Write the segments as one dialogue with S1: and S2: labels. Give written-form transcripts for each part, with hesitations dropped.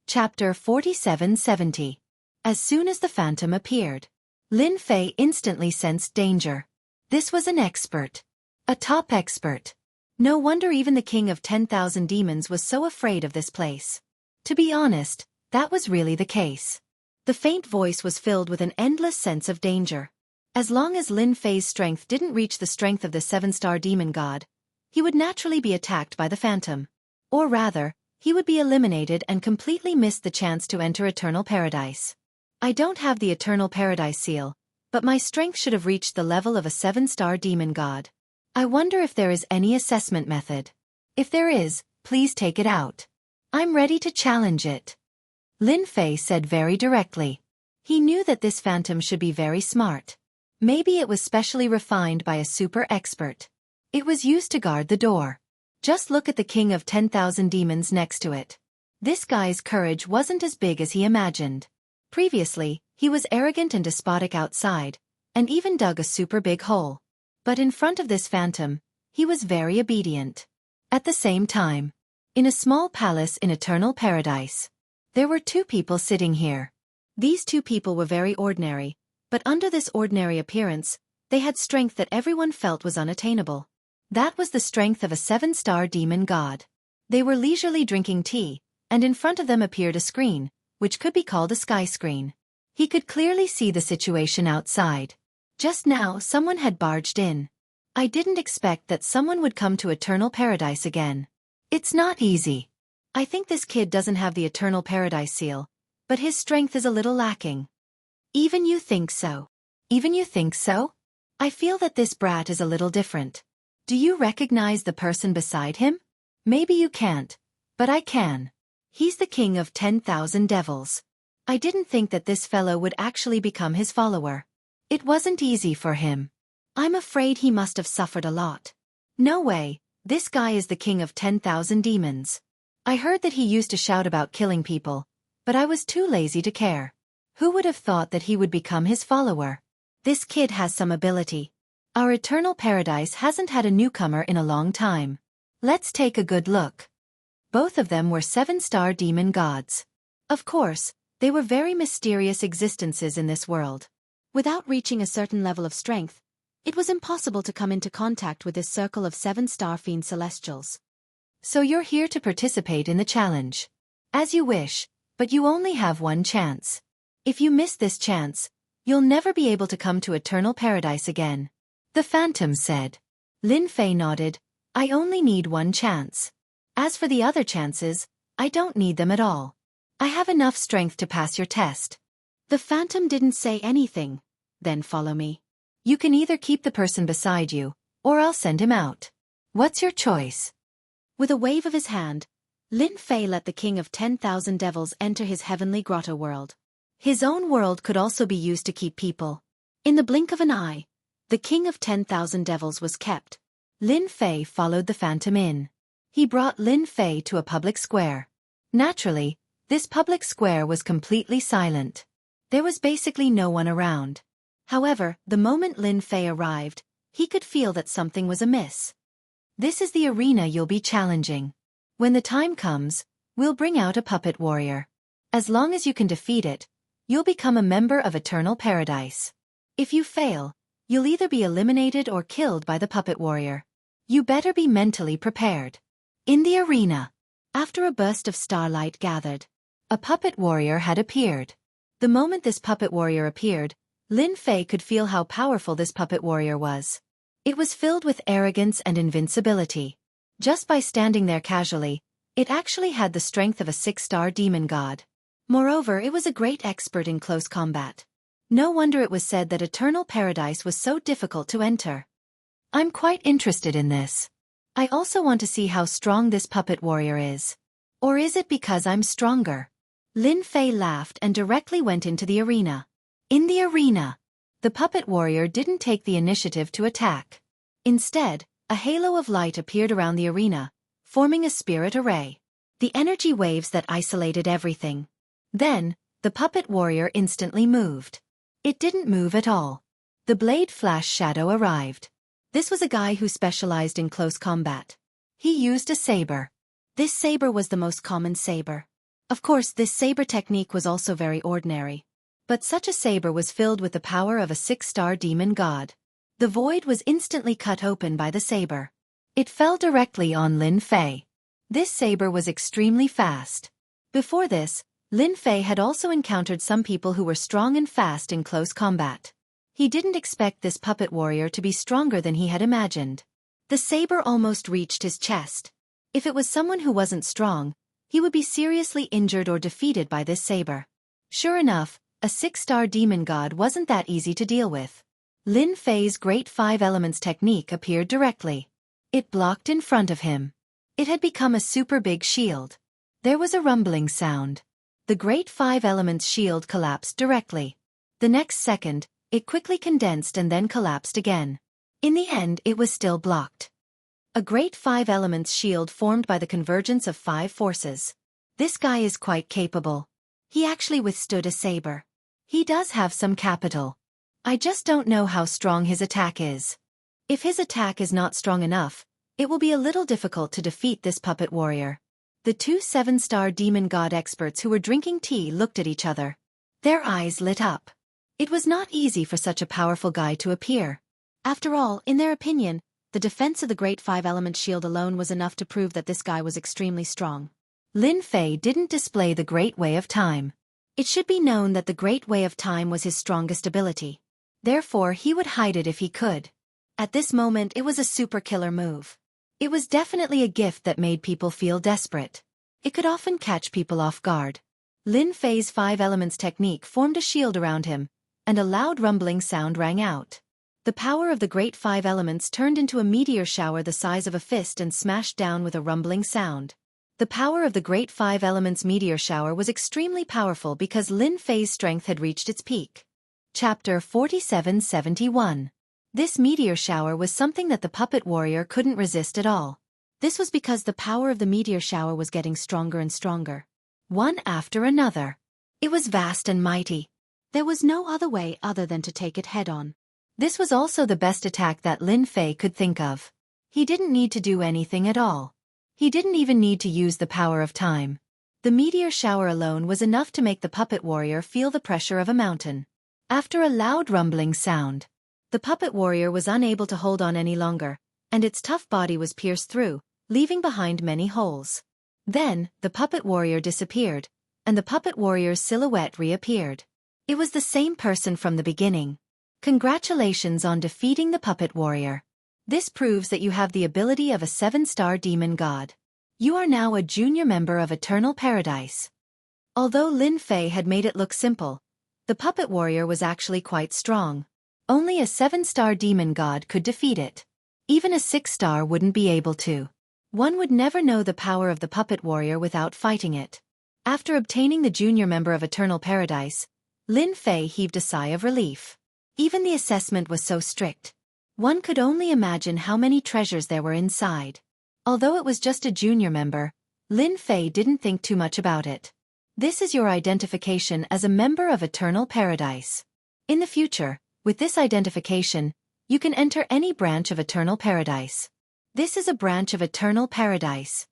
S1: Chapter 4770. As soon as the phantom appeared, Lin Fei instantly sensed danger. This was an expert. A top expert. No wonder even the king of 10,000 demons was so afraid of this place. To be honest, that was really the case. The faint voice was filled with an endless sense of danger. As long as Lin Fei's strength didn't reach the strength of the 7-star demon god, he would naturally be attacked by the phantom. Or rather, he would be eliminated and completely miss the chance to enter eternal paradise. I don't have the eternal paradise seal, but my strength should have reached the level of a 7-star demon god. I wonder if there is any assessment method. If there is, please take it out. I'm ready to challenge it. Lin Fei said very directly. He knew that this phantom should be very smart. Maybe it was specially refined by a super expert. It was used to guard the door. Just look at the king of 10,000 demons next to it. This guy's courage wasn't as big as he imagined. Previously, he was arrogant and despotic outside, and even dug a super big hole. But in front of this phantom, he was very obedient. At the same time, in a small palace in eternal paradise, there were two people sitting here. These two people were very ordinary, but under this ordinary appearance, they had strength that everyone felt was unattainable. That was the strength of a 7-star demon god. They were leisurely drinking tea, and in front of them appeared a screen, which could be called a sky screen. He could clearly see the situation outside. Just now someone had barged in. I didn't expect that someone would come to eternal paradise again. It's not easy. I think this kid doesn't have the eternal paradise seal, but his strength is a little lacking. Even you think so? Even you think so? I feel that this brat is a little different. Do you recognize the person beside him? Maybe you can't, but I can. He's the king of 10,000 devils. I didn't think that this fellow would actually become his follower. It wasn't easy for him. I'm afraid he must have suffered a lot. No way, this guy is the king of 10,000 demons. I heard that he used to shout about killing people, but I was too lazy to care. Who would have thought that he would become his follower? This kid has some ability. Our eternal paradise hasn't had a newcomer in a long time. Let's take a good look. Both of them were 7-star demon gods. Of course, they were very mysterious existences in this world. Without reaching a certain level of strength, it was impossible to come into contact with this circle of 7-star fiend celestials. So you're here to participate in the challenge. As you wish, but you only have one chance. If you miss this chance, you'll never be able to come to eternal paradise again. The phantom said. Lin Fei nodded. I only need one chance. As for the other chances, I don't need them at all. I have enough strength to pass your test. The phantom didn't say anything. Then follow me. You can either keep the person beside you, or I'll send him out. What's your choice? With a wave of his hand, Lin Fei let the king of 10,000 devils enter his heavenly grotto world. His own world could also be used to keep people. In the blink of an eye, the king of 10,000 devils was kept. Lin Fei followed the phantom in. He brought Lin Fei to a public square. Naturally, this public square was completely silent. There was basically no one around. However, the moment Lin Fei arrived, he could feel that something was amiss. This is the arena you'll be challenging. When the time comes, we'll bring out a puppet warrior. As long as you can defeat it, you'll become a member of eternal paradise. If you fail, you'll either be eliminated or killed by the puppet warrior. You better be mentally prepared. In the arena, after a burst of starlight gathered, a puppet warrior had appeared. The moment this puppet warrior appeared, Lin Fei could feel how powerful this puppet warrior was. It was filled with arrogance and invincibility. Just by standing there casually, it actually had the strength of a 6-star demon god. Moreover, it was a great expert in close combat. No wonder it was said that eternal paradise was so difficult to enter. I'm quite interested in this. I also want to see how strong this puppet warrior is. Or is it because I'm stronger? Lin Fei laughed and directly went into the arena. In the arena, the puppet warrior didn't take the initiative to attack. Instead, a halo of light appeared around the arena, forming a spirit array. The energy waves that isolated everything. Then, the puppet warrior instantly moved. It didn't move at all. The blade flash shadow arrived. This was a guy who specialized in close combat. He used a saber. This saber was the most common saber. Of course, this saber technique was also very ordinary. But such a saber was filled with the power of a 6-star demon god. The void was instantly cut open by the saber. It fell directly on Lin Fei. This saber was extremely fast. Before this, Lin Fei had also encountered some people who were strong and fast in close combat. He didn't expect this puppet warrior to be stronger than he had imagined. The saber almost reached his chest. If it was someone who wasn't strong, he would be seriously injured or defeated by this saber. Sure enough, a 6-star demon god wasn't that easy to deal with. Lin Fei's Great Five Elements technique appeared directly. It blocked in front of him. It had become a super big shield. There was a rumbling sound. The Great Five Elements shield collapsed directly. The next second, it quickly condensed and then collapsed again. In the end, it was still blocked. A Great Five Elements shield formed by the convergence of 5 forces. This guy is quite capable. He actually withstood a saber. He does have some capital. I just don't know how strong his attack is. If his attack is not strong enough, it will be a little difficult to defeat this puppet warrior. The 2 7-star demon god experts who were drinking tea looked at each other. Their eyes lit up. It was not easy for such a powerful guy to appear. After all, in their opinion, the defense of the Great Five Elements shield alone was enough to prove that this guy was extremely strong. Lin Fei didn't display the Great Way of Time. It should be known that the Great Way of Time was his strongest ability. Therefore, he would hide it if he could. At this moment, it was a super killer move. It was definitely a gift that made people feel desperate. It could often catch people off guard. Lin Fei's 5 Elements technique formed a shield around him, and a loud rumbling sound rang out. The power of the Great Five Elements turned into a meteor shower the size of a fist and smashed down with a rumbling sound. The power of the Great Five Elements meteor shower was extremely powerful because Lin Fei's strength had reached its peak. Chapter 4771. This meteor shower was something that the puppet warrior couldn't resist at all. This was because the power of the meteor shower was getting stronger and stronger. One after another. It was vast and mighty. There was no other way other than to take it head-on. This was also the best attack that Lin Fei could think of. He didn't need to do anything at all. He didn't even need to use the power of time. The meteor shower alone was enough to make the puppet warrior feel the pressure of a mountain. After a loud rumbling sound, the puppet warrior was unable to hold on any longer, and its tough body was pierced through, leaving behind many holes. Then, the puppet warrior disappeared, and the puppet warrior's silhouette reappeared. It was the same person from the beginning. Congratulations on defeating the puppet warrior. This proves that you have the ability of a 7-star demon god. You are now a junior member of Eternal Paradise. Although Lin Fei had made it look simple, the puppet warrior was actually quite strong. Only a 7-star demon god could defeat it. Even a 6-star wouldn't be able to. One would never know the power of the puppet warrior without fighting it. After obtaining the junior member of Eternal Paradise, Lin Fei heaved a sigh of relief. Even the assessment was so strict. One could only imagine how many treasures there were inside. Although it was just a junior member, Lin Fei didn't think too much about it. This is your identification as a member of Eternal Paradise. In the future, with this identification, you can enter any branch of Eternal Paradise. This is a branch of Eternal Paradise.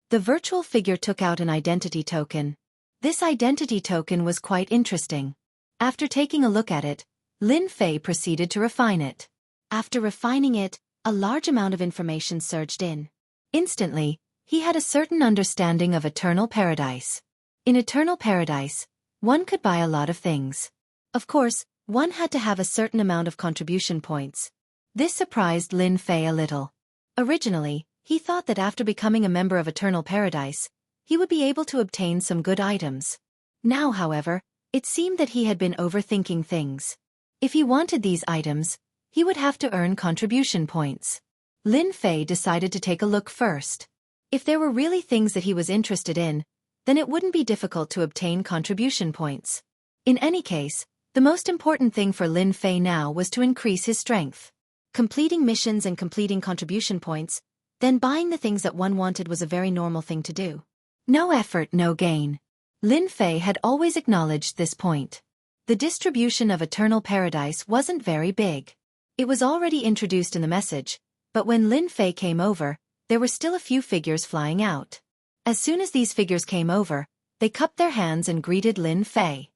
S1: The virtual figure took out an identity token. This identity token was quite interesting. After taking a look at it, Lin Fei proceeded to refine it. After refining it, a large amount of information surged in. Instantly, he had a certain understanding of Eternal Paradise. In Eternal Paradise, one could buy a lot of things. Of course, one had to have a certain amount of contribution points. This surprised Lin Fei a little. Originally, he thought that after becoming a member of Eternal Paradise, he would be able to obtain some good items. Now, however, it seemed that he had been overthinking things. If he wanted these items, he would have to earn contribution points. Lin Fei decided to take a look first. If there were really things that he was interested in, then it wouldn't be difficult to obtain contribution points. In any case, the most important thing for Lin Fei now was to increase his strength. Completing missions and completing contribution points, then buying the things that one wanted was a very normal thing to do. No effort, no gain. Lin Fei had always acknowledged this point. The distribution of Eternal Paradise wasn't very big. It was already introduced in the message, but when Lin Fei came over, there were still a few figures flying out. As soon as these figures came over, They cupped their hands and greeted Lin Fei.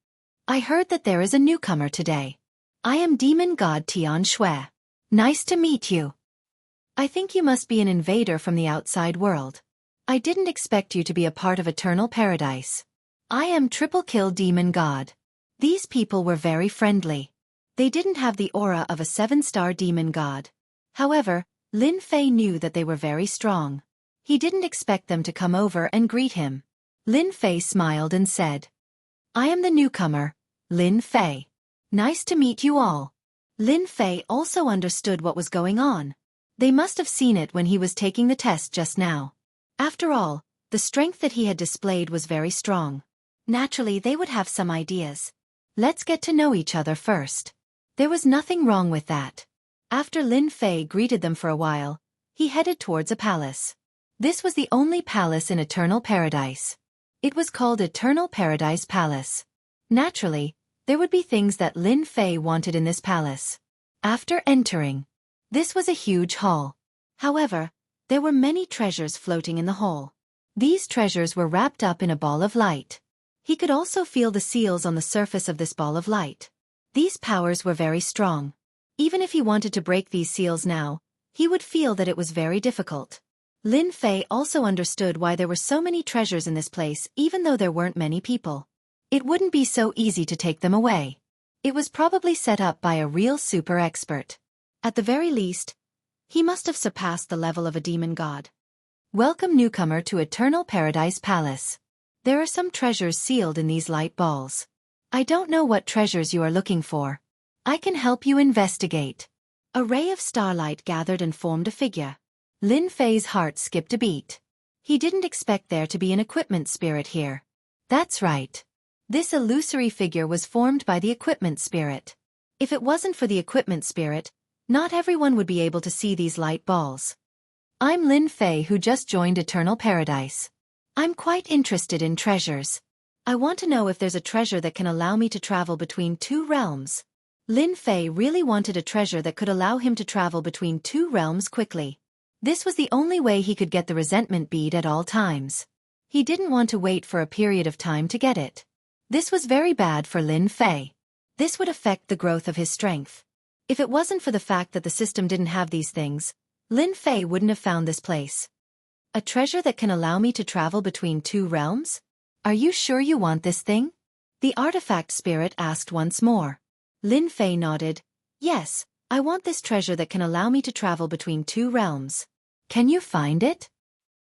S1: I heard that there is a newcomer today. I am Demon God Tian Shui. Nice to meet you. I think you must be an invader from the outside world. I didn't expect you to be a part of Eternal Paradise. I am Triple Kill Demon God. These people were very friendly. They didn't have the aura of a 7-star demon god. However, Lin Fei knew that they were very strong. He didn't expect them to come over and greet him. Lin Fei smiled and said, I am the newcomer, Lin Fei. Nice to meet you all. Lin Fei also understood what was going on. They must have seen it when he was taking the test just now. After all, the strength that he had displayed was very strong. Naturally, they would have some ideas. Let's get to know each other first. There was nothing wrong with that. After Lin Fei greeted them for a while, he headed towards a palace. This was the only palace in Eternal Paradise. It was called Eternal Paradise Palace. Naturally, there would be things that Lin Fei wanted in this palace. After entering, this was a huge hall. However, there were many treasures floating in the hall. These treasures were wrapped up in a ball of light. He could also feel the seals on the surface of this ball of light. These powers were very strong. Even if he wanted to break these seals now, he would feel that it was very difficult. Lin Fei also understood why there were so many treasures in this place even though there weren't many people. It wouldn't be so easy to take them away. It was probably set up by a real super expert. At the very least, he must have surpassed the level of a demon god. Welcome newcomer to Eternal Paradise Palace. There are some treasures sealed in these light balls. I don't know what treasures you are looking for. I can help you investigate. A ray of starlight gathered and formed a figure. Lin Fei's heart skipped a beat. He didn't expect there to be an equipment spirit here. That's right. This illusory figure was formed by the equipment spirit. If it wasn't for the equipment spirit, not everyone would be able to see these light balls. I'm Lin Fei who just joined Eternal Paradise. I'm quite interested in treasures. I want to know if there's a treasure that can allow me to travel between two realms. Lin Fei really wanted a treasure that could allow him to travel between two realms quickly. This was the only way he could get the resentment bead at all times. He didn't want to wait for a period of time to get it. This was very bad for Lin Fei. This would affect the growth of his strength. If it wasn't for the fact that the system didn't have these things, Lin Fei wouldn't have found this place. A treasure that can allow me to travel between two realms? Are you sure you want this thing? The artifact spirit asked once more. Lin Fei nodded. Yes, I want this treasure that can allow me to travel between two realms. Can you find it?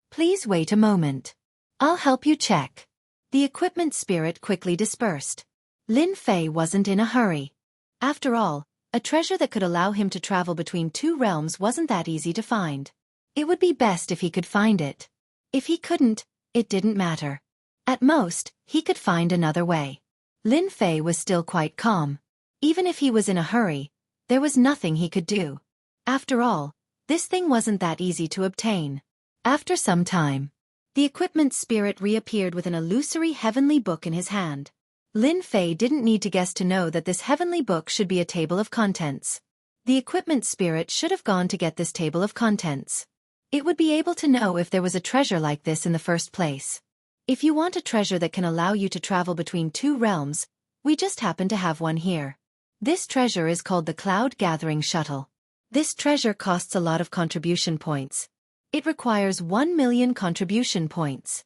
S1: Please wait a moment. I'll help you check. The equipment spirit quickly dispersed. Lin Fei wasn't in a hurry. After all, a treasure that could allow him to travel between two realms wasn't that easy to find. It would be best if he could find it. If he couldn't, it didn't matter. At most, he could find another way. Lin Fei was still quite calm. Even if he was in a hurry, there was nothing he could do. After all, this thing wasn't that easy to obtain. After some time, the equipment spirit reappeared with an illusory heavenly book in his hand. Lin Fei didn't need to guess to know that this heavenly book should be a table of contents. The equipment spirit should have gone to get this table of contents. It would be able to know if there was a treasure like this in the first place. If you want a treasure that can allow you to travel between two realms, we just happen to have one here. This treasure is called the Cloud Gathering Shuttle. This treasure costs a lot of contribution points. It requires 1 million contribution points.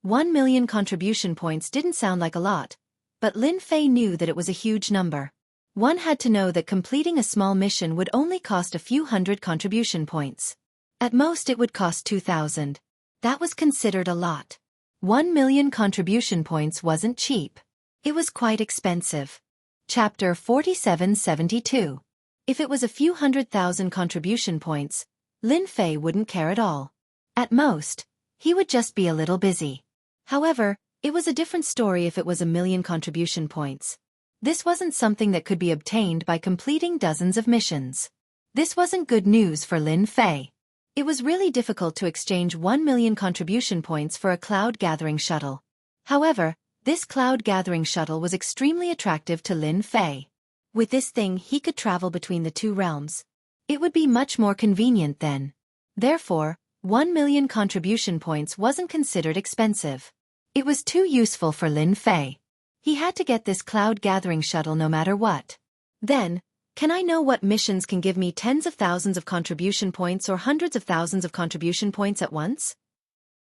S1: 1 million contribution points didn't sound like a lot, but Lin Fei knew that it was a huge number. One had to know that completing a small mission would only cost a few hundred contribution points. At most it would cost 2,000. That was considered a lot. 1 million contribution points wasn't cheap. It was quite expensive. Chapter 4772. If it was a few 100,000 contribution points, Lin Fei wouldn't care at all. At most, he would just be a little busy. However, it was a different story if it was 1 million contribution points. This wasn't something that could be obtained by completing dozens of missions. This wasn't good news for Lin Fei. It was really difficult to exchange 1 million contribution points for a cloud gathering shuttle. However, this cloud gathering shuttle was extremely attractive to Lin Fei. With this thing he could travel between the two realms. It would be much more convenient then. Therefore, 1 million contribution points wasn't considered expensive. It was too useful for Lin Fei. He had to get this cloud-gathering shuttle no matter what. Then, can I know what missions can give me tens of thousands of contribution points or hundreds of thousands of contribution points at once?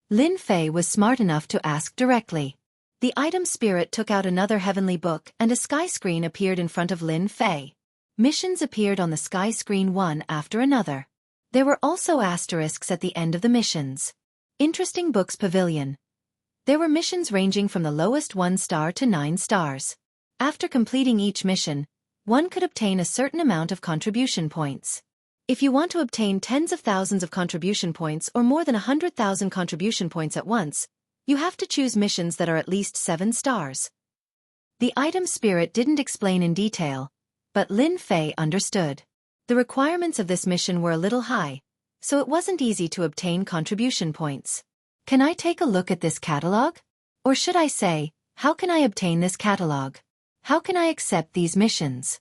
S1: Lin Fei was smart enough to ask directly. The item spirit took out another heavenly book and a sky screen appeared in front of Lin Fei. Missions appeared on the sky screen one after another. There were also asterisks at the end of the missions. Interesting Books Pavilion. There were missions ranging from the lowest 1 star to 9 stars. After completing each mission, one could obtain a certain amount of contribution points. If you want to obtain tens of thousands of contribution points or more than 100,000 contribution points at once, you have to choose missions that are at least 7 stars. The item spirit didn't explain in detail, but Lin Fei understood. The requirements of this mission were a little high, so it wasn't easy to obtain contribution points. Can I take a look at this catalog? Or should I say, how can I obtain this catalog? How can I accept these missions?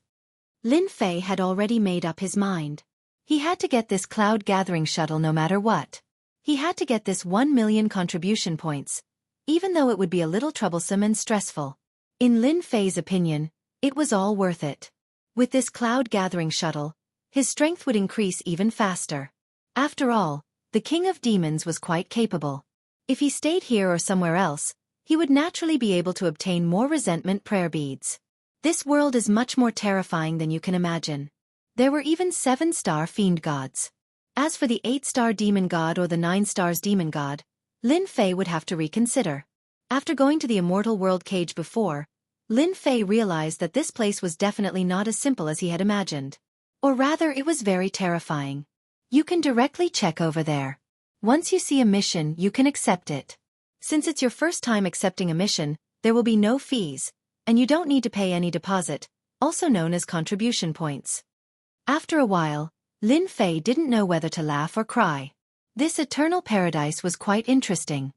S1: Lin Fei had already made up his mind. He had to get this cloud-gathering shuttle no matter what. He had to get this 1 million contribution points, even though it would be a little troublesome and stressful. In Lin Fei's opinion, it was all worth it. With this cloud-gathering shuttle, his strength would increase even faster. After all, the King of Demons was quite capable. If he stayed here or somewhere else, he would naturally be able to obtain more resentment prayer beads. This world is much more terrifying than you can imagine. There were even 7-star fiend gods. As for the 8-star demon god or the 9 stars demon god, Lin Fei would have to reconsider. After going to the immortal world cage before, Lin Fei realized that this place was definitely not as simple as he had imagined. Or rather, it was very terrifying. You can directly check over there. Once you see a mission, you can accept it. Since it's your first time accepting a mission, there will be no fees, and you don't need to pay any deposit, also known as contribution points. After a while, Lin Fei didn't know whether to laugh or cry. This eternal paradise was quite interesting.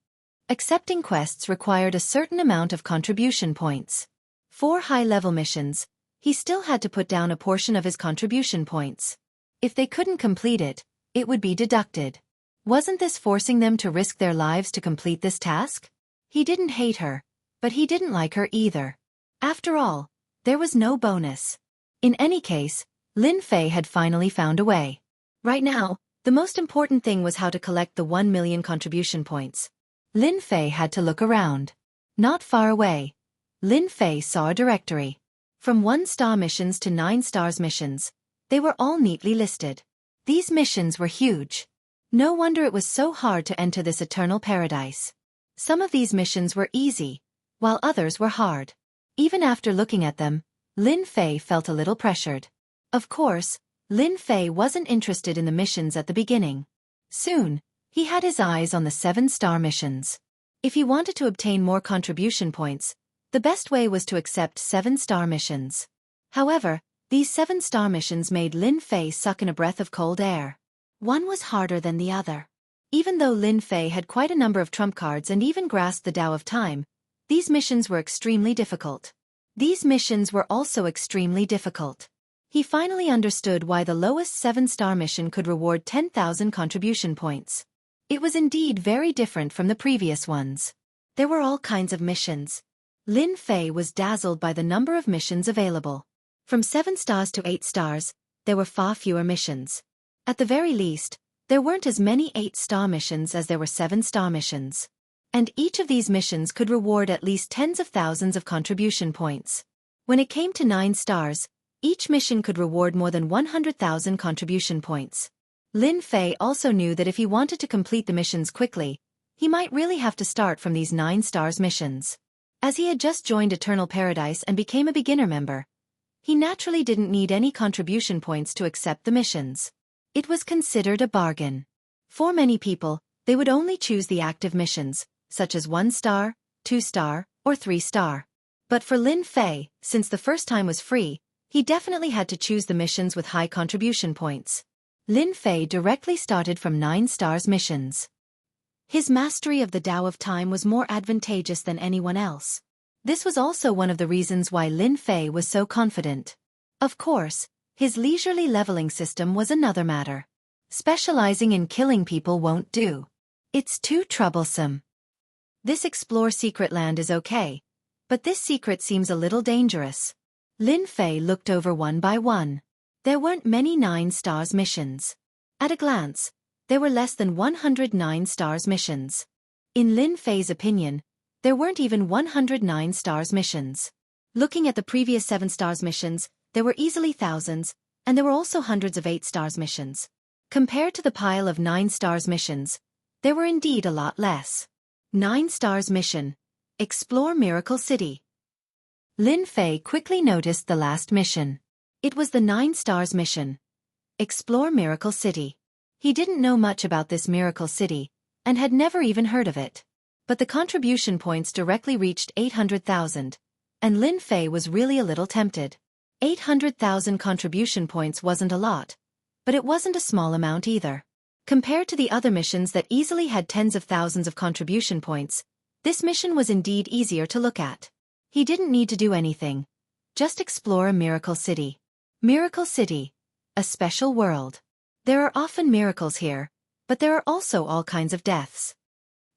S1: Accepting quests required a certain amount of contribution points. For high-level missions, he still had to put down a portion of his contribution points. If they couldn't complete it, it would be deducted. Wasn't this forcing them to risk their lives to complete this task? He didn't hate her, but he didn't like her either. After all, there was no bonus. In any case, Lin Fei had finally found a way. Right now, the most important thing was how to collect the 1 million contribution points. Lin Fei had to look around. Not far away, Lin Fei saw a directory. From 1-star missions to 9 stars missions, they were all neatly listed. These missions were huge. No wonder it was so hard to enter this eternal paradise. Some of these missions were easy, while others were hard. Even after looking at them, Lin Fei felt a little pressured. Of course, Lin Fei wasn't interested in the missions at the beginning. Soon, he had his eyes on the 7-star missions. If he wanted to obtain more contribution points, the best way was to accept 7-star missions. However, these 7-star missions made Lin Fei suck in a breath of cold air. One was harder than the other. Even though Lin Fei had quite a number of trump cards and even grasped the Tao of Time, these missions were extremely difficult. These missions were also extremely difficult. He finally understood why the lowest 7-star mission could reward 10,000 contribution points. It was indeed very different from the previous ones. There were all kinds of missions. Lin Fei was dazzled by the number of missions available. From 7 stars to 8 stars, there were far fewer missions. At the very least, there weren't as many 8-star missions as there were 7-star missions. And each of these missions could reward at least tens of thousands of contribution points. When it came to 9 stars, each mission could reward more than 100,000 contribution points. Lin Fei also knew that if he wanted to complete the missions quickly, he might really have to start from these 9 stars missions. As he had just joined Eternal Paradise and became a beginner member, he naturally didn't need any contribution points to accept the missions. It was considered a bargain. For many people, they would only choose the active missions, such as 1 star, 2 star, or 3 star. But for Lin Fei, since the first time was free, he definitely had to choose the missions with high contribution points. Lin Fei directly started from 9 stars missions. His mastery of the Tao of Time was more advantageous than anyone else. This was also one of the reasons why Lin Fei was so confident. Of course, his leisurely leveling system was another matter. Specializing in killing people won't do. It's too troublesome. This explore secret land is okay, but this secret seems a little dangerous. Lin Fei looked over one by one. There weren't many 9 stars missions. At a glance, there were less than 109 stars missions. In Lin Fei's opinion, there weren't even 109 stars missions. Looking at the previous 7 stars missions, there were easily thousands, and there were also hundreds of 8 stars missions. Compared to the pile of 9 stars missions, there were indeed a lot less. 9 stars mission. Explore Miracle City. Lin Fei quickly noticed the last mission. It was the 9 stars mission. Explore Miracle City. He didn't know much about this Miracle City, and had never even heard of it. But the contribution points directly reached 800,000, and Lin Fei was really a little tempted. 800,000 contribution points wasn't a lot, but it wasn't a small amount either. Compared to the other missions that easily had tens of thousands of contribution points, this mission was indeed easier to look at. He didn't need to do anything. Just explore a Miracle City. Miracle City. A special world. There are often miracles here, but there are also all kinds of deaths.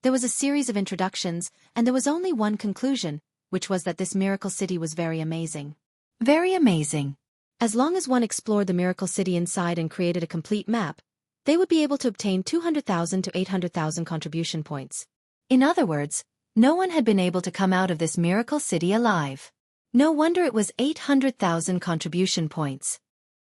S1: There was a series of introductions, and there was only one conclusion, which was that this Miracle City was very amazing. Very amazing. As long as one explored the Miracle City inside and created a complete map, they would be able to obtain 200,000 to 800,000 contribution points. In other words, no one had been able to come out of this Miracle City alive. No wonder it was 800,000 contribution points.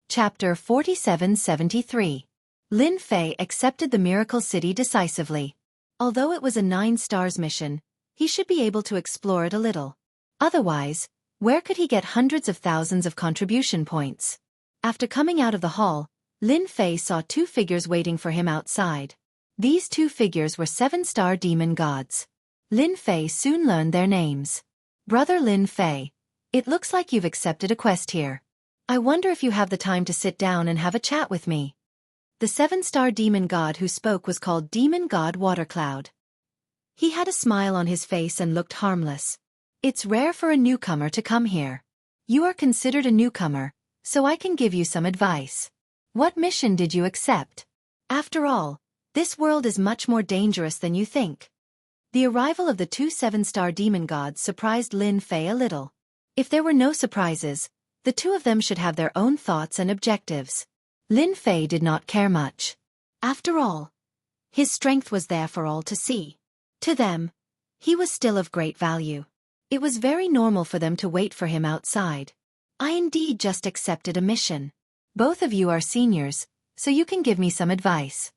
S1: Chapter 4773. Lin Fei accepted the Miracle City decisively. Although it was a 9 stars mission, he should be able to explore it a little. Otherwise, where could he get hundreds of thousands of contribution points? After coming out of the hall, Lin Fei saw 2 figures waiting for him outside. These 2 figures were 7-star demon gods. Lin Fei soon learned their names. Brother Lin Fei, it looks like you've accepted a quest here. I wonder if you have the time to sit down and have a chat with me. The 7-star demon god who spoke was called Demon God Watercloud. He had a smile on his face and looked harmless. It's rare for a newcomer to come here. You are considered a newcomer, so I can give you some advice. What mission did you accept? After all, this world is much more dangerous than you think. The arrival of the 2 7-star demon gods surprised Lin Fei a little. If there were no surprises, the 2 of them should have their own thoughts and objectives. Lin Fei did not care much. After all, his strength was there for all to see. To them, he was still of great value. It was very normal for them to wait for him outside. I indeed just accepted a mission. Both of you are seniors, so you can give me some advice.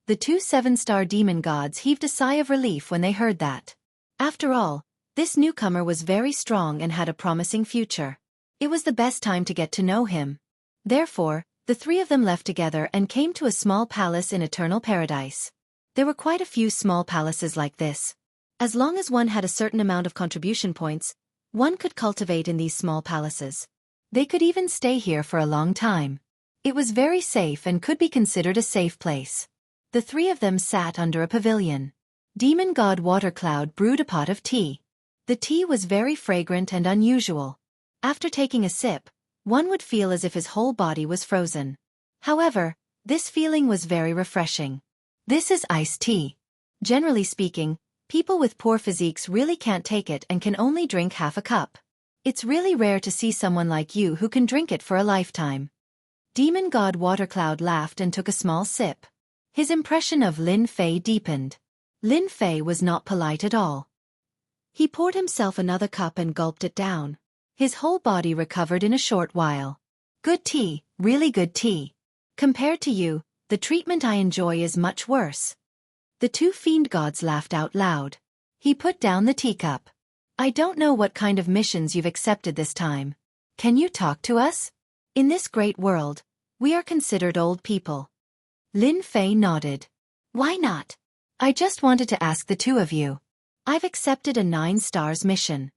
S1: The 2 7-star demon gods heaved a sigh of relief when they heard that. After all, this newcomer was very strong and had a promising future. It was the best time to get to know him. Therefore, the 3 of them left together and came to a small palace in Eternal Paradise. There were quite a few small palaces like this. As long as one had a certain amount of contribution points, one could cultivate in these small palaces. They could even stay here for a long time. It was very safe and could be considered a safe place. The 3 of them sat under a pavilion. Demon God Watercloud brewed a pot of tea. The tea was very fragrant and unusual. After taking a sip, one would feel as if his whole body was frozen. However, this feeling was very refreshing. This is iced tea. Generally speaking, people with poor physiques really can't take it and can only drink half a cup. It's really rare to see someone like you who can drink it for a lifetime. Demon God Watercloud laughed and took a small sip. His impression of Lin Fei deepened. Lin Fei was not polite at all. He poured himself another cup and gulped it down. His whole body recovered in a short while. Good tea, really good tea. Compared to you, the treatment I enjoy is much worse. The 2 fiend gods laughed out loud. He put down the teacup. I don't know what kind of missions you've accepted this time. Can you talk to us? In this great world, we are considered old people. Lin Fei nodded. Why not? I just wanted to ask the 2 of you. I've accepted a 9 stars mission.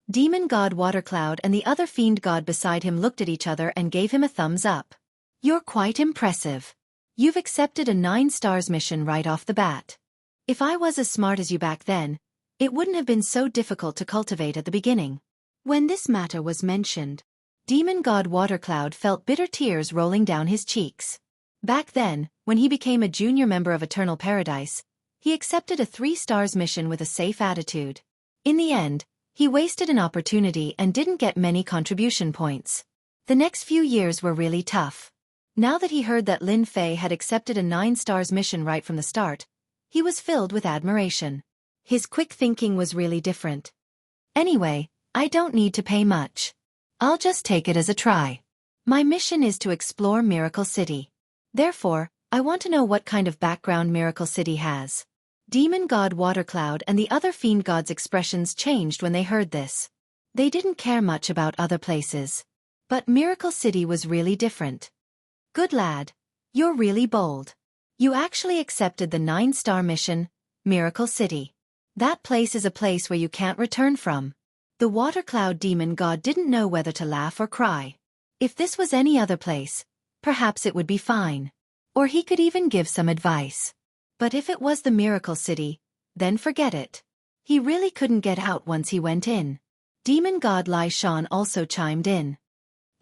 S1: Demon God Watercloud and the other fiend god beside him looked at each other and gave him a thumbs up. You're quite impressive. You've accepted a 9 stars mission right off the bat. If I was as smart as you back then, it wouldn't have been so difficult to cultivate at the beginning. When this matter was mentioned, Demon God Watercloud felt bitter tears rolling down his cheeks. Back then, when he became a junior member of Eternal Paradise, He accepted a 3 stars mission with a safe attitude. In the end, he wasted an opportunity and didn't get many contribution points. The next few years were really tough. Now that he heard that Lin Fei had accepted a 9 stars mission right from the start, he was filled with admiration. His quick thinking was really different. Anyway, I don't need to pay much. I'll just take it as a try. My mission is to explore Miracle City. Therefore, I want to know what kind of background Miracle City has. Demon God Watercloud and the other fiend gods' expressions changed when they heard this. They didn't care much about other places. But Miracle City was really different. Good lad. You're really bold. You actually accepted the 9-star mission, Miracle City. That place is a place where you can't return from. The Watercloud demon god didn't know whether to laugh or cry. If this was any other place, perhaps it would be fine. Or he could even give some advice. But if it was the Miracle City, then forget it. He really couldn't get out once he went in. Demon god Lai Shan also chimed in.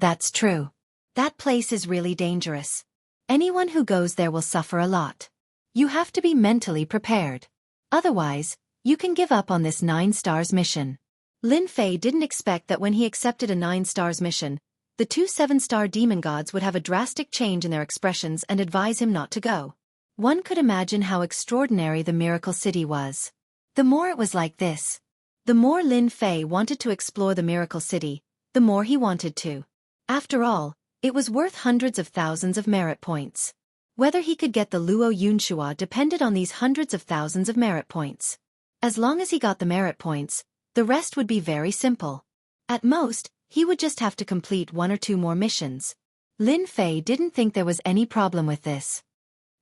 S1: That's true. That place is really dangerous. Anyone who goes there will suffer a lot. You have to be mentally prepared. Otherwise, you can give up on this 9-stars mission. Lin Fei didn't expect that when he accepted a 9-stars mission, the 2 7-star demon gods would have a drastic change in their expressions and advise him not to go. One could imagine how extraordinary the Miracle City was. The more it was like this, the more Lin Fei wanted to explore the Miracle City, the more he wanted to. After all, it was worth hundreds of thousands of merit points. Whether he could get the Luo Yunshua depended on these hundreds of thousands of merit points. As long as he got the merit points, the rest would be very simple. At most, he would just have to complete 1 or 2 more missions. Lin Fei didn't think there was any problem with this.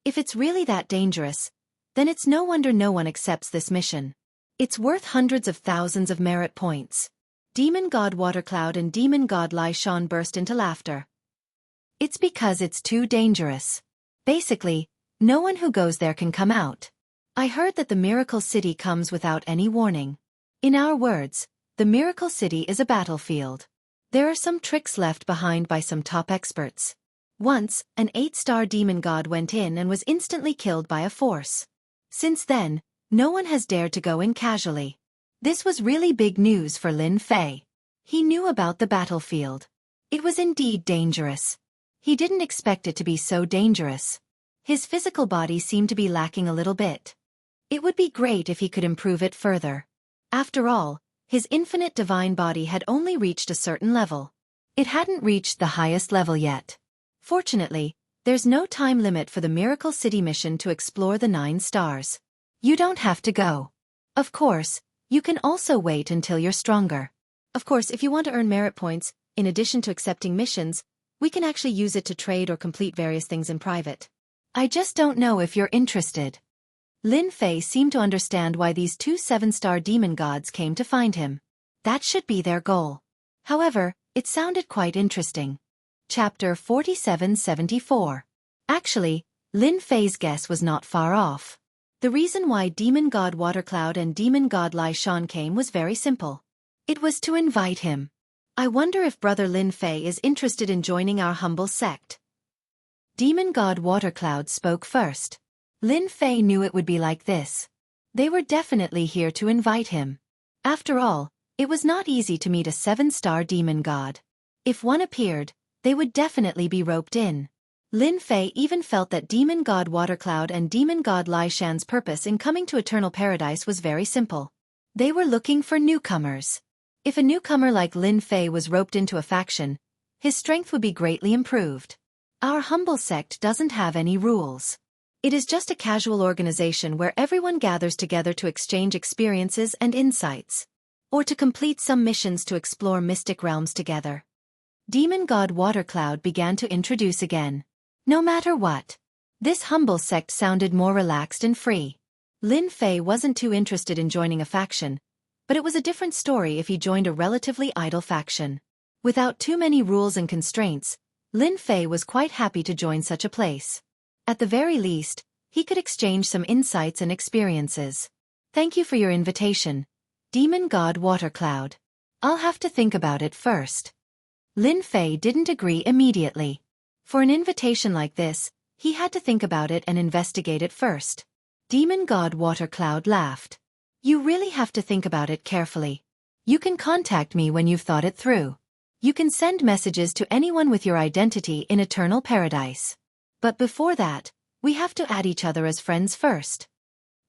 S1: If it's really that dangerous, then it's no wonder no one accepts this mission. It's worth hundreds of thousands of merit points. Demon God Watercloud and Demon God Lai Shan burst into laughter. It's because it's too dangerous. Basically, no one who goes there can come out. I heard that the Miracle City comes without any warning. In our words, the Miracle City is a battlefield. There are some tricks left behind by some top experts. Once, an 8-star demon god went in and was instantly killed by a force. Since then, no one has dared to go in casually. This was really big news for Lin Fei. He knew about the battlefield. It was indeed dangerous. He didn't expect it to be so dangerous. His physical body seemed to be lacking a little bit. It would be great if he could improve it further. After all, his infinite divine body had only reached a certain level. It hadn't reached the highest level yet. Fortunately, there's no time limit for the Miracle City mission to explore the 9 stars. You don't have to go. Of course, you can also wait until you're stronger. Of course, if you want to earn merit points, in addition to accepting missions, we can actually use it to trade or complete various things in private. I just don't know if you're interested. Lin Fei seemed to understand why these 2 7-star demon gods came to find him. That should be their goal. However, it sounded quite interesting. Chapter 4774. Actually, Lin Fei's guess was not far off. The reason why Demon God Watercloud and Demon God Lai Shan came was very simple. It was to invite him. I wonder if Brother Lin Fei is interested in joining our humble sect. Demon God Watercloud spoke first. Lin Fei knew it would be like this. They were definitely here to invite him. After all, it was not easy to meet a 7-star demon god. If one appeared, they would definitely be roped in. Lin Fei even felt that Demon God Watercloud and Demon God Lai Shan's purpose in coming to Eternal Paradise was very simple. They were looking for newcomers. If a newcomer like Lin Fei was roped into a faction, his strength would be greatly improved. Our humble sect doesn't have any rules. It is just a casual organization where everyone gathers together to exchange experiences and insights, or to complete some missions to explore mystic realms together. Demon God Watercloud began to introduce again. No matter what, this humble sect sounded more relaxed and free. Lin Fei wasn't too interested in joining a faction, but it was a different story if he joined a relatively idle faction. Without too many rules and constraints, Lin Fei was quite happy to join such a place. At the very least, he could exchange some insights and experiences. Thank you for your invitation, Demon God Watercloud. I'll have to think about it first. Lin Fei didn't agree immediately. For an invitation like this, he had to think about it and investigate it first. Demon God Watercloud laughed. You really have to think about it carefully. You can contact me when you've thought it through. You can send messages to anyone with your identity in Eternal Paradise. But before that, we have to add each other as friends first.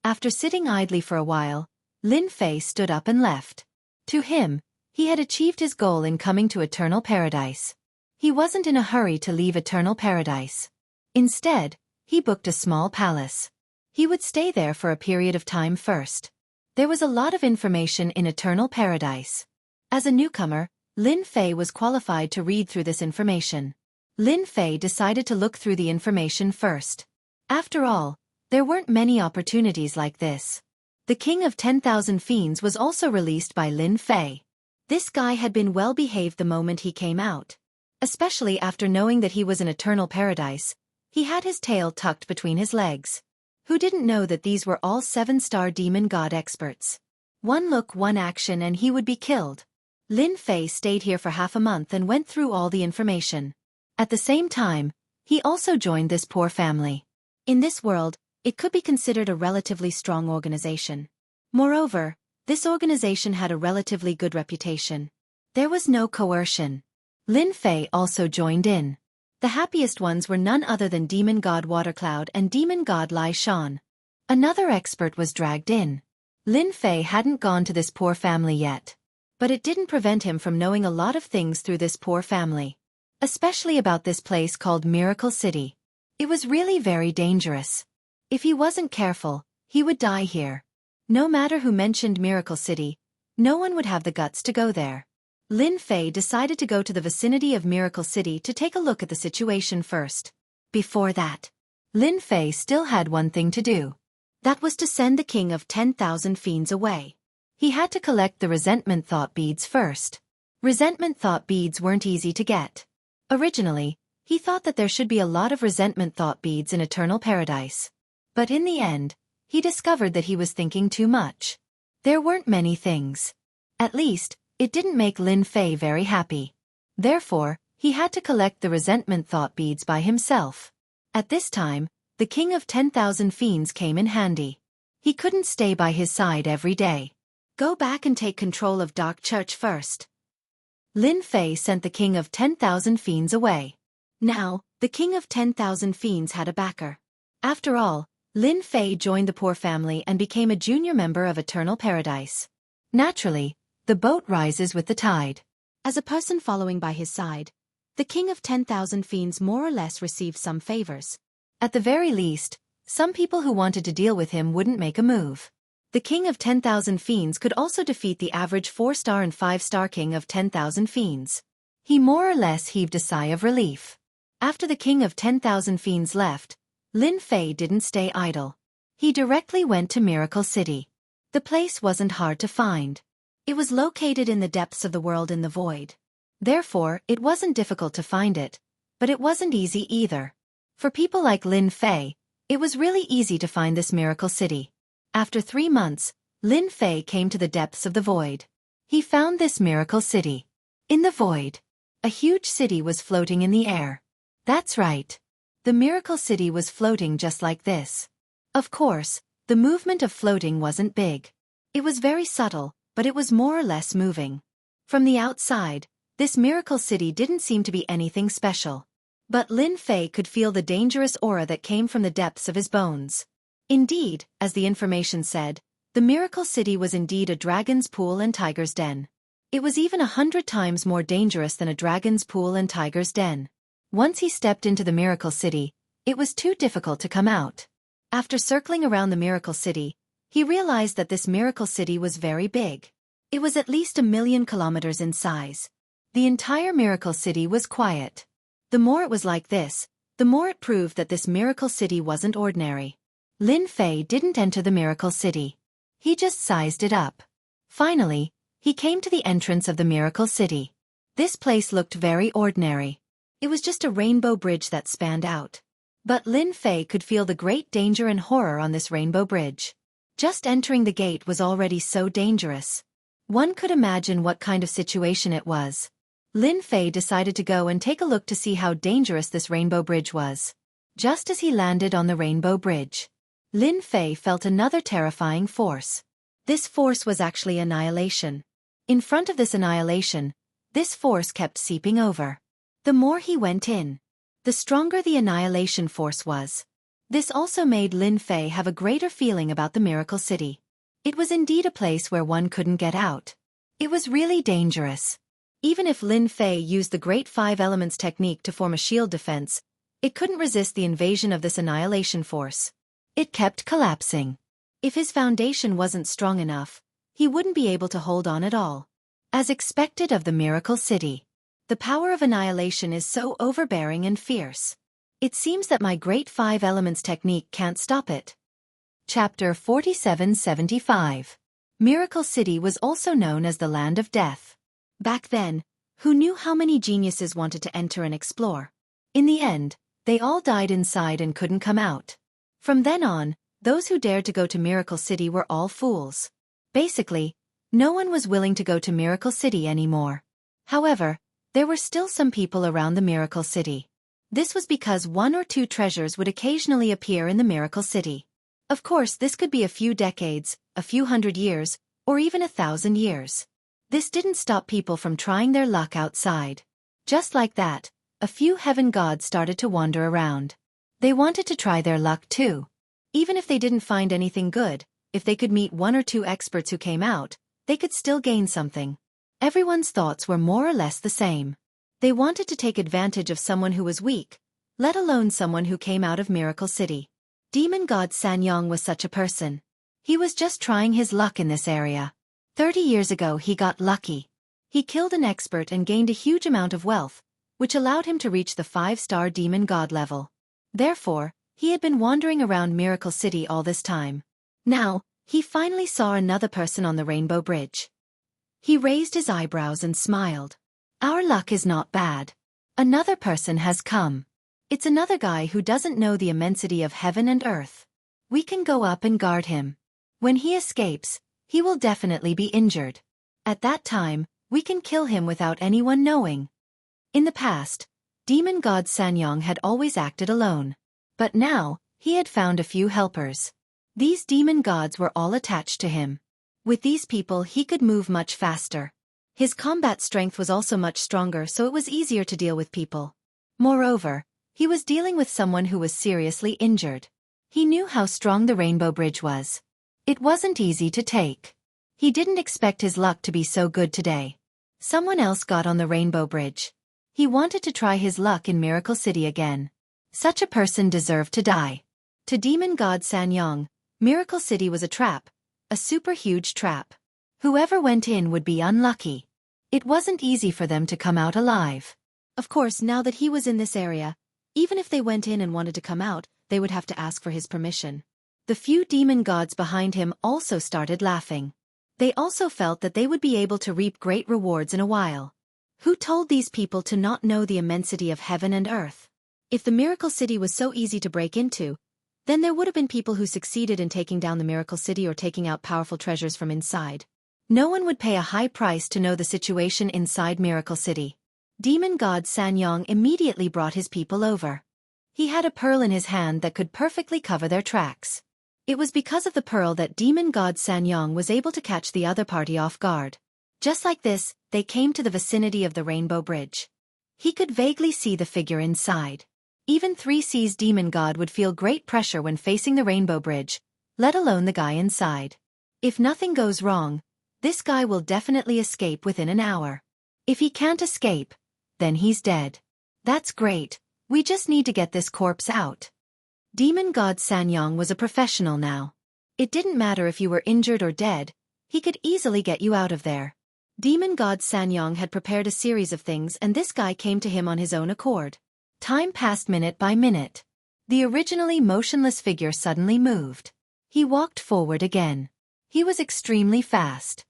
S1: After sitting idly for a while, Lin Fei stood up and left. To him, he had achieved his goal in coming to Eternal Paradise. He wasn't in a hurry to leave Eternal Paradise. Instead, he booked a small palace. He would stay there for a period of time first. There was a lot of information in Eternal Paradise. As a newcomer, Lin Fei was qualified to read through this information. Lin Fei decided to look through the information first. After all, there weren't many opportunities like this. The King of 10,000 Fiends was also released by Lin Fei. This guy had been well behaved the moment he came out. Especially after knowing that he was in Eternal Paradise, he had his tail tucked between his legs. Who didn't know that these were all 7-star demon god experts? One look, one action and he would be killed. Lin Fei stayed here for half a month and went through all the information. At the same time, he also joined this poor family. In this world, it could be considered a relatively strong organization. Moreover, this organization had a relatively good reputation. There was no coercion. Lin Fei also joined in. The happiest ones were none other than Demon God Watercloud and Demon God Lai Shan. Another expert was dragged in. Lin Fei hadn't gone to this poor family yet. But it didn't prevent him from knowing a lot of things through this poor family. Especially about this place called Miracle City. It was really very dangerous. If he wasn't careful, he would die here. No matter who mentioned Miracle City, no one would have the guts to go there. Lin Fei decided to go to the vicinity of Miracle City to take a look at the situation first. Before that, Lin Fei still had one thing to do. That was to send the King of 10,000 Fiends away. He had to collect the resentment thought beads first. Resentment thought beads weren't easy to get. Originally, he thought that there should be a lot of resentment thought beads in Eternal Paradise. But in the end, he discovered that he was thinking too much. There weren't many things. At least, it didn't make Lin Fei very happy. Therefore, he had to collect the resentment thought beads by himself. At this time, the King of 10,000 Fiends came in handy. He couldn't stay by his side every day. Go back and take control of Dark Church first. Lin Fei sent the King of 10,000 Fiends away. Now, the King of 10,000 Fiends had a backer. After all, Lin Fei joined the poor family and became a junior member of Eternal Paradise. Naturally, the boat rises with the tide. As a person following by his side, the King of 10,000 Fiends more or less received some favors. At the very least, some people who wanted to deal with him wouldn't make a move. The King of 10,000 Fiends could also defeat the average 4-star and 5-star King of 10,000 Fiends. He more or less heaved a sigh of relief. After the King of 10,000 Fiends left, Lin Fei didn't stay idle. He directly went to Miracle City. The place wasn't hard to find. It was located in the depths of the world in the void. Therefore, it wasn't difficult to find it, but it wasn't easy either. For people like Lin Fei, it was really easy to find this Miracle City. After 3 months, Lin Fei came to the depths of the void. He found this Miracle City. In the void, a huge city was floating in the air. That's right. The Miracle City was floating just like this. Of course, the movement of floating wasn't big. It was very subtle, but it was more or less moving. From the outside, this Miracle City didn't seem to be anything special. But Lin Fei could feel the dangerous aura that came from the depths of his bones. Indeed, as the information said, the Miracle City was indeed a dragon's pool and tiger's den. It was even 100 times more dangerous than a dragon's pool and tiger's den. Once he stepped into the Miracle City, it was too difficult to come out. After circling around the Miracle City, he realized that this Miracle City was very big. It was at least 1,000,000 kilometers in size. The entire Miracle City was quiet. The more it was like this, the more it proved that this Miracle City wasn't ordinary. Lin Fei didn't enter the Miracle City. He just sized it up. Finally, he came to the entrance of the Miracle City. This place looked very ordinary. It was just a rainbow bridge that spanned out. But Lin Fei could feel the great danger and horror on this rainbow bridge. Just entering the gate was already so dangerous. One could imagine what kind of situation it was. Lin Fei decided to go and take a look to see how dangerous this rainbow bridge was. Just as he landed on the rainbow bridge, Lin Fei felt another terrifying force. This force was actually annihilation. In front of this annihilation, this force kept seeping over. The more he went in, the stronger the annihilation force was. This also made Lin Fei have a greater feeling about the Miracle City. It was indeed a place where one couldn't get out. It was really dangerous. Even if Lin Fei used the Great Five Elements technique to form a shield defense, it couldn't resist the invasion of this annihilation force. It kept collapsing. If his foundation wasn't strong enough, he wouldn't be able to hold on at all. As expected of the Miracle City, the power of annihilation is so overbearing and fierce. It seems that my Great Five Elements technique can't stop it. Chapter 4775. Miracle City was also known as the Land of Death. Back then, who knew how many geniuses wanted to enter and explore? In the end, they all died inside and couldn't come out. From then on, those who dared to go to Miracle City were all fools. Basically, no one was willing to go to Miracle City anymore. However, there were still some people around the Miracle City. This was because one or two treasures would occasionally appear in the Miracle City. Of course, this could be a few decades, a few hundred years, or even 1,000 years. This didn't stop people from trying their luck outside. Just like that, a few heaven gods started to wander around. They wanted to try their luck too. Even if they didn't find anything good, if they could meet one or two experts who came out, they could still gain something. Everyone's thoughts were more or less the same. They wanted to take advantage of someone who was weak, let alone someone who came out of Miracle City. Demon God Sanyong was such a person. He was just trying his luck in this area. 30 years ago he got lucky. He killed an expert and gained a huge amount of wealth, which allowed him to reach the 5-star demon god level. Therefore, he had been wandering around Miracle City all this time. Now, he finally saw another person on the Rainbow Bridge. He raised his eyebrows and smiled. Our luck is not bad. Another person has come. It's another guy who doesn't know the immensity of heaven and earth. We can go up and guard him. When he escapes, he will definitely be injured. At that time, we can kill him without anyone knowing. In the past, Demon God Sanyong had always acted alone. But now, he had found a few helpers. These demon gods were all attached to him. With these people he could move much faster. His combat strength was also much stronger, so it was easier to deal with people. Moreover, he was dealing with someone who was seriously injured. He knew how strong the Rainbow Bridge was. It wasn't easy to take. He didn't expect his luck to be so good today. Someone else got on the Rainbow Bridge. He wanted to try his luck in Miracle City again. Such a person deserved to die. To Demon God Sanyong, Miracle City was a trap, a super huge trap. Whoever went in would be unlucky. It wasn't easy for them to come out alive. Of course, now that he was in this area, even if they went in and wanted to come out, they would have to ask for his permission. The few demon gods behind him also started laughing. They also felt that they would be able to reap great rewards in a while. Who told these people to not know the immensity of heaven and earth? If the Miracle City was so easy to break into, then there would have been people who succeeded in taking down the Miracle City or taking out powerful treasures from inside. No one would pay a high price to know the situation inside Miracle City. Demon God Sanyong immediately brought his people over. He had a pearl in his hand that could perfectly cover their tracks. It was because of the pearl that Demon God Sanyong was able to catch the other party off guard. Just like this, they came to the vicinity of the Rainbow Bridge. He could vaguely see the figure inside. Even 3C's demon god would feel great pressure when facing the Rainbow Bridge, let alone the guy inside. If nothing goes wrong, this guy will definitely escape within an hour. If he can't escape, then he's dead. That's great, we just need to get this corpse out. Demon God Sanyong was a professional now. It didn't matter if you were injured or dead, he could easily get you out of there. Demon God Sanyong had prepared a series of things and this guy came to him on his own accord. Time passed minute by minute. The originally motionless figure suddenly moved. He walked forward again. He was extremely fast.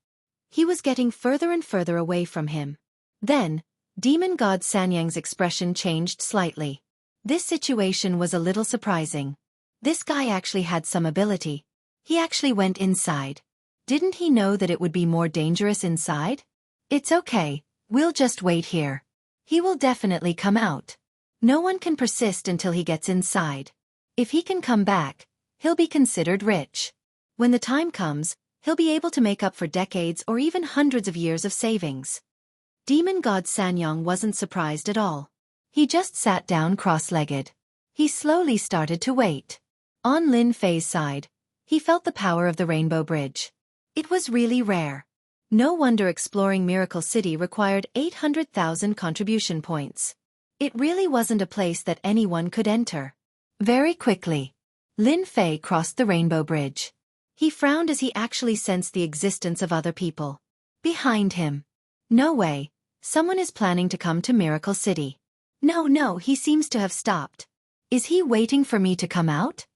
S1: He was getting further and further away from him. Then, Demon God Sanyang's expression changed slightly. This situation was a little surprising. This guy actually had some ability. He actually went inside. Didn't he know that it would be more dangerous inside? It's okay, we'll just wait here. He will definitely come out. No one can persist until he gets inside. If he can come back, he'll be considered rich. When the time comes, he'll be able to make up for decades or even hundreds of years of savings. Demon God Sanyong wasn't surprised at all. He just sat down cross-legged. He slowly started to wait. On Lin Fei's side, he felt the power of the Rainbow Bridge. It was really rare. No wonder exploring Miracle City required 800,000 contribution points. It really wasn't a place that anyone could enter. Very quickly, Lin Fei crossed the Rainbow Bridge. He frowned as he actually sensed the existence of other people. Behind him. No way, someone is planning to come to Miracle City. No, he seems to have stopped. Is he waiting for me to come out?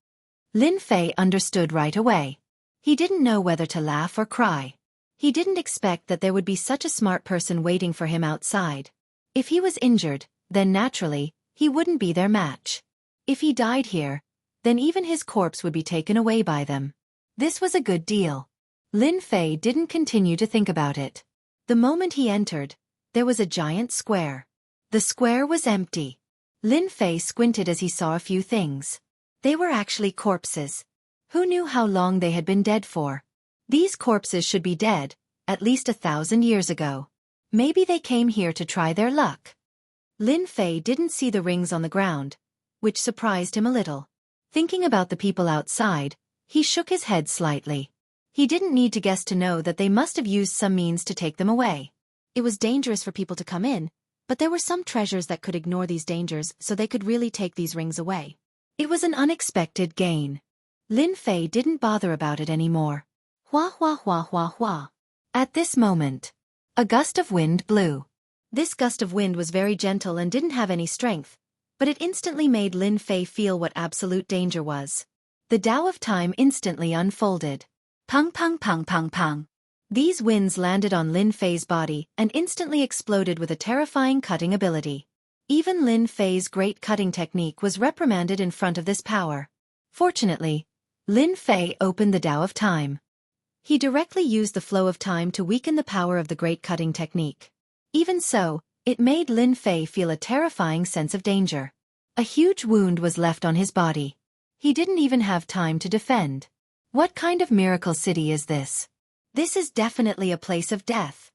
S1: Lin Fei understood right away. He didn't know whether to laugh or cry. He didn't expect that there would be such a smart person waiting for him outside. If he was injured, then naturally, he wouldn't be their match. If he died here, then even his corpse would be taken away by them. This was a good deal. Lin Fei didn't continue to think about it. The moment he entered, there was a giant square. The square was empty. Lin Fei squinted as he saw a few things. They were actually corpses. Who knew how long they had been dead for? These corpses should be dead, at least 1,000 years ago. Maybe they came here to try their luck. Lin Fei didn't see the rings on the ground, which surprised him a little. Thinking about the people outside, he shook his head slightly. He didn't need to guess to know that they must have used some means to take them away. It was dangerous for people to come in, but there were some treasures that could ignore these dangers so they could really take these rings away. It was an unexpected gain. Lin Fei didn't bother about it anymore. Hua hua hua hua hua. At this moment, a gust of wind blew. This gust of wind was very gentle and didn't have any strength, but it instantly made Lin Fei feel what absolute danger was. The Tao of Time instantly unfolded. Pang pang pang pang pang. These winds landed on Lin Fei's body and instantly exploded with a terrifying cutting ability. Even Lin Fei's great cutting technique was reprimanded in front of this power. Fortunately, Lin Fei opened the Tao of Time. He directly used the flow of time to weaken the power of the great cutting technique. Even so, it made Lin Fei feel a terrifying sense of danger. A huge wound was left on his body. He didn't even have time to defend. What kind of miracle city is this? This is definitely a place of death.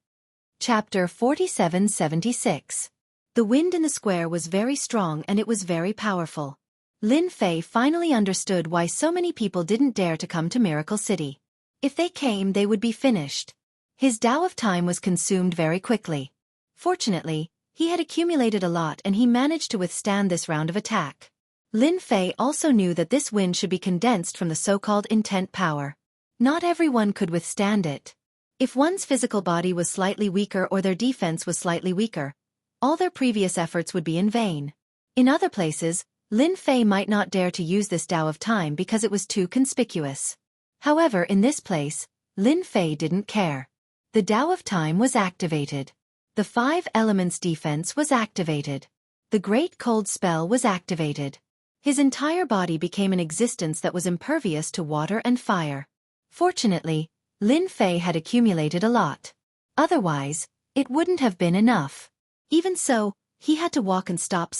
S1: Chapter 4776. The wind in the square was very strong and it was very powerful. Lin Fei finally understood why so many people didn't dare to come to Miracle City. If they came, they would be finished. His Tao of Time was consumed very quickly. Fortunately, he had accumulated a lot and he managed to withstand this round of attack. Lin Fei also knew that this wind should be condensed from the so-called intent power. Not everyone could withstand it. If one's physical body was slightly weaker or their defense was slightly weaker, all their previous efforts would be in vain. In other places, Lin Fei might not dare to use this Tao of Time because it was too conspicuous. However, in this place, Lin Fei didn't care. The Tao of Time was activated. The 5 elements defense was activated. The Great Cold spell was activated. His entire body became an existence that was impervious to water and fire. Fortunately, Lin Fei had accumulated a lot. Otherwise, it wouldn't have been enough. Even so, he had to walk and stop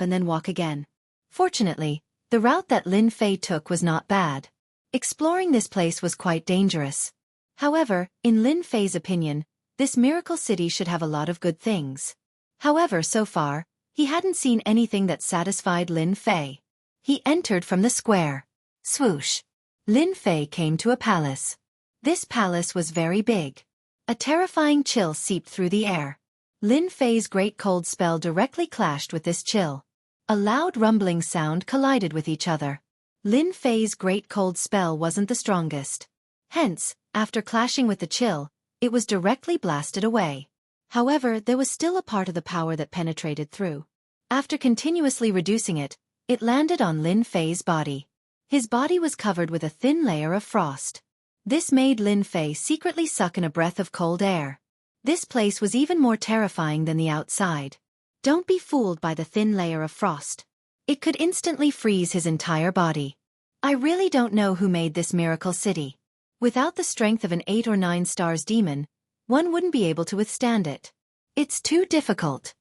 S1: and then walk again. Fortunately, the route that Lin Fei took was not bad. Exploring this place was quite dangerous. However, in Lin Fei's opinion, this miracle city should have a lot of good things. However, so far, he hadn't seen anything that satisfied Lin Fei. He entered from the square. Swoosh. Lin Fei came to a palace. This palace was very big. A terrifying chill seeped through the air. Lin Fei's Great Cold spell directly clashed with this chill. A loud rumbling sound collided with each other. Lin Fei's Great Cold spell wasn't the strongest. Hence, after clashing with the chill, it was directly blasted away. However, there was still a part of the power that penetrated through. After continuously reducing it, it landed on Lin Fei's body. His body was covered with a thin layer of frost. This made Lin Fei secretly suck in a breath of cold air. This place was even more terrifying than the outside. Don't be fooled by the thin layer of frost. It could instantly freeze his entire body. I really don't know who made this miracle city. Without the strength of an 8 or 9 stars demon, one wouldn't be able to withstand it. It's too difficult.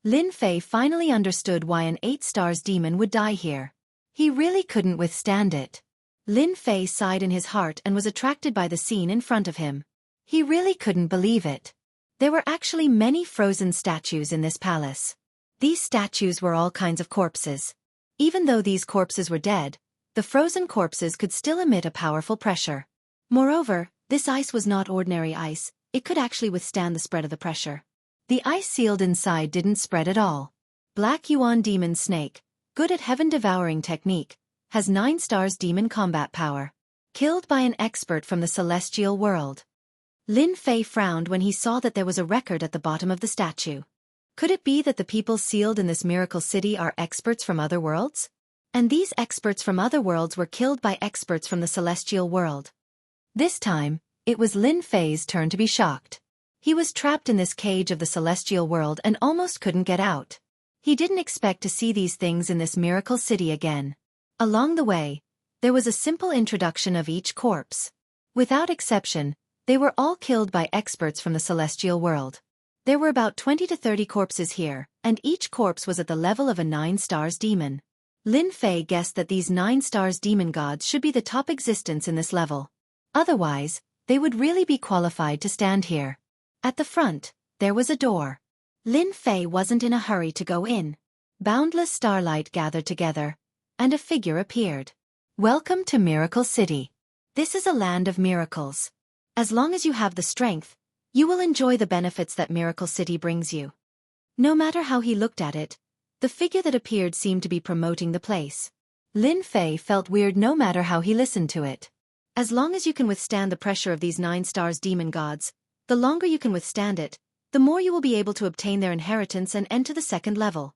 S1: Lin Fei finally understood why an 8 stars demon would die here. He really couldn't withstand it. Lin Fei sighed in his heart and was attracted by the scene in front of him. He really couldn't believe it. There were actually many frozen statues in this palace. These statues were all kinds of corpses. Even though these corpses were dead, the frozen corpses could still emit a powerful pressure. Moreover, this ice was not ordinary ice, it could actually withstand the spread of the pressure. The ice sealed inside didn't spread at all. Black Yuan Demon Snake, good at heaven-devouring technique, has 9 stars demon combat power. Killed by an expert from the celestial world. Lin Fei frowned when he saw that there was a record at the bottom of the statue. Could it be that the people sealed in this miracle city are experts from other worlds? And these experts from other worlds were killed by experts from the celestial world. This time, it was Lin Fei's turn to be shocked. He was trapped in this cage of the celestial world and almost couldn't get out. He didn't expect to see these things in this miracle city again. Along the way, there was a simple introduction of each corpse. Without exception, they were all killed by experts from the celestial world. There were about 20 to 30 corpses here, and each corpse was at the level of a 9 stars demon. Lin Fei guessed that these 9 stars demon gods should be the top existence in this level. Otherwise, they would really be qualified to stand here. At the front, there was a door. Lin Fei wasn't in a hurry to go in. Boundless starlight gathered together, and a figure appeared. Welcome to Miracle City. This is a land of miracles. As long as you have the strength, you will enjoy the benefits that Miracle City brings you. No matter how he looked at it, the figure that appeared seemed to be promoting the place. Lin Fei felt weird no matter how he listened to it. As long as you can withstand the pressure of these 9 stars demon gods, the longer you can withstand it, the more you will be able to obtain their inheritance and enter the 2nd level.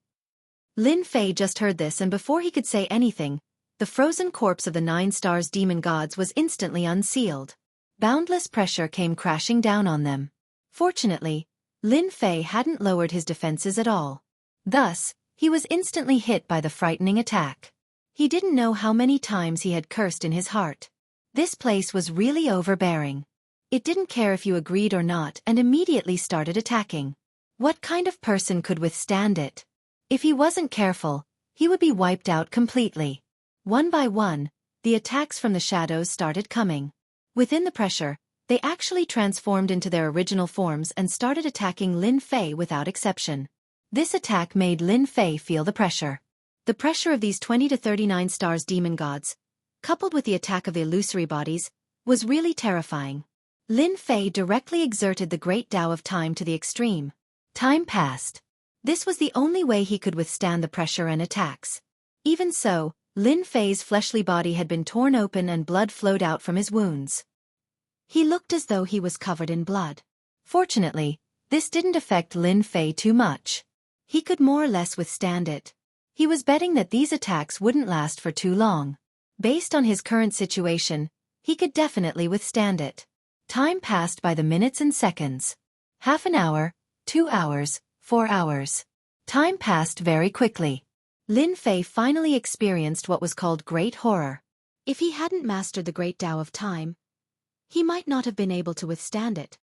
S1: Lin Fei just heard this, and before he could say anything, the frozen corpse of the 9 stars demon gods was instantly unsealed. Boundless pressure came crashing down on them. Fortunately, Lin Fei hadn't lowered his defenses at all. Thus, he was instantly hit by the frightening attack. He didn't know how many times he had cursed in his heart. This place was really overbearing. It didn't care if you agreed or not and immediately started attacking. What kind of person could withstand it? If he wasn't careful, he would be wiped out completely. One by one, the attacks from the shadows started coming. Within the pressure, they actually transformed into their original forms and started attacking Lin Fei without exception. This attack made Lin Fei feel the pressure. The pressure of these 20 to 39 stars demon gods, coupled with the attack of the illusory bodies, was really terrifying. Lin Fei directly exerted the great Tao of time to the extreme. Time passed. This was the only way he could withstand the pressure and attacks. Even so, Lin Fei's fleshly body had been torn open and blood flowed out from his wounds. He looked as though he was covered in blood. Fortunately, this didn't affect Lin Fei too much. He could more or less withstand it. He was betting that these attacks wouldn't last for too long. Based on his current situation, he could definitely withstand it. Time passed by the minutes and seconds. Half an hour, 2 hours, 4 hours. Time passed very quickly. Lin Fei finally experienced what was called great horror. If he hadn't mastered the great Tao of time, he might not have been able to withstand it.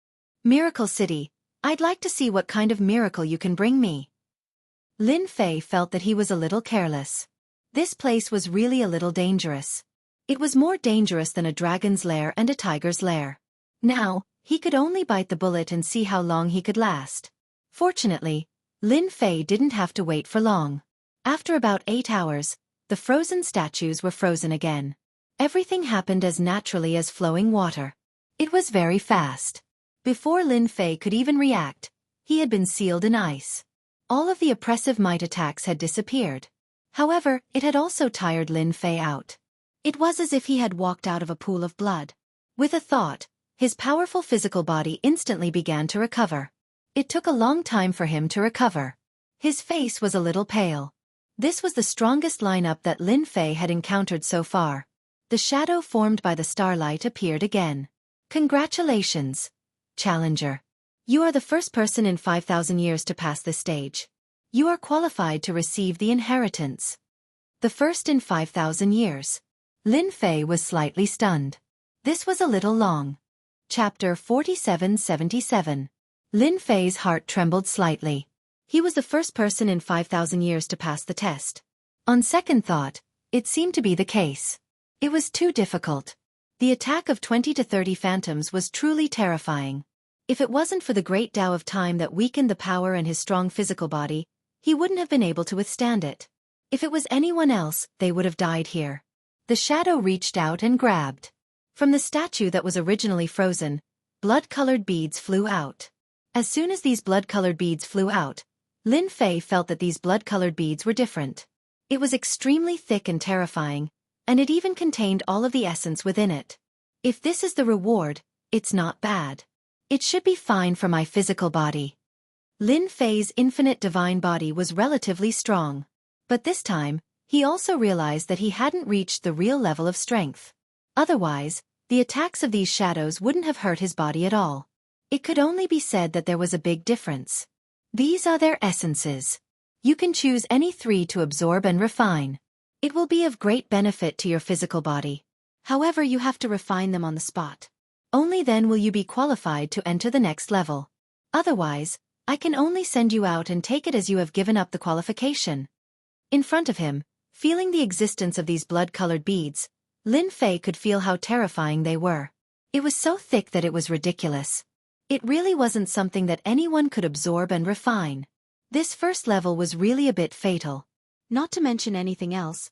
S1: Miracle City, I'd like to see what kind of miracle you can bring me. Lin Fei felt that he was a little careless. This place was really a little dangerous. It was more dangerous than a dragon's lair and a tiger's lair. Now, he could only bite the bullet and see how long he could last. Fortunately, Lin Fei didn't have to wait for long. After about 8 hours, the frozen statues were frozen again. Everything happened as naturally as flowing water. It was very fast. Before Lin Fei could even react, he had been sealed in ice. All of the oppressive might attacks had disappeared. However, it had also tired Lin Fei out. It was as if he had walked out of a pool of blood. With a thought, his powerful physical body instantly began to recover. It took a long time for him to recover. His face was a little pale. This was the strongest lineup that Lin Fei had encountered so far. The shadow formed by the starlight appeared again. Congratulations, Challenger. You are the first person in 5,000 years to pass this stage. You are qualified to receive the inheritance. The first in 5,000 years. Lin Fei was slightly stunned. This was a little long. Chapter 4777. Lin Fei's heart trembled slightly. He was the first person in 5,000 years to pass the test. On second thought, it seemed to be the case. It was too difficult. The attack of 20 to 30 phantoms was truly terrifying. If it wasn't for the great Tao of time that weakened the power in his strong physical body, he wouldn't have been able to withstand it. If it was anyone else, they would have died here. The shadow reached out and grabbed. From the statue that was originally frozen, blood-colored beads flew out. As soon as these blood-colored beads flew out, Lin Fei felt that these blood-colored beads were different. It was extremely thick and terrifying, and it even contained all of the essence within it. If this is the reward, it's not bad. It should be fine for my physical body. Lin Fei's infinite divine body was relatively strong. But this time, he also realized that he hadn't reached the real level of strength. Otherwise, the attacks of these shadows wouldn't have hurt his body at all. It could only be said that there was a big difference. These are their essences. You can choose any 3 to absorb and refine. It will be of great benefit to your physical body. However, you have to refine them on the spot. Only then will you be qualified to enter the next level. Otherwise, I can only send you out and take it as you have given up the qualification. In front of him, feeling the existence of these blood-colored beads, Lin Fei could feel how terrifying they were. It was so thick that it was ridiculous. It really wasn't something that anyone could absorb and refine. This first level was really a bit fatal. Not to mention anything else,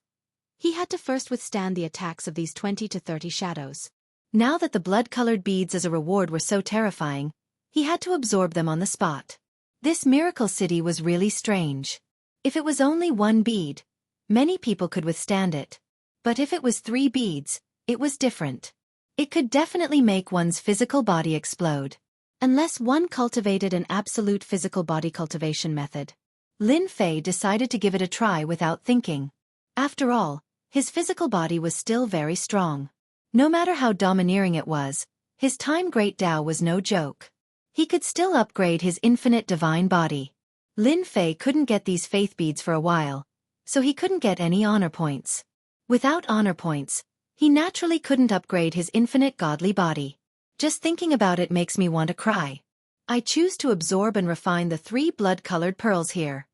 S1: he had to first withstand the attacks of these 20 to 30 shadows. Now that the blood-colored beads as a reward were so terrifying, he had to absorb them on the spot. This miracle city was really strange. If it was only 1 bead, many people could withstand it. But if it was 3 beads, it was different. It could definitely make one's physical body explode. Unless one cultivated an absolute physical body cultivation method. Lin Fei decided to give it a try without thinking. After all, his physical body was still very strong. No matter how domineering it was, his time great Tao was no joke. He could still upgrade his infinite divine body. Lin Fei couldn't get these faith beads for a while, so he couldn't get any honor points. Without honor points, he naturally couldn't upgrade his infinite godly body. Just thinking about it makes me want to cry. I choose to absorb and refine the 3 blood-colored pearls here.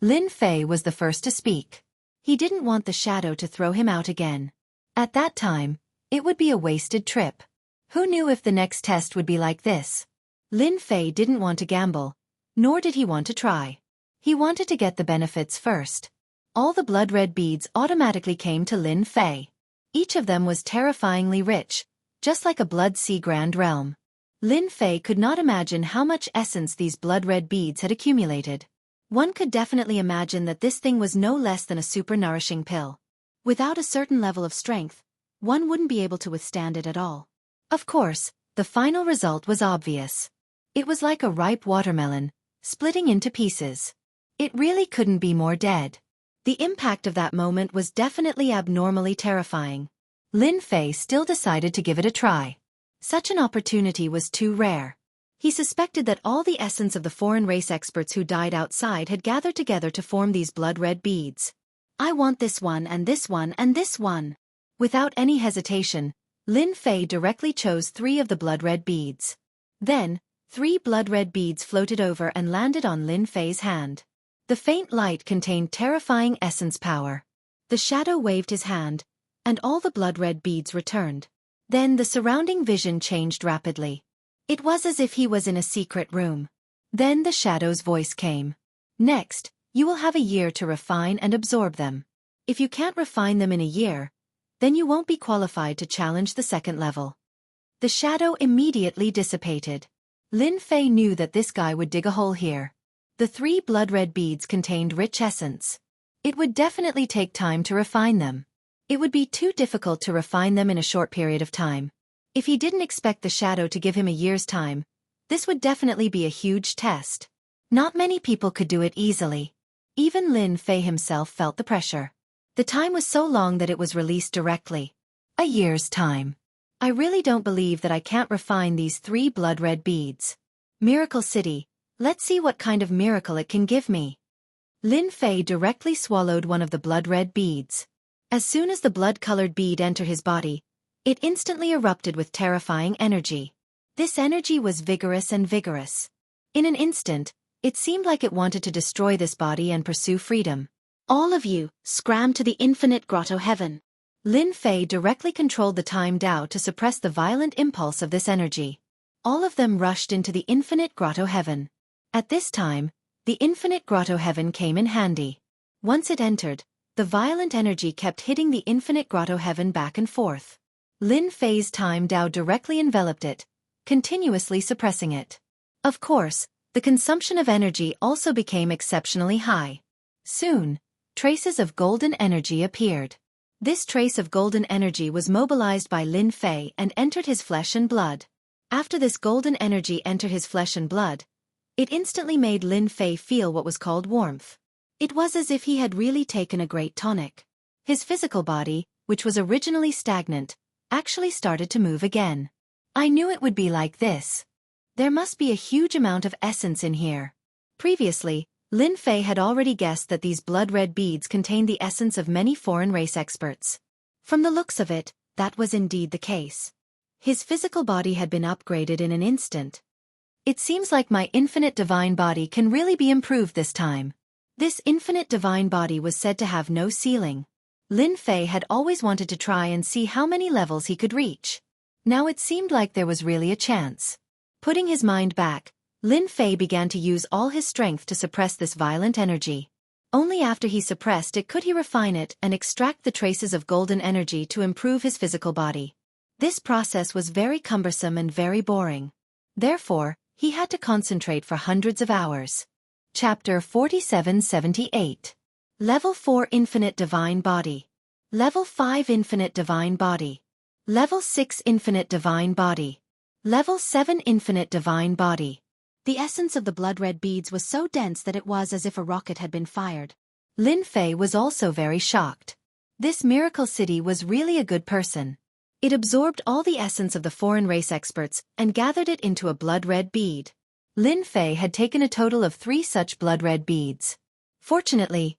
S1: Lin Fei was the first to speak. He didn't want the shadow to throw him out again. At that time, it would be a wasted trip. Who knew if the next test would be like this? Lin Fei didn't want to gamble, nor did he want to try. He wanted to get the benefits first. All the blood-red beads automatically came to Lin Fei. Each of them was terrifyingly rich, just like a blood sea grand realm. Lin Fei could not imagine how much essence these blood-red beads had accumulated. One could definitely imagine that this thing was no less than a super-nourishing pill. Without a certain level of strength, one wouldn't be able to withstand it at all. Of course, the final result was obvious. It was like a ripe watermelon, splitting into pieces. It really couldn't be more dead. The impact of that moment was definitely abnormally terrifying. Lin Fei still decided to give it a try. Such an opportunity was too rare. He suspected that all the essence of the foreign race experts who died outside had gathered together to form these blood-red beads. I want this one and this one and this one. Without any hesitation, Lin Fei directly chose 3 of the blood-red beads. Then, 3 blood-red beads floated over and landed on Lin Fei's hand. The faint light contained terrifying essence power. The shadow waved his hand, and all the blood-red beads returned. Then the surrounding vision changed rapidly. It was as if he was in a secret room. Then the shadow's voice came. Next, you will have a year to refine and absorb them. If you can't refine them in a year, then you won't be qualified to challenge the second level. The shadow immediately dissipated. Lin Fei knew that this guy would dig a hole here. The 3 blood-red beads contained rich essence. It would definitely take time to refine them. It would be too difficult to refine them in a short period of time. If he didn't expect the shadow to give him a year's time, this would definitely be a huge test. Not many people could do it easily. Even Lin Fei himself felt the pressure. The time was so long that it was released directly. A year's time. I really don't believe that I can't refine these 3 blood-red beads. Miracle City, let's see what kind of miracle it can give me. Lin Fei directly swallowed one of the blood-red beads. As soon as the blood-colored bead entered his body, it instantly erupted with terrifying energy. This energy was vigorous and vigorous. In an instant, it seemed like it wanted to destroy this body and pursue freedom. All of you, scram to the infinite grotto heaven. Lin Fei directly controlled the Time Dao to suppress the violent impulse of this energy. All of them rushed into the infinite grotto heaven. At this time, the infinite grotto heaven came in handy. Once it entered, the violent energy kept hitting the infinite grotto heaven back and forth. Lin Fei's Time Dao directly enveloped it, continuously suppressing it. Of course, the consumption of energy also became exceptionally high. Soon, traces of golden energy appeared. This trace of golden energy was mobilized by Lin Fei and entered his flesh and blood. After this golden energy entered his flesh and blood, it instantly made Lin Fei feel what was called warmth. It was as if he had really taken a great tonic. His physical body, which was originally stagnant, actually started to move again. I knew it would be like this. There must be a huge amount of essence in here. Previously, Lin Fei had already guessed that these blood-red beads contained the essence of many foreign race experts. From the looks of it, that was indeed the case. His physical body had been upgraded in an instant. It seems like my infinite divine body can really be improved this time. This infinite divine body was said to have no ceiling. Lin Fei had always wanted to try and see how many levels he could reach. Now it seemed like there was really a chance. Putting his mind back, Lin Fei began to use all his strength to suppress this violent energy. Only after he suppressed it could he refine it and extract the traces of golden energy to improve his physical body. This process was very cumbersome and very boring. Therefore, he had to concentrate for hundreds of hours. Chapter 4778. Level 4 Infinite Divine Body. Level 5 Infinite Divine Body. Level 6 Infinite Divine Body. Level 7 Infinite Divine Body. The essence of the blood-red beads was so dense that it was as if a rocket had been fired. Lin Fei was also very shocked. This miracle city was really a good person. It absorbed all the essence of the foreign race experts and gathered it into a blood-red bead. Lin Fei had taken a total of 3 such blood-red beads. Fortunately,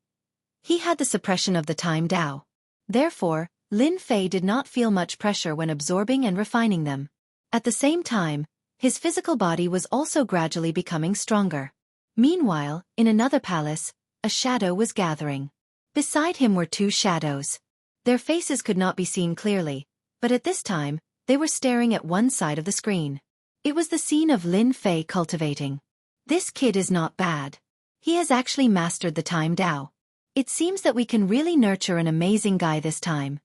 S1: he had the suppression of the Time Dao. Therefore, Lin Fei did not feel much pressure when absorbing and refining them. At the same time, his physical body was also gradually becoming stronger. Meanwhile, in another palace, a shadow was gathering. Beside him were 2 shadows. Their faces could not be seen clearly, but at this time, they were staring at one side of the screen. It was the scene of Lin Fei cultivating. This kid is not bad. He has actually mastered the Time Dao. It seems that we can really nurture an amazing guy this time.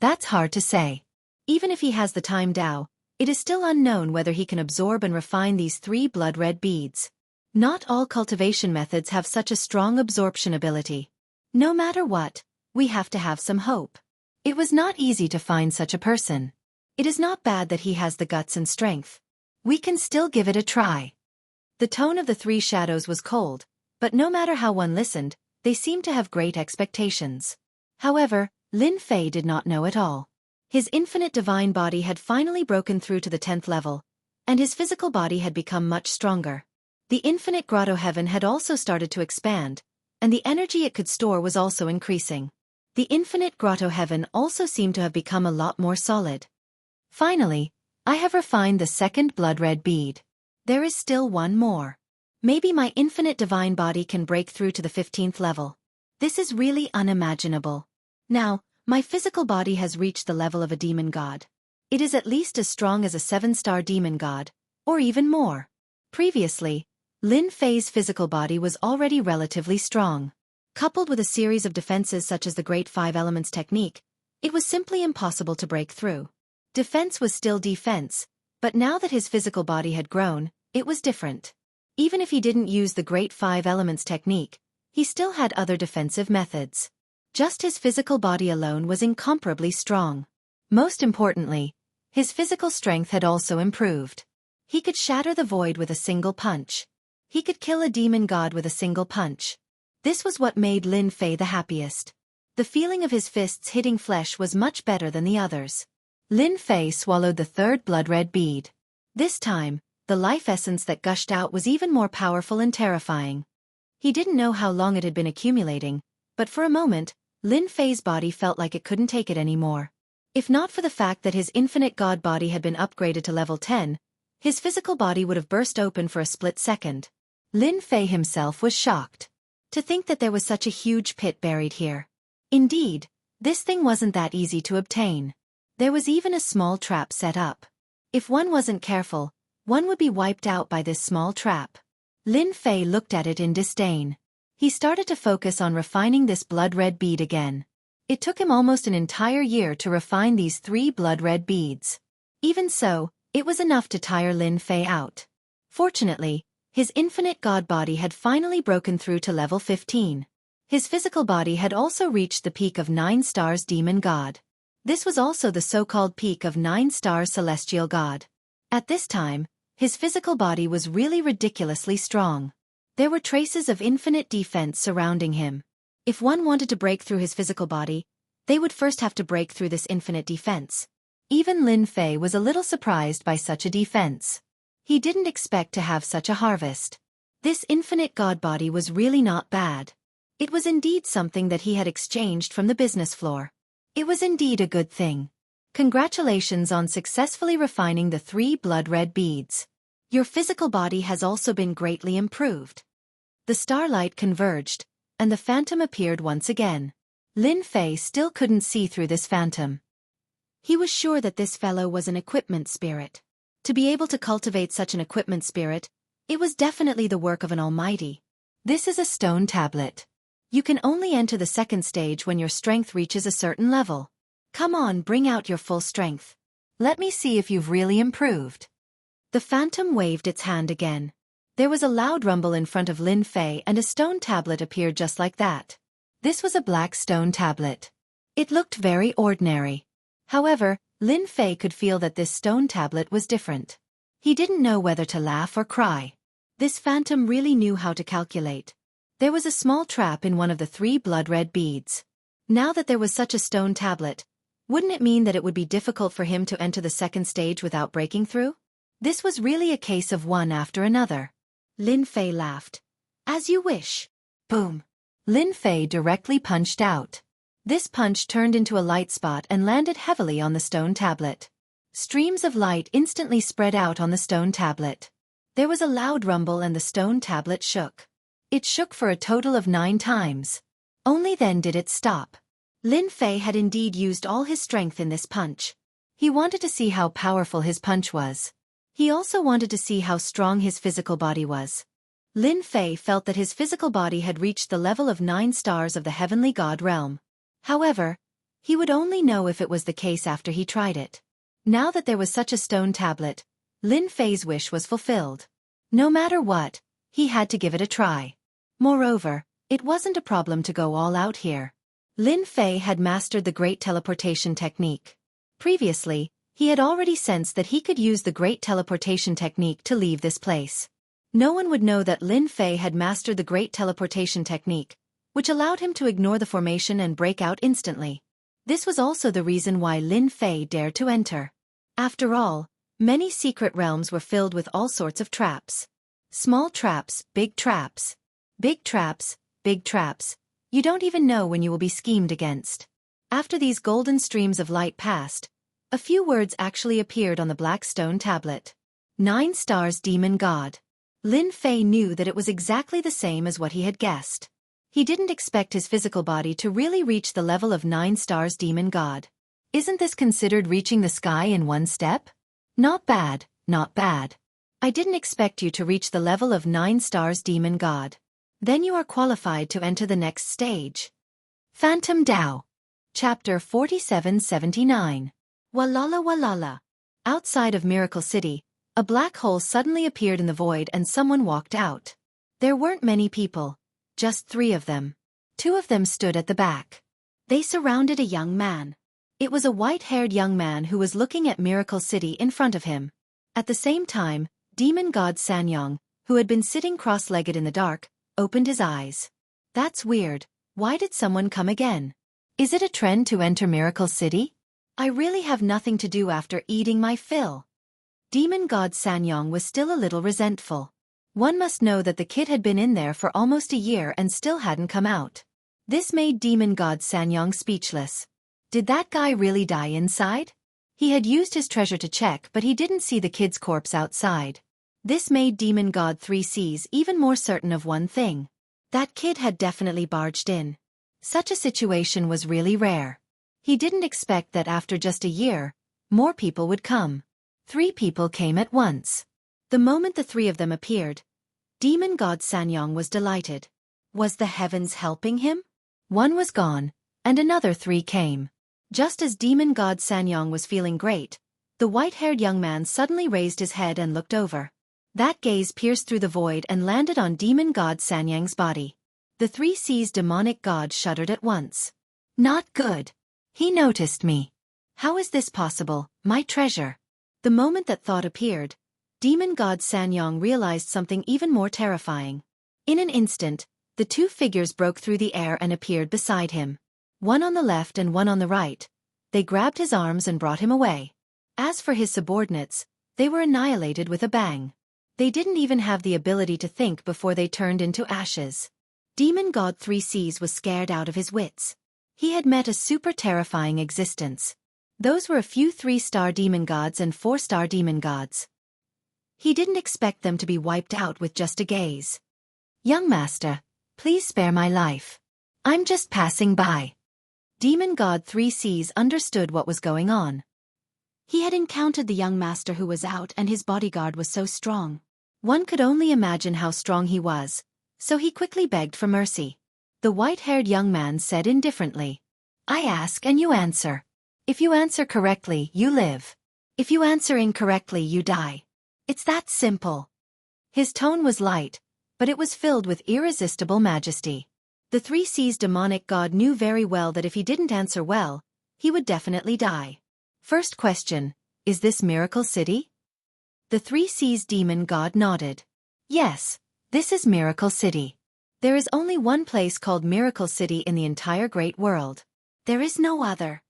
S1: That's hard to say. Even if he has the Time Dao, it is still unknown whether he can absorb and refine these 3 blood-red beads. Not all cultivation methods have such a strong absorption ability. No matter what, we have to have some hope. It was not easy to find such a person. It is not bad that he has the guts and strength. We can still give it a try. The tone of the 3 shadows was cold, but no matter how one listened, they seemed to have great expectations. However, Lin Fei did not know it all. His infinite divine body had finally broken through to the 10th level, and his physical body had become much stronger. The infinite grotto heaven had also started to expand, and the energy it could store was also increasing. The infinite grotto heaven also seemed to have become a lot more solid. Finally, I have refined the 2nd blood-red bead. There is still one more. Maybe my infinite divine body can break through to the 15th level. This is really unimaginable. Now, my physical body has reached the level of a demon god. It is at least as strong as a 7-star demon god, or even more. Previously, Lin Fei's physical body was already relatively strong. Coupled with a series of defenses such as the Great 5 Elements technique, it was simply impossible to break through. Defense was still defense, but now that his physical body had grown, it was different. Even if he didn't use the Great 5 Elements technique, he still had other defensive methods. Just his physical body alone was incomparably strong. Most importantly, his physical strength had also improved. He could shatter the void with a single punch. He could kill a demon god with a single punch. This was what made Lin Fei the happiest. The feeling of his fists hitting flesh was much better than the others. Lin Fei swallowed the 3rd blood-red bead. This time, the life essence that gushed out was even more powerful and terrifying. He didn't know how long it had been accumulating, but for a moment, Lin Fei's body felt like it couldn't take it anymore. If not for the fact that his infinite god body had been upgraded to level 10, his physical body would have burst open for a split second. Lin Fei himself was shocked. To think that there was such a huge pit buried here. Indeed, This thing wasn't that easy to obtain. There was even a small trap set up. If one wasn't careful, one would be wiped out by this small trap. Lin Fei looked at it in disdain. He started to focus on refining this blood-red bead again. It took him almost an entire year to refine these 3 blood-red beads. Even so, it was enough to tire Lin Fei out. Fortunately, his infinite god body had finally broken through to level 15. His physical body had also reached the peak of 9 stars demon god. This was also the so-called peak of 9 stars celestial god. At this time, his physical body was really ridiculously strong. There were traces of infinite defense surrounding him. If one wanted to break through his physical body, they would first have to break through this infinite defense. Even Lin Fei was a little surprised by such a defense. He didn't expect to have such a harvest. This infinite god body was really not bad. It was indeed something that he had exchanged from the business floor. It was indeed a good thing. Congratulations on successfully refining the 3 blood-red beads. Your physical body has also been greatly improved. The starlight converged, and the phantom appeared once again. Lin Fei still couldn't see through this phantom. He was sure that this fellow was an equipment spirit. To be able to cultivate such an equipment spirit, it was definitely the work of an almighty. This is a stone tablet. You can only enter the 2nd stage when your strength reaches a certain level. Come on, bring out your full strength. Let me see if you've really improved. The phantom waved its hand again. There was a loud rumble in front of Lin Fei and a stone tablet appeared just like that. This was a black stone tablet. It looked very ordinary. However, Lin Fei could feel that this stone tablet was different. He didn't know whether to laugh or cry. This phantom really knew how to calculate. There was a small trap in one of the 3 blood-red beads. Now that there was such a stone tablet, wouldn't it mean that it would be difficult for him to enter the 2nd stage without breaking through? This was really a case of one after another. Lin Fei laughed. As you wish. Boom. Lin Fei directly punched out. This punch turned into a light spot and landed heavily on the stone tablet. Streams of light instantly spread out on the stone tablet. There was a loud rumble and the stone tablet shook. It shook for a total of 9 times. Only then did it stop. Lin Fei had indeed used all his strength in this punch. He wanted to see how powerful his punch was. He also wanted to see how strong his physical body was. Lin Fei felt that his physical body had reached the level of 9 stars of the heavenly god realm. However, he would only know if it was the case after he tried it. Now that there was such a stone tablet, Lin Fei's wish was fulfilled. No matter what, he had to give it a try. Moreover, it wasn't a problem to go all out here. Lin Fei had mastered the great teleportation technique. Previously, he had already sensed that he could use the great teleportation technique to leave this place. No one would know that Lin Fei had mastered the great teleportation technique, which allowed him to ignore the formation and break out instantly. This was also the reason why Lin Fei dared to enter. After all, many secret realms were filled with all sorts of traps. Small traps, big traps. Big traps, big traps. You don't even know when you will be schemed against. After these golden streams of light passed, a few words actually appeared on the black stone tablet. 9 stars demon god. Lin Fei knew that it was exactly the same as what he had guessed. He didn't expect his physical body to really reach the level of 9 stars demon god. Isn't this considered reaching the sky in one step? Not bad, not bad. I didn't expect you to reach the level of 9 stars demon god. Then you are qualified to enter the next stage. Phantom Dao. Chapter 4779. Walala walala. Outside of Miracle City, a black hole suddenly appeared in the void and someone walked out. There weren't many people, just 3 of them. 2 of them stood at the back. They surrounded a young man. It was a white-haired young man who was looking at Miracle City in front of him. At the same time, demon god Sanyong, who had been sitting cross-legged in the dark, opened his eyes. That's weird. Why did someone come again? Is it a trend to enter Miracle City? I really have nothing to do after eating my fill. Demon god Sanyong was still a little resentful. One must know that the kid had been in there for almost a year and still hadn't come out. This made demon god Sanyong speechless. Did that guy really die inside? He had used his treasure to check, but he didn't see the kid's corpse outside. This made demon god 3Cs even more certain of one thing. That kid had definitely barged in. Such a situation was really rare. He didn't expect that after just a year, more people would come. 3 people came at once. The moment the 3 of them appeared, demon god Sanyong was delighted. Was the heavens helping him? 1 was gone, and another 3 came. Just as demon god Sanyong was feeling great, the white-haired young man suddenly raised his head and looked over. That gaze pierced through the void and landed on demon god Sanyang's body. The 3 seas demonic god shuddered at once. Not good. He noticed me. How is this possible, my treasure? The moment that thought appeared, demon god Sanyong realized something even more terrifying. In an instant, the 2 figures broke through the air and appeared beside him. 1 on the left and 1 on the right. They grabbed his arms and brought him away. As for his subordinates, they were annihilated with a bang. They didn't even have the ability to think before they turned into ashes. Demon God 3 Seas was scared out of his wits. He had met a super terrifying existence. Those were a few 3-star demon gods and 4-star demon gods. He didn't expect them to be wiped out with just a gaze. Young master, please spare my life. I'm just passing by. Demon God 3 Seas understood what was going on. He had encountered the young master who was out, and his bodyguard was so strong. One could only imagine how strong he was, so he quickly begged for mercy. The white-haired young man said indifferently, I ask and you answer. If you answer correctly, you live. If you answer incorrectly, you die. It's that simple. His tone was light, but it was filled with irresistible majesty. The 3 Seas demonic god knew very well that if he didn't answer well, he would definitely die. First question, is this Miracle City? The 3 Seas demon god nodded. Yes, this is Miracle City. There is only one place called Miracle City in the entire great world. There is no other.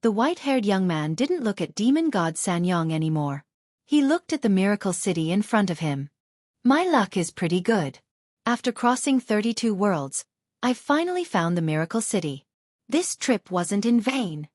S1: The white-haired young man didn't look at demon god Sanyong anymore. He looked at the Miracle City in front of him. My luck is pretty good. After crossing 32 worlds, I've finally found the Miracle City. This trip wasn't in vain.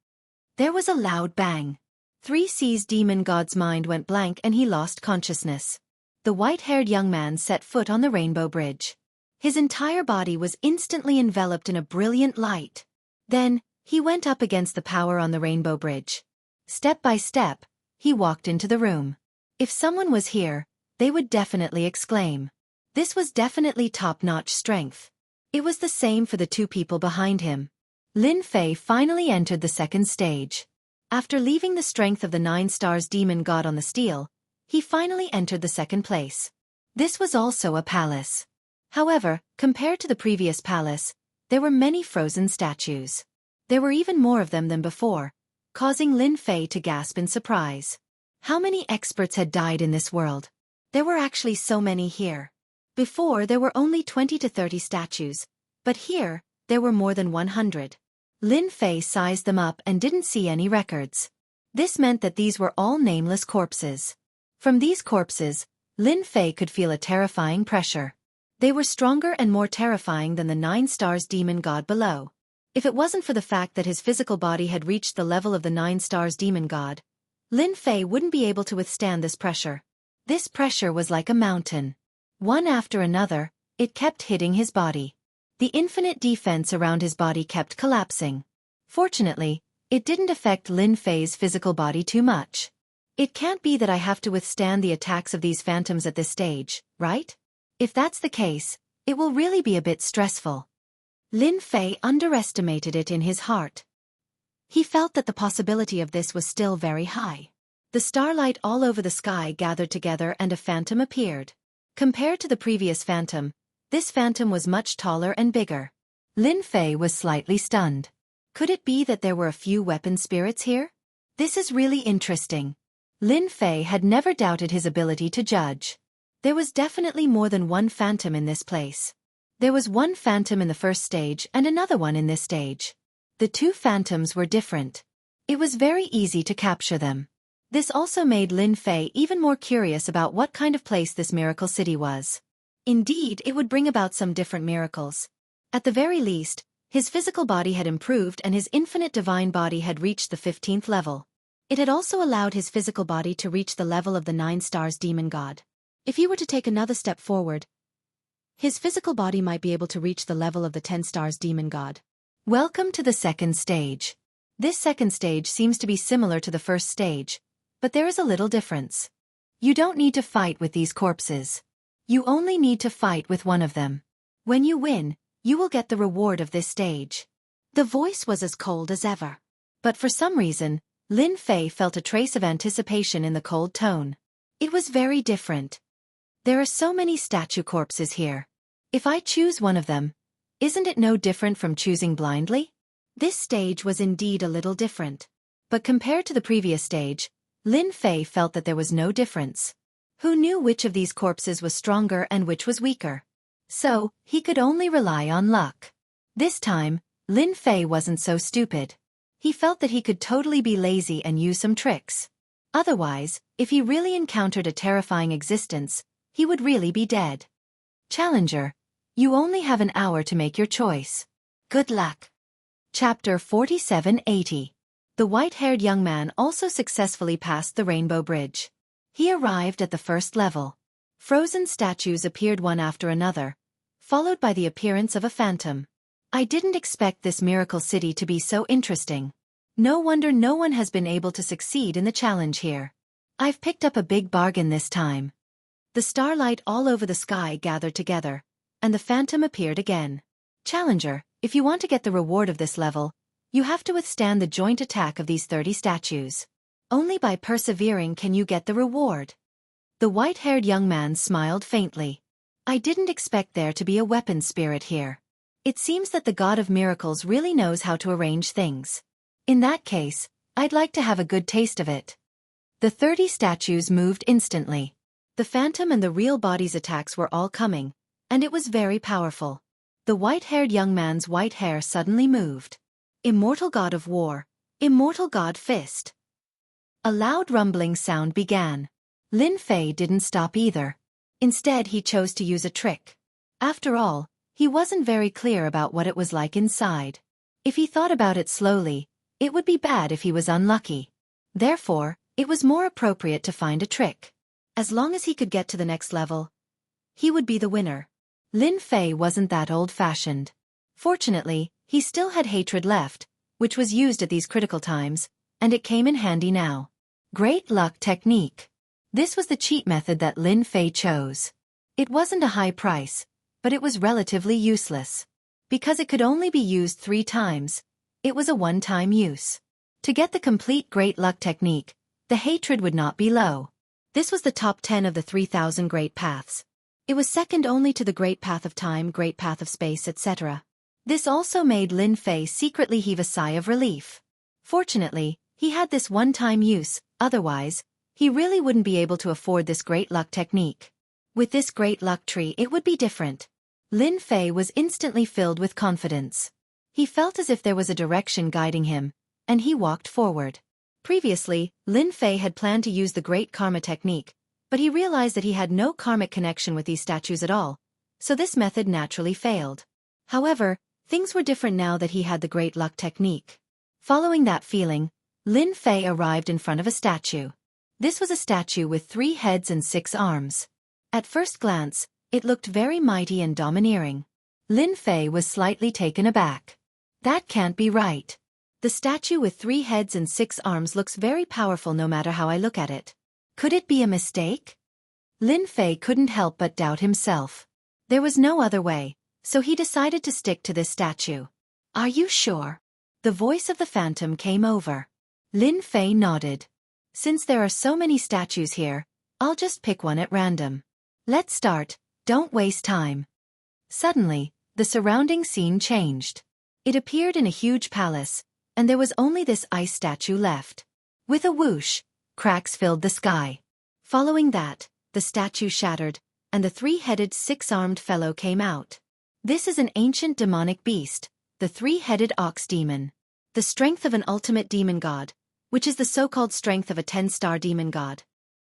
S1: There was a loud bang. 3 Seas demon god's mind went blank and he lost consciousness. The white-haired young man set foot on the rainbow bridge. His entire body was instantly enveloped in a brilliant light. Then, he went up against the power on the rainbow bridge. Step by step, he walked into the room. If someone was here, they would definitely exclaim. This was definitely top-notch strength. It was the same for the 2 people behind him. Lin Fei finally entered the second stage. After leaving the strength of the 9 stars demon god on the steel, he finally entered the second place. This was also a palace. However, compared to the previous palace, there were many frozen statues. There were even more of them than before, causing Lin Fei to gasp in surprise. How many experts had died in this world? There were actually so many here. Before there were only 20 to 30 statues, but here, there were more than 100. Lin Fei sized them up and didn't see any records. This meant that these were all nameless corpses. From these corpses, Lin Fei could feel a terrifying pressure. They were stronger and more terrifying than the 9 stars demon god below. If it wasn't for the fact that his physical body had reached the level of the 9 stars demon god, Lin Fei wouldn't be able to withstand this pressure. This pressure was like a mountain. One after another, it kept hitting his body. The infinite defense around his body kept collapsing. Fortunately, it didn't affect Lin Fei's physical body too much. It can't be that I have to withstand the attacks of these phantoms at this stage, right? If that's the case, it will really be a bit stressful. Lin Fei underestimated it in his heart. He felt that the possibility of this was still very high. The starlight all over the sky gathered together and a phantom appeared. Compared to the previous phantom, this phantom was much taller and bigger. Lin Fei was slightly stunned. Could it be that there were a few weapon spirits here? This is really interesting. Lin Fei had never doubted his ability to judge. There was definitely more than one phantom in this place. There was one phantom in the first stage and another one in this stage. The 2 phantoms were different. It was very easy to capture them. This also made Lin Fei even more curious about what kind of place this Miracle City was. Indeed, it would bring about some different miracles. At the very least, his physical body had improved and his infinite divine body had reached the 15th level. It had also allowed his physical body to reach the level of the 9 stars demon god. If he were to take another step forward, his physical body might be able to reach the level of the 10 stars demon god. Welcome to the second stage. This second stage seems to be similar to the first stage, but there is a little difference. You don't need to fight with these corpses. You only need to fight with one of them. When you win, you will get the reward of this stage. The voice was as cold as ever. But for some reason, Lin Fei felt a trace of anticipation in the cold tone. It was very different. There are so many statue corpses here. If I choose one of them, isn't it no different from choosing blindly? This stage was indeed a little different. But compared to the previous stage, Lin Fei felt that there was no difference. Who knew which of these corpses was stronger and which was weaker? So, he could only rely on luck. This time, Lin Fei wasn't so stupid. He felt that he could totally be lazy and use some tricks. Otherwise, if he really encountered a terrifying existence, he would really be dead. Challenger, you only have an hour to make your choice. Good luck. Chapter 4780. The white-haired young man also successfully passed the Rainbow Bridge. He arrived at the first level. Frozen statues appeared one after another, followed by the appearance of a phantom. I didn't expect this miracle city to be so interesting. No wonder no one has been able to succeed in the challenge here. I've picked up a big bargain this time. The starlight all over the sky gathered together, and the phantom appeared again. Challenger, if you want to get the reward of this level, you have to withstand the joint attack of these 30 statues. Only by persevering can you get the reward. The white-haired young man smiled faintly. I didn't expect there to be a weapon spirit here. It seems that the God of Miracles really knows how to arrange things. In that case, I'd like to have a good taste of it. The 30 statues moved instantly. The phantom and the real body's attacks were all coming, and it was very powerful. The white-haired young man's white hair suddenly moved. Immortal God of War, Immortal God Fist. A loud rumbling sound began. Lin Fei didn't stop either. Instead, he chose to use a trick. After all, he wasn't very clear about what it was like inside. If he thought about it slowly, it would be bad if he was unlucky. Therefore, it was more appropriate to find a trick. As long as he could get to the next level, he would be the winner. Lin Fei wasn't that old-fashioned. Fortunately, he still had hatred left, which was used at these critical times, and it came in handy now. Great luck technique. This was the cheat method that Lin Fei chose. It wasn't a high price, but it was relatively useless. Because it could only be used 3 times, it was a one-time use. To get the complete great luck technique, the hatred would not be low. This was the top 10 of the 3,000 great paths. It was second only to the great path of time, great path of space, etc. This also made Lin Fei secretly heave a sigh of relief. Fortunately, he had this one-time use, otherwise, he really wouldn't be able to afford this great luck technique. With this great luck tree it would be different. Lin Fei was instantly filled with confidence. He felt as if there was a direction guiding him, and he walked forward. Previously, Lin Fei had planned to use the great karma technique, but he realized that he had no karmic connection with these statues at all, so this method naturally failed. However, things were different now that he had the great luck technique. Following that feeling, Lin Fei arrived in front of a statue. This was a statue with 3 heads and 6 arms. At first glance, it looked very mighty and domineering. Lin Fei was slightly taken aback. That can't be right. The statue with 3 heads and 6 arms looks very powerful no matter how I look at it. Could it be a mistake? Lin Fei couldn't help but doubt himself. There was no other way, so he decided to stick to this statue. Are you sure? The voice of the phantom came over. Lin Fei nodded. Since there are so many statues here, I'll just pick one at random. Let's start, don't waste time. Suddenly, the surrounding scene changed. It appeared in a huge palace, and there was only this ice statue left. With a whoosh, cracks filled the sky. Following that, the statue shattered, and the 3-headed 6-armed fellow came out. This is an ancient demonic beast, the 3-headed ox demon. The strength of an ultimate demon god, which is the so-called strength of a 10-star demon god.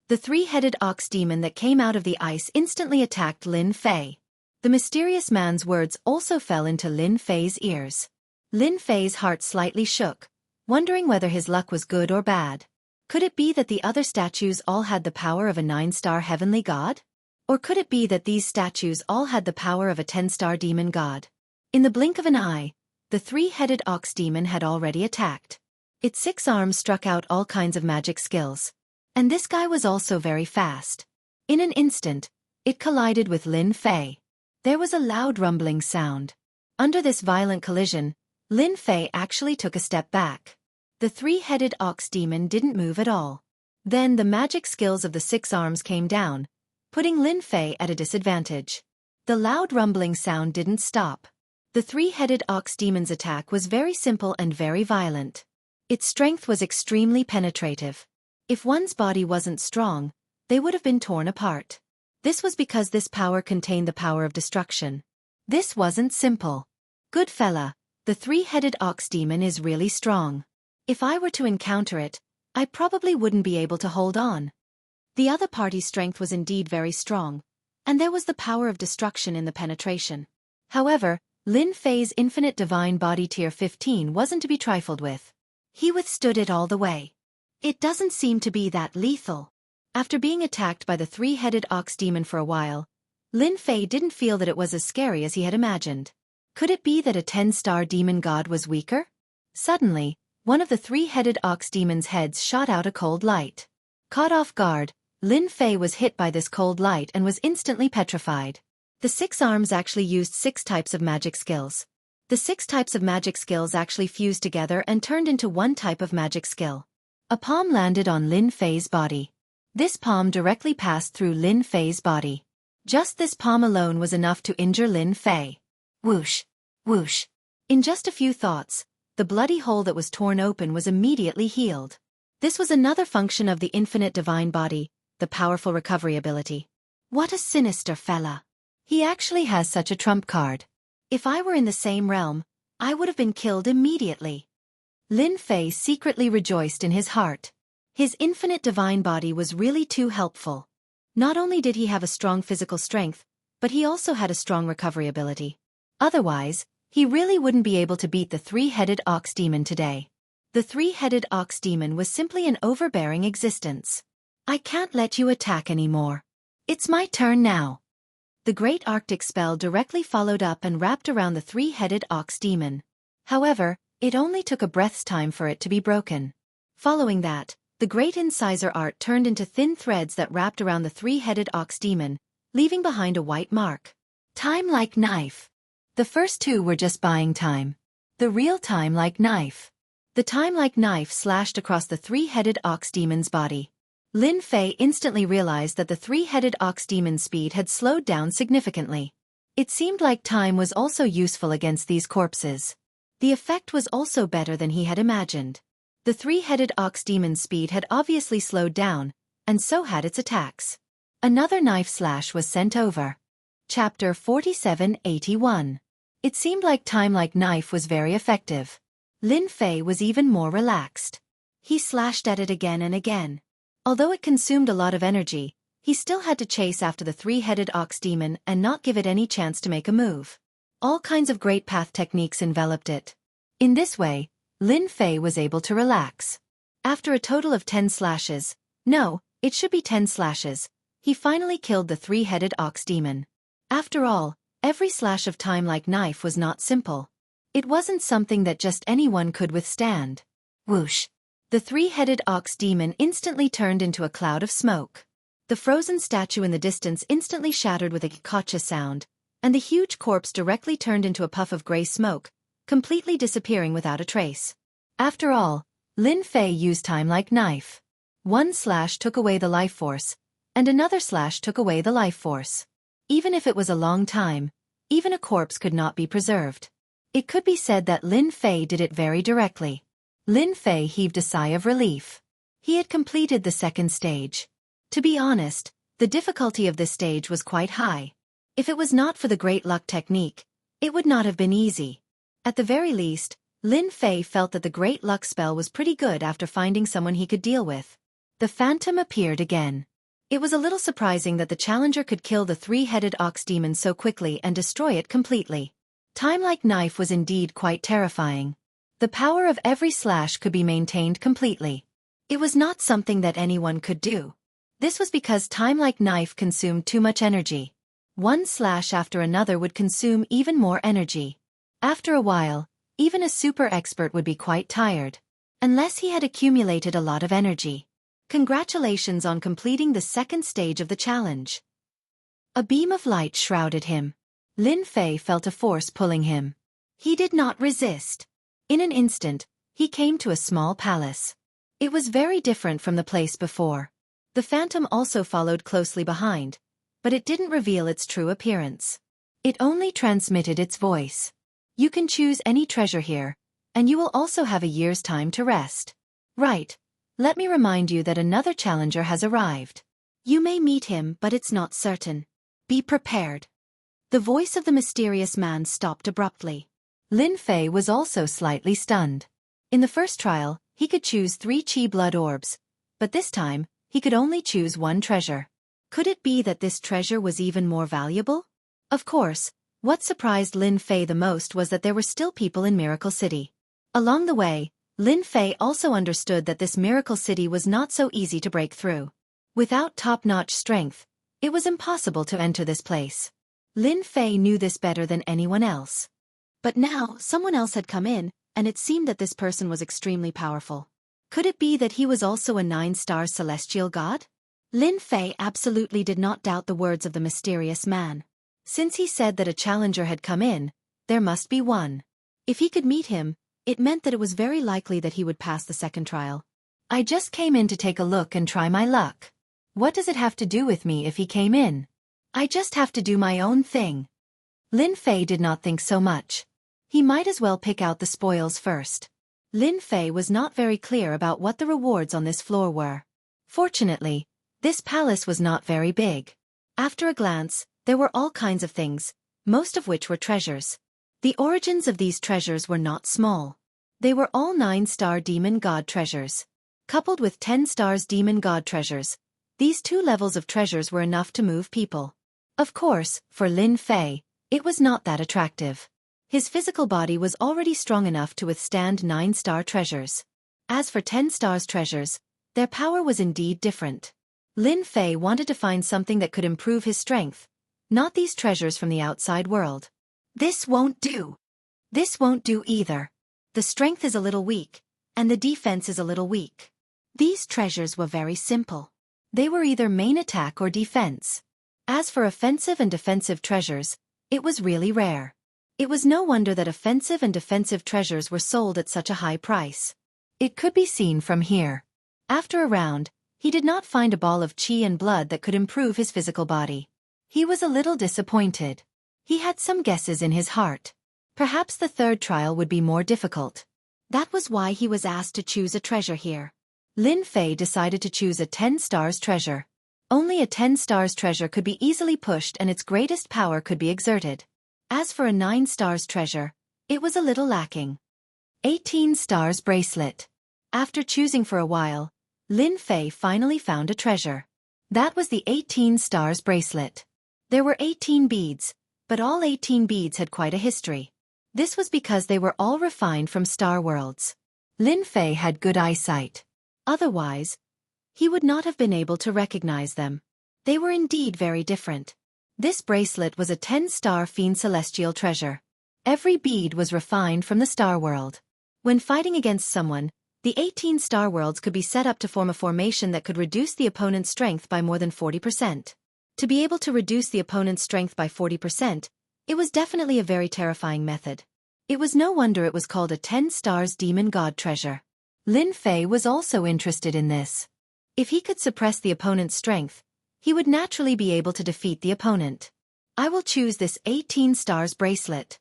S1: The 3-headed ox demon that came out of the ice instantly attacked Lin Fei. The mysterious man's words also fell into Lin Fei's ears. Lin Fei's heart slightly shook, wondering whether his luck was good or bad. Could it be that the other statues all had the power of a 9-star heavenly god? Or could it be that these statues all had the power of a 10-star demon god? In the blink of an eye, the 3-headed ox demon had already attacked. Its 6 arms struck out all kinds of magic skills. And this guy was also very fast. In an instant, it collided with Lin Fei. There was a loud rumbling sound. Under this violent collision, Lin Fei actually took a step back. The 3-headed ox demon didn't move at all. Then the magic skills of the 6 arms came down, putting Lin Fei at a disadvantage. The loud rumbling sound didn't stop. The 3-headed ox demon's attack was very simple and very violent. Its strength was extremely penetrative. If one's body wasn't strong, they would have been torn apart. This was because this power contained the power of destruction. This wasn't simple. Good fella, the 3-headed ox demon is really strong. If I were to encounter it, I probably wouldn't be able to hold on. The other party's strength was indeed very strong, and there was the power of destruction in the penetration. However, Lin Fei's infinite divine body tier 15 wasn't to be trifled with. He withstood it all the way. It doesn't seem to be that lethal. After being attacked by the 3-headed ox demon for a while, Lin Fei didn't feel that it was as scary as he had imagined. Could it be that a 10-star demon god was weaker? Suddenly, one of the 3-headed ox demon's heads shot out a cold light. Caught off guard, Lin Fei was hit by this cold light and was instantly petrified. The 6 arms actually used 6 types of magic skills. The 6 types of magic skills actually fused together and turned into one type of magic skill. A palm landed on Lin Fei's body. This palm directly passed through Lin Fei's body. Just this palm alone was enough to injure Lin Fei. Whoosh! Whoosh! In just a few thoughts, the bloody hole that was torn open was immediately healed. This was another function of the infinite divine body, the powerful recovery ability. What a sinister fella. He actually has such a trump card. If I were in the same realm, I would have been killed immediately. Lin Fei secretly rejoiced in his heart. His infinite divine body was really too helpful. Not only did he have a strong physical strength, but he also had a strong recovery ability. Otherwise, he really wouldn't be able to beat the 3-headed ox demon today. The 3-headed ox demon was simply an overbearing existence. I can't let you attack anymore. It's my turn now. The great Arctic spell directly followed up and wrapped around the 3-headed ox demon. However, it only took a breath's time for it to be broken. Following that, the great incisor art turned into thin threads that wrapped around the 3-headed ox demon, leaving behind a white mark. Time like knife. The first 2 were just buying time. The real time like knife. The time like knife slashed across the 3-headed ox demon's body. Lin Fei instantly realized that the 3-headed ox demon's speed had slowed down significantly. It seemed like time was also useful against these corpses. The effect was also better than he had imagined. The 3-headed ox demon's speed had obviously slowed down, and so had its attacks. Another knife slash was sent over. Chapter 4781. It seemed like time like knife was very effective. Lin Fei was even more relaxed. He slashed at it again and again. Although it consumed a lot of energy, he still had to chase after the 3-headed ox demon and not give it any chance to make a move. All kinds of great path techniques enveloped it. In this way, Lin Fei was able to relax. After a total of 10 slashes, no, it should be 10 slashes, he finally killed the 3-headed ox demon. After all, every slash of time like knife was not simple. It wasn't something that just anyone could withstand. Whoosh! The 3-headed ox demon instantly turned into a cloud of smoke. The frozen statue in the distance instantly shattered with a gotcha sound, and the huge corpse directly turned into a puff of gray smoke, completely disappearing without a trace. After all, Lin Fei used time like knife. One slash took away the life force, and another slash took away the life force. Even if it was a long time, even a corpse could not be preserved. It could be said that Lin Fei did it very directly. Lin Fei heaved a sigh of relief. He had completed the second stage. To be honest, the difficulty of this stage was quite high. If it was not for the great luck technique, it would not have been easy. At the very least, Lin Fei felt that the great luck spell was pretty good after finding someone he could deal with. The phantom appeared again. It was a little surprising that the challenger could kill the 3-headed ox demon so quickly and destroy it completely. Time like knife was indeed quite terrifying. The power of every slash could be maintained completely. It was not something that anyone could do. This was because time like knife consumed too much energy. One slash after another would consume even more energy. After a while, even a super expert would be quite tired. unless he had accumulated a lot of energy. Congratulations on completing the second stage of the challenge. A beam of light shrouded him. Lin Fei felt a force pulling him. He did not resist. In an instant, he came to a small palace. It was very different from the place before. The phantom also followed closely behind, but it didn't reveal its true appearance. It only transmitted its voice. You can choose any treasure here, and you will also have a year's time to rest. Right. Let me remind you that another challenger has arrived. You may meet him, but it's not certain. Be prepared. The voice of the mysterious man stopped abruptly. Lin Fei was also slightly stunned. In the first trial, he could choose 3 Qi blood orbs, but this time, he could only choose 1 treasure. Could it be that this treasure was even more valuable? Of course, what surprised Lin Fei the most was that there were still people in Miracle City. Along the way, Lin Fei also understood that this Miracle City was not so easy to break through. Without top-notch strength, it was impossible to enter this place. Lin Fei knew this better than anyone else. But now, someone else had come in, and it seemed that this person was extremely powerful. Could it be that he was also a 9-star celestial god? Lin Fei absolutely did not doubt the words of the mysterious man. Since he said that a challenger had come in, there must be one. If he could meet him, it meant that it was very likely that he would pass the second trial. I just came in to take a look and try my luck. What does it have to do with me if he came in? I just have to do my own thing. Lin Fei did not think so much. He might as well pick out the spoils first. Lin Fei was not very clear about what the rewards on this floor were. Fortunately, this palace was not very big. After a glance, there were all kinds of things, most of which were treasures. The origins of these treasures were not small. They were all 9-star demon god treasures. Coupled with 10 stars demon god treasures, these 2 levels of treasures were enough to move people. Of course, for Lin Fei, it was not that attractive. His physical body was already strong enough to withstand 9-star treasures. As for 10 stars treasures, their power was indeed different. Lin Fei wanted to find something that could improve his strength, not these treasures from the outside world. This won't do. This won't do either. The strength is a little weak, and the defense is a little weak. These treasures were very simple. They were either main attack or defense. As for offensive and defensive treasures, it was really rare. It was no wonder that offensive and defensive treasures were sold at such a high price. It could be seen from here. After a round, he did not find a ball of qi and blood that could improve his physical body. He was a little disappointed. He had some guesses in his heart. Perhaps the third trial would be more difficult. That was why he was asked to choose a treasure here. Lin Fei decided to choose a 10 stars treasure. Only a 10 stars treasure could be easily pushed and its greatest power could be exerted. As for a 9 stars treasure, it was a little lacking. 18 stars bracelet. After choosing for a while, Lin Fei finally found a treasure. That was the 18 stars bracelet. There were 18 beads, but all 18 beads had quite a history. This was because they were all refined from star worlds. Lin Fei had good eyesight. Otherwise, he would not have been able to recognize them. They were indeed very different. This bracelet was a 10-star fiend celestial treasure. Every bead was refined from the star world. When fighting against someone, the 18 star worlds could be set up to form a formation that could reduce the opponent's strength by more than 40%. To be able to reduce the opponent's strength by 40%, it was definitely a very terrifying method. It was no wonder it was called a 10 stars demon god treasure. Lin Fei was also interested in this. If he could suppress the opponent's strength, he would naturally be able to defeat the opponent. I will choose this 18 stars bracelet.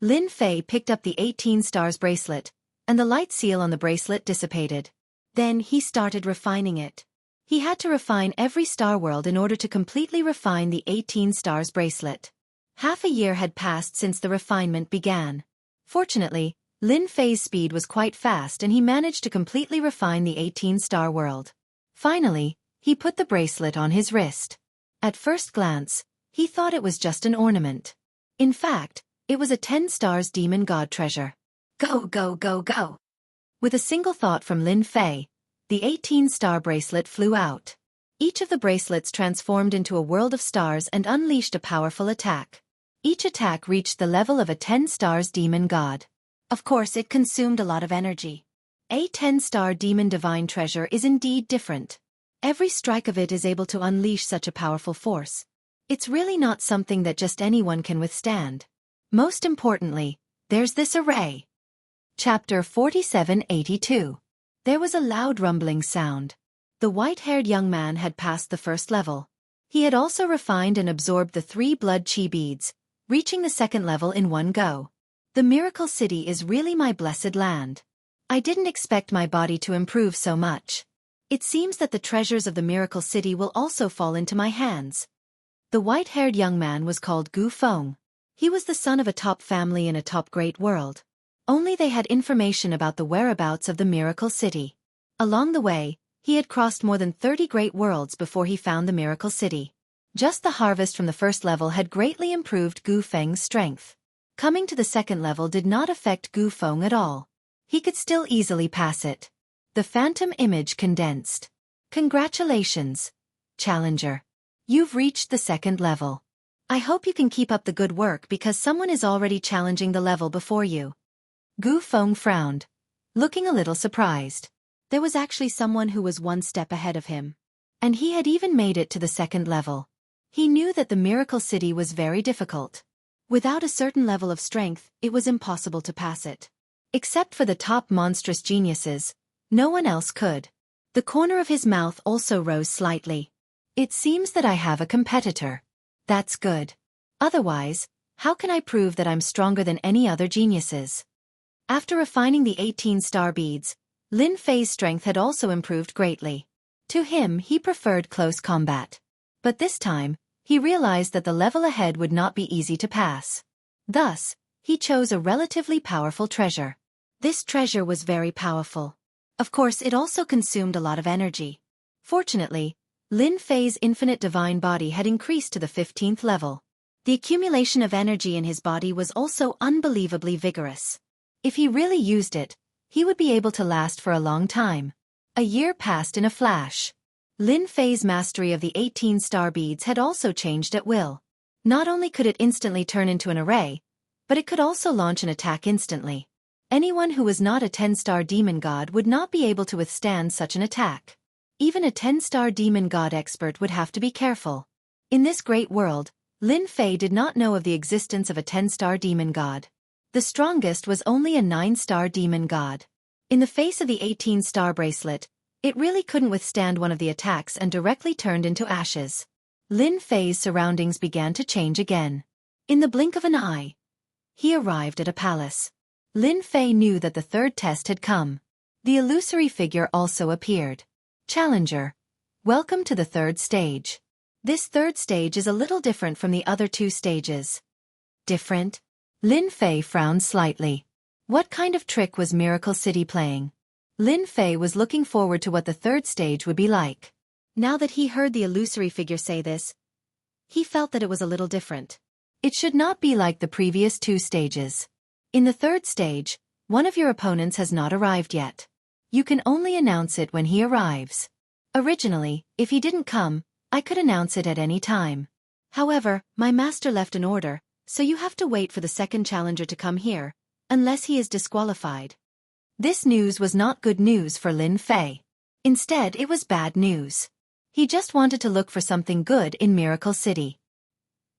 S1: Lin Fei picked up the 18 stars bracelet, and the light seal on the bracelet dissipated. Then he started refining it. He had to refine every star world in order to completely refine the 18 stars bracelet. Half a year had passed since the refinement began. Fortunately, Lin Fei's speed was quite fast and he managed to completely refine the 18 star world. Finally, he put the bracelet on his wrist. At first glance, he thought it was just an ornament. In fact, it was a 10 stars demon god treasure. Go, go, go, go! With a single thought from Lin Fei, the 18-star bracelet flew out. Each of the bracelets transformed into a world of stars and unleashed a powerful attack. Each attack reached the level of a 10 stars demon god. Of course, it consumed a lot of energy. A 10-star demon divine treasure is indeed different. Every strike of it is able to unleash such a powerful force. It's really not something that just anyone can withstand. Most importantly, there's this array. Chapter 4782. There was a loud rumbling sound. The white-haired young man had passed the first level. He had also refined and absorbed the 3 blood chi beads, reaching the second level in one go. The miracle city is really my blessed land. I didn't expect my body to improve so much. It seems that the treasures of the miracle city will also fall into my hands. The white-haired young man was called Gu Feng. He was the son of a top family in a top great world. Only they had information about the whereabouts of the miracle city. Along the way, he had crossed more than 30 great worlds before he found the miracle city. Just the harvest from the first level had greatly improved Gu Feng's strength. Coming to the second level did not affect Gu Feng at all. He could still easily pass it. The phantom image condensed. Congratulations, Challenger. You've reached the second level. I hope you can keep up the good work because someone is already challenging the level before you. Gu Feng frowned, looking a little surprised. There was actually someone who was one step ahead of him. And he had even made it to the second level. He knew that the miracle city was very difficult. Without a certain level of strength, it was impossible to pass it. Except for the top monstrous geniuses, no one else could. The corner of his mouth also rose slightly. It seems that I have a competitor. That's good. Otherwise, how can I prove that I'm stronger than any other geniuses? After refining the 18-star beads, Lin Fei's strength had also improved greatly. To him, he preferred close combat. But this time, he realized that the level ahead would not be easy to pass. Thus, he chose a relatively powerful treasure. This treasure was very powerful. Of course, it also consumed a lot of energy. Fortunately, Lin Fei's infinite divine body had increased to the 15th level. The accumulation of energy in his body was also unbelievably vigorous. If he really used it, he would be able to last for a long time. A year passed in a flash. Lin Fei's mastery of the 18-star beads had also changed at will. Not only could it instantly turn into an array, but it could also launch an attack instantly. Anyone who was not a 10-star demon god would not be able to withstand such an attack. Even a 10-star demon god expert would have to be careful. In this great world, Lin Fei did not know of the existence of a 10-star demon god. The strongest was only a 9-star demon god. In the face of the 18-star bracelet, it really couldn't withstand one of the attacks and directly turned into ashes. Lin Fei's surroundings began to change again. In the blink of an eye, he arrived at a palace. Lin Fei knew that the third test had come. The illusory figure also appeared. Challenger, welcome to the third stage. This third stage is a little different from the other 2 stages. Different? Lin Fei frowned slightly. What kind of trick was Miracle City playing? Lin Fei was looking forward to what the third stage would be like. Now that he heard the illusory figure say this, he felt that it was a little different. It should not be like the previous 2 stages. In the third stage, one of your opponents has not arrived yet. You can only announce it when he arrives. Originally, if he didn't come, I could announce it at any time. However, my master left an order, so you have to wait for the second challenger to come here, unless he is disqualified. This news was not good news for Lin Fei. Instead, it was bad news. He just wanted to look for something good in Miracle City.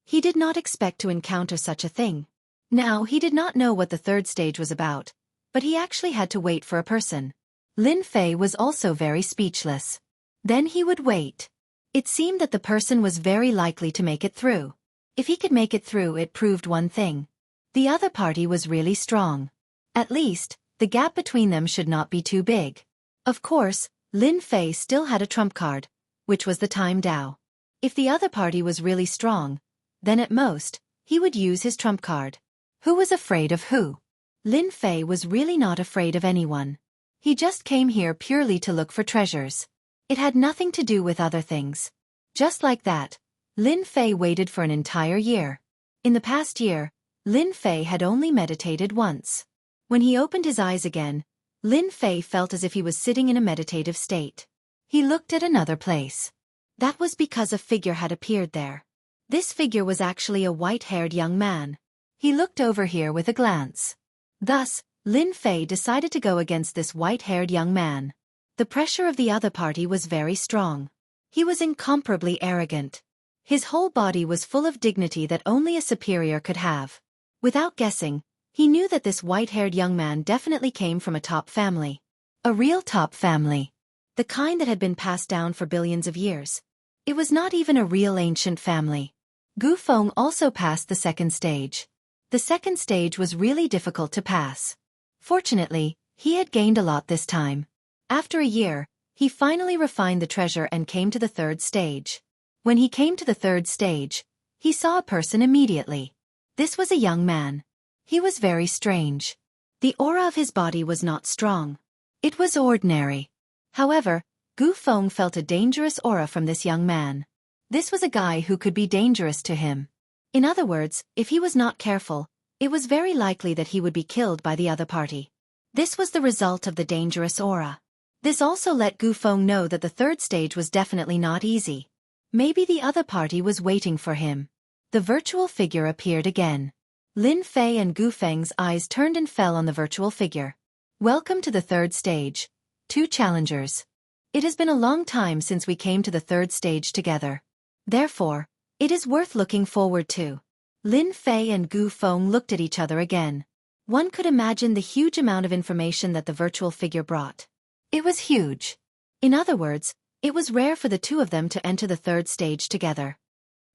S1: He did not expect to encounter such a thing. Now, he did not know what the third stage was about, but he actually had to wait for a person. Lin Fei was also very speechless. Then he would wait. It seemed that the person was very likely to make it through. If he could make it through, it proved one thing. The other party was really strong. At least, the gap between them should not be too big. Of course, Lin Fei still had a trump card, which was the time Dao. If the other party was really strong, then at most, he would use his trump card. Who was afraid of who? Lin Fei was really not afraid of anyone. He just came here purely to look for treasures. It had nothing to do with other things. Just like that, Lin Fei waited for an entire year. In the past year, Lin Fei had only meditated once. When he opened his eyes again, Lin Fei felt as if he was sitting in a meditative state. He looked at another place. That was because a figure had appeared there. This figure was actually a white-haired young man. He looked over here with a glance. Thus, Lin Fei decided to go against this white-haired young man. The pressure of the other party was very strong. He was incomparably arrogant. His whole body was full of dignity that only a superior could have. Without guessing, he knew that this white-haired young man definitely came from a top family. A real top family. The kind that had been passed down for billions of years. It was not even a real ancient family. Gu Feng also passed the second stage. The second stage was really difficult to pass. Fortunately, he had gained a lot this time. After a year, he finally refined the treasure and came to the third stage. When he came to the third stage, he saw a person immediately. This was a young man. He was very strange. The aura of his body was not strong. It was ordinary. However, Gu Feng felt a dangerous aura from this young man. This was a guy who could be dangerous to him. In other words, if he was not careful, it was very likely that he would be killed by the other party. This was the result of the dangerous aura. This also let Gu Feng know that the third stage was definitely not easy. Maybe the other party was waiting for him. The virtual figure appeared again. Lin Fei and Gu Feng's eyes turned and fell on the virtual figure. Welcome to the third stage. 2 challengers. It has been a long time since we came to the third stage together. Therefore, it is worth looking forward to. Lin Fei and Gu Feng looked at each other again. One could imagine the huge amount of information that the virtual figure brought. It was huge. In other words, it was rare for the two of them to enter the third stage together.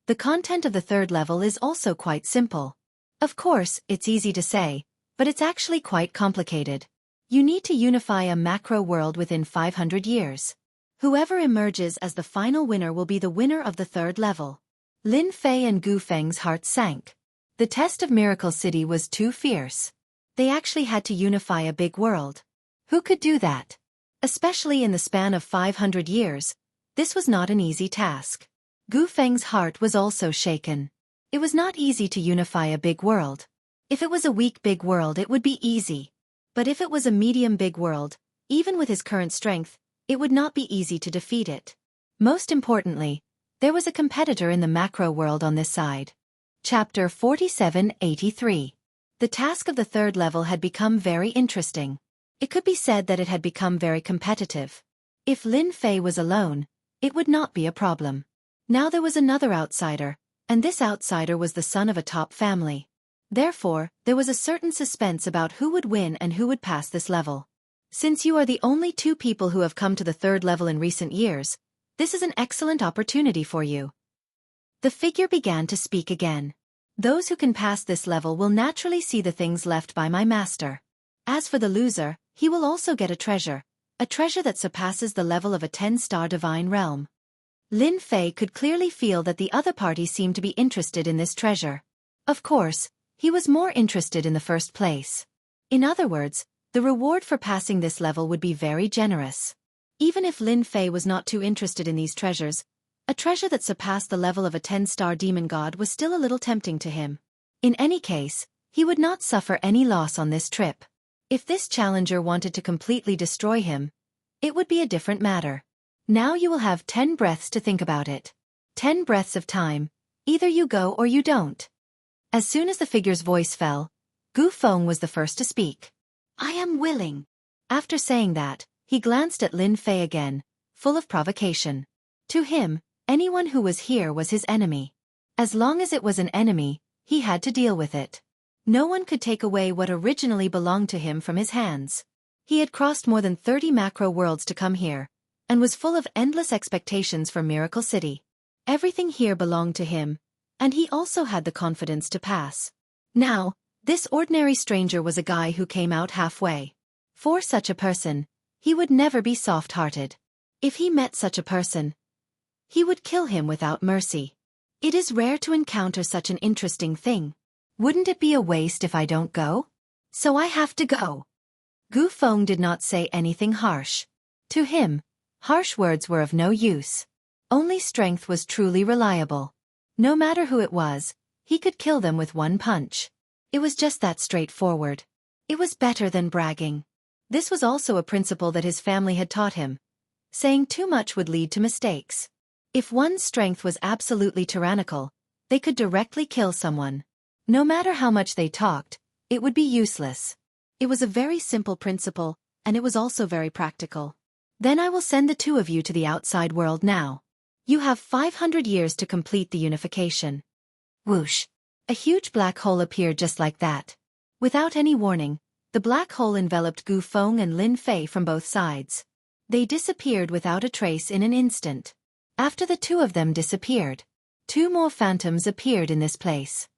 S1: The content of the third level is also quite simple. Of course, it's easy to say, but it's actually quite complicated. You need to unify a macro world within 500 years. Whoever emerges as the final winner will be the winner of the third level. Lin Fei and Gu Feng's hearts sank. The test of Miracle City was too fierce. They actually had to unify a big world. Who could do that? Especially in the span of 500 years, this was not an easy task. Gu Feng's heart was also shaken. It was not easy to unify a big world. If it was a weak big world it would be easy. But if it was a medium big world, even with his current strength, it would not be easy to defeat it. Most importantly, there was a competitor in the macro world on this side. Chapter 4783. The task of the third level had become very interesting. It could be said that it had become very competitive. If Lin Fei was alone, it would not be a problem. Now there was another outsider, and this outsider was the son of a top family. Therefore, there was a certain suspense about who would win and who would pass this level. Since you are the only 2 people who have come to the third level in recent years, this is an excellent opportunity for you. The figure began to speak again. Those who can pass this level will naturally see the things left by my master. As for the loser, he will also get a treasure that surpasses the level of a 10-star divine realm. Lin Fei could clearly feel that the other party seemed to be interested in this treasure. Of course, he was more interested in the first place. In other words, the reward for passing this level would be very generous. Even if Lin Fei was not too interested in these treasures, a treasure that surpassed the level of a 10-star demon god was still a little tempting to him. In any case, he would not suffer any loss on this trip. If this challenger wanted to completely destroy him, it would be a different matter. Now you will have 10 breaths to think about it. 10 breaths of time. Either you go or you don't. As soon as the figure's voice fell, Gu Feng was the first to speak. I am willing. After saying that, he glanced at Lin Fei again, full of provocation. To him, anyone who was here was his enemy. As long as it was an enemy, he had to deal with it. No one could take away what originally belonged to him from his hands. He had crossed more than 30 macro worlds to come here, and was full of endless expectations for Miracle City. Everything here belonged to him, and he also had the confidence to pass. Now, this ordinary stranger was a guy who came out halfway. For such a person, he would never be soft-hearted. If he met such a person, he would kill him without mercy. It is rare to encounter such an interesting thing. Wouldn't it be a waste if I don't go? So I have to go. Gu Feng did not say anything harsh. To him, harsh words were of no use. Only strength was truly reliable. No matter who it was, he could kill them with one punch. It was just that straightforward. It was better than bragging. This was also a principle that his family had taught him. Saying too much would lead to mistakes. If one's strength was absolutely tyrannical, they could directly kill someone. No matter how much they talked, it would be useless. It was a very simple principle, and it was also very practical. Then I will send the two of you to the outside world now. You have 500 years to complete the unification. Whoosh! A huge black hole appeared just like that. Without any warning, the black hole enveloped Gu Feng and Lin Fei from both sides. They disappeared without a trace in an instant. After the two of them disappeared, two more phantoms appeared in this place.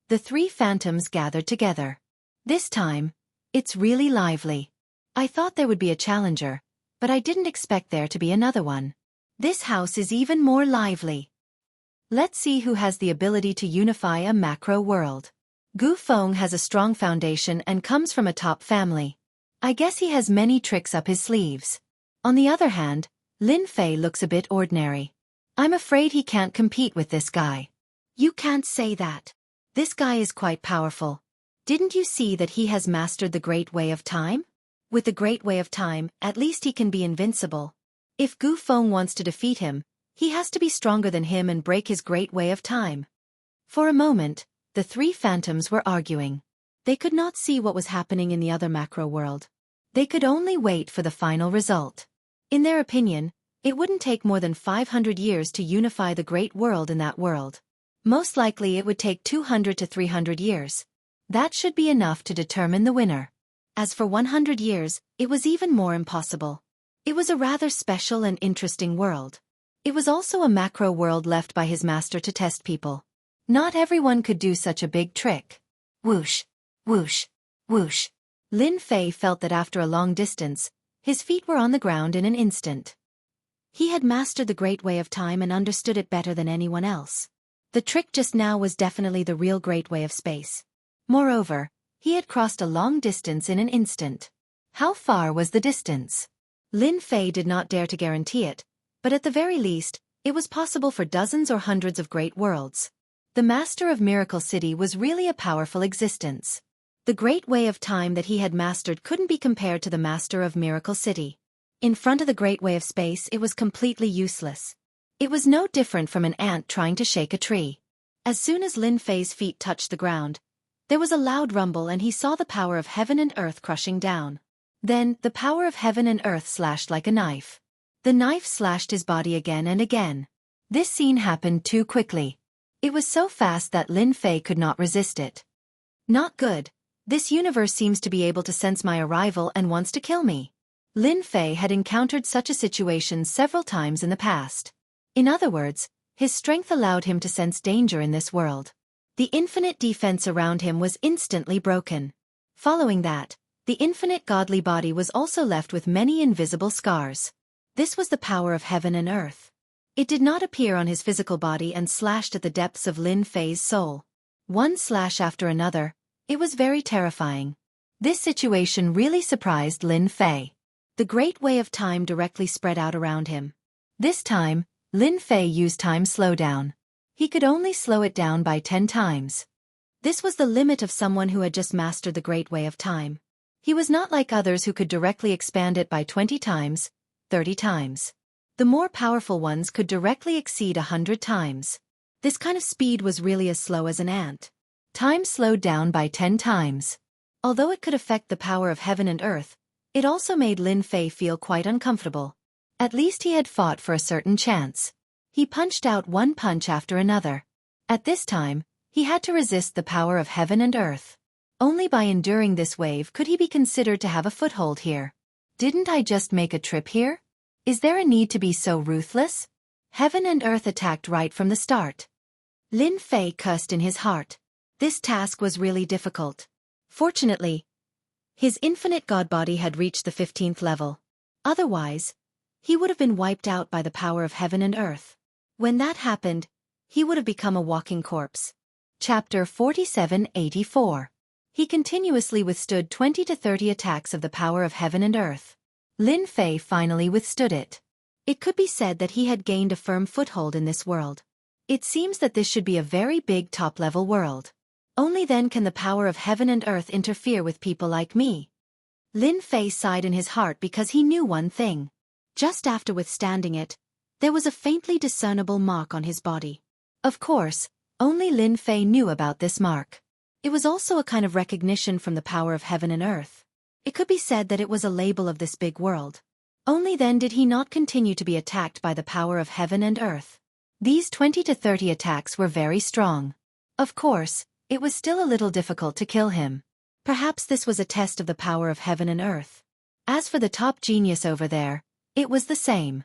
S1: The three phantoms gathered together. This time, it's really lively. I thought there would be a challenger, but I didn't expect there to be another one. This house is even more lively. Let's see who has the ability to unify a macro world. Gu Feng has a strong foundation and comes from a top family. I guess he has many tricks up his sleeves. On the other hand, Lin Fei looks a bit ordinary. I'm afraid he can't compete with this guy. You can't say that. This guy is quite powerful. Didn't you see that he has mastered the Great Way of Time? With the Great Way of Time, at least he can be invincible. If Gu Feng wants to defeat him, he has to be stronger than him and break his Great Way of Time. For a moment, the three phantoms were arguing. They could not see what was happening in the other macro world. They could only wait for the final result. In their opinion, it wouldn't take more than 500 years to unify the great world in that world. Most likely it would take 200 to 300 years. That should be enough to determine the winner. As for 100 years, it was even more impossible. It was a rather special and interesting world. It was also a macro world left by his master to test people. Not everyone could do such a big trick. Whoosh, whoosh, whoosh. Lin Fei felt that after a long distance, his feet were on the ground in an instant. He had mastered the Great Way of Time and understood it better than anyone else. The trick just now was definitely the real Great Way of Space. Moreover, he had crossed a long distance in an instant. How far was the distance? Lin Fei did not dare to guarantee it, but at the very least, it was possible for dozens or hundreds of great worlds. The Master of Miracle City was really a powerful existence. The Great Way of Time that he had mastered couldn't be compared to the Master of Miracle City. In front of the Great Way of Space, it was completely useless. It was no different from an ant trying to shake a tree. As soon as Lin Fei's feet touched the ground, there was a loud rumble and he saw the power of heaven and earth crushing down. Then, the power of heaven and earth slashed like a knife. The knife slashed his body again and again. This scene happened too quickly. It was so fast that Lin Fei could not resist it. Not good. This universe seems to be able to sense my arrival and wants to kill me. Lin Fei had encountered such a situation several times in the past. In other words, his strength allowed him to sense danger in this world. The infinite defense around him was instantly broken. Following that, the infinite godly body was also left with many invisible scars. This was the power of heaven and earth. It did not appear on his physical body and slashed at the depths of Lin Fei's soul. One slash after another, it was very terrifying. This situation really surprised Lin Fei. The Great Way of Time directly spread out around him. This time, Lin Fei used time slowdown. He could only slow it down by 10 times. This was the limit of someone who had just mastered the Great Way of Time. He was not like others who could directly expand it by 20 times, 30 times. The more powerful ones could directly exceed 100 times. This kind of speed was really as slow as an ant. Time slowed down by 10 times. Although it could affect the power of heaven and earth, it also made Lin Fei feel quite uncomfortable. At least he had fought for a certain chance. He punched out one punch after another. At this time, he had to resist the power of heaven and earth. Only by enduring this wave could he be considered to have a foothold here. Didn't I just make a trip here? Is there a need to be so ruthless? Heaven and earth attacked right from the start. Lin Fei cursed in his heart. This task was really difficult. Fortunately, his infinite god body had reached the 15th level. Otherwise, he would have been wiped out by the power of heaven and earth. When that happened, he would have become a walking corpse. Chapter 4784. He continuously withstood 20 to 30 attacks of the power of heaven and earth. Lin Fei finally withstood it. It could be said that he had gained a firm foothold in this world. It seems that this should be a very big top-level world. Only then can the power of heaven and earth interfere with people like me. Lin Fei sighed in his heart because he knew one thing. Just after withstanding it, there was a faintly discernible mark on his body. Of course, only Lin Fei knew about this mark. It was also a kind of recognition from the power of heaven and earth. It could be said that it was a label of this big world. Only then did he not continue to be attacked by the power of heaven and earth. These 20 to 30 attacks were very strong. Of course, it was still a little difficult to kill him. Perhaps this was a test of the power of heaven and earth. As for the top genius over there, it was the same.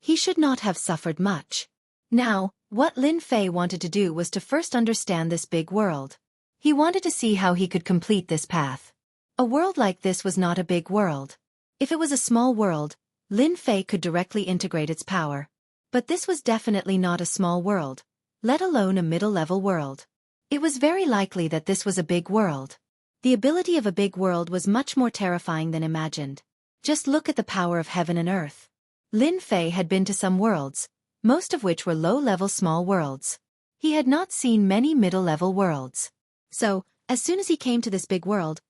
S1: He should not have suffered much. Now, what Lin Fei wanted to do was to first understand this big world. He wanted to see how he could complete this path. A world like this was not a big world. If it was a small world, Lin Fei could directly integrate its power. But this was definitely not a small world, let alone a middle-level world. It was very likely that this was a big world. The ability of a big world was much more terrifying than imagined. Just look at the power of heaven and earth. Lin Fei had been to some worlds, most of which were low-level small worlds. He had not seen many middle-level worlds. So, as soon as he came to this big world,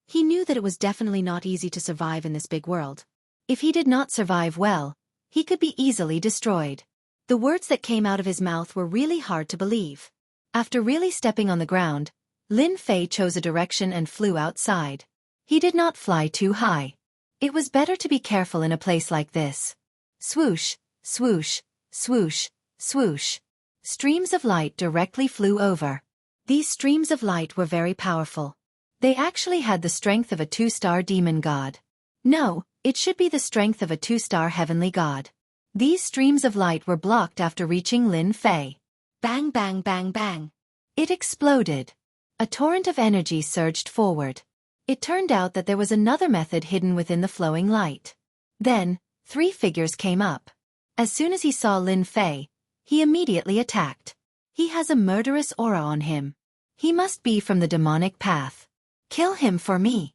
S1: he knew that it was definitely not easy to survive in this big world. If he did not survive well, he could be easily destroyed. The words that came out of his mouth were really hard to believe. After really stepping on the ground, Lin Fei chose a direction and flew outside. He did not fly too high. It was better to be careful in a place like this. Swoosh, swoosh, swoosh, swoosh. Streams of light directly flew over. These streams of light were very powerful. They actually had the strength of a 2-star demon god. No, it should be the strength of a 2-star heavenly god. These streams of light were blocked after reaching Lin Fei. Bang bang bang bang. It exploded. A torrent of energy surged forward. It turned out that there was another method hidden within the flowing light. Then, 3 figures came up. As soon as he saw Lin Fei, he immediately attacked. He has a murderous aura on him. He must be from the demonic path. Kill him for me.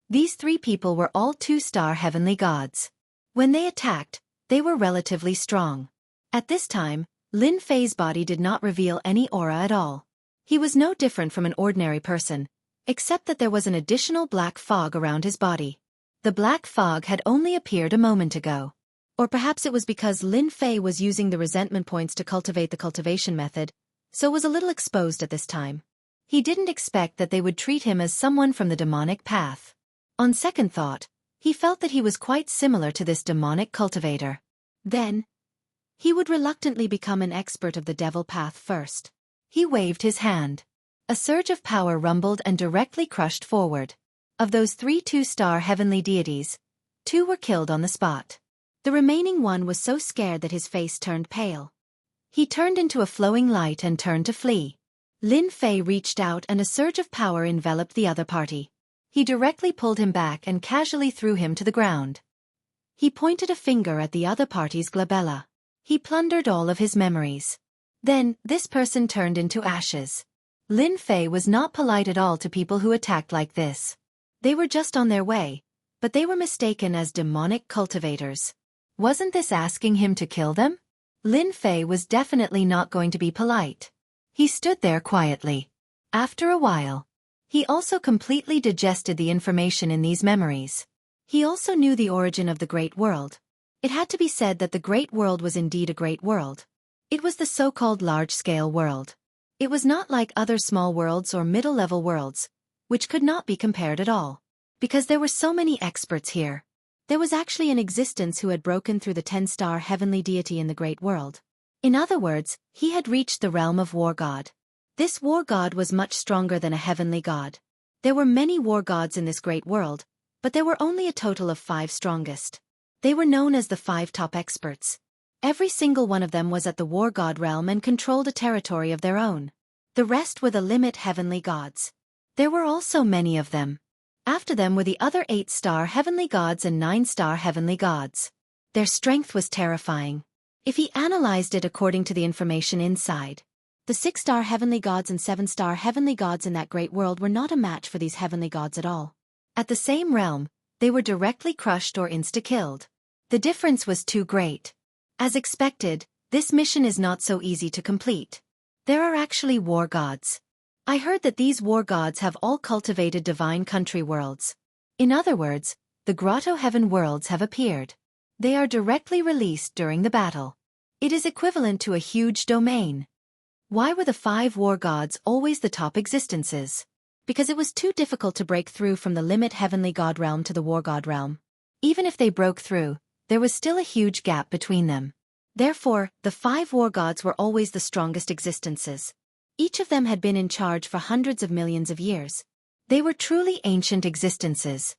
S1: These 3 people were all 2-star heavenly gods. When they attacked, they were relatively strong. At this time, Lin Fei's body did not reveal any aura at all. He was no different from an ordinary person, except that there was an additional black fog around his body. The black fog had only appeared a moment ago. Or perhaps it was because Lin Fei was using the resentment points to cultivate the cultivation method, so was a little exposed at this time. He didn't expect that they would treat him as someone from the demonic path. On second thought, he felt that he was quite similar to this demonic cultivator. Then, he would reluctantly become an expert of the devil path first. He waved his hand. A surge of power rumbled and directly crushed forward. Of those 3 2-star heavenly deities, 2 were killed on the spot. The remaining one was so scared that his face turned pale. He turned into a flowing light and turned to flee. Lin Fei reached out and a surge of power enveloped the other party. He directly pulled him back and casually threw him to the ground. He pointed a finger at the other party's glabella. He plundered all of his memories. Then, this person turned into ashes. Lin Fei was not polite at all to people who attacked like this. They were just on their way, but they were mistaken as demonic cultivators. Wasn't this asking him to kill them? Lin Fei was definitely not going to be polite. He stood there quietly. After a while, he also completely digested the information in these memories. He also knew the origin of the Great World. It had to be said that the Great World was indeed a great world. It was the so-called large-scale world. It was not like other small worlds or middle-level worlds, which could not be compared at all. Because there were so many experts here. There was actually an existence who had broken through the 10-star heavenly deity in the Great World. In other words, he had reached the realm of War God. This War God was much stronger than a heavenly god. There were many war gods in this great world, but there were only a total of 5 strongest. They were known as the 5 top experts. Every single one of them was at the War God realm and controlled a territory of their own. The rest were the limit heavenly gods. There were also many of them. After them were the other 8-star heavenly gods and 9-star heavenly gods. Their strength was terrifying. If he analyzed it according to the information inside, the 6-star heavenly gods and 7-star heavenly gods in that great world were not a match for these heavenly gods at all. At the same realm, they were directly crushed or insta-killed. The difference was too great. As expected, this mission is not so easy to complete. There are actually war gods. I heard that these war gods have all cultivated divine country worlds. In other words, the grotto heaven worlds have appeared. They are directly released during the battle. It is equivalent to a huge domain. Why were the 5 war gods always the top existences? because it was too difficult to break through from the limit heavenly god realm to the war god realm. Even if they broke through, there was still a huge gap between them. Therefore, the 5 war gods were always the strongest existences. Each of them had been in charge for hundreds of millions of years. They were truly ancient existences.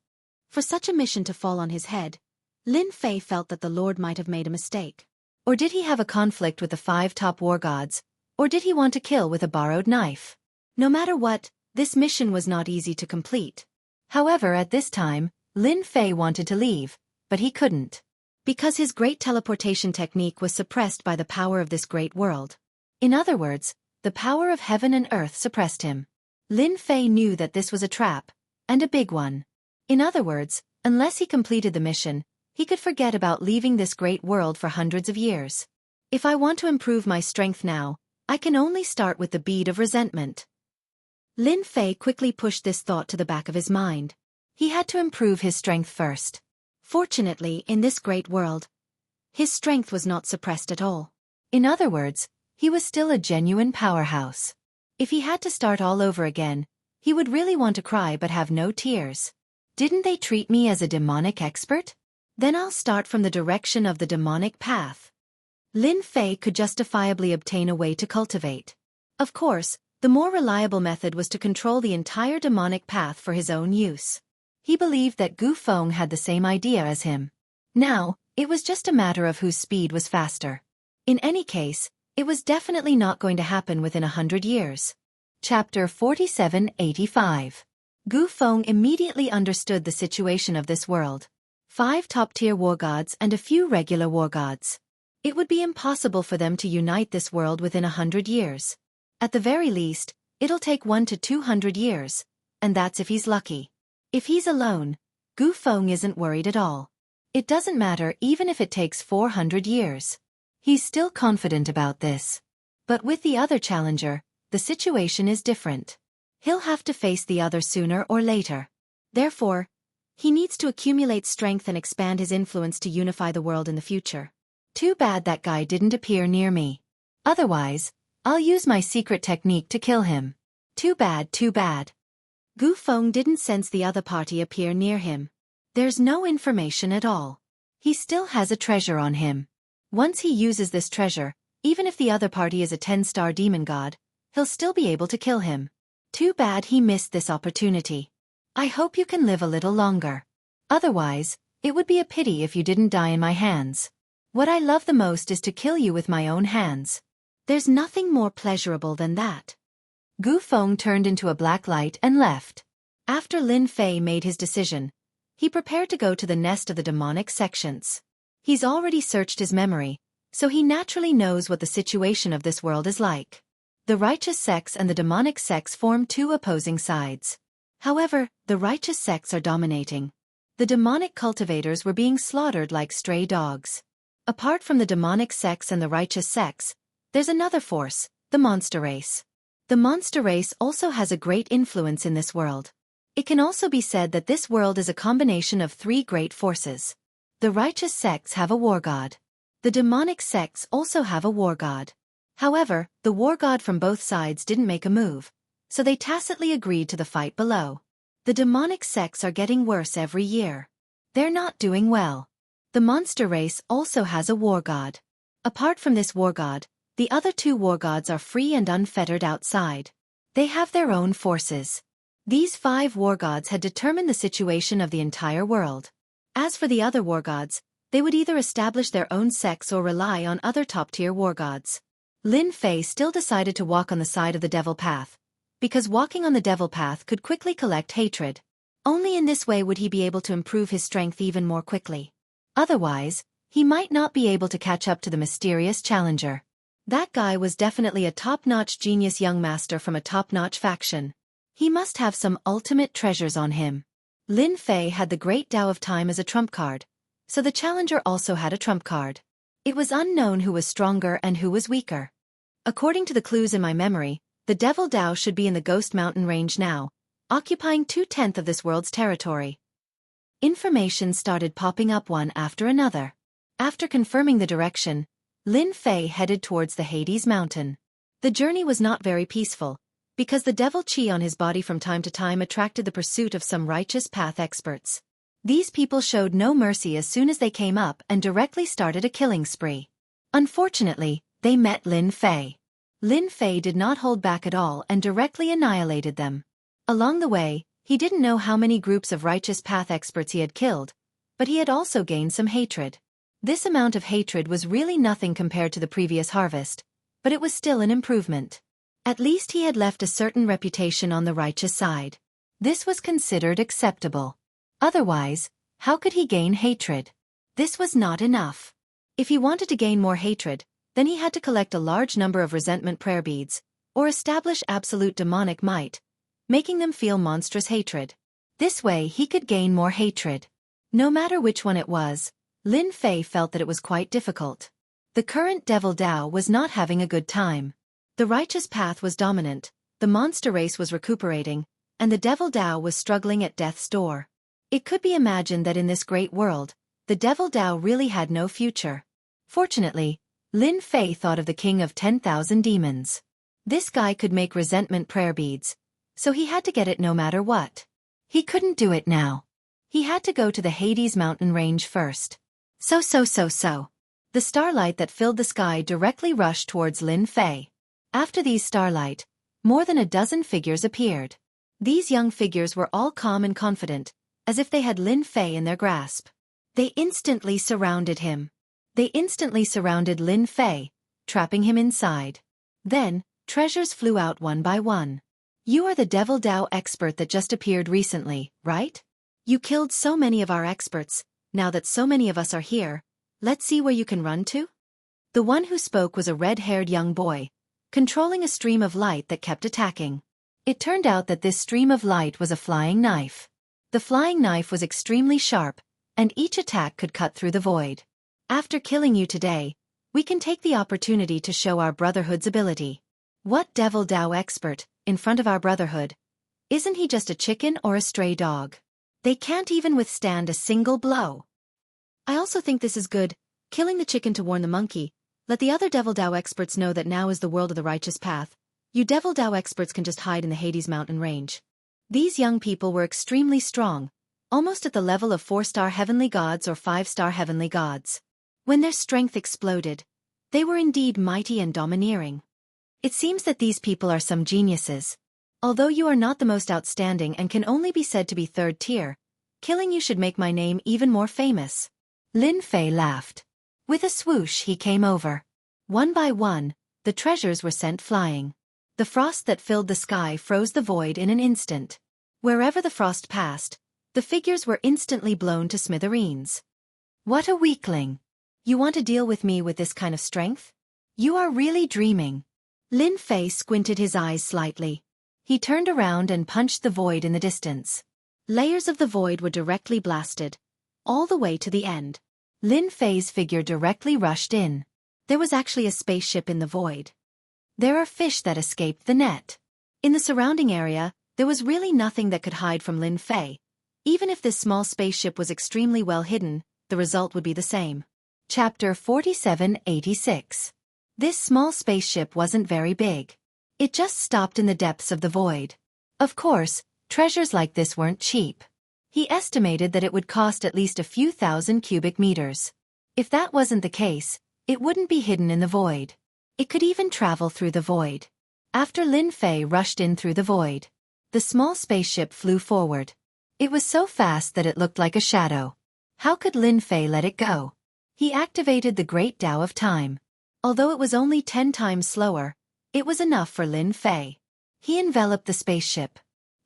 S1: For such a mission to fall on his head, Lin Fei felt that the Lord might have made a mistake. Or did he have a conflict with the 5 top war gods? Or did he want to kill with a borrowed knife? No matter what, this mission was not easy to complete. However, at this time, Lin Fei wanted to leave, but he couldn't. Because his great teleportation technique was suppressed by the power of this great world. In other words, the power of heaven and earth suppressed him. Lin Fei knew that this was a trap, and a big one. In other words, unless he completed the mission, he could forget about leaving this great world for hundreds of years. If I want to improve my strength now, I can only start with the bead of resentment. Lin Fei quickly pushed this thought to the back of his mind. He had to improve his strength first. Fortunately, in this great world, his strength was not suppressed at all. In other words, he was still a genuine powerhouse. If he had to start all over again, he would really want to cry but have no tears. Didn't they treat me as a demonic expert? Then I'll start from the direction of the demonic path. Lin Fei could justifiably obtain a way to cultivate. Of course, the more reliable method was to control the entire demonic path for his own use. He believed that Gu Feng had the same idea as him. Now, it was just a matter of whose speed was faster. In any case, it was definitely not going to happen within 100 years. Chapter 4785. Gu Feng immediately understood the situation of this world. 5 top-tier war gods and a few regular war gods. It would be impossible for them to unite this world within 100 years. At the very least, it'll take 1 to 200 years, and that's if he's lucky. If he's alone, Gu Feng isn't worried at all. It doesn't matter even if it takes 400 years. He's still confident about this. But with the other challenger, the situation is different. He'll have to face the other sooner or later. Therefore, he needs to accumulate strength and expand his influence to unify the world in the future. Too bad that guy didn't appear near me. Otherwise, I'll use my secret technique to kill him. Too bad, too bad. Gu Feng didn't sense the other party appear near him. There's no information at all. He still has a treasure on him. Once he uses this treasure, even if the other party is a 10-star demon god, he'll still be able to kill him. Too bad he missed this opportunity. I hope you can live a little longer. Otherwise, it would be a pity if you didn't die in my hands. What I love the most is to kill you with my own hands. There's nothing more pleasurable than that. Gu Feng turned into a black light and left. After Lin Fei made his decision, he prepared to go to the nest of the demonic sections. He's already searched his memory, so he naturally knows what the situation of this world is like. The righteous sects and the demonic sects form 2 opposing sides. However, the righteous sects are dominating. The demonic cultivators were being slaughtered like stray dogs. Apart from the demonic sects and the righteous sects, there's another force, the monster race. The monster race also has a great influence in this world. It can also be said that this world is a combination of 3 great forces. The righteous sects have a war god. The demonic sects also have a war god. However, the war god from both sides didn't make a move, so they tacitly agreed to the fight below. The demonic sects are getting worse every year. They're not doing well. The monster race also has a war god. Apart from this war god, the other 2 war gods are free and unfettered outside. They have their own forces. These 5 war gods had determined the situation of the entire world. As for the other war gods, they would either establish their own sects or rely on other top-tier war gods. Lin Fei still decided to walk on the side of the devil path, because walking on the devil path could quickly collect hatred. Only in this way would he be able to improve his strength even more quickly. Otherwise, he might not be able to catch up to the mysterious challenger. That guy was definitely a top-notch genius young master from a top-notch faction. He must have some ultimate treasures on him. Lin Fei had the Great Tao of Time as a trump card, so the challenger also had a trump card. It was unknown who was stronger and who was weaker. According to the clues in my memory, the Devil Tao should be in the Ghost Mountain range now, occupying 2/10 of this world's territory. Information started popping up one after another. After confirming the direction, Lin Fei headed towards the Hades mountain. The journey was not very peaceful, because the devil chi on his body from time to time attracted the pursuit of some righteous path experts. These people showed no mercy as soon as they came up and directly started a killing spree. Unfortunately, they met Lin Fei. Lin Fei did not hold back at all and directly annihilated them. Along the way, he didn't know how many groups of righteous path experts he had killed, but he had also gained some hatred. This amount of hatred was really nothing compared to the previous harvest, but it was still an improvement. At least he had left a certain reputation on the righteous side. This was considered acceptable. Otherwise, how could he gain hatred? This was not enough. If he wanted to gain more hatred, then he had to collect a large number of resentment prayer beads, or establish absolute demonic might, making them feel monstrous hatred. This way he could gain more hatred. No matter which one it was, Lin Fei felt that it was quite difficult. The current Devil Dao was not having a good time. The righteous path was dominant, the monster race was recuperating, and the Devil Dao was struggling at death's door. It could be imagined that in this great world, the Devil Dao really had no future. Fortunately, Lin Fei thought of the king of 10,000 demons. This guy could make resentment prayer beads, so he had to get it no matter what. He couldn't do it now. He had to go to the Hades mountain range first. So. The starlight that filled the sky directly rushed towards Lin Fei. After these starlight, more than a dozen figures appeared. These young figures were all calm and confident, as if they had Lin Fei in their grasp. They instantly surrounded him. They instantly surrounded Lin Fei, trapping him inside. Then, treasures flew out one by one. You are the Devil Dao expert that just appeared recently, right? You killed so many of our experts. Now that so many of us are here, let's see where you can run to? The one who spoke was a red-haired young boy, controlling a stream of light that kept attacking. It turned out that this stream of light was a flying knife. The flying knife was extremely sharp, and each attack could cut through the void. After killing you today, we can take the opportunity to show our Brotherhood's ability. What Devil Dao expert, in front of our Brotherhood? Isn't he just a chicken or a stray dog? They can't even withstand a single blow. I also think this is good, killing the chicken to warn the monkey. Let the other Devil Dao experts know that now is the world of the righteous path. You Devil Dao experts can just hide in the Hades mountain range. These young people were extremely strong, almost at the level of 4-star heavenly gods or 5-star heavenly gods. When their strength exploded, they were indeed mighty and domineering. It seems that these people are some geniuses. Although you are not the most outstanding and can only be said to be 3rd tier, killing you should make my name even more famous. Lin Fei laughed. With a swoosh he came over. One by one, the treasures were sent flying. The frost that filled the sky froze the void in an instant. Wherever the frost passed, the figures were instantly blown to smithereens. What a weakling! You want to deal with me with this kind of strength? You are really dreaming. Lin Fei squinted his eyes slightly. He turned around and punched the void in the distance. Layers of the void were directly blasted, all the way to the end. Lin Fei's figure directly rushed in. There was actually a spaceship in the void. There are fish that escaped the net. In the surrounding area, there was really nothing that could hide from Lin Fei. Even if this small spaceship was extremely well hidden, the result would be the same. Chapter 4786. This small spaceship wasn't very big. It just stopped in the depths of the void. Of course, treasures like this weren't cheap. He estimated that it would cost at least a few thousand cubic meters. If that wasn't the case, it wouldn't be hidden in the void. It could even travel through the void. After Lin Fei rushed in through the void, the small spaceship flew forward. It was so fast that it looked like a shadow. How could Lin Fei let it go? He activated the Great Tao of Time. Although it was only 10 times slower, it was enough for Lin Fei. He enveloped the spaceship.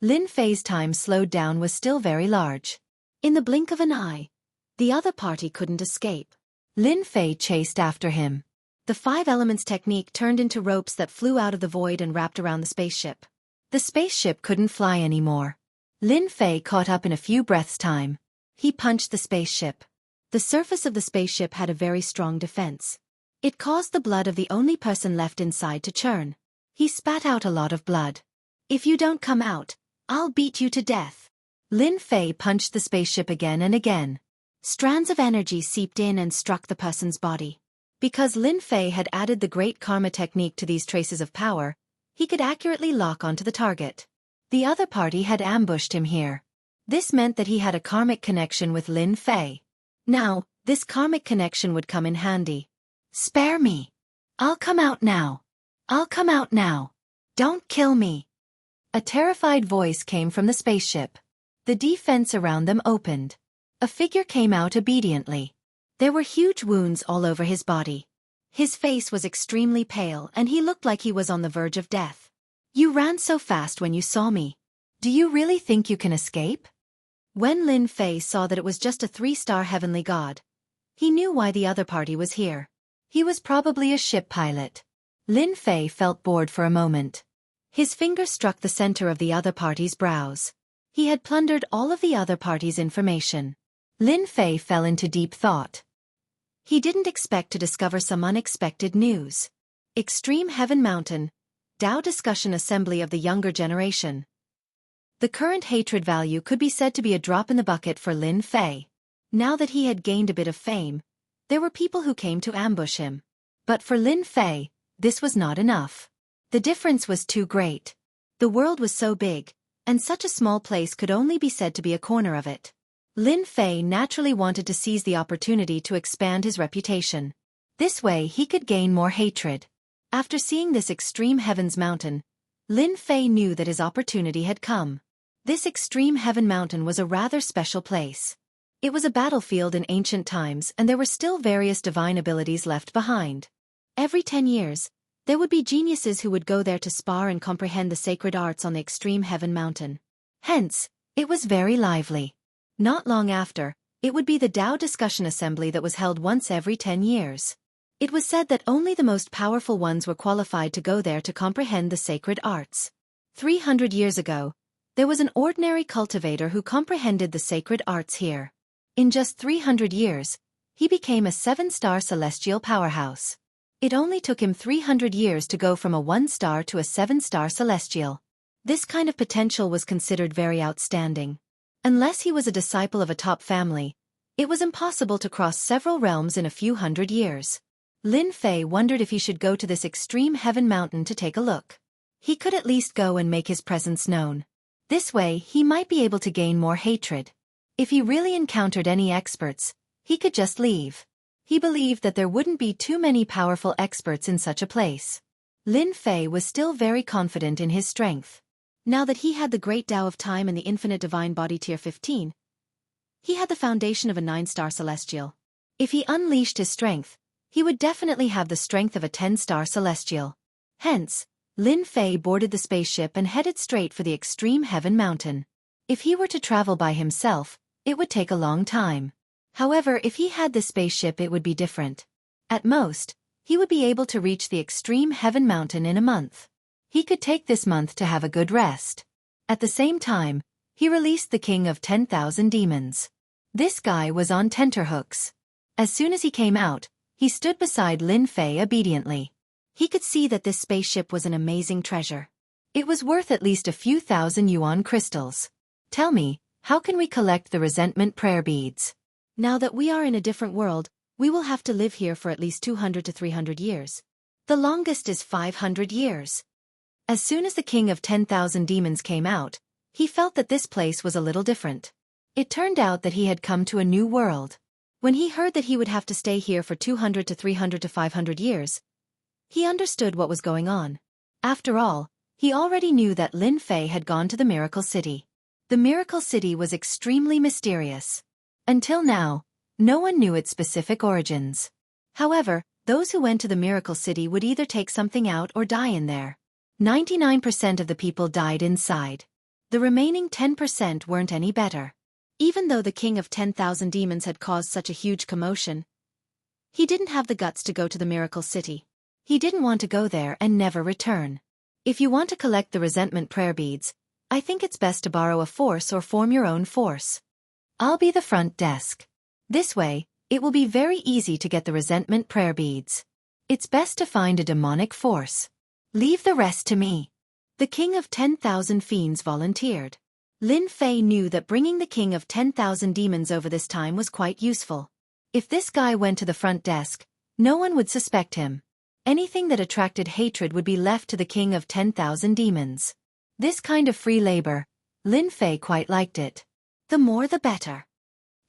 S1: Lin Fei's time slowed down was still very large. In the blink of an eye, the other party couldn't escape. Lin Fei chased after him. The 5 elements technique turned into ropes that flew out of the void and wrapped around the spaceship. The spaceship couldn't fly anymore. Lin Fei caught up in a few breaths' time. He punched the spaceship. The surface of the spaceship had a very strong defense. It caused the blood of the only person left inside to churn. He spat out a lot of blood. If you don't come out, I'll beat you to death. Lin Fei punched the spaceship again and again. Strands of energy seeped in and struck the person's body. Because Lin Fei had added the Great Karma technique to these traces of power, he could accurately lock onto the target. The other party had ambushed him here. This meant that he had a karmic connection with Lin Fei. Now, this karmic connection would come in handy. Spare me. I'll come out now. I'll come out now. Don't kill me. A terrified voice came from the spaceship. The defense around them opened. A figure came out obediently. There were huge wounds all over his body. His face was extremely pale and he looked like he was on the verge of death. You ran so fast when you saw me. Do you really think you can escape? When Lin Fei saw that it was just a 3-star heavenly god, he knew why the other party was here. He was probably a ship pilot. Lin Fei felt bored for a moment. His finger struck the center of the other party's brows. He had plundered all of the other party's information. Lin Fei fell into deep thought. He didn't expect to discover some unexpected news. Extreme Heaven Mountain, Tao Discussion Assembly of the Younger Generation. The current hatred value could be said to be a drop in the bucket for Lin Fei. Now that he had gained a bit of fame, there were people who came to ambush him. But for Lin Fei, this was not enough. The difference was too great. The world was so big, and such a small place could only be said to be a corner of it. Lin Fei naturally wanted to seize the opportunity to expand his reputation. This way he could gain more hatred. After seeing this Extreme Heavens Mountain, Lin Fei knew that his opportunity had come. This Extreme Heaven Mountain was a rather special place. It was a battlefield in ancient times and there were still various divine abilities left behind. Every 10 years, there would be geniuses who would go there to spar and comprehend the sacred arts on the Extreme Heaven Mountain. Hence, it was very lively. Not long after, it would be the Tao Discussion Assembly that was held once every 10 years. It was said that only the most powerful ones were qualified to go there to comprehend the sacred arts. 300 years ago, there was an ordinary cultivator who comprehended the sacred arts here. In just 300 years, he became a 7-star celestial powerhouse. It only took him 300 years to go from a 1-star to a 7-star celestial. This kind of potential was considered very outstanding. Unless he was a disciple of a top family, it was impossible to cross several realms in a few hundred years. Lin Fei wondered if he should go to this Extreme Heaven Mountain to take a look. He could at least go and make his presence known. This way, he might be able to gain more hatred. If he really encountered any experts, he could just leave. He believed that there wouldn't be too many powerful experts in such a place. Lin Fei was still very confident in his strength. Now that he had the Great Tao of Time and the Infinite Divine Body Tier 15, he had the foundation of a 9-star Celestial. If he unleashed his strength, he would definitely have the strength of a 10-star Celestial. Hence, Lin Fei boarded the spaceship and headed straight for the Extreme Heaven Mountain. If he were to travel by himself, it would take a long time. However, if he had this spaceship it would be different. At most, he would be able to reach the Extreme Heaven Mountain in a month. He could take this month to have a good rest. At the same time, he released the King of 10,000 Demons. This guy was on tenterhooks. As soon as he came out, he stood beside Lin Fei obediently. He could see that this spaceship was an amazing treasure. It was worth at least a few thousand yuan crystals. Tell me, how can we collect the resentment prayer beads? Now that we are in a different world, we will have to live here for at least 200 to 300 years. The longest is 500 years. As soon as the King of 10,000 Demons came out, he felt that this place was a little different. It turned out that he had come to a new world. When he heard that he would have to stay here for 200 to 300 to 500 years, he understood what was going on. After all, he already knew that Lin Fei had gone to the Miracle City. The Miracle City was extremely mysterious. Until now, no one knew its specific origins. However, those who went to the Miracle City would either take something out or die in there. 99% of the people died inside. The remaining 10% weren't any better. Even though the King of 10,000 Demons had caused such a huge commotion, he didn't have the guts to go to the Miracle City. He didn't want to go there and never return. If you want to collect the resentment prayer beads, I think it's best to borrow a force or form your own force. I'll be the front desk. This way, it will be very easy to get the resentment prayer beads. It's best to find a demonic force. Leave the rest to me. The King of 10,000 Fiends volunteered. Lin Fei knew that bringing the King of 10,000 Demons over this time was quite useful. If this guy went to the front desk, no one would suspect him. Anything that attracted hatred would be left to the king of 10,000 demons. This kind of free labor, Lin Fei quite liked it. The more the better.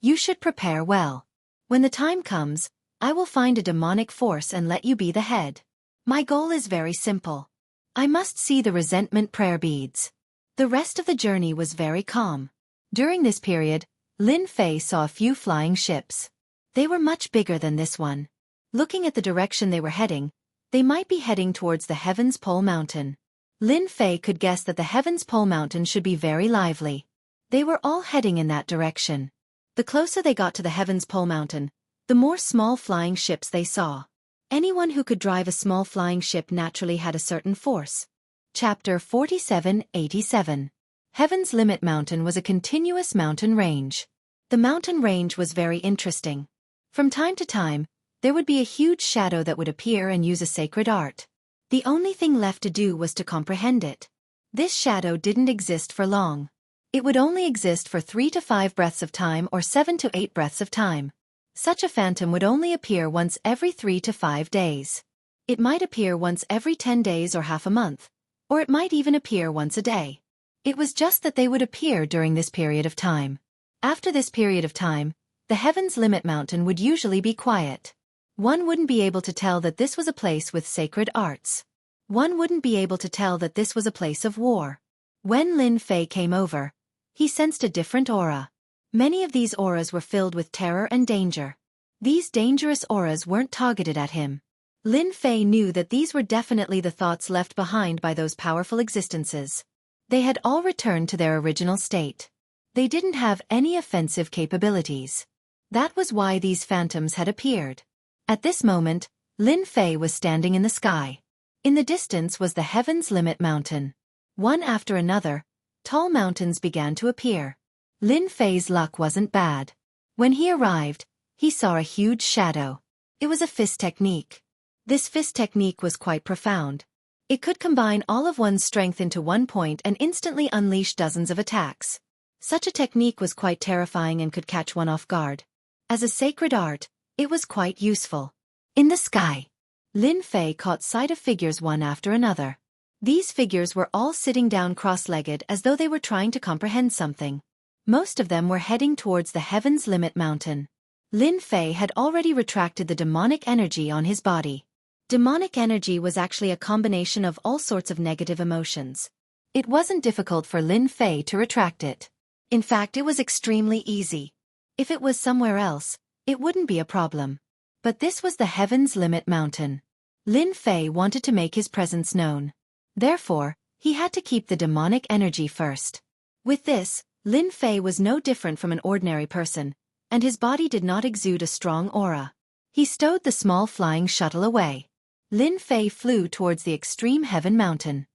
S1: You should prepare well. When the time comes, I will find a demonic force and let you be the head. My goal is very simple. I must see the resentment prayer beads. The rest of the journey was very calm. During this period, Lin Fei saw a few flying ships. They were much bigger than this one. Looking at the direction they were heading, they might be heading towards the Heaven's Pole Mountain. Lin Fei could guess that the Heaven's Pole Mountain should be very lively. They were all heading in that direction. The closer they got to the Heaven's Pole Mountain, the more small flying ships they saw. Anyone who could drive a small flying ship naturally had a certain force. Chapter 4787. Heaven's Limit Mountain was a continuous mountain range. The mountain range was very interesting. From time to time, there would be a huge shadow that would appear and use a sacred art. The only thing left to do was to comprehend it. This shadow didn't exist for long. It would only exist for 3 to 5 breaths of time or 7 to 8 breaths of time. Such a phantom would only appear once every 3 to 5 days. It might appear once every 10 days or half a month, or it might even appear once a day. It was just that they would appear during this period of time. After this period of time, the Heaven's Limit Mountain would usually be quiet. One wouldn't be able to tell that this was a place with sacred arts. One wouldn't be able to tell that this was a place of war. When Lin Fei came over, he sensed a different aura. Many of these auras were filled with terror and danger. These dangerous auras weren't targeted at him. Lin Fei knew that these were definitely the thoughts left behind by those powerful existences. They had all returned to their original state. They didn't have any offensive capabilities. That was why these phantoms had appeared. At this moment, Lin Fei was standing in the sky. In the distance was the Heaven's Limit Mountain. One after another, tall mountains began to appear. Lin Fei's luck wasn't bad. When he arrived, he saw a huge shadow. It was a fist technique. This fist technique was quite profound. It could combine all of one's strength into one point and instantly unleash dozens of attacks. Such a technique was quite terrifying and could catch one off guard. As a sacred art, it was quite useful. In the sky, Lin Fei caught sight of figures one after another. These figures were all sitting down cross-legged as though they were trying to comprehend something. Most of them were heading towards the Heaven's Limit Mountain. Lin Fei had already retracted the demonic energy on his body. Demonic energy was actually a combination of all sorts of negative emotions. It wasn't difficult for Lin Fei to retract it. In fact, it was extremely easy. If it was somewhere else, it wouldn't be a problem. But this was the Heaven's Limit Mountain. Lin Fei wanted to make his presence known. Therefore, he had to keep the demonic energy first. With this, Lin Fei was no different from an ordinary person, and his body did not exude a strong aura. He stowed the small flying shuttle away. Lin Fei flew towards the extreme Heaven Mountain.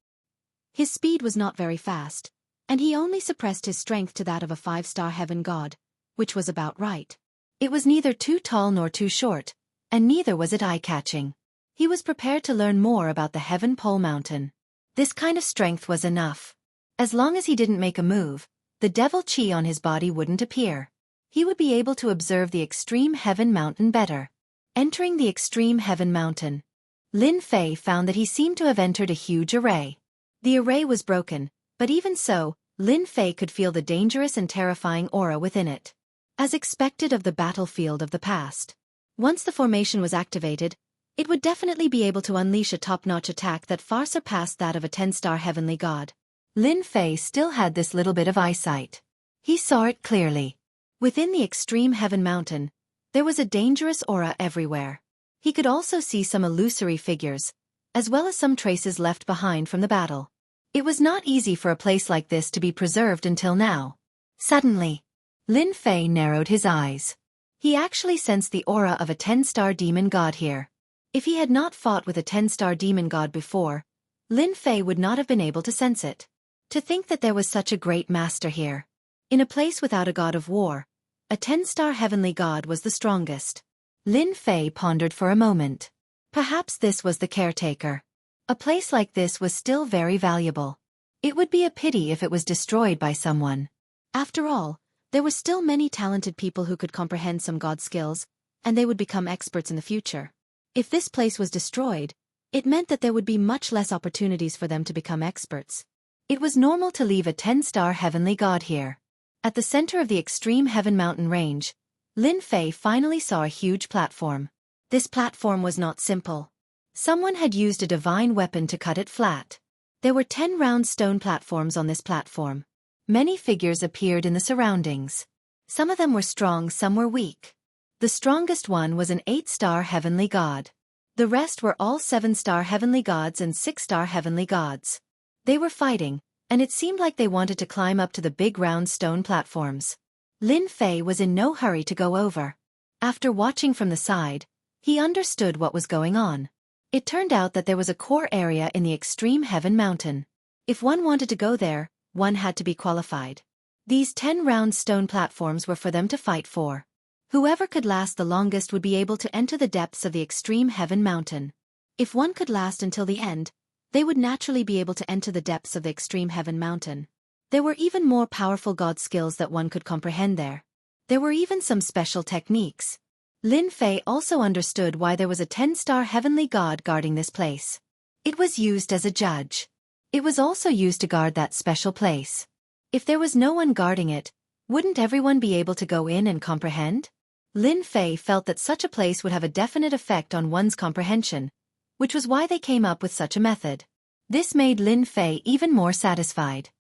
S1: His speed was not very fast, and he only suppressed his strength to that of a 5-star heaven god, which was about right. It was neither too tall nor too short, and neither was it eye-catching. He was prepared to learn more about the Heaven Pole Mountain. This kind of strength was enough. As long as he didn't make a move, the devil chi on his body wouldn't appear. He would be able to observe the extreme Heaven Mountain better. Entering the extreme Heaven Mountain, Lin Fei found that he seemed to have entered a huge array. The array was broken, but even so, Lin Fei could feel the dangerous and terrifying aura within it. As expected of the battlefield of the past. Once the formation was activated, it would definitely be able to unleash a top-notch attack that far surpassed that of a 10-star heavenly god. Lin Fei still had this little bit of eyesight. He saw it clearly. Within the extreme Heaven Mountain, there was a dangerous aura everywhere. He could also see some illusory figures, as well as some traces left behind from the battle. It was not easy for a place like this to be preserved until now. Suddenly, Lin Fei narrowed his eyes. He actually sensed the aura of a 10-star demon god here. If he had not fought with a 10-star demon god before, Lin Fei would not have been able to sense it. To think that there was such a great master here. In a place without a god of war, a 10-star heavenly god was the strongest. Lin Fei pondered for a moment. Perhaps this was the caretaker. A place like this was still very valuable. It would be a pity if it was destroyed by someone. After all, there were still many talented people who could comprehend some god skills, and they would become experts in the future. If this place was destroyed, It meant that there would be much less opportunities for them to become experts. It was normal to leave a 10-star heavenly god here. At the center of the extreme Heaven Mountain range, Lin Fei finally saw a huge platform. This platform was not simple. Someone had used a divine weapon to cut it flat. There were 10 round stone platforms on this platform. Many figures appeared in the surroundings. Some of them were strong, some were weak. The strongest one was an 8-star heavenly god. The rest were all 7-star heavenly gods and 6-star heavenly gods. They were fighting, and it seemed like they wanted to climb up to the big round stone platforms. Lin Fei was in no hurry to go over. After watching from the side, he understood what was going on. It turned out that there was a core area in the extreme Heaven Mountain. If one wanted to go there, one had to be qualified. These 10 round stone platforms were for them to fight for. Whoever could last the longest would be able to enter the depths of the extreme Heaven Mountain. If one could last until the end, they would naturally be able to enter the depths of the extreme Heaven Mountain. There were even more powerful god skills that one could comprehend there. There were even some special techniques. Lin Fei also understood why there was a 10-star heavenly god guarding this place. It was used as a judge. It was also used to guard that special place. If there was no one guarding it, wouldn't everyone be able to go in and comprehend? Lin Fei felt that such a place would have a definite effect on one's comprehension, which was why they came up with such a method. This made Lin Fei even more satisfied.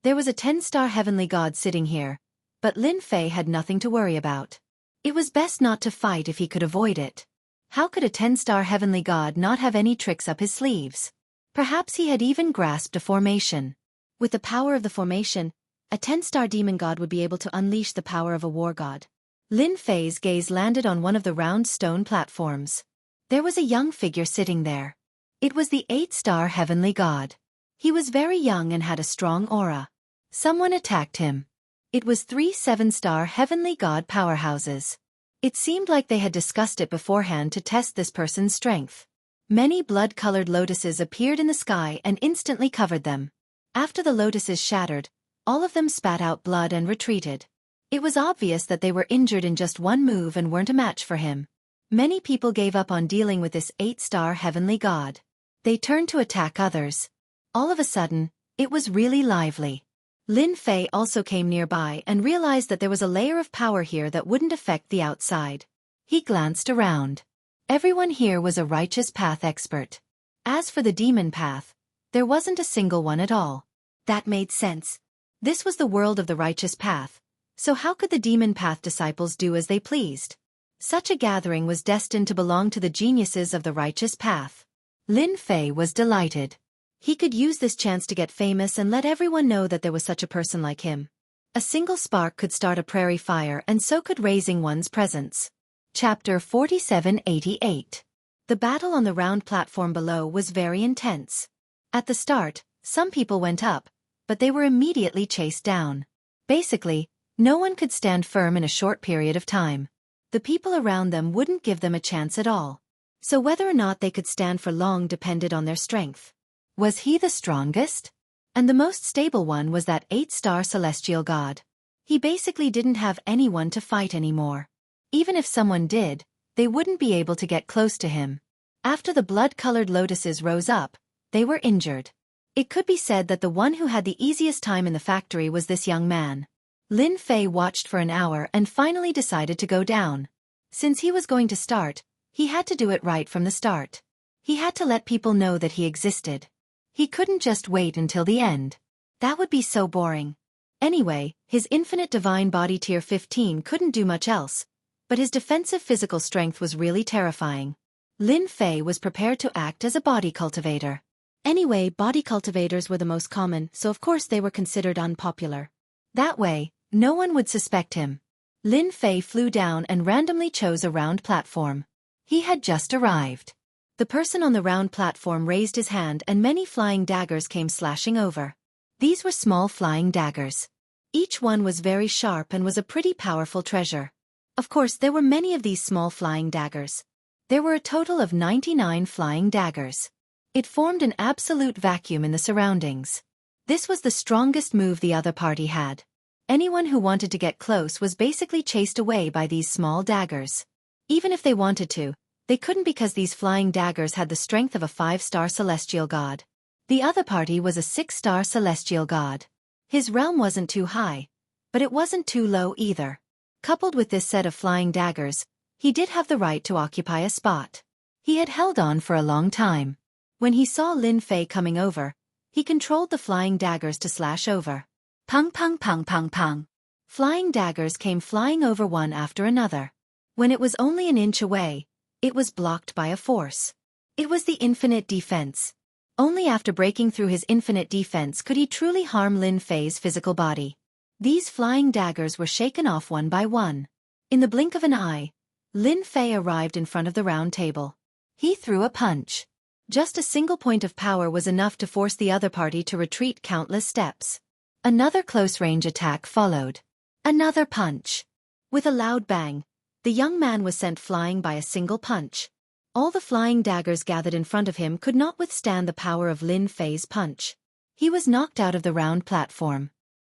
S1: There was a 10-star heavenly god sitting here, but Lin Fei had nothing to worry about. It was best not to fight if he could avoid it. How could a 10-star heavenly god not have any tricks up his sleeves? Perhaps he had even grasped a formation. With the power of the formation, a 10-star demon god would be able to unleash the power of a war god. Lin Fei's gaze landed on one of the round stone platforms. There was a young figure sitting there. It was the 8-star heavenly god. He was very young and had a strong aura. Someone attacked him. It was 3 7-star heavenly god powerhouses. It seemed like they had discussed it beforehand to test this person's strength. Many blood-colored lotuses appeared in the sky and instantly covered them. After the lotuses shattered, all of them spat out blood and retreated. It was obvious that they were injured in just one move and weren't a match for him. Many people gave up on dealing with this 8-star heavenly god. They turned to attack others. All of a sudden, it was really lively. Lin Fei also came nearby and realized that there was a layer of power here that wouldn't affect the outside. He glanced around. Everyone here was a righteous path expert. As for the demon path, there wasn't a single one at all. That made sense. This was the world of the righteous path, so how could the demon path disciples do as they pleased? Such a gathering was destined to belong to the geniuses of the righteous path. Lin Fei was delighted. He could use this chance to get famous and let everyone know that there was such a person like him. A single spark could start a prairie fire, and so could raising one's presence. Chapter 4788. The battle on the round platform below was very intense. At the start, some people went up, but they were immediately chased down. Basically, no one could stand firm in a short period of time. The people around them wouldn't give them a chance at all. So whether or not they could stand for long depended on their strength. Was he the strongest? And the most stable one was that 8-star celestial god. He basically didn't have anyone to fight anymore. Even if someone did, they wouldn't be able to get close to him. After the blood-colored lotuses rose up, they were injured. It could be said that the one who had the easiest time in the factory was this young man. Lin Fei watched for an hour and finally decided to go down. Since he was going to start, he had to do it right from the start. He had to let people know that he existed. He couldn't just wait until the end. That would be so boring. Anyway, his infinite divine body tier 15 couldn't do much else, but his defensive physical strength was really terrifying. Lin Fei was prepared to act as a body cultivator. Anyway, body cultivators were the most common, so of course they were considered unpopular. That way, no one would suspect him. Lin Fei flew down and randomly chose a round platform. He had just arrived. The person on the round platform raised his hand and many flying daggers came slashing over. These were small flying daggers. Each one was very sharp and was a pretty powerful treasure. Of course, there were many of these small flying daggers. There were a total of 99 flying daggers. It formed an absolute vacuum in the surroundings. This was the strongest move the other party had. Anyone who wanted to get close was basically chased away by these small daggers. Even if they wanted to, They couldn't because these flying daggers had the strength of a 5-star celestial god. The other party was a 6-star celestial god. His realm wasn't too high, but it wasn't too low either. Coupled with this set of flying daggers, he did have the right to occupy a spot. He had held on for a long time. When he saw Lin Fei coming over, he controlled the flying daggers to slash over. Pung pung pung pung pung. Flying daggers came flying over one after another. When it was only an inch away, it was blocked by a force. It was the infinite defense. Only after breaking through his infinite defense could he truly harm Lin Fei's physical body. These flying daggers were shaken off one by one. In the blink of an eye, Lin Fei arrived in front of the round table. He threw a punch. Just a single point of power was enough to force the other party to retreat countless steps. Another close-range attack followed. Another punch. With a loud bang, the young man was sent flying by a single punch. All the flying daggers gathered in front of him could not withstand the power of Lin Fei's punch. He was knocked out of the round platform.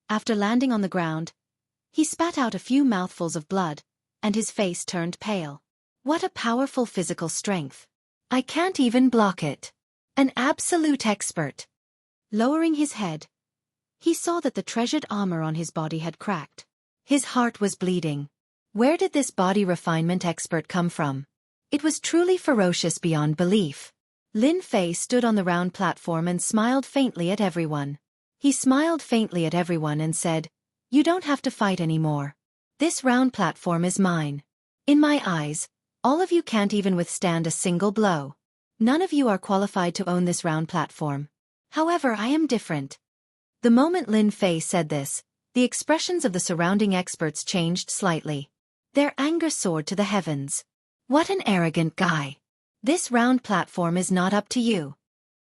S1: After landing on the ground, he spat out a few mouthfuls of blood, and his face turned pale. What a powerful physical strength. I can't even block it. An absolute expert. Lowering his head, he saw that the treasured armor on his body had cracked. His heart was bleeding. Where did this body refinement expert come from? It was truly ferocious beyond belief. Lin Fei stood on the round platform and smiled faintly at everyone. He smiled faintly at everyone and said, "You don't have to fight anymore. This round platform is mine. In my eyes, all of you can't even withstand a single blow. None of you are qualified to own this round platform. However, I am different." The moment Lin Fei said this, the expressions of the surrounding experts changed slightly. Their anger soared to the heavens. What an arrogant guy. This round platform is not up to you.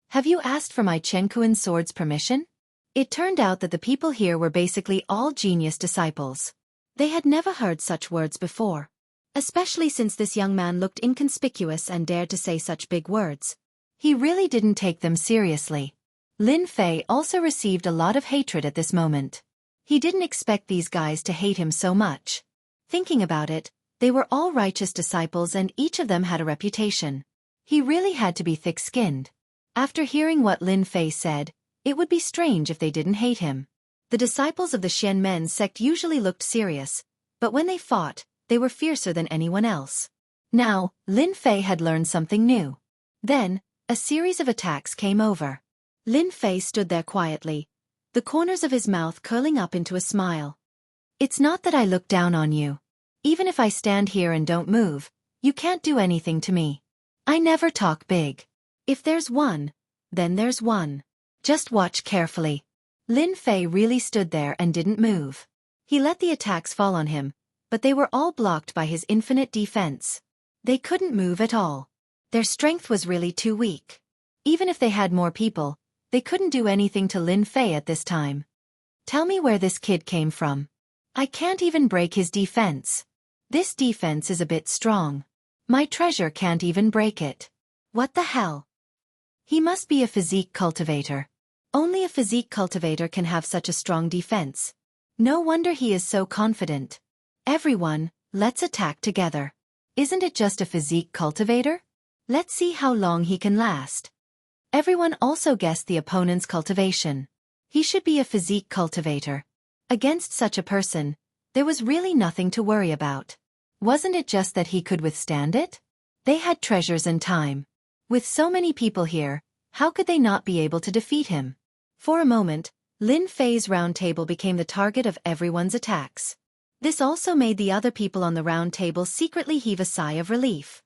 S1: Have you asked for my Chenkuan sword's permission? It turned out that the people here were basically all genius disciples. They had never heard such words before. Especially since this young man looked inconspicuous and dared to say such big words. He really didn't take them seriously. Lin Fei also received a lot of hatred at this moment. He didn't expect these guys to hate him so much. Thinking about it, they were all righteous disciples and each of them had a reputation. He really had to be thick-skinned. After hearing what Lin Fei said, it would be strange if they didn't hate him. The disciples of the Xian Men sect usually looked serious, but when they fought, they were fiercer than anyone else. Now, Lin Fei had learned something new. Then, a series of attacks came over. Lin Fei stood there quietly, the corners of his mouth curling up into a smile. It's not that I look down on you. Even if I stand here and don't move, you can't do anything to me. I never talk big. If there's one, then there's one. Just watch carefully. Lin Fei really stood there and didn't move. He let the attacks fall on him, but they were all blocked by his infinite defense. They couldn't move at all. Their strength was really too weak. Even if they had more people, they couldn't do anything to Lin Fei at this time. Tell me where this kid came from. I can't even break his defense. This defense is a bit strong. My treasure can't even break it. What the hell? He must be a physique cultivator. Only a physique cultivator can have such a strong defense. No wonder he is so confident. Everyone, let's attack together. Isn't it just a physique cultivator? Let's see how long he can last. Everyone also guessed the opponent's cultivation. He should be a physique cultivator. Against such a person, there was really nothing to worry about. Wasn't it just that he could withstand it? They had treasures and time. With so many people here, how could they not be able to defeat him? For a moment, Lin Fei's round table became the target of everyone's attacks. This also made the other people on the round table secretly heave a sigh of relief.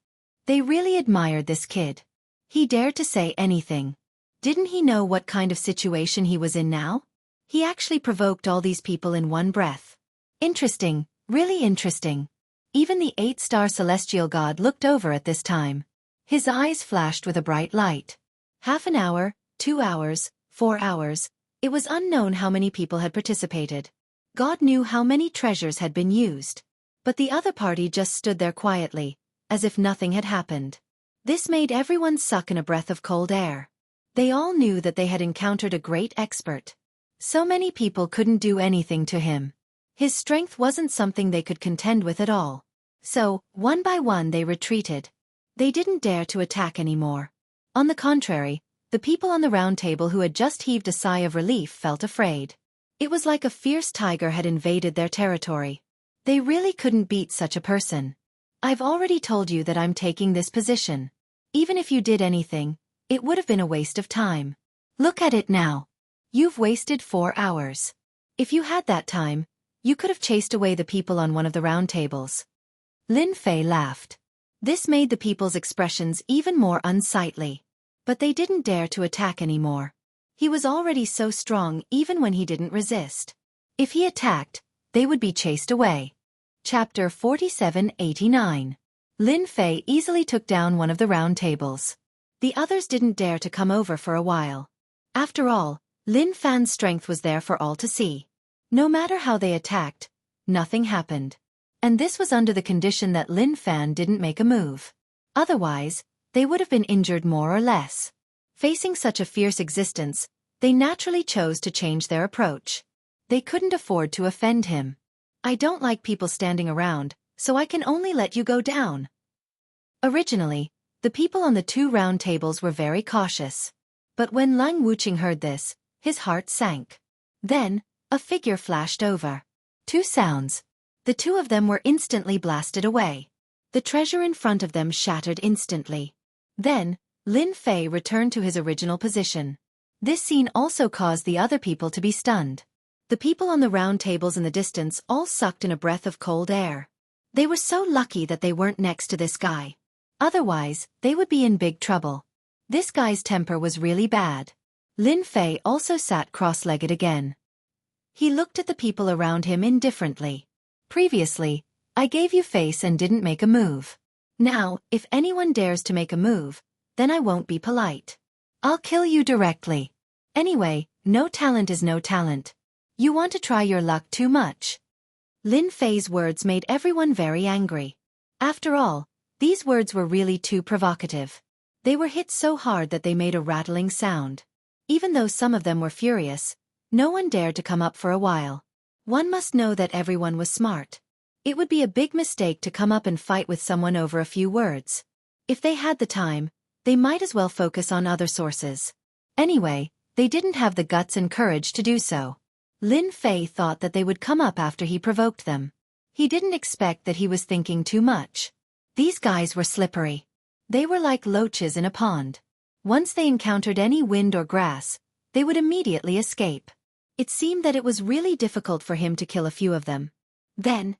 S1: They really admired this kid. He dared to say anything. Didn't he know what kind of situation he was in now? He actually provoked all these people in one breath. Interesting, really interesting. Even the 8-star celestial god looked over at this time. His eyes flashed with a bright light. Half an hour, 2 hours, 4 hours, it was unknown how many people had participated. God knew how many treasures had been used. But the other party just stood there quietly, as if nothing had happened. This made everyone suck in a breath of cold air. They all knew that they had encountered a great expert. So many people couldn't do anything to him. His strength wasn't something they could contend with at all. So, one by one they retreated. They didn't dare to attack anymore. On the contrary, the people on the round table who had just heaved a sigh of relief felt afraid. It was like a fierce tiger had invaded their territory. They really couldn't beat such a person. I've already told you that I'm taking this position. Even if you did anything, it would have been a waste of time. Look at it now. You've wasted 4 hours. If you had that time, you could have chased away the people on one of the round tables. Lin Fei laughed. This made the people's expressions even more unsightly. But they didn't dare to attack anymore. He was already so strong even when he didn't resist. If he attacked, they would be chased away. Chapter 4789. Lin Fei easily took down one of the round tables. The others didn't dare to come over for a while. After all, Lin Fan's strength was there for all to see. No matter how they attacked, nothing happened. And this was under the condition that Lin Fan didn't make a move. Otherwise, they would have been injured more or less. Facing such a fierce existence, they naturally chose to change their approach. They couldn't afford to offend him. I don't like people standing around, so I can only let you go down. Originally, the people on the 2 round tables were very cautious. But when Lang Wuqing heard this, his heart sank. Then, a figure flashed over. 2 sounds. The 2 of them were instantly blasted away. The treasure in front of them shattered instantly. Then, Lin Fei returned to his original position. This scene also caused the other people to be stunned. The people on the round tables in the distance all sucked in a breath of cold air. They were so lucky that they weren't next to this guy. Otherwise, they would be in big trouble. This guy's temper was really bad. Lin Fei also sat cross-legged again. He looked at the people around him indifferently. Previously, I gave you face and didn't make a move. Now, if anyone dares to make a move, then I won't be polite. I'll kill you directly. Anyway, no talent is no talent. You want to try your luck too much. Lin Fei's words made everyone very angry. After all, these words were really too provocative. They were hit so hard that they made a rattling sound. Even though some of them were furious, no one dared to come up for a while. One must know that everyone was smart. It would be a big mistake to come up and fight with someone over a few words. If they had the time, they might as well focus on other sources. Anyway, they didn't have the guts and courage to do so. Lin Fei thought that they would come up after he provoked them. He didn't expect that he was thinking too much. These guys were slippery. They were like loaches in a pond. Once they encountered any wind or grass, they would immediately escape. It seemed that it was really difficult for him to kill a few of them. Then,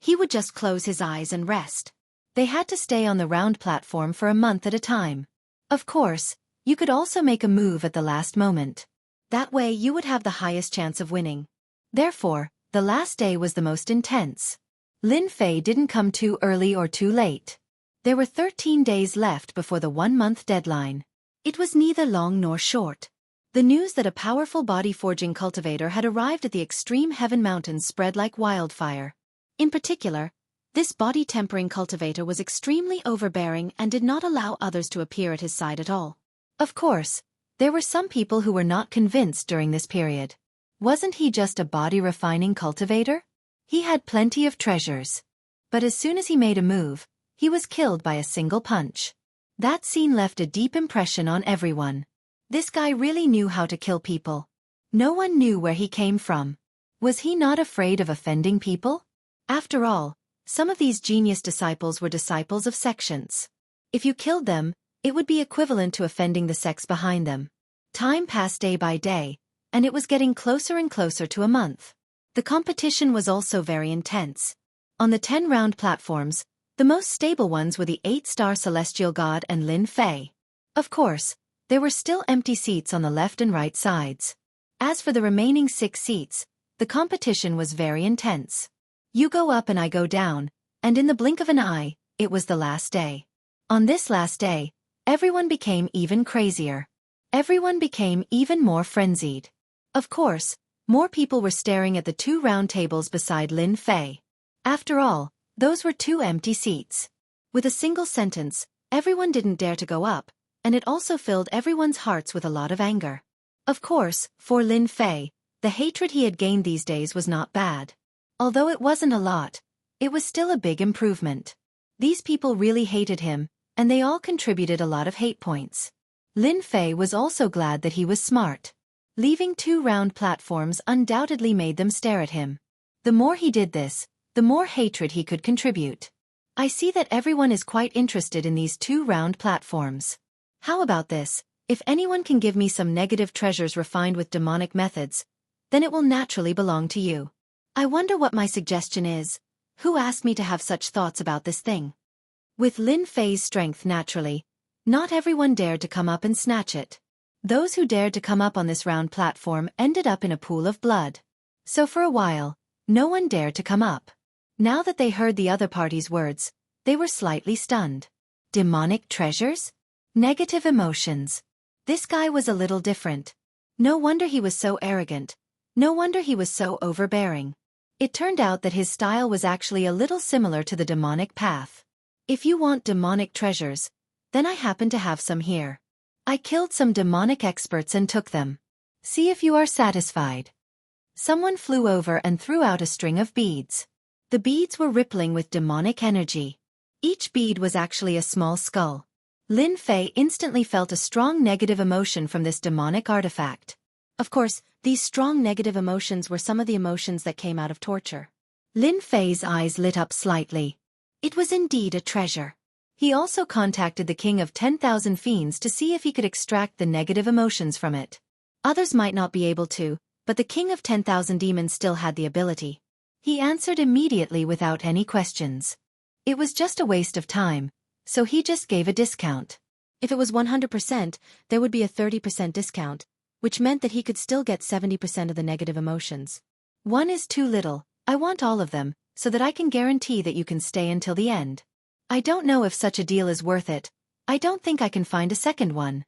S1: he would just close his eyes and rest. They had to stay on the round platform for a month at a time. Of course, you could also make a move at the last moment. That way you would have the highest chance of winning. Therefore, the last day was the most intense. Lin Fei didn't come too early or too late. There were 13 days left before the 1-month deadline. It was neither long nor short. The news that a powerful body-forging cultivator had arrived at the extreme Heaven Mountains spread like wildfire. In particular, this body-tempering cultivator was extremely overbearing and did not allow others to appear at his side at all. Of course, there were some people who were not convinced during this period. Wasn't he just a body-refining cultivator? He had plenty of treasures. But as soon as he made a move, he was killed by a single punch. That scene left a deep impression on everyone. This guy really knew how to kill people. No one knew where he came from. Was he not afraid of offending people? After all, some of these genius disciples were disciples of sections. If you killed them, it would be equivalent to offending the sects behind them. Time passed day by day, and it was getting closer and closer to a month. The competition was also very intense. On the 10-round platforms, the most stable ones were the 8-star Celestial God and Lin Fei. Of course, there were still empty seats on the left and right sides. As for the remaining 6 seats, the competition was very intense. You go up and I go down, and in the blink of an eye, it was the last day. On this last day, everyone became even crazier. Everyone became even more frenzied. Of course, more people were staring at the 2 round tables beside Lin Fei. After all, those were 2 empty seats. With a single sentence, everyone didn't dare to go up, and it also filled everyone's hearts with a lot of anger. Of course, for Lin Fei, the hatred he had gained these days was not bad. Although it wasn't a lot, it was still a big improvement. These people really hated him, and they all contributed a lot of hate points. Lin Fei was also glad that he was smart. Leaving 2 round platforms undoubtedly made them stare at him. The more he did this, the more hatred he could contribute. I see that everyone is quite interested in these 2 round platforms. How about this? If anyone can give me some negative treasures refined with demonic methods, then it will naturally belong to you. I wonder what my suggestion is. Who asked me to have such thoughts about this thing? With Lin Fei's strength naturally, not everyone dared to come up and snatch it. Those who dared to come up on this round platform ended up in a pool of blood. So for a while, no one dared to come up. Now that they heard the other party's words, they were slightly stunned. Demonic treasures? Negative emotions. This guy was a little different. No wonder he was so arrogant. No wonder he was so overbearing. It turned out that his style was actually a little similar to the demonic path. If you want demonic treasures, then I happen to have some here. I killed some demonic experts and took them. See if you are satisfied. Someone flew over and threw out a string of beads. The beads were rippling with demonic energy. Each bead was actually a small skull. Lin Fei instantly felt a strong negative emotion from this demonic artifact. Of course, these strong negative emotions were some of the emotions that came out of torture. Lin Fei's eyes lit up slightly. It was indeed a treasure. He also contacted the King of 10,000 Fiends to see if he could extract the negative emotions from it. Others might not be able to, but the King of 10,000 Demons still had the ability. He answered immediately without any questions. It was just a waste of time, so he just gave a discount. If it was 100%, there would be a 30% discount, which meant that he could still get 70% of the negative emotions. 1 is too little. I want all of them, so that I can guarantee that you can stay until the end. I don't know if such a deal is worth it. I don't think I can find a second one.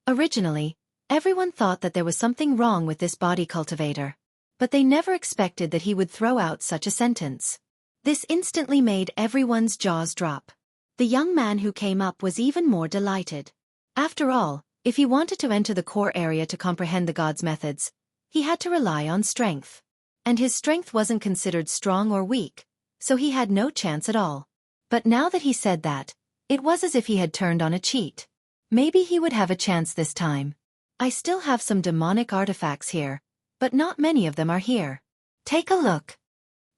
S1: Originally, everyone thought that there was something wrong with this body cultivator. But they never expected that he would throw out such a sentence. This instantly made everyone's jaws drop. The young man who came up was even more delighted. After all, if he wanted to enter the core area to comprehend the god's methods, he had to rely on strength. And his strength wasn't considered strong or weak, so he had no chance at all. But now that he said that, it was as if he had turned on a cheat. Maybe he would have a chance this time. I still have some demonic artifacts here, but not many of them are here. Take a look.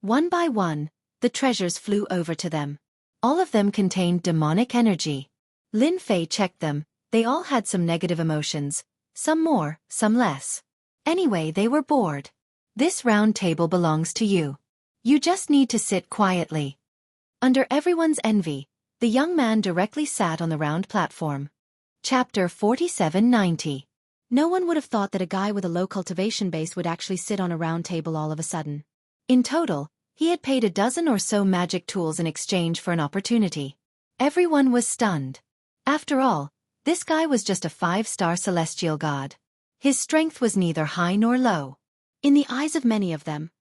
S1: One by one, the treasures flew over to them. All of them contained demonic energy. Lin Fei checked them. They all had some negative emotions, some more, some less. Anyway, they were bored. This round table belongs to you. You just need to sit quietly. Under everyone's envy, the young man directly sat on the round platform. Chapter 4790. No one would have thought that a guy with a low cultivation base would actually sit on a round table all of a sudden. In total, he had paid a dozen or so magic tools in exchange for an opportunity. Everyone was stunned. After all, this guy was just a 5-star celestial god. His strength was neither high nor low. In the eyes of many of them,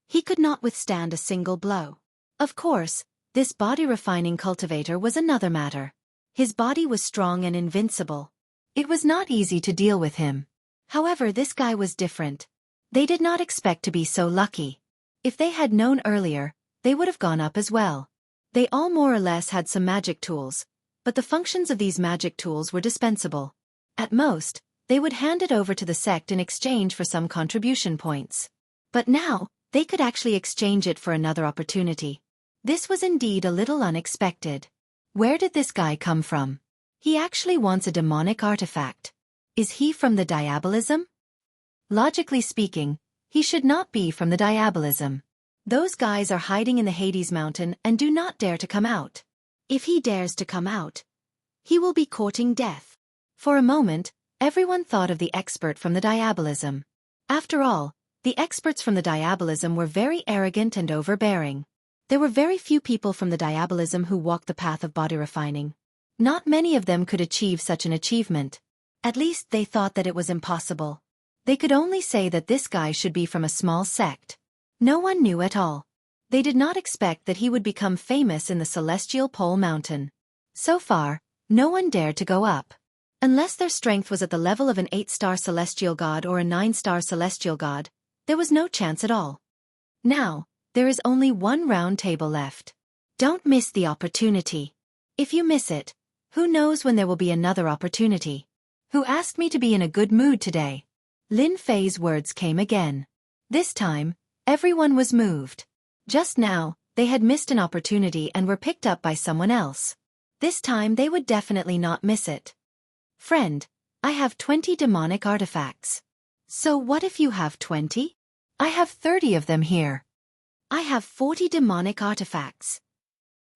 S1: he could not withstand a single blow. Of course, this body-refining cultivator was another matter. His body was strong and invincible. It was not easy to deal with him. However, this guy was different. They did not expect to be so lucky. If they had known earlier, they would have gone up as well. They all more or less had some magic tools, but the functions of these magic tools were dispensable. At most, they would hand it over to the sect in exchange for some contribution points. But now, they could actually exchange it for another opportunity. This was indeed a little unexpected. Where did this guy come from? He actually wants a demonic artifact. Is he from the diabolism? Logically speaking, he should not be from the diabolism. Those guys are hiding in the Hades mountain and do not dare to come out. If he dares to come out, he will be courting death. For a moment, everyone thought of the expert from the diabolism. After all, the experts from the diabolism were very arrogant and overbearing. There were very few people from the diabolism who walked the path of body refining. Not many of them could achieve such an achievement. At least they thought that it was impossible. They could only say that this guy should be from a small sect. No one knew at all. They did not expect that he would become famous in the celestial pole mountain. So far, no one dared to go up. Unless their strength was at the level of an 8-star celestial god or a 9-star celestial god, there was no chance at all. Now, there is only one round table left. Don't miss the opportunity. If you miss it, Who knows when there will be another opportunity? Who asked me to be in a good mood today? Lin Fei's words came again. This time, everyone was moved. Just now, they had missed an opportunity and were picked up by someone else. This time they would definitely not miss it. Friend, I have 20 demonic artifacts. So what if you have 20? I have 30 of them here. I have 40 demonic artifacts.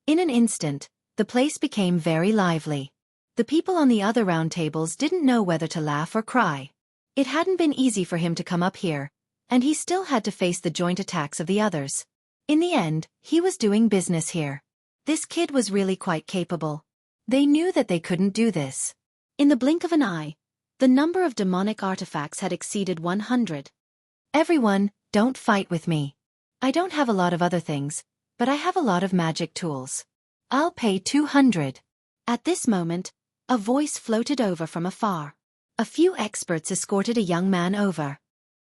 S1: In an instant, the place became very lively. The people on the other round tables didn't know whether to laugh or cry. It hadn't been easy for him to come up here, and he still had to face the joint attacks of the others. In the end, he was doing business here. This kid was really quite capable. They knew that they couldn't do this. In the blink of an eye, the number of demonic artifacts had exceeded 100. Everyone, don't fight with me. I don't have a lot of other things, but I have a lot of magic tools. I'll pay 200. At this moment, a voice floated over from afar. A few experts escorted a young man over.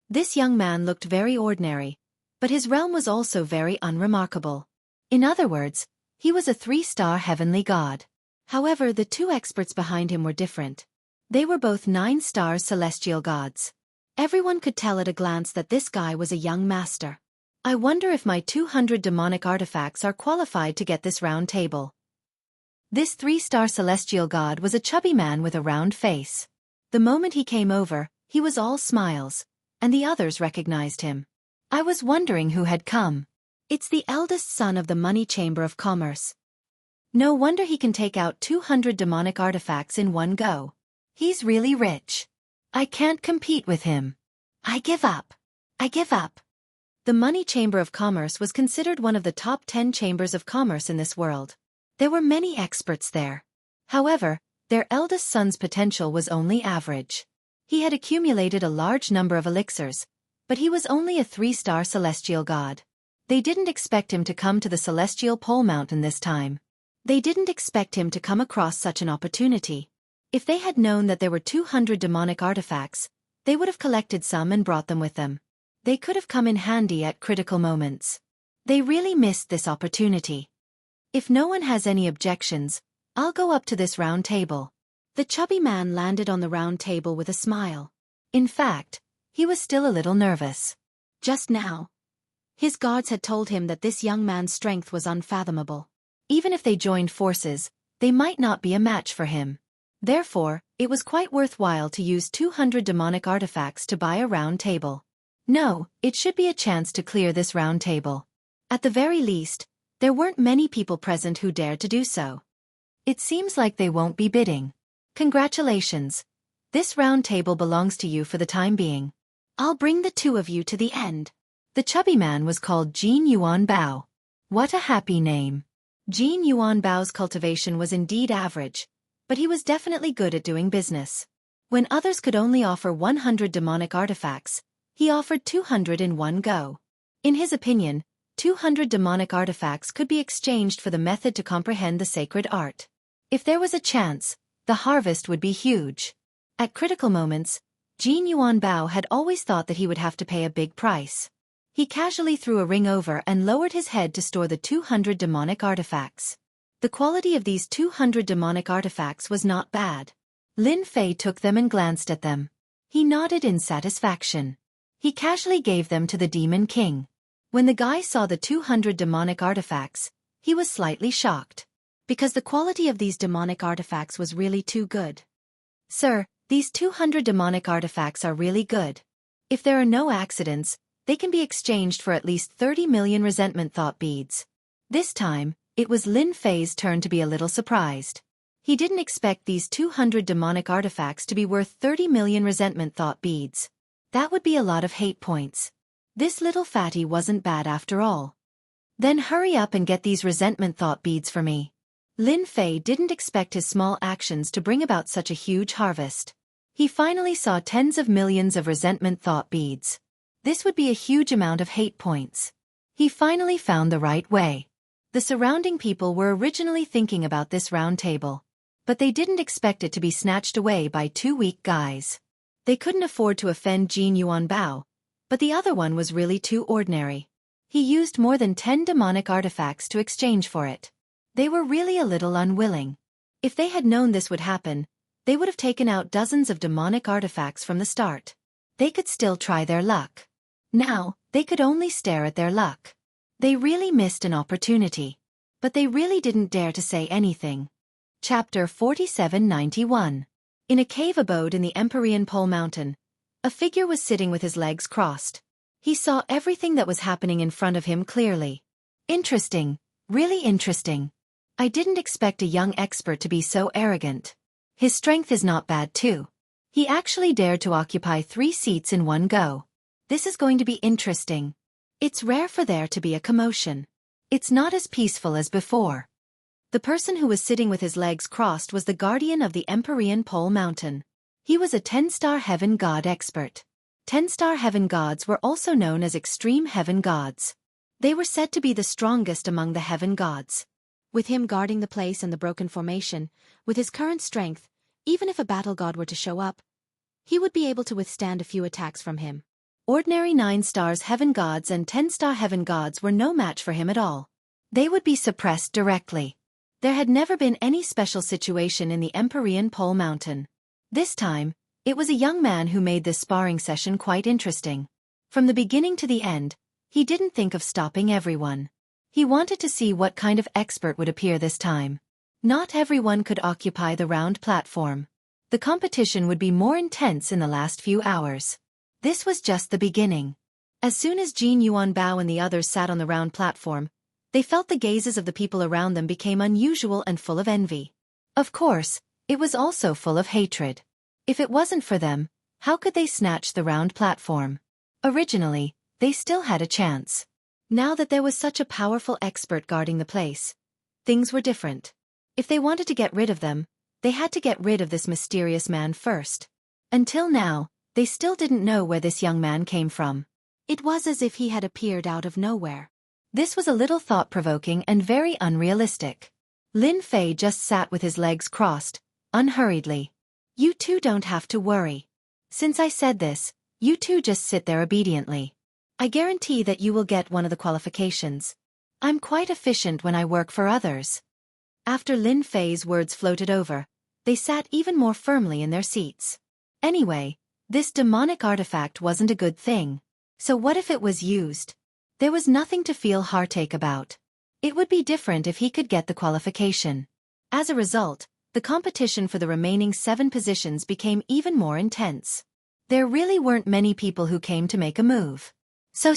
S1: This young man looked very ordinary, but his realm was also very unremarkable. In other words, he was a 3-star heavenly god. However, the 2 experts behind him were different. They were both 9-star celestial gods. Everyone could tell at a glance that this guy was a young master. I wonder if my 200 demonic artifacts are qualified to get this round table. This 3-star celestial god was a chubby man with a round face. The moment he came over, he was all smiles, and the others recognized him. I was wondering who had come. It's the eldest son of the Money Chamber of Commerce. No wonder he can take out 200 demonic artifacts in one go. He's really rich. I can't compete with him. I give up. I give up. The Money Chamber of Commerce was considered one of the top 10 chambers of commerce in this world. There were many experts there. However, their eldest son's potential was only average. He had accumulated a large number of elixirs, but he was only a 3-star celestial god. They didn't expect him to come to the celestial pole mountain this time. They didn't expect him to come across such an opportunity. If they had known that there were 200 demonic artifacts, they would have collected some and brought them with them. They could have come in handy at critical moments. They really missed this opportunity. If no one has any objections, I'll go up to this round table. The chubby man landed on the round table with a smile. In fact, he was still a little nervous. Just now, his guards had told him that this young man's strength was unfathomable. Even if they joined forces, they might not be a match for him. Therefore, it was quite worthwhile to use 200 demonic artifacts to buy a round table. No, it should be a chance to clear this round table. At the very least, there weren't many people present who dared to do so. It seems like they won't be bidding. Congratulations. This round table belongs to you for the time being. I'll bring the 2 of you to the end. The chubby man was called Jin Yuan Bao. What a happy name. Jin Yuan Bao's cultivation was indeed average, but he was definitely good at doing business. When others could only offer 100 demonic artifacts, he offered 200 in one go. In his opinion, 200 demonic artifacts could be exchanged for the method to comprehend the sacred art. If there was a chance, the harvest would be huge. At critical moments, Jin Yuan Bao had always thought that he would have to pay a big price. He casually threw a ring over and lowered his head to store the 200 demonic artifacts. The quality of these 200 demonic artifacts was not bad. Lin Fei took them and glanced at them. He nodded in satisfaction. He casually gave them to the Demon King. When the guy saw the 200 demonic artifacts, he was slightly shocked. Because the quality of these demonic artifacts was really too good. Sir, these 200 demonic artifacts are really good. If there are no accidents, they can be exchanged for at least 30 million resentment thought beads. This time, it was Lin Fei's turn to be a little surprised. He didn't expect these 200 demonic artifacts to be worth 30 million resentment thought beads. That would be a lot of hate points. This little fatty wasn't bad after all. Then hurry up and get these resentment thought beads for me. Lin Fei didn't expect his small actions to bring about such a huge harvest. He finally saw tens of millions of resentment thought beads. This would be a huge amount of hate points. He finally found the right way. The surrounding people were originally thinking about this round table, but they didn't expect it to be snatched away by 2 weak guys. They couldn't afford to offend Jin Yuan Bao, but the other one was really too ordinary. He used more than 10 demonic artifacts to exchange for it. They were really a little unwilling. If they had known this would happen, they would have taken out dozens of demonic artifacts from the start. They could still try their luck. Now, they could only stare at their luck. They really missed an opportunity. But they really didn't dare to say anything. Chapter 4791. In a cave abode in the Empyrean Pole Mountain, a figure was sitting with his legs crossed. He saw everything that was happening in front of him clearly. Interesting, really interesting. I didn't expect a young expert to be so arrogant. His strength is not bad too. He actually dared to occupy 3 seats in one go. This is going to be interesting. It's rare for there to be a commotion. It's not as peaceful as before. The person who was sitting with his legs crossed was the guardian of the Empyrean Pole Mountain. He was a 10-star heaven god expert. 10-star heaven gods were also known as extreme heaven gods. They were said to be the strongest among the heaven gods. With him guarding the place and the broken formation, with his current strength, even if a battle god were to show up, he would be able to withstand a few attacks from him. Ordinary 9-star heaven gods and 10-star heaven gods were no match for him at all. They would be suppressed directly. There had never been any special situation in the Empyrean Pole Mountain. This time, it was a young man who made this sparring session quite interesting. From the beginning to the end, he didn't think of stopping everyone. He wanted to see what kind of expert would appear this time. Not everyone could occupy the round platform. The competition would be more intense in the last few hours. This was just the beginning. As soon as Jin Yuan Bao and the others sat on the round platform, they felt the gazes of the people around them became unusual and full of envy. Of course, it was also full of hatred. If it wasn't for them, how could they snatch the round platform? Originally, they still had a chance. Now that there was such a powerful expert guarding the place, things were different. If they wanted to get rid of them, they had to get rid of this mysterious man first. Until now, they still didn't know where this young man came from. It was as if he had appeared out of nowhere. This was a little thought-provoking and very unrealistic. Lin Fei just sat with his legs crossed, unhurriedly. You two don't have to worry. Since I said this, you two just sit there obediently. I guarantee that you will get one of the qualifications. I'm quite efficient when I work for others. After Lin Fei's words floated over, they sat even more firmly in their seats. Anyway, this demonic artifact wasn't a good thing. So what if it was used? There was nothing to feel heartache about. It would be different if he could get the qualification. As a result, the competition for the remaining 7 positions became even more intense. There really weren't many people who came to make a move. So.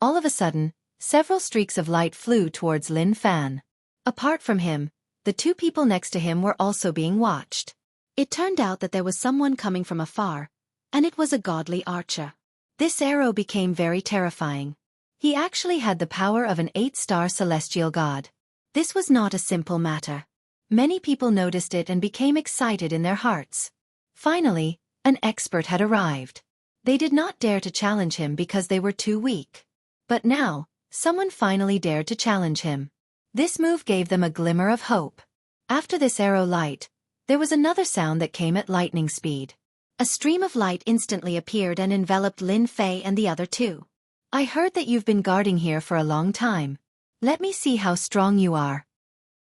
S1: All of a sudden, several streaks of light flew towards Lin Fan. Apart from him, the 2 people next to him were also being watched. It turned out that there was someone coming from afar, and it was a godly archer. This arrow became very terrifying. He actually had the power of an 8-star celestial god. This was not a simple matter. Many people noticed it and became excited in their hearts. Finally, an expert had arrived. They did not dare to challenge him because they were too weak. But now, someone finally dared to challenge him. This move gave them a glimmer of hope. After this arrow light, there was another sound that came at lightning speed. A stream of light instantly appeared and enveloped Lin Fei and the other 2. I heard that you've been guarding here for a long time. Let me see how strong you are.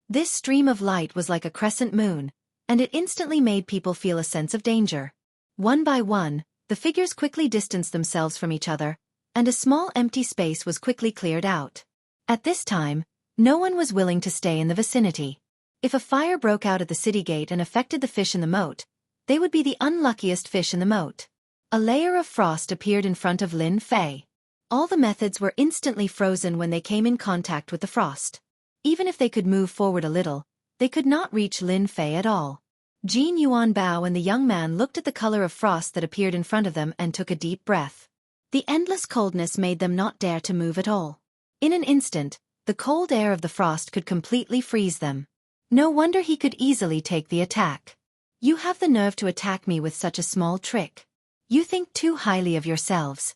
S1: This stream of light was like a crescent moon, and it instantly made people feel a sense of danger. One by one, the figures quickly distanced themselves from each other, and a small empty space was quickly cleared out. At this time, no one was willing to stay in the vicinity. If a fire broke out at the city gate and affected the fish in the moat, they would be the unluckiest fish in the moat. A layer of frost appeared in front of Lin Fei. All the methods were instantly frozen when they came in contact with the frost. Even if they could move forward a little, they could not reach Lin Fei at all. Jin Yuan Bao and the young man looked at the color of frost that appeared in front of them and took a deep breath. The endless coldness made them not dare to move at all. In an instant, the cold air of the frost could completely freeze them. No wonder he could easily take the attack. You have the nerve to attack me with such a small trick. You think too highly of yourselves.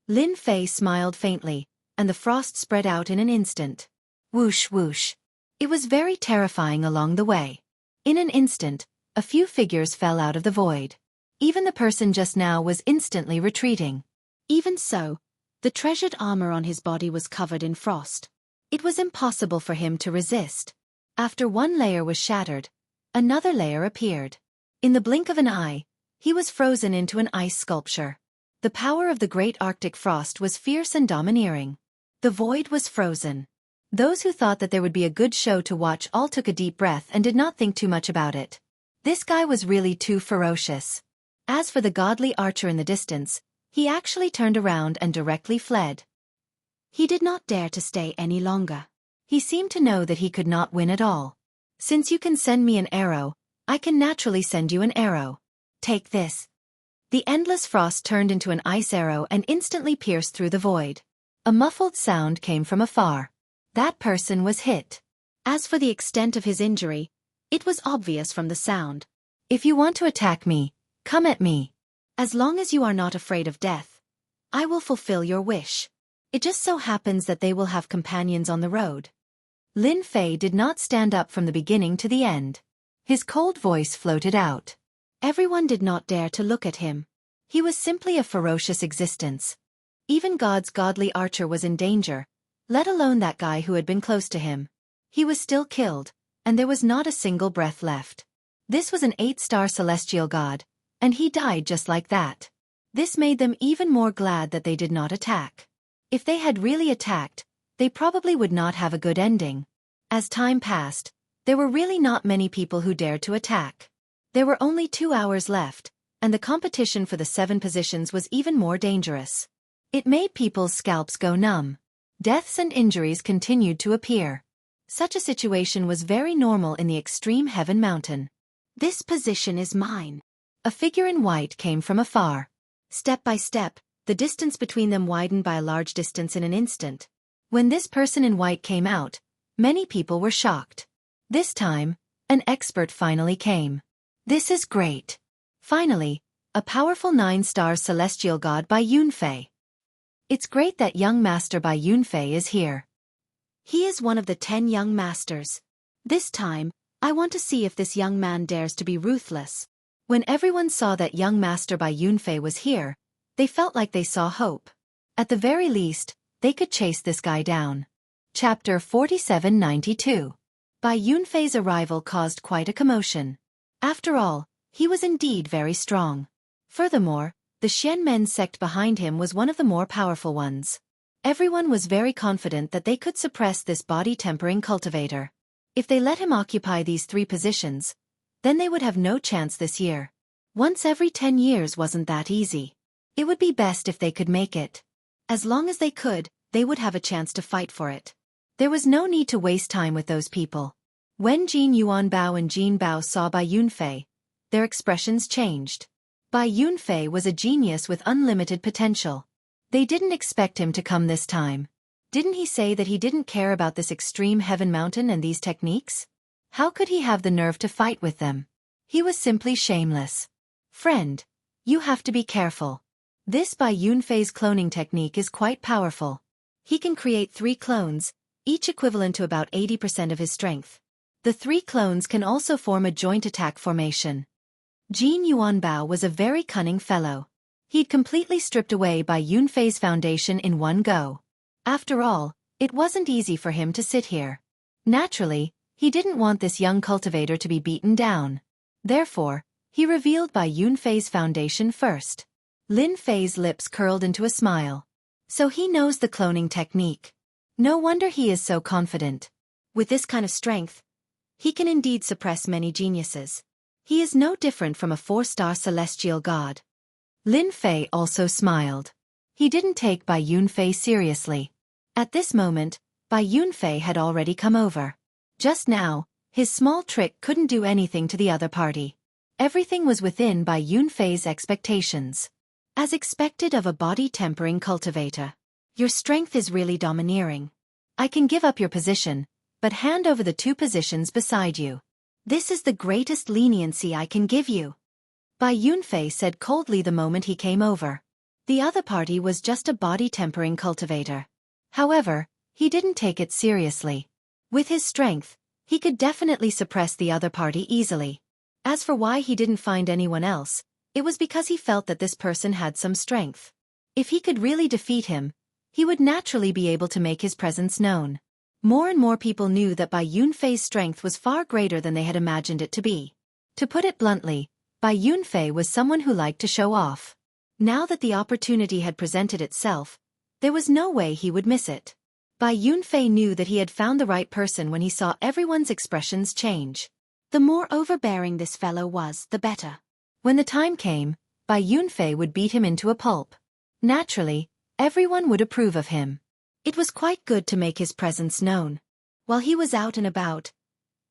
S1: Lin Fei smiled faintly, and the frost spread out in an instant. Whoosh whoosh. It was very terrifying along the way. In an instant, a few figures fell out of the void. Even the person just now was instantly retreating. Even so, the treasured armor on his body was covered in frost. It was impossible for him to resist. After one layer was shattered, another layer appeared. In the blink of an eye, he was frozen into an ice sculpture. The power of the great Arctic frost was fierce and domineering. The void was frozen. Those who thought that there would be a good show to watch all took a deep breath and did not think too much about it. This guy was really too ferocious. As for the godly archer in the distance, he actually turned around and directly fled. He did not dare to stay any longer. He seemed to know that he could not win at all. Since you can send me an arrow, I can naturally send you an arrow. Take this. The endless frost turned into an ice arrow and instantly pierced through the void. A muffled sound came from afar. That person was hit. As for the extent of his injury, it was obvious from the sound. If you want to attack me, come at me. As long as you are not afraid of death, I will fulfill your wish. It just so happens that they will have companions on the road. Lin Fei did not stand up from the beginning to the end. His cold voice floated out. Everyone did not dare to look at him. He was simply a ferocious existence. Even God's godly archer was in danger, let alone that guy who had been close to him. He was still killed, and there was not a single breath left. This was an 8-star celestial god, and he died just like that. This made them even more glad that they did not attack. If they had really attacked, they probably would not have a good ending. As time passed, there were really not many people who dared to attack. There were only 2 hours left, and the competition for the 7 positions was even more dangerous. It made people's scalps go numb. Deaths and injuries continued to appear. Such a situation was very normal in the extreme heaven mountain. This position is mine. A figure in white came from afar. Step by step, the distance between them widened by a large distance in an instant. When this person in white came out, many people were shocked. This time, an expert finally came. This is great. Finally, a powerful 9-star celestial god by Yunfei. It's great that young master by Yunfei is here. He is one of the 10 young masters. This time, I want to see if this young man dares to be ruthless. When everyone saw that young master by Yunfei was here, they felt like they saw hope. At the very least, they could chase this guy down. Chapter 4792. Bai Yunfei's arrival caused quite a commotion. After all, he was indeed very strong. Furthermore, the Xianmen sect behind him was one of the more powerful ones. Everyone was very confident that they could suppress this body-tempering cultivator. If they let him occupy these 3 positions, then they would have no chance this year. Once every 10 years wasn't that easy. It would be best if they could make it. As long as they could, they would have a chance to fight for it. There was no need to waste time with those people. When Jin Yuanbao and Jin Bao saw Bai Yunfei, their expressions changed. Bai Yunfei was a genius with unlimited potential. They didn't expect him to come this time. Didn't he say that he didn't care about this extreme heaven mountain and these techniques? How could he have the nerve to fight with them? He was simply shameless. Friend, you have to be careful. This Bai Yunfei's cloning technique is quite powerful. He can create 3 clones, each equivalent to about 80% of his strength. The 3 clones can also form a joint attack formation. Jin Yuanbao was a very cunning fellow. He'd completely stripped away Bai Yunfei's foundation in one go. After all, it wasn't easy for him to sit here. Naturally, he didn't want this young cultivator to be beaten down. Therefore, he revealed Bai Yunfei's foundation first. Lin Fei's lips curled into a smile. So he knows the cloning technique. No wonder he is so confident. With this kind of strength, he can indeed suppress many geniuses. He is no different from a 4-star celestial god. Lin Fei also smiled. He didn't take Bai Yunfei seriously. At this moment, Bai Yunfei had already come over. Just now, his small trick couldn't do anything to the other party. Everything was within Bai Yunfei's expectations. As expected of a body-tempering cultivator. Your strength is really domineering. I can give up your position, but hand over the 2 positions beside you. This is the greatest leniency I can give you. Bai Yunfei said coldly the moment he came over. The other party was just a body-tempering cultivator. However, he didn't take it seriously. With his strength, he could definitely suppress the other party easily. As for why he didn't find anyone else, it was because he felt that this person had some strength. If he could really defeat him, he would naturally be able to make his presence known. More and more people knew that Bai Yunfei's strength was far greater than they had imagined it to be. To put it bluntly, Bai Yunfei was someone who liked to show off. Now that the opportunity had presented itself, there was no way he would miss it. Bai Yunfei knew that he had found the right person when he saw everyone's expressions change. The more overbearing this fellow was, the better. When the time came, Bai Yunfei would beat him into a pulp. Naturally, everyone would approve of him. It was quite good to make his presence known. While he was out and about,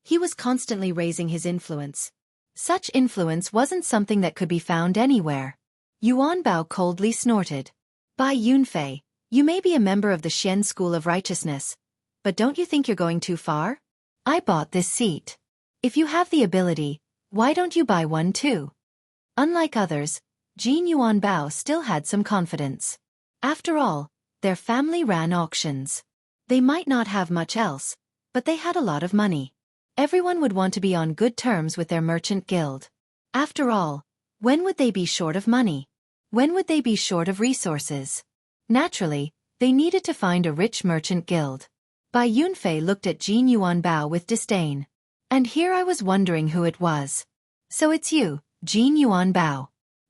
S1: he was constantly raising his influence. Such influence wasn't something that could be found anywhere. Yuan Bao coldly snorted. Bai Yunfei, you may be a member of the Xian School of Righteousness, but don't you think you're going too far? I bought this seat. If you have the ability, why don't you buy one too? Unlike others, Jin Yuan Bao still had some confidence. After all, their family ran auctions. They might not have much else, but they had a lot of money. Everyone would want to be on good terms with their merchant guild. After all, when would they be short of money? When would they be short of resources? Naturally, they needed to find a rich merchant guild. Bai Yunfei looked at Jin Yuan Bao with disdain. And here I was wondering who it was. So it's you, Jin Yuan Bao.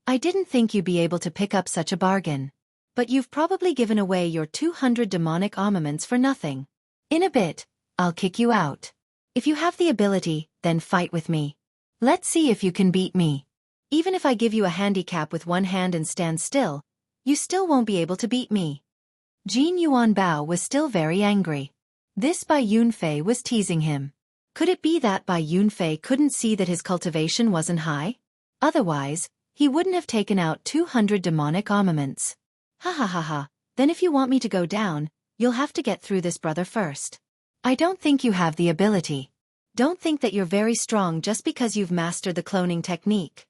S1: I didn't think you'd be able to pick up such a bargain. But you've probably given away your 200 demonic armaments for nothing. In a bit, I'll kick you out. If you have the ability, then fight with me. Let's see if you can beat me. Even if I give you a handicap with one hand and stand still, you still won't be able to beat me. Jin Yuan Bao was still very angry. This Bai Yunfei was teasing him. Could it be that Bai Yunfei couldn't see that his cultivation wasn't high? Otherwise, he wouldn't have taken out 200 demonic armaments. Ha ha ha ha, then if you want me to go down, you'll have to get through this brother first. I don't think you have the ability. Don't think that you're very strong just because you've mastered the cloning technique.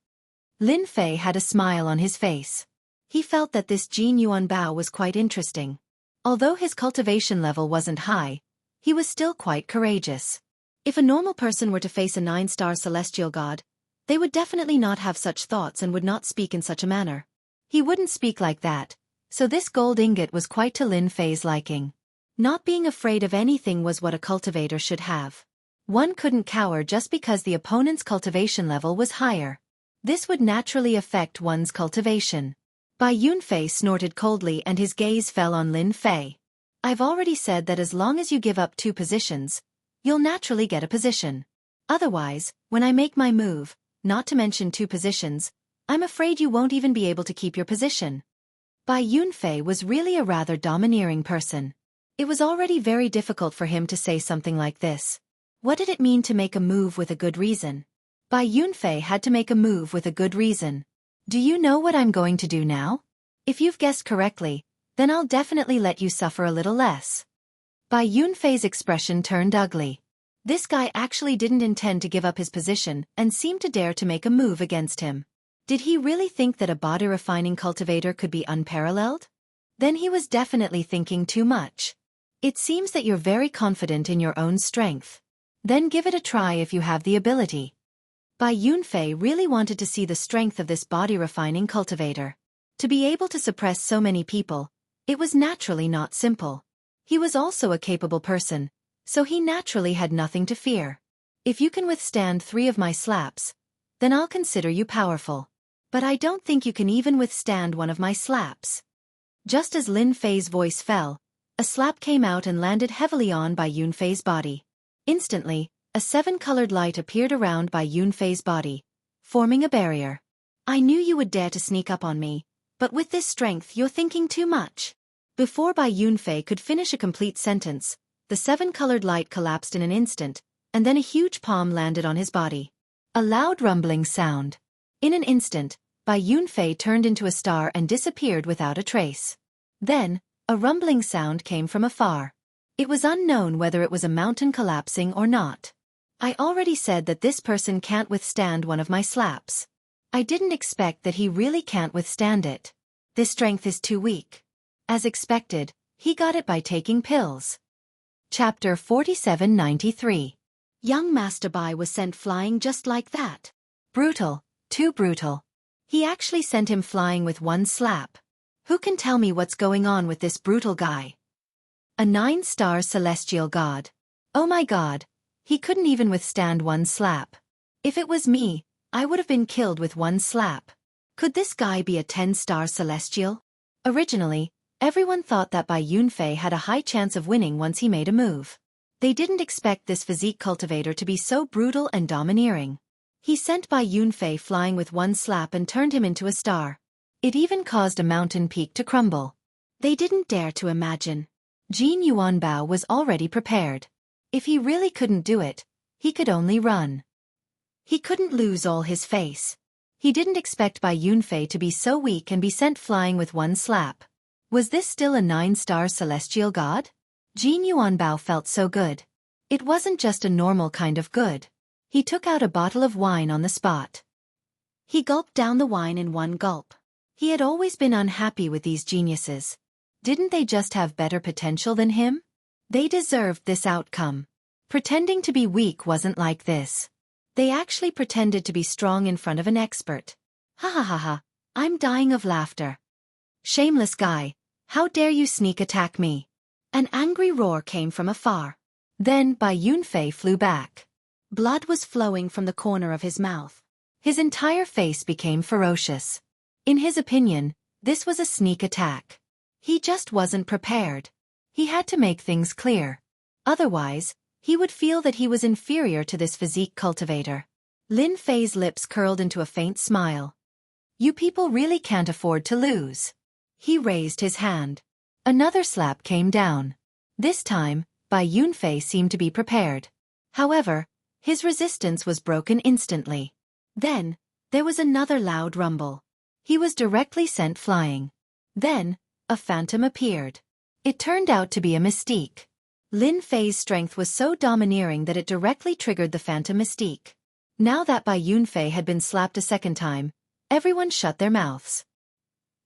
S1: Lin Fei had a smile on his face. He felt that this Jin Yuan Bao was quite interesting. Although his cultivation level wasn't high, he was still quite courageous. If a normal person were to face a 9-star celestial god, they would definitely not have such thoughts and would not speak in such a manner. He wouldn't speak like that, so this gold ingot was quite to Lin Fei's liking. Not being afraid of anything was what a cultivator should have. One couldn't cower just because the opponent's cultivation level was higher. This would naturally affect one's cultivation. Bai Yunfei snorted coldly and his gaze fell on Lin Fei. I've already said that as long as you give up 2 positions, you'll naturally get a position. Otherwise, when I make my move, not to mention 2 positions, I'm afraid you won't even be able to keep your position. Bai Yunfei was really a rather domineering person. It was already very difficult for him to say something like this. What did it mean to make a move with a good reason? Bai Yunfei had to make a move with a good reason. Do you know what I'm going to do now? If you've guessed correctly, then I'll definitely let you suffer a little less. Bai Yunfei's expression turned ugly. This guy actually didn't intend to give up his position and seemed to dare to make a move against him. Did he really think that a body refining cultivator could be unparalleled? Then he was definitely thinking too much. It seems that you're very confident in your own strength. Then give it a try if you have the ability. Bai Yunfei really wanted to see the strength of this body refining cultivator. To be able to suppress so many people, it was naturally not simple. He was also a capable person, so he naturally had nothing to fear. If you can withstand 3 of my slaps, then I'll consider you powerful. But I don't think you can even withstand 1 of my slaps. Just as Lin Fei's voice fell, a slap came out and landed heavily on Bai Yunfei's body. Instantly, a 7-colored light appeared around Bai Yunfei's body, forming a barrier. I knew you would dare to sneak up on me, but with this strength you're thinking too much. Before Bai Yunfei could finish a complete sentence, the 7-colored light collapsed in an instant, and then a huge palm landed on his body. A loud rumbling sound. In an instant, Bai Yunfei turned into a star and disappeared without a trace. Then, a rumbling sound came from afar. It was unknown whether it was a mountain collapsing or not. I already said that this person can't withstand 1 of my slaps. I didn't expect that he really can't withstand it. This strength is too weak. As expected, he got it by taking pills. Chapter 4793. Young Master Bai was sent flying just like that. Brutal, too brutal. He actually sent him flying with 1 slap. Who can tell me what's going on with this brutal guy? A 9-star celestial god. Oh my god. He couldn't even withstand one slap. If it was me, I would have been killed with one slap. Could this guy be a 10-star celestial? Originally, everyone thought that Bai Yunfei had a high chance of winning once he made a move. They didn't expect this physique cultivator to be so brutal and domineering. He sent Bai Yunfei flying with one slap and turned him into a star. It even caused a mountain peak to crumble. They didn't dare to imagine. Jin Yuanbao was already prepared. If he really couldn't do it, he could only run. He couldn't lose all his face. He didn't expect Bai Yunfei to be so weak and be sent flying with one slap. Was this still a 9-star celestial god? Jin Yuanbao felt so good. It wasn't just a normal kind of good. He took out a bottle of wine on the spot. He gulped down the wine in one gulp. He had always been unhappy with these geniuses. Didn't they just have better potential than him? They deserved this outcome. Pretending to be weak wasn't like this. They actually pretended to be strong in front of an expert. Ha ha ha ha, I'm dying of laughter. Shameless guy, how dare you sneak attack me? An angry roar came from afar. Then Bai Yunfei flew back. Blood was flowing from the corner of his mouth. His entire face became ferocious. In his opinion, this was a sneak attack. He just wasn't prepared. He had to make things clear. Otherwise, he would feel that he was inferior to this physique cultivator. Lin Fei's lips curled into a faint smile. You people really can't afford to lose. He raised his hand. Another slap came down. This time, Bai Yunfei seemed to be prepared. However, his resistance was broken instantly. Then, there was another loud rumble. He was directly sent flying. Then, a phantom appeared. It turned out to be a mystique. Lin Fei's strength was so domineering that it directly triggered the phantom mystique. Now that Bai Yunfei had been slapped a second time, everyone shut their mouths.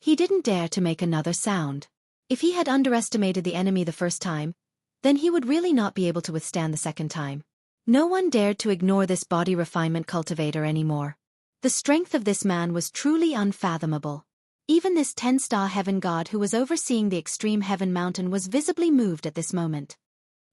S1: He didn't dare to make another sound. If he had underestimated the enemy the first time, then he would really not be able to withstand the second time. No one dared to ignore this body refinement cultivator anymore. The strength of this man was truly unfathomable. Even this 10-star heaven god who was overseeing the extreme heaven mountain was visibly moved at this moment.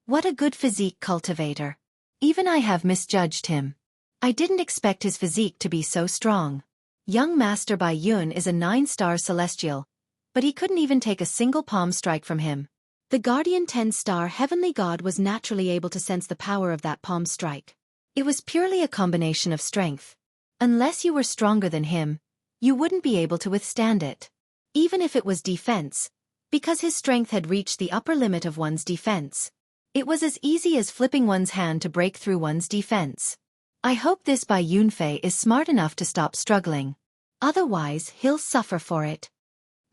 S1: What a good physique cultivator. Even I have misjudged him. I didn't expect his physique to be so strong. Young Master Bai Yun is a 9-star celestial, but he couldn't even take a single palm strike from him. The guardian 10-star heavenly god was naturally able to sense the power of that palm strike. It was purely a combination of strength. Unless you were stronger than him, you wouldn't be able to withstand it. Even if it was defense, because his strength had reached the upper limit of one's defense. It was as easy as flipping one's hand to break through one's defense. I hope this Bai Yunfei is smart enough to stop struggling. Otherwise, he'll suffer for it.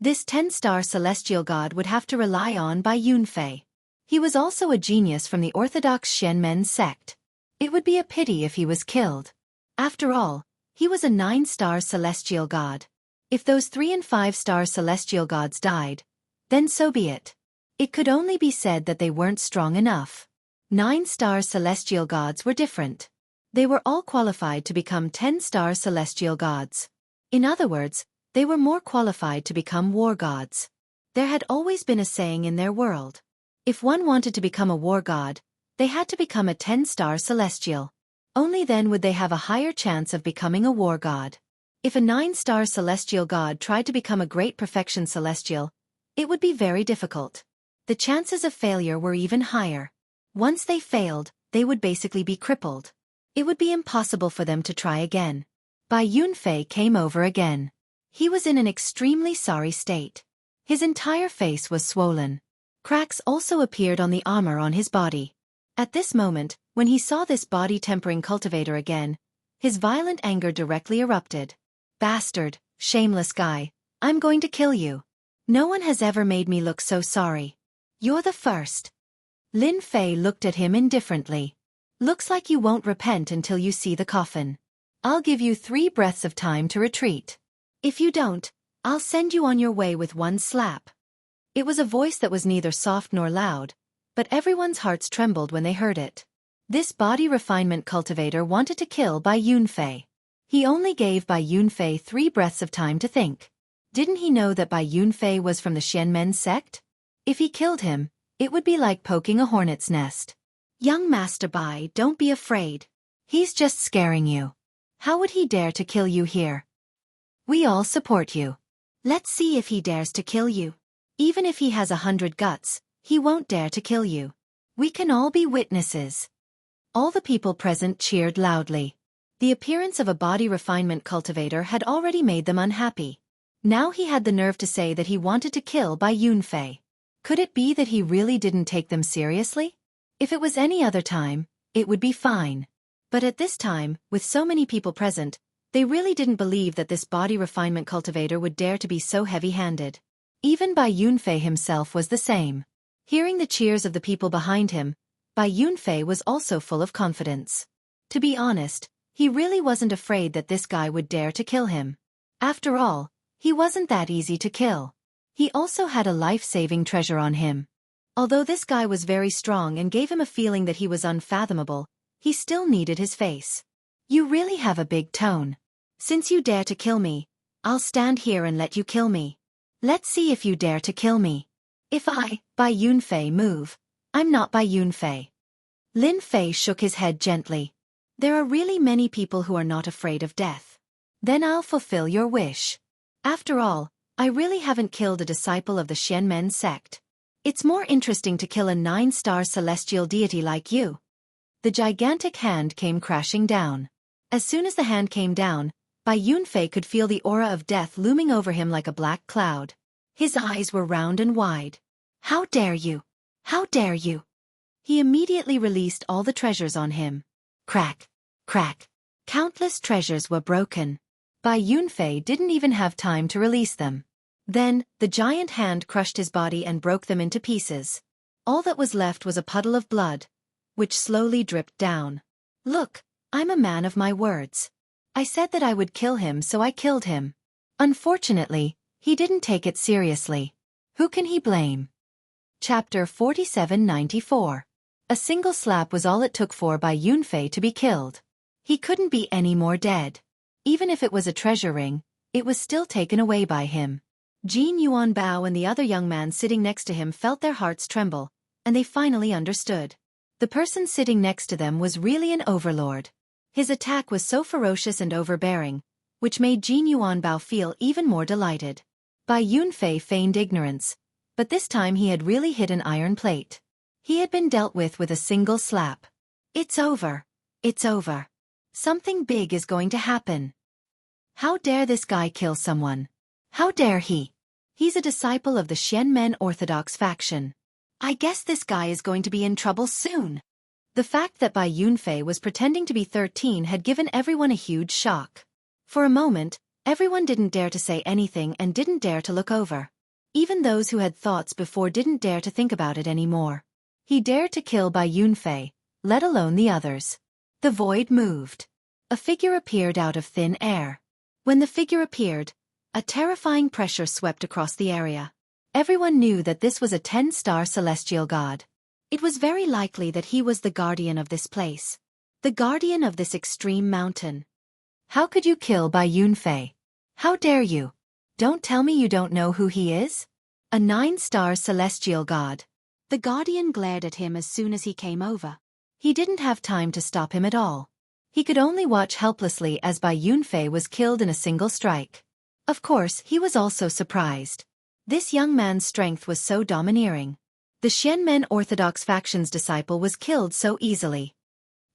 S1: This 10-star celestial god would have to rely on Bai Yunfei. He was also a genius from the orthodox Xianmen sect. It would be a pity if he was killed. After all, he was a 9-star celestial god. If those 3 and 5-star celestial gods died, then so be it. It could only be said that they weren't strong enough. 9-star celestial gods were different. They were all qualified to become 10-star celestial gods. In other words, they were more qualified to become war gods. There had always been a saying in their world. If one wanted to become a war god, they had to become a 10-star celestial. Only then would they have a higher chance of becoming a war god. If a 9-star celestial god tried to become a great perfection celestial, it would be very difficult. The chances of failure were even higher. Once they failed, they would basically be crippled. It would be impossible for them to try again. Bai Yunfei came over again. He was in an extremely sorry state. His entire face was swollen. Cracks also appeared on the armor on his body. At this moment, when he saw this body-tempering cultivator again, his violent anger directly erupted. Bastard, shameless guy, I'm going to kill you. No one has ever made me look so sorry. You're the first. Lin Fei looked at him indifferently. Looks like you won't repent until you see the coffin. I'll give you 3 breaths of time to retreat. If you don't, I'll send you on your way with one slap. It was a voice that was neither soft nor loud, but everyone's hearts trembled when they heard it. This body refinement cultivator wanted to kill Bai Yunfei. He only gave Bai Yunfei 3 breaths of time to think. Didn't he know that Bai Yunfei was from the Xianmen sect? If he killed him, It would be like poking a hornet's nest. Young Master Bai, don't be afraid. He's just scaring you. How would he dare to kill you here? We all support you. Let's see if he dares to kill you. Even if he has 100 guts, he won't dare to kill you. We can all be witnesses. All the people present cheered loudly. The appearance of a body refinement cultivator had already made them unhappy. Now he had the nerve to say that he wanted to kill Bai Yunfei. Could it be that he really didn't take them seriously? If it was any other time, it would be fine. But at this time, with so many people present, they really didn't believe that this body refinement cultivator would dare to be so heavy-handed. Even Bai Yunfei himself was the same. Hearing the cheers of the people behind him, Bai Yunfei was also full of confidence. To be honest, he really wasn't afraid that this guy would dare to kill him. After all, he wasn't that easy to kill. He also had a life-saving treasure on him. Although this guy was very strong and gave him a feeling that he was unfathomable, he still needed his face. You really have a big tone. Since you dare to kill me, I'll stand here and let you kill me. Let's see if you dare to kill me. If I, Bai Yunfei, move, I'm not Bai Yunfei. Lin Fei shook his head gently. There are really many people who are not afraid of death. Then I'll fulfill your wish. After all, I really haven't killed a disciple of the Xianmen sect. It's more interesting to kill a 9-star celestial deity like you. The gigantic hand came crashing down. As soon as the hand came down, Bai Yunfei could feel the aura of death looming over him like a black cloud. His eyes were round and wide. How dare you? How dare you? He immediately released all the treasures on him. Crack, crack. Countless treasures were broken. Bai Yunfei didn't even have time to release them. Then, the giant hand crushed his body and broke them into pieces. All that was left was a puddle of blood, which slowly dripped down. Look, I'm a man of my words. I said that I would kill him, so I killed him. Unfortunately, he didn't take it seriously. Who can he blame? Chapter 4794. A single slap was all it took for Bai Yunfei to be killed. He couldn't be any more dead. Even if it was a treasure ring, it was still taken away by him. Jin Yuanbao and the other young man sitting next to him felt their hearts tremble, and they finally understood. The person sitting next to them was really an overlord. His attack was so ferocious and overbearing, which made Jin Yuanbao feel even more delighted. Bai Yunfei feigned ignorance, but this time he had really hit an iron plate. He had been dealt with a single slap. It's over. It's over. Something big is going to happen. How dare this guy kill someone? How dare he? He's a disciple of the Xianmen Orthodox faction. I guess this guy is going to be in trouble soon. The fact that Bai Yunfei was pretending to be 13 had given everyone a huge shock. For a moment, everyone didn't dare to say anything and didn't dare to look over. Even those who had thoughts before didn't dare to think about it anymore. He dared to kill Bai Yunfei, let alone the others. The void moved. A figure appeared out of thin air. When the figure appeared, a terrifying pressure swept across the area. Everyone knew that this was a 10-star celestial god. It was very likely that he was the guardian of this place. The guardian of this extreme mountain. How could you kill Bai Yunfei? How dare you? Don't tell me you don't know who he is? A 9-star celestial god. The guardian glared at him as soon as he came over. He didn't have time to stop him at all. He could only watch helplessly as Bai Yunfei was killed in a single strike. Of course, he was also surprised. This young man's strength was so domineering. The Xianmen Orthodox faction's disciple was killed so easily.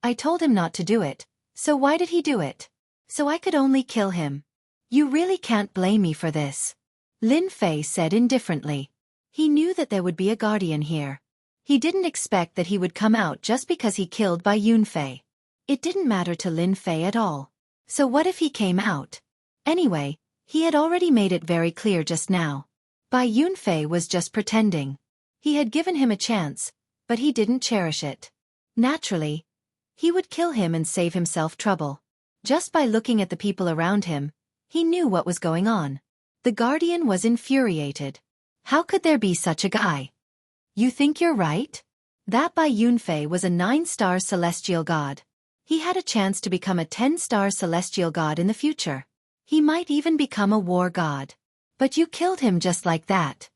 S1: I told him not to do it, so why did he do it? So I could only kill him. You really can't blame me for this. Lin Fei said indifferently. He knew that there would be a guardian here. He didn't expect that he would come out just because he killed Bai Yunfei. It didn't matter to Lin Fei at all. So what if he came out? Anyway, he had already made it very clear just now. Bai Yunfei was just pretending. He had given him a chance, but he didn't cherish it. Naturally, he would kill him and save himself trouble. Just by looking at the people around him, he knew what was going on. The guardian was infuriated. How could there be such a guy? You think you're right? That Bai Yunfei was a 9-star celestial god. He had a chance to become a 10-star celestial god in the future. He might even become a war god. But you killed him just like that.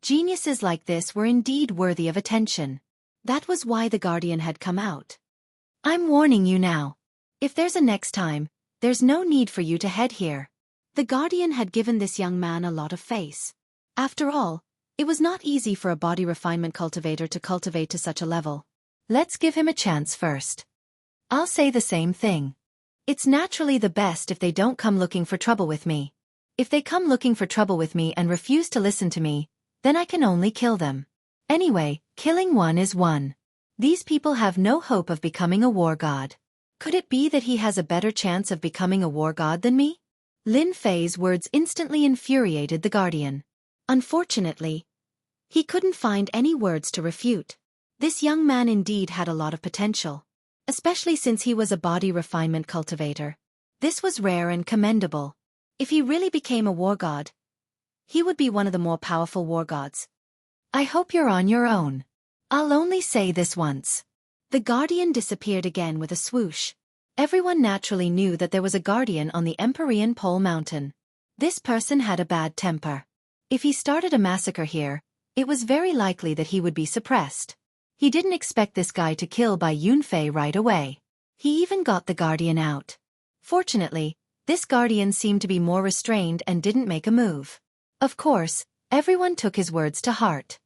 S1: Geniuses like this were indeed worthy of attention. That was why the Guardian had come out. I'm warning you now. If there's a next time, there's no need for you to head here. The Guardian had given this young man a lot of face. After all, it was not easy for a body refinement cultivator to cultivate to such a level. Let's give him a chance first. I'll say the same thing. It's naturally the best if they don't come looking for trouble with me. If they come looking for trouble with me and refuse to listen to me, then I can only kill them. Anyway, killing one is one. These people have no hope of becoming a war god. Could it be that he has a better chance of becoming a war god than me? Lin Fei's words instantly infuriated the Guardian. Unfortunately, he couldn't find any words to refute. This young man indeed had a lot of potential, especially since he was a body refinement cultivator. This was rare and commendable. If he really became a war god, he would be one of the more powerful war gods. I hope you're on your own. I'll only say this once. The Guardian disappeared again with a swoosh. Everyone naturally knew that there was a Guardian on the Empyrean Pole Mountain. This person had a bad temper. If he started a massacre here, it was very likely that he would be suppressed. He didn't expect this guy to kill Bai Yunfei right away. He even got the Guardian out. Fortunately, this Guardian seemed to be more restrained and didn't make a move. Of course, everyone took his words to heart.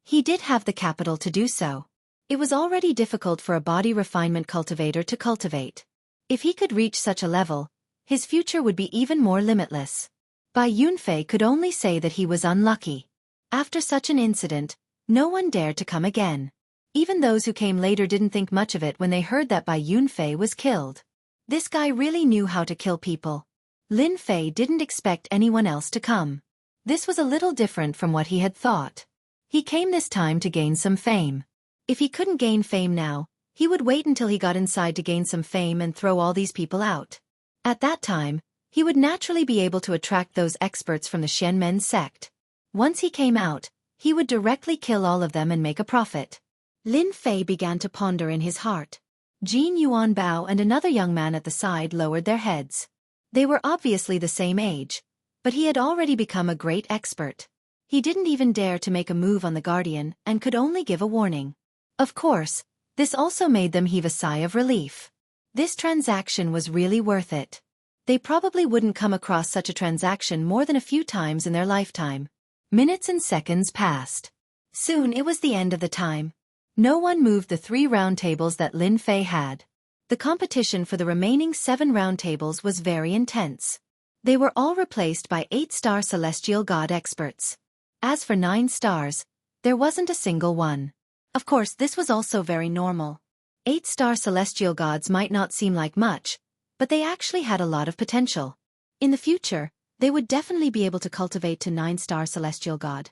S1: He did have the capital to do so. It was already difficult for a body refinement cultivator to cultivate. If he could reach such a level, his future would be even more limitless. Bai Yunfei could only say that he was unlucky. After such an incident, no one dared to come again. Even those who came later didn't think much of it when they heard that Bai Yunfei was killed. This guy really knew how to kill people. Lin Fei didn't expect anyone else to come. This was a little different from what he had thought. He came this time to gain some fame. If he couldn't gain fame now, he would wait until he got inside to gain some fame and throw all these people out. At that time, he would naturally be able to attract those experts from the Xianmen sect. Once he came out, he would directly kill all of them and make a profit. Lin Fei began to ponder in his heart. Jin Yuan Bao and another young man at the side lowered their heads. They were obviously the same age, but he had already become a great expert. He didn't even dare to make a move on the Guardian and could only give a warning. Of course, this also made them heave a sigh of relief. This transaction was really worth it. They probably wouldn't come across such a transaction more than a few times in their lifetime. Minutes and seconds passed. Soon it was the end of the time. No one moved the 3 round tables that Lin Fei had. The competition for the remaining 7 round tables was very intense. They were all replaced by 8-star celestial god experts. As for 9 stars, there wasn't a single one. Of course, this was also very normal. 8-star celestial gods might not seem like much, but they actually had a lot of potential. In the future, they would definitely be able to cultivate to 9-star celestial god.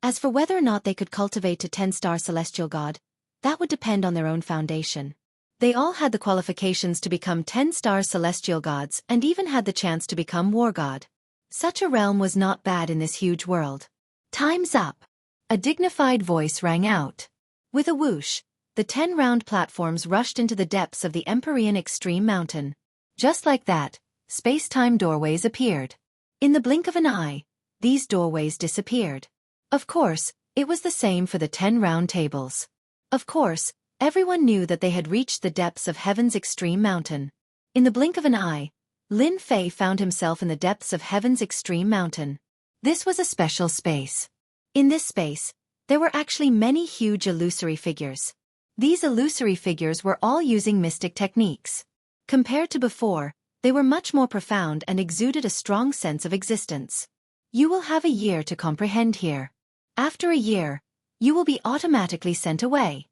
S1: As for whether or not they could cultivate to 10-star celestial god, that would depend on their own foundation. They all had the qualifications to become 10-star celestial gods and even had the chance to become war god. Such a realm was not bad in this huge world. Time's up. A dignified voice rang out. With a whoosh, the 10-round platforms rushed into the depths of the Empyrean Extreme Mountain. Just like that, space-time doorways appeared. In the blink of an eye, these doorways disappeared. Of course, it was the same for the 10 round tables. Of course, everyone knew that they had reached the depths of Heaven's Extreme Mountain. In the blink of an eye, Lin Fei found himself in the depths of Heaven's Extreme Mountain. This was a special space. In this space, there were actually many huge illusory figures. These illusory figures were all using mystic techniques. Compared to before, they were much more profound and exuded a strong sense of existence. You will have a year to comprehend here. After a year, you will be automatically sent away.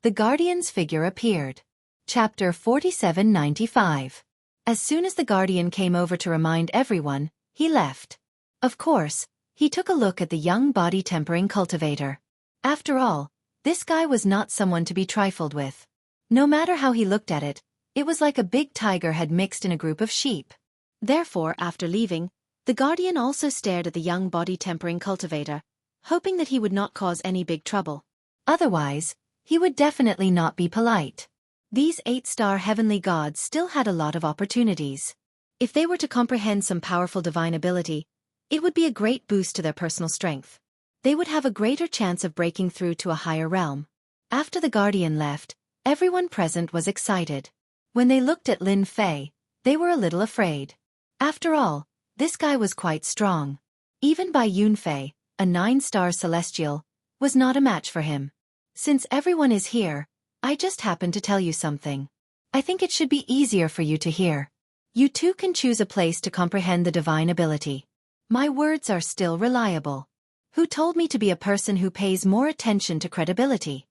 S1: The Guardian's figure appeared. Chapter 4795. As soon as the Guardian came over to remind everyone, he left. Of course, he took a look at the young body-tempering cultivator. After all, this guy was not someone to be trifled with. No matter how he looked at it, it was like a big tiger had mixed in a group of sheep. Therefore, after leaving, the Guardian also stared at the young body-tempering cultivator, hoping that he would not cause any big trouble. Otherwise, he would definitely not be polite. These 8-star heavenly gods still had a lot of opportunities. If they were to comprehend some powerful divine ability, it would be a great boost to their personal strength. they would have a greater chance of breaking through to a higher realm. After the guardian left, everyone present was excited. When they looked at Lin Fei, they were a little afraid. After all, this guy was quite strong. Even by Yunfei, a 9-star celestial, was not a match for him. Since everyone is here, I just happened to tell you something. I think it should be easier for you to hear. You too can choose a place to comprehend the divine ability. My words are still reliable. Who told me to be a person who pays more attention to credibility?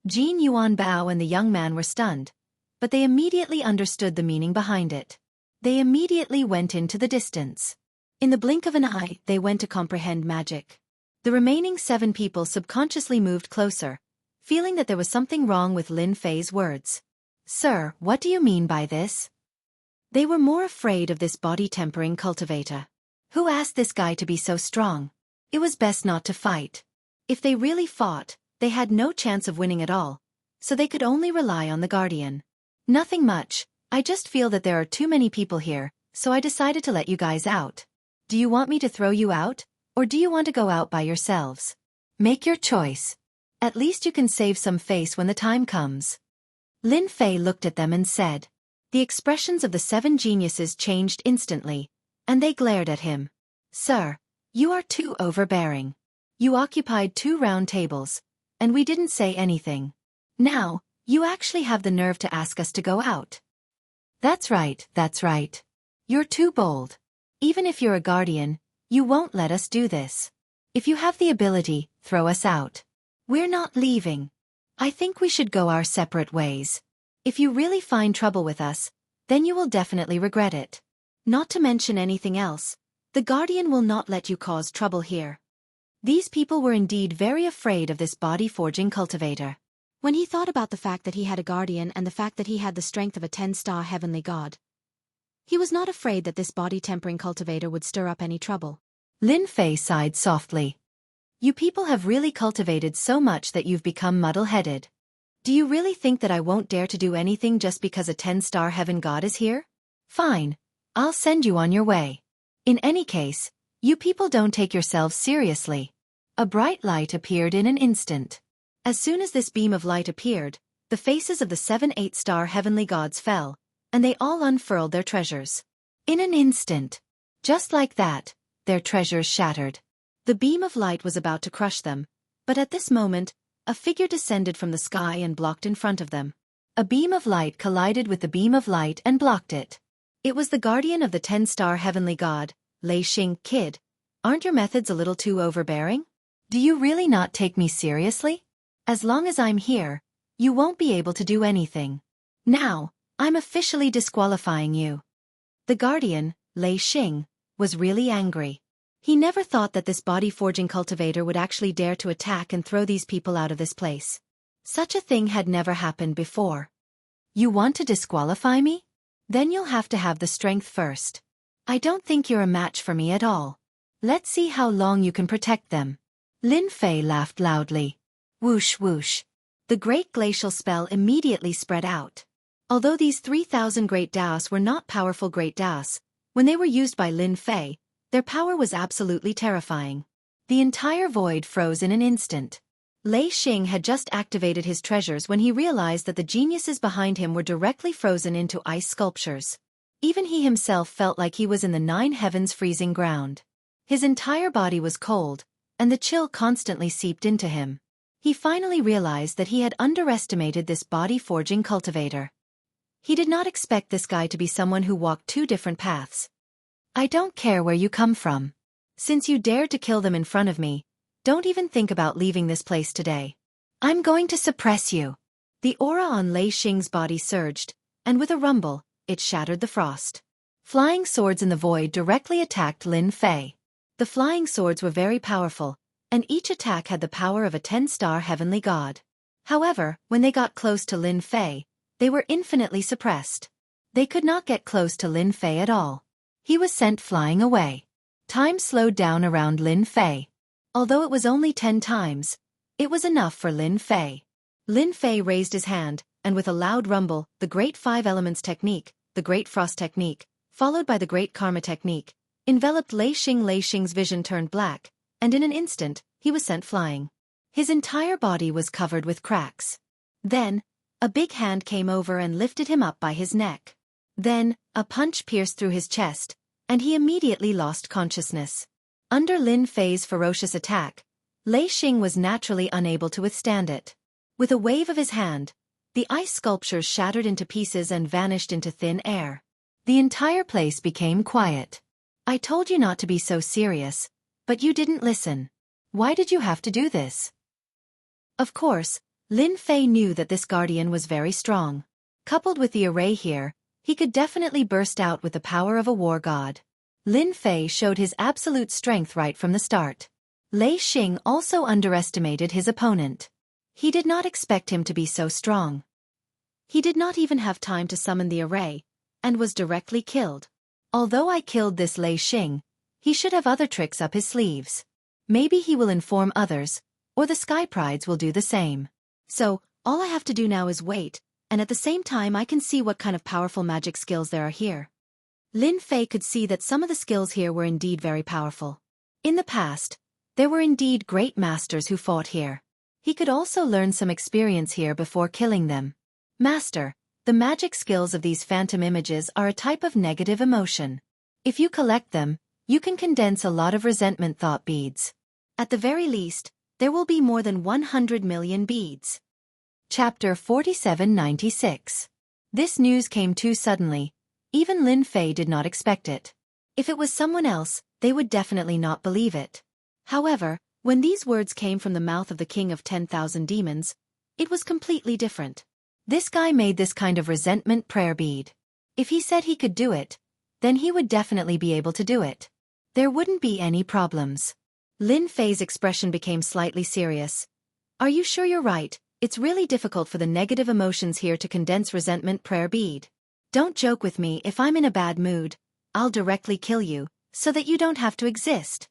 S1: Jin Yuan Bao and the young man were stunned, but they immediately understood the meaning behind it. They immediately went into the distance. In the blink of an eye, they went to comprehend magic. The remaining 7 people subconsciously moved closer, feeling that there was something wrong with Lin Fei's words. Sir, what do you mean by this? They were more afraid of this body-tempering cultivator. Who asked this guy to be so strong? It was best not to fight. If they really fought, they had no chance of winning at all, so they could only rely on the guardian. Nothing much, I just feel that there are too many people here, so I decided to let you guys out. Do you want me to throw you out, or do you want to go out by yourselves? Make your choice. At least you can save some face when the time comes. Lin Fei looked at them and said. The expressions of the 7 geniuses changed instantly, and they glared at him. Sir, you are too overbearing. You occupied 2 round tables, and we didn't say anything. Now, you actually have the nerve to ask us to go out. That's right, that's right. You're too bold. Even if you're a guardian, you won't let us do this. If you have the ability, throw us out. We're not leaving. I think we should go our separate ways. If you really find trouble with us, then you will definitely regret it. Not to mention anything else, the guardian will not let you cause trouble here. These people were indeed very afraid of this body-forging cultivator. When he thought about the fact that he had a guardian and the fact that he had the strength of a 10-star heavenly god, he was not afraid that this body-tempering cultivator would stir up any trouble. Lin Fei sighed softly. You people have really cultivated so much that you've become muddle-headed. Do you really think that I won't dare to do anything just because a 10-star heaven god is here? Fine, I'll send you on your way. In any case, you people don't take yourselves seriously. A bright light appeared in an instant. As soon as this beam of light appeared, the faces of the 7 8-star heavenly gods fell, and they all unfurled their treasures. In an instant. Just like that, their treasures shattered. The beam of light was about to crush them, but at this moment, a figure descended from the sky and blocked in front of them. A beam of light collided with the beam of light and blocked it. It was the guardian of the 10-star heavenly god, Lei Xing. Kid, aren't your methods a little too overbearing? Do you really not take me seriously? As long as I'm here, you won't be able to do anything. Now, I'm officially disqualifying you. The guardian, Lei Xing, was really angry. He never thought that this body-forging cultivator would actually dare to attack and throw these people out of this place. Such a thing had never happened before. You want to disqualify me? Then you'll have to have the strength first. I don't think you're a match for me at all. Let's see how long you can protect them. Lin Fei laughed loudly. Whoosh whoosh. The great glacial spell immediately spread out. Although these 3,000 great Daos were not powerful great Daos, when they were used by Lin Fei, their power was absolutely terrifying. The entire void froze in an instant. Lei Xing had just activated his treasures when he realized that the geniuses behind him were directly frozen into ice sculptures. Even he himself felt like he was in the 9 heavens freezing ground. His entire body was cold, and the chill constantly seeped into him. He finally realized that he had underestimated this body-forging cultivator. He did not expect this guy to be someone who walked 2 different paths. I don't care where you come from. Since you dared to kill them in front of me, don't even think about leaving this place today. I'm going to suppress you. The aura on Lei Xing's body surged, and with a rumble, it shattered the frost. Flying swords in the void directly attacked Lin Fei. The flying swords were very powerful, and each attack had the power of a 10-star heavenly god. However, when they got close to Lin Fei, they were infinitely suppressed. They could not get close to Lin Fei at all. He was sent flying away. Time slowed down around Lin Fei. Although it was only 10 times, it was enough for Lin Fei. Lin Fei raised his hand, and with a loud rumble, the Great 5 Elements technique, the Great Frost technique, followed by the Great Karma technique, enveloped Lei Xing. Lei Xing's vision turned black, and in an instant, he was sent flying. His entire body was covered with cracks. Then, a big hand came over and lifted him up by his neck. Then, a punch pierced through his chest, and he immediately lost consciousness. Under Lin Fei's ferocious attack, Lei Xing was naturally unable to withstand it. With a wave of his hand, the ice sculptures shattered into pieces and vanished into thin air. The entire place became quiet. I told you not to be so serious, but you didn't listen. Why did you have to do this? Of course, Lin Fei knew that this guardian was very strong. Coupled with the array here, he could definitely burst out with the power of a war god. Lin Fei showed his absolute strength right from the start. Lei Xing also underestimated his opponent. He did not expect him to be so strong. He did not even have time to summon the array, and was directly killed. Although I killed this Lei Xing, he should have other tricks up his sleeves. Maybe he will inform others, or the Sky Prides will do the same. So, all I have to do now is wait, and at the same time I can see what kind of powerful magic skills there are here. Lin Fei could see that some of the skills here were indeed very powerful. In the past, there were indeed great masters who fought here. He could also learn some experience here before killing them. Master, the magic skills of these phantom images are a type of negative emotion. If you collect them, you can condense a lot of resentment thought beads. At the very least, there will be more than 100 million beads. Chapter 4796. This news came too suddenly. Even Lin Fei did not expect it. If it was someone else, they would definitely not believe it. However, when these words came from the mouth of the king of 10,000 demons, it was completely different. This guy made this kind of resentment prayer bead. If he said he could do it, then he would definitely be able to do it. There wouldn't be any problems. Lin Fei's expression became slightly serious. Are you sure you're right? It's really difficult for the negative emotions here to condense resentment prayer bead. Don't joke with me. If I'm in a bad mood, I'll directly kill you, so that you don't have to exist.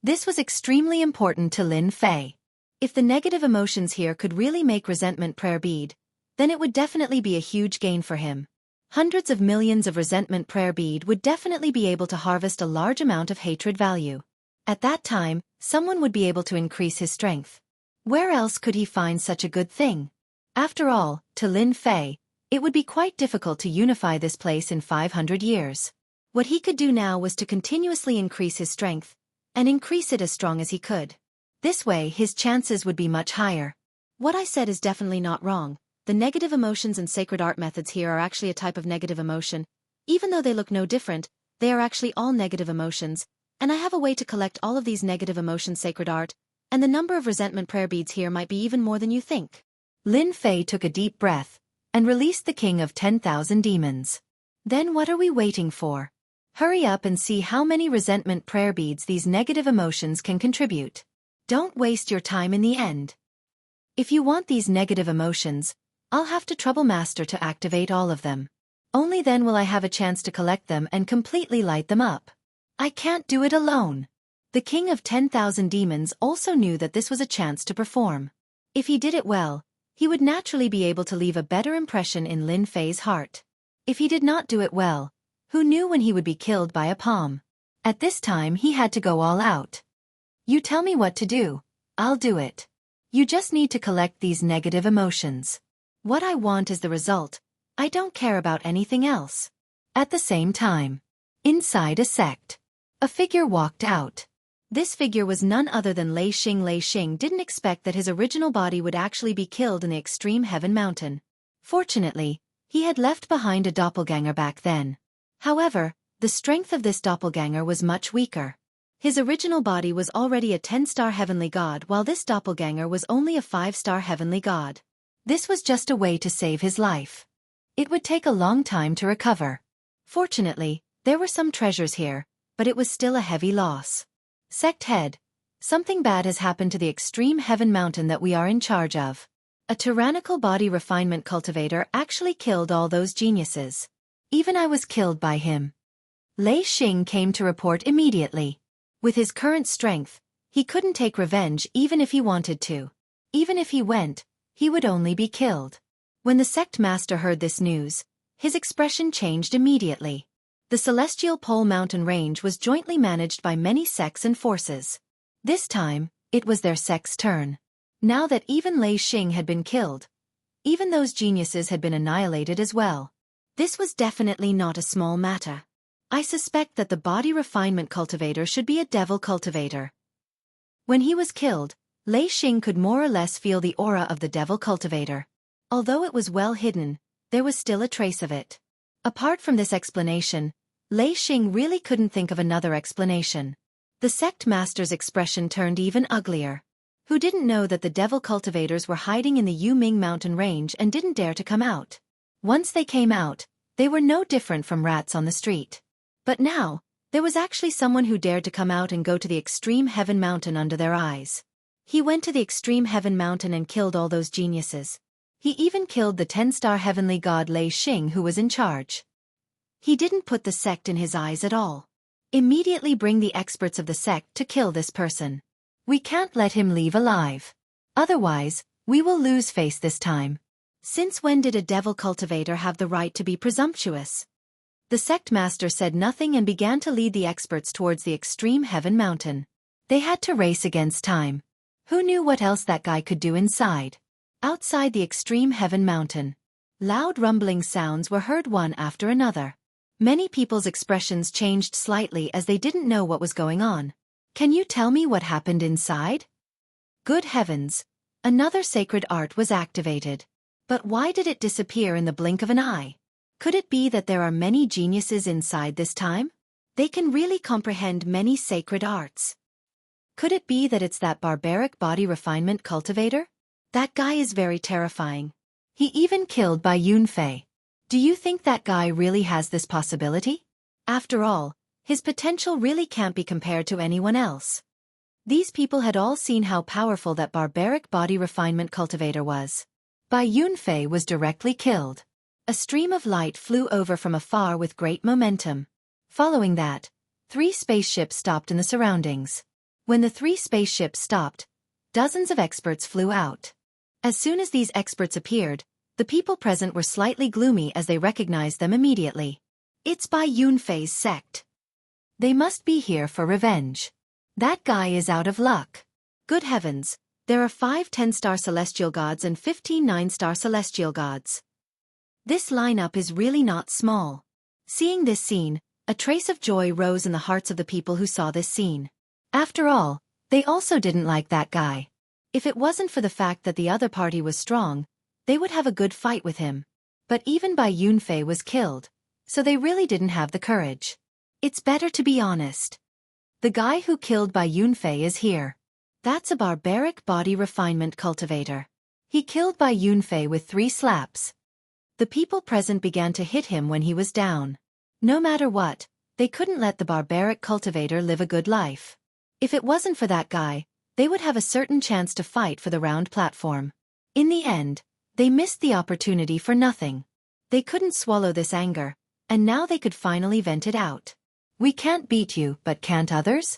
S1: This was extremely important to Lin Fei. If the negative emotions here could really make resentment prayer bead, then it would definitely be a huge gain for him. Hundreds of millions of resentment prayer bead would definitely be able to harvest a large amount of hatred value. At that time, someone would be able to increase his strength. Where else could he find such a good thing? After all, to Lin Fei, it would be quite difficult to unify this place in 500 years. What he could do now was to continuously increase his strength, and increase it as strong as he could. This way his chances would be much higher. What I said is definitely not wrong. The negative emotions and sacred art methods here are actually a type of negative emotion. Even though they look no different, they are actually all negative emotions, and I have a way to collect all of these negative emotions sacred art, and the number of resentment prayer beads here might be even more than you think. Lin Fei took a deep breath, and released the king of 10,000 demons. Then what are we waiting for? Hurry up and see how many resentment prayer beads these negative emotions can contribute. Don't waste your time in the end. If you want these negative emotions, I'll have to trouble Master to activate all of them. Only then will I have a chance to collect them and completely light them up. I can't do it alone. The king of 10,000 demons also knew that this was a chance to perform. If he did it well, he would naturally be able to leave a better impression in Lin Fei's heart. If he did not do it well, who knew when he would be killed by a palm? At this time he had to go all out. You tell me what to do, I'll do it. You just need to collect these negative emotions. What I want is the result. I don't care about anything else. At the same time, inside a sect, a figure walked out. This figure was none other than Lei Xing. Lei Xing didn't expect that his original body would actually be killed in the extreme heaven mountain. Fortunately, he had left behind a doppelganger back then. However, the strength of this doppelganger was much weaker. His original body was already a 10-star heavenly god while this doppelganger was only a 5-star heavenly god. This was just a way to save his life. It would take a long time to recover. Fortunately, there were some treasures here, but it was still a heavy loss. Sect head, something bad has happened to the extreme heaven mountain that we are in charge of. A tyrannical body refinement cultivator actually killed all those geniuses. Even I was killed by him. Lei Xing came to report immediately. With his current strength, he couldn't take revenge even if he wanted to. Even if he went, he would only be killed. When the sect master heard this news, his expression changed immediately. The Celestial Pole Mountain Range was jointly managed by many sects and forces. This time, It was their sect's turn. Now that even Lei Xing had been killed, even those geniuses had been annihilated as well. This was definitely not a small matter. I suspect that the body refinement cultivator should be a devil cultivator. When he was killed, Lei Xing could more or less feel the aura of the devil cultivator. Although it was well hidden, there was still a trace of it. Apart from this explanation, Lei Xing really couldn't think of another explanation. The sect master's expression turned even uglier. Who didn't know that the devil cultivators were hiding in the Yuming mountain range and didn't dare to come out? Once they came out, they were no different from rats on the street. But now, there was actually someone who dared to come out and go to the extreme heaven mountain under their eyes. He went to the extreme heaven mountain and killed all those geniuses. He even killed the 10-star heavenly god Lei Xing who was in charge. He didn't put the sect in his eyes at all. Immediately bring the experts of the sect to kill this person. We can't let him leave alive. Otherwise, we will lose face this time. Since when did a devil cultivator have the right to be presumptuous? The sect master said nothing and began to lead the experts towards the extreme heaven mountain. They had to race against time. Who knew what else that guy could do inside? Outside the extreme heaven mountain, loud rumbling sounds were heard one after another. Many people's expressions changed slightly as they didn't know what was going on. Can you tell me what happened inside? Good heavens! Another sacred art was activated. But why did it disappear in the blink of an eye? Could it be that there are many geniuses inside this time? They can really comprehend many sacred arts. Could it be that it's that barbaric body refinement cultivator? That guy is very terrifying. He even killed Bai Yunfei. Do you think that guy really has this possibility? After all, his potential really can't be compared to anyone else. These people had all seen how powerful that barbaric body refinement cultivator was. Bai Yunfei was directly killed. A stream of light flew over from afar with great momentum. Following that, 3 spaceships stopped in the surroundings. When the 3 spaceships stopped, dozens of experts flew out. As soon as these experts appeared, the people present were slightly gloomy as they recognized them immediately. It's Bai Yunfei's sect. They must be here for revenge. That guy is out of luck. Good heavens, there are 5 10-star celestial gods and 15 9-star celestial gods. This lineup is really not small. Seeing this scene, a trace of joy rose in the hearts of the people who saw this scene. After all, they also didn't like that guy. If it wasn't for the fact that the other party was strong, they would have a good fight with him. But even Bai Yunfei was killed, so they really didn't have the courage. It's better to be honest. The guy who killed Bai Yunfei is here. That's a barbaric body refinement cultivator. He killed Bai Yunfei with 3 slaps. The people present began to hit him when he was down. No matter what, they couldn't let the barbaric cultivator live a good life. If it wasn't for that guy, they would have a certain chance to fight for the round platform. In the end, they missed the opportunity for nothing. They couldn't swallow this anger, and now they could finally vent it out. We can't beat you, but can't others?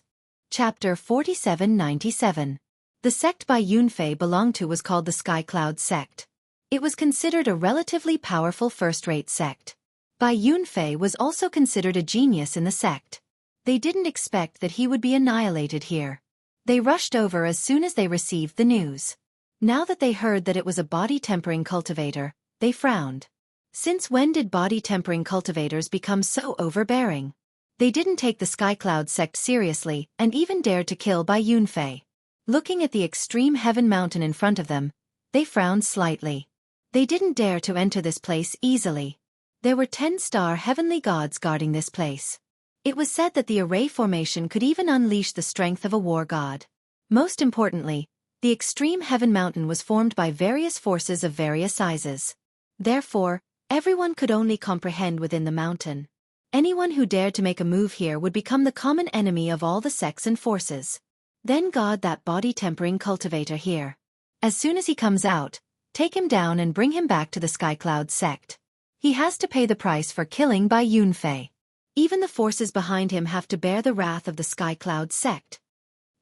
S1: Chapter 4797. The sect Bai Yunfei belonged to was called the Sky Cloud sect. It was considered a relatively powerful first-rate sect. Bai Yunfei was also considered a genius in the sect. They didn't expect that he would be annihilated here. They rushed over as soon as they received the news. Now that they heard that it was a body-tempering cultivator, they frowned. Since when did body-tempering cultivators become so overbearing? They didn't take the Sky Cloud sect seriously and even dared to kill Bai Yunfei. Looking at the extreme heaven mountain in front of them, they frowned slightly. They didn't dare to enter this place easily. There were 10-star heavenly gods guarding this place. It was said that the array formation could even unleash the strength of a war god. Most importantly, the extreme heaven mountain was formed by various forces of various sizes. Therefore, everyone could only comprehend within the mountain. Anyone who dared to make a move here would become the common enemy of all the sects and forces. Then guard that body-tempering cultivator here. As soon as he comes out, take him down and bring him back to the Sky Cloud sect. He has to pay the price for killing Bai Yunfei. Even the forces behind him have to bear the wrath of the Sky Cloud sect.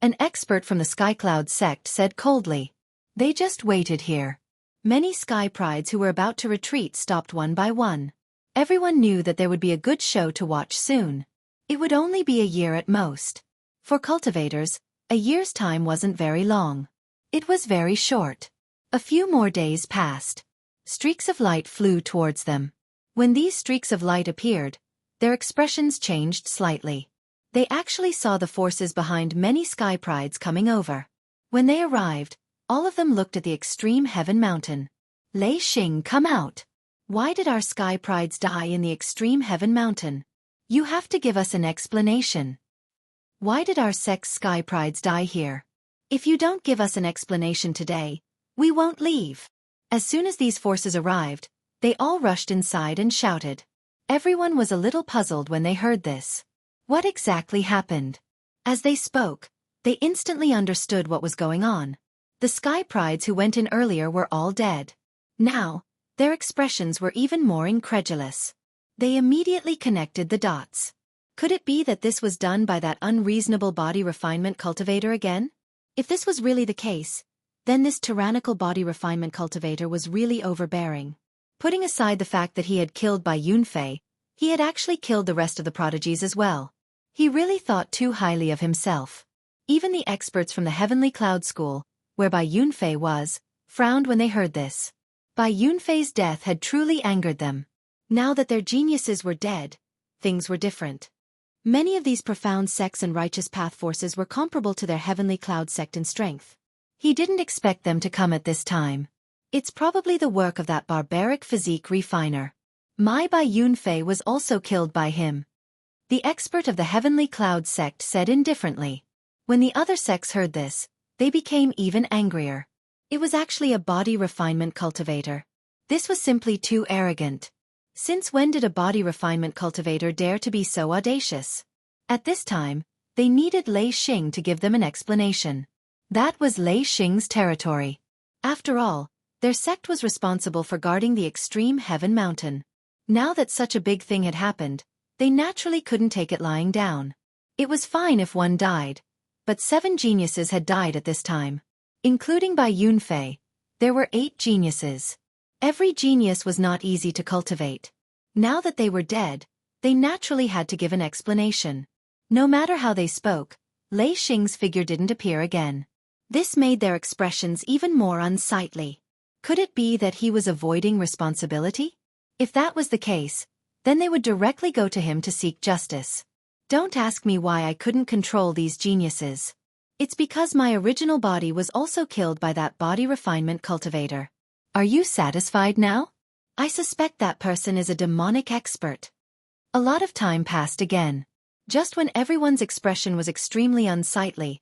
S1: An expert from the Sky Cloud sect said coldly. They just waited here. Many Sky Prides who were about to retreat stopped one by one. Everyone knew that there would be a good show to watch soon. It would only be a year at most. For cultivators, A year's time wasn't very long. It was very short. A few more days passed. Streaks of light flew towards them. When these streaks of light appeared, their expressions changed slightly. They actually saw the forces behind many sky prides coming over. When they arrived, all of them looked at the extreme heaven mountain. Lei Xing, come out. Why did our sky prides die in the extreme heaven mountain? You have to give us an explanation. Why did our sect's sky prides die here? If you don't give us an explanation today, we won't leave. As soon as these forces arrived, they all rushed inside and shouted. Everyone was a little puzzled when they heard this. What exactly happened? As they spoke, they instantly understood what was going on. The sky prides who went in earlier were all dead. Now, their expressions were even more incredulous. They immediately connected the dots. Could it be that this was done by that unreasonable body refinement cultivator again? If this was really the case, then this tyrannical body refinement cultivator was really overbearing. Putting aside the fact that he had killed Bai Yunfei, he had actually killed the rest of the prodigies as well. He really thought too highly of himself. Even the experts from the Heavenly Cloud School, where Bai Yunfei was, frowned when they heard this. Bai Yunfei's death had truly angered them. Now that their geniuses were dead, things were different. Many of these profound sects and righteous path forces were comparable to their Heavenly Cloud sect in strength. He didn't expect them to come at this time. It's probably the work of that barbaric physique refiner. Bai Yunfei was also killed by him. The expert of the Heavenly Cloud sect said indifferently. When the other sects heard this, they became even angrier. It was actually a body refinement cultivator. This was simply too arrogant. Since when did a body refinement cultivator dare to be so audacious? At this time, they needed Lei Xing to give them an explanation. That was Lei Xing's territory. After all, their sect was responsible for guarding the extreme heaven mountain. Now that such a big thing had happened, they naturally couldn't take it lying down. It was fine if one died, but 7 geniuses had died at this time. Including Bai Yunfei, there were 8 geniuses. Every genius was not easy to cultivate. Now that they were dead, they naturally had to give an explanation. No matter how they spoke, Lei Xing's figure didn't appear again. This made their expressions even more unsightly. Could it be that he was avoiding responsibility? If that was the case, then they would directly go to him to seek justice. Don't ask me why I couldn't control these geniuses. It's because my original body was also killed by that body refinement cultivator. Are you satisfied now? I suspect that person is a demonic expert. A lot of time passed again. Just when everyone's expression was extremely unsightly,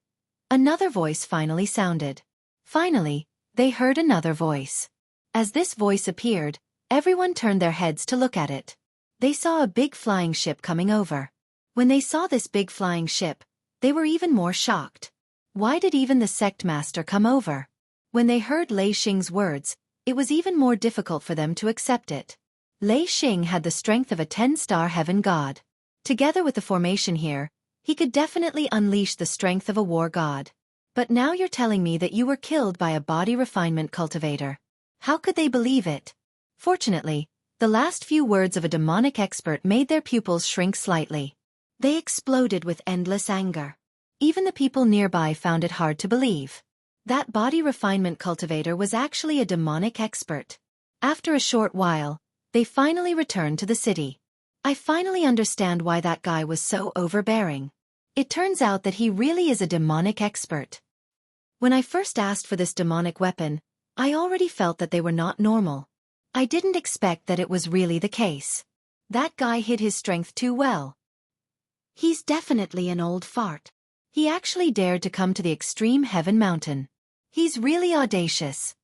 S1: another voice finally sounded. Finally, they heard another voice. As this voice appeared, everyone turned their heads to look at it. They saw a big flying ship coming over. When they saw this big flying ship, they were even more shocked. Why did even the sect master come over? When they heard Lei Xing's words, it was even more difficult for them to accept it. Lei Xing had the strength of a 10-star heaven god. Together with the formation here, he could definitely unleash the strength of a war god. But now you're telling me that you were killed by a body refinement cultivator. How could they believe it? Fortunately, the last few words of a demonic expert made their pupils shrink slightly. They exploded with endless anger. Even the people nearby found it hard to believe. That body refinement cultivator was actually a demonic expert. After a short while, they finally returned to the city. I finally understand why that guy was so overbearing. It turns out that he really is a demonic expert. When I first asked for this demonic weapon, I already felt that they were not normal. I didn't expect that it was really the case. That guy hid his strength too well. He's definitely an old fart. He actually dared to come to the extreme heaven mountain. He's really audacious.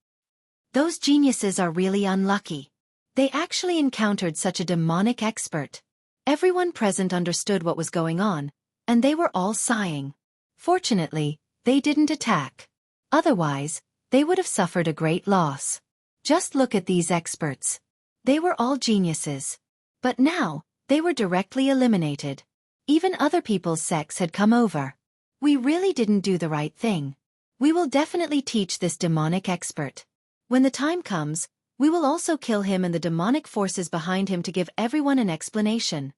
S1: Those geniuses are really unlucky. They actually encountered such a demonic expert. Everyone present understood what was going on, and they were all sighing. Fortunately, they didn't attack. Otherwise, they would have suffered a great loss. Just look at these experts. They were all geniuses. But now, they were directly eliminated. Even other people's sects had come over. We really didn't do the right thing. We will definitely teach this demonic expert. When the time comes, we will also kill him and the demonic forces behind him to give everyone an explanation.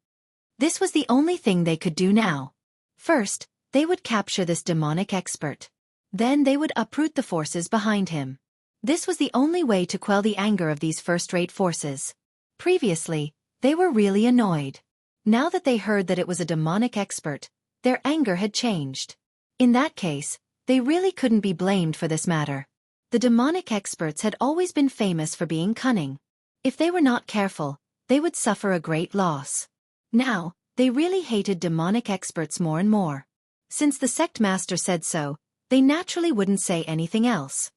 S1: This was the only thing they could do now. First, They would capture this demonic expert. Then they would uproot the forces behind him. This was the only way to quell the anger of these first-rate forces. Previously, they were really annoyed. Now that they heard that it was a demonic expert, their anger had changed. In that case, they really couldn't be blamed for this matter. The demonic experts had always been famous for being cunning. If they were not careful, they would suffer a great loss. Now, they really hated demonic experts more and more. Since the sect master said so, they naturally wouldn't say anything else.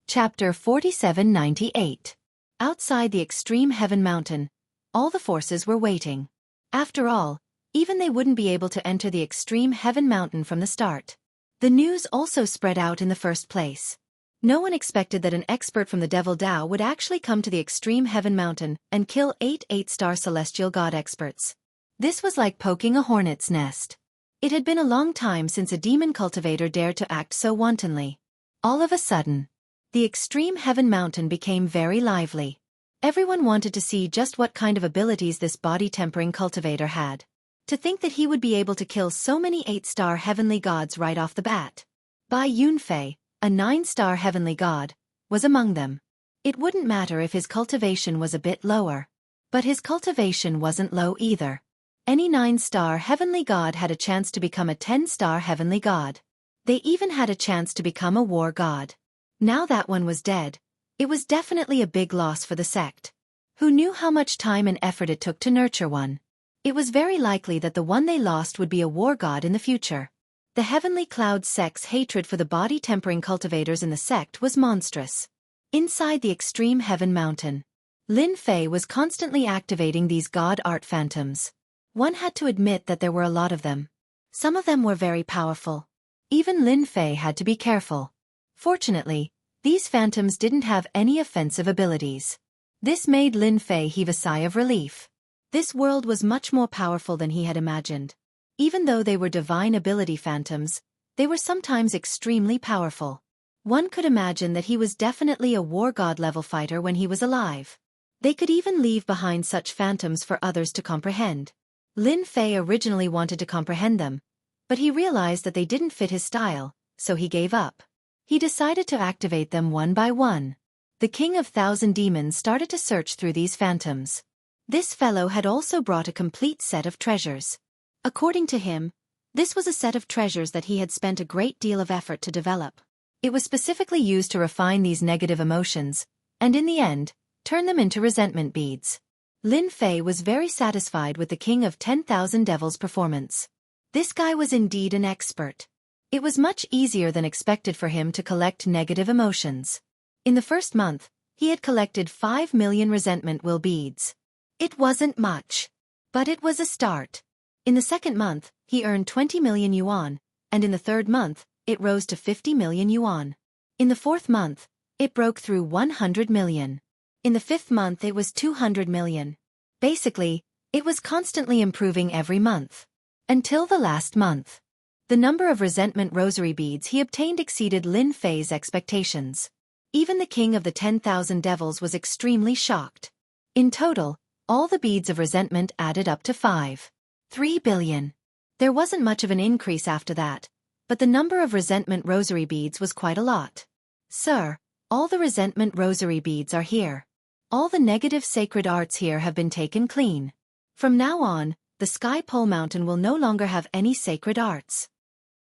S1: Chapter 4798. Outside the extreme heaven mountain, all the forces were waiting. After all, even they wouldn't be able to enter the extreme heaven mountain from the start. The news also spread out in the first place. No one expected that an expert from the Devil Tao would actually come to the extreme heaven mountain and kill 8 8-star celestial god experts. This was like poking a hornet's nest. It had been a long time since a demon cultivator dared to act so wantonly. All of a sudden, the extreme heaven mountain became very lively. Everyone wanted to see just what kind of abilities this body-tempering cultivator had. To think that he would be able to kill so many 8-star heavenly gods right off the bat. Bai Yunfei, a 9-star heavenly god, was among them. It wouldn't matter if his cultivation was a bit lower. But his cultivation wasn't low either. Any 9-star heavenly god had a chance to become a 10-star heavenly god. They even had a chance to become a war god. Now that one was dead, it was definitely a big loss for the sect. Who knew how much time and effort it took to nurture one? It was very likely that the one they lost would be a war god in the future. The Heavenly Cloud sect's hatred for the body-tempering cultivators in the sect was monstrous. Inside the extreme heaven mountain, Lin Fei was constantly activating these god art phantoms. One had to admit that there were a lot of them. Some of them were very powerful. Even Lin Fei had to be careful. Fortunately, these phantoms didn't have any offensive abilities. This made Lin Fei heave a sigh of relief. This world was much more powerful than he had imagined. Even though they were divine ability phantoms, they were sometimes extremely powerful. One could imagine that he was definitely a war god level fighter when he was alive. They could even leave behind such phantoms for others to comprehend. Lin Fei originally wanted to comprehend them, but he realized that they didn't fit his style, so he gave up. He decided to activate them one by one. The King of Thousand Demons started to search through these phantoms. This fellow had also brought a complete set of treasures. According to him, this was a set of treasures that he had spent a great deal of effort to develop. It was specifically used to refine these negative emotions, and in the end, turn them into resentment beads. Lin Fei was very satisfied with the King of 10,000 Devils' performance. This guy was indeed an expert. It was much easier than expected for him to collect negative emotions. In the first month, he had collected 5 million resentment will beads. It wasn't much, but it was a start. In the second month, he earned 20 million yuan, and in the third month, it rose to 50 million yuan. In the fourth month, it broke through 100 million. In the fifth month it was 200 million. Basically, it was constantly improving every month. Until the last month. The number of resentment rosary beads he obtained exceeded Lin Fei's expectations. Even the King of the 10,000 Devils was extremely shocked. In total, all the beads of resentment added up to 5.3 billion. There wasn't much of an increase after that, but the number of resentment rosary beads was quite a lot. Sir, all the resentment rosary beads are here. All the negative sacred arts here have been taken clean. From now on, the Sky Pole Mountain will no longer have any sacred arts.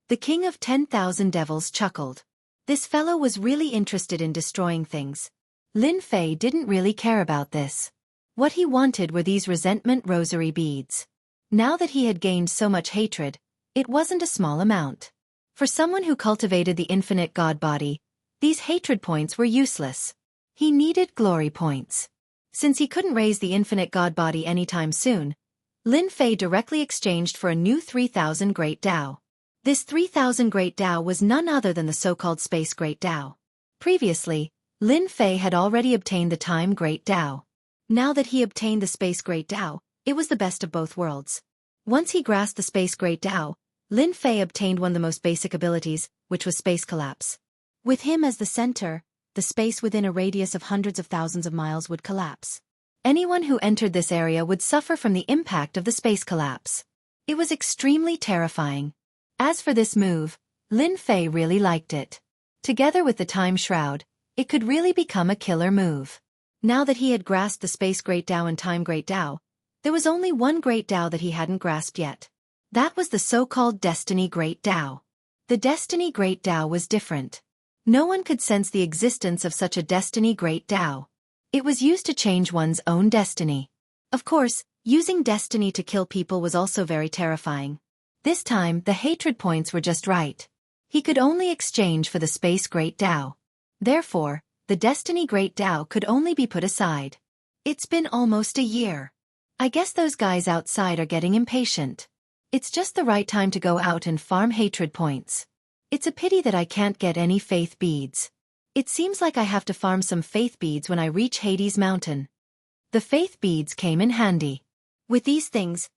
S1: The King of 10,000 Devils chuckled. This fellow was really interested in destroying things. Lin Fei didn't really care about this. What he wanted were these resentment rosary beads. Now that he had gained so much hatred, it wasn't a small amount. For someone who cultivated the infinite god body, these hatred points were useless. He needed glory points. Since he couldn't raise the infinite god body anytime soon, Lin Fei directly exchanged for a new 3,000 Great Tao. This 3,000 Great Tao was none other than the so-called Space Great Tao. Previously, Lin Fei had already obtained the Time Great Tao. Now that he obtained the Space Great Tao, it was the best of both worlds. Once he grasped the Space Great Tao, Lin Fei obtained one of the most basic abilities, which was space collapse. With him as the center, the space within a radius of hundreds of thousands of miles would collapse. Anyone who entered this area would suffer from the impact of the space collapse. It was extremely terrifying. As for this move, Lin Fei really liked it. Together with the time shroud, it could really become a killer move. Now that he had grasped the Space Great Tao and Time Great Tao, there was only one Great Tao that he hadn't grasped yet. That was the so-called Destiny Great Tao. The Destiny Great Tao was different. No one could sense the existence of such a Destiny Great Tao. It was used to change one's own destiny. Of course, using destiny to kill people was also very terrifying. This time, the hatred points were just right. He could only exchange for the Space Great Tao. Therefore, the Destiny Great Tao could only be put aside. It's been almost a year. I guess those guys outside are getting impatient. It's just the right time to go out and farm hatred points. It's a pity that I can't get any faith beads. It seems like I have to farm some faith beads when I reach Hades Mountain. The faith beads came in handy. With these things,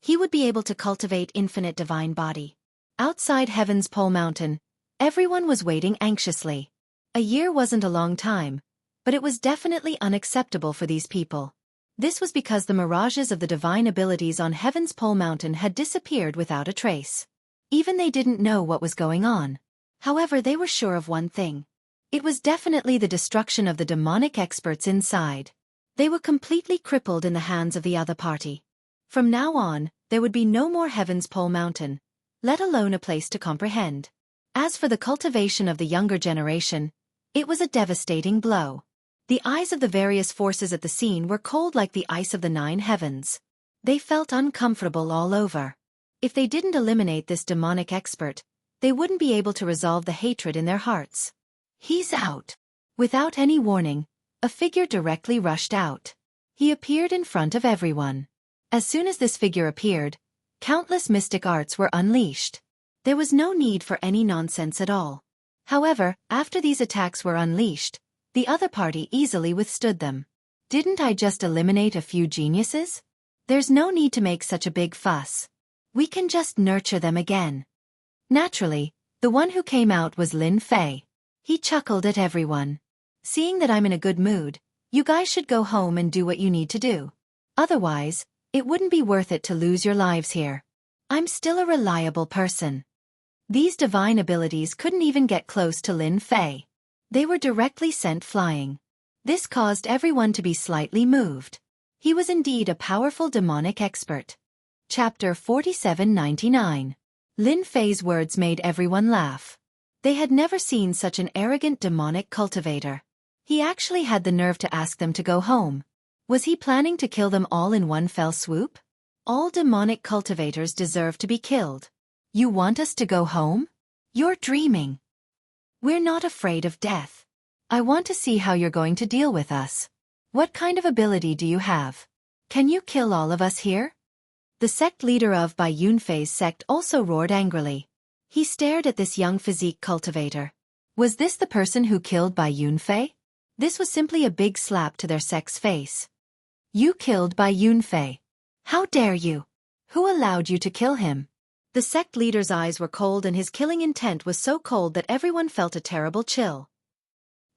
S1: he would be able to cultivate infinite divine body. Outside Heaven's Pole Mountain, everyone was waiting anxiously. A year wasn't a long time, but it was definitely unacceptable for these people. This was because the mirages of the divine abilities on Heaven's Pole Mountain had disappeared without a trace. Even they didn't know what was going on. However, they were sure of one thing. It was definitely the destruction of the demonic experts inside. They were completely crippled in the hands of the other party. From now on, there would be no more Heaven's Pole Mountain, let alone a place to comprehend. As for the cultivation of the younger generation, it was a devastating blow. The eyes of the various forces at the scene were cold like the ice of the 9 heavens. They felt uncomfortable all over. If they didn't eliminate this demonic expert, they wouldn't be able to resolve the hatred in their hearts. He's out. Without any warning, a figure directly rushed out. He appeared in front of everyone. As soon as this figure appeared, countless mystic arts were unleashed. There was no need for any nonsense at all. However, after these attacks were unleashed, the other party easily withstood them. Didn't I just eliminate a few geniuses? There's no need to make such a big fuss. We can just nurture them again. Naturally, the one who came out was Lin Fei. He chuckled at everyone. Seeing that I'm in a good mood, you guys should go home and do what you need to do. Otherwise, it wouldn't be worth it to lose your lives here. I'm still a reliable person. These divine abilities couldn't even get close to Lin Fei. They were directly sent flying. This caused everyone to be slightly moved. He was indeed a powerful demonic expert. Chapter 4799. Lin Fei's words made everyone laugh. They had never seen such an arrogant demonic cultivator. He actually had the nerve to ask them to go home. Was he planning to kill them all in one fell swoop? All demonic cultivators deserve to be killed. You want us to go home? You're dreaming. We're not afraid of death. I want to see how you're going to deal with us. What kind of ability do you have? Can you kill all of us here? The sect leader of Bai Yunfei's sect also roared angrily. He stared at this young physique cultivator. Was this the person who killed Bai Yunfei? This was simply a big slap to their sect's face. You killed Bai Yunfei. How dare you? Who allowed you to kill him? The sect leader's eyes were cold and his killing intent was so cold that everyone felt a terrible chill.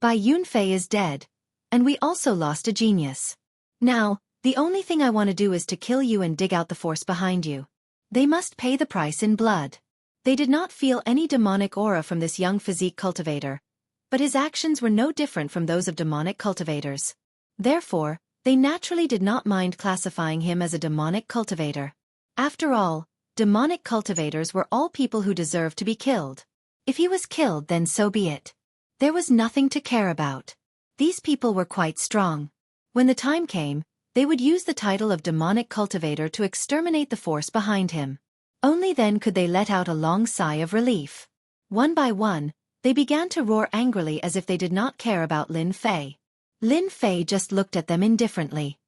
S1: Bai Yunfei is dead, and we also lost a genius. Now, the only thing I want to do is to kill you and dig out the force behind you. They must pay the price in blood. They did not feel any demonic aura from this young physique cultivator, but his actions were no different from those of demonic cultivators. Therefore, they naturally did not mind classifying him as a demonic cultivator. After all, demonic cultivators were all people who deserved to be killed. If he was killed, then so be it. There was nothing to care about. These people were quite strong. When the time came, they would use the title of demonic cultivator to exterminate the force behind him. Only then could they let out a long sigh of relief. One by one, they began to roar angrily as if they did not care about Lin Fei. Lin Fei just looked at them indifferently.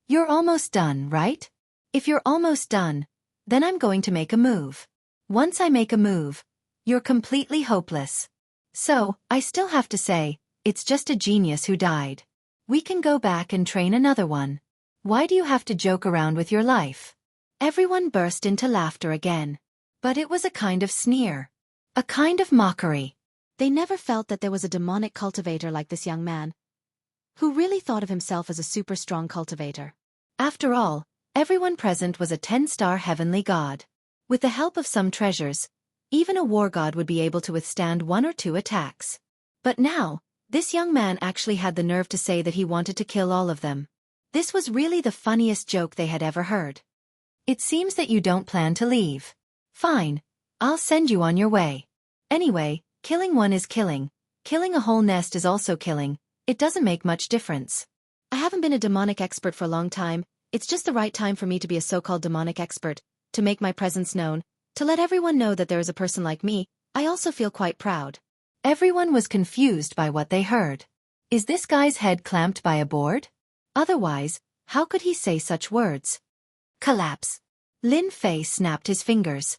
S1: You're almost done, right? If you're almost done, then I'm going to make a move. Once I make a move, you're completely hopeless. So, I still have to say, it's just a genius who died. We can go back and train another one. Why do you have to joke around with your life? Everyone burst into laughter again. But it was a kind of sneer. A kind of mockery. They never felt that there was a demonic cultivator like this young man, who really thought of himself as a super strong cultivator. After all, everyone present was a 10-star heavenly god. With the help of some treasures, Even a war god would be able to withstand 1 or 2 attacks. But now, this young man actually had the nerve to say that he wanted to kill all of them. This was really the funniest joke they had ever heard. It seems that you don't plan to leave. Fine, I'll send you on your way. Anyway, killing one is killing. Killing a whole nest is also killing. It doesn't make much difference. I haven't been a demonic expert for a long time. It's just the right time for me to be a so-called demonic expert, to make my presence known, to let everyone know that there is a person like me. I also feel quite proud. Everyone was confused by what they heard. Is this guy's head clamped by a board? Otherwise, how could he say such words? Collapse. Lin Fei snapped his fingers.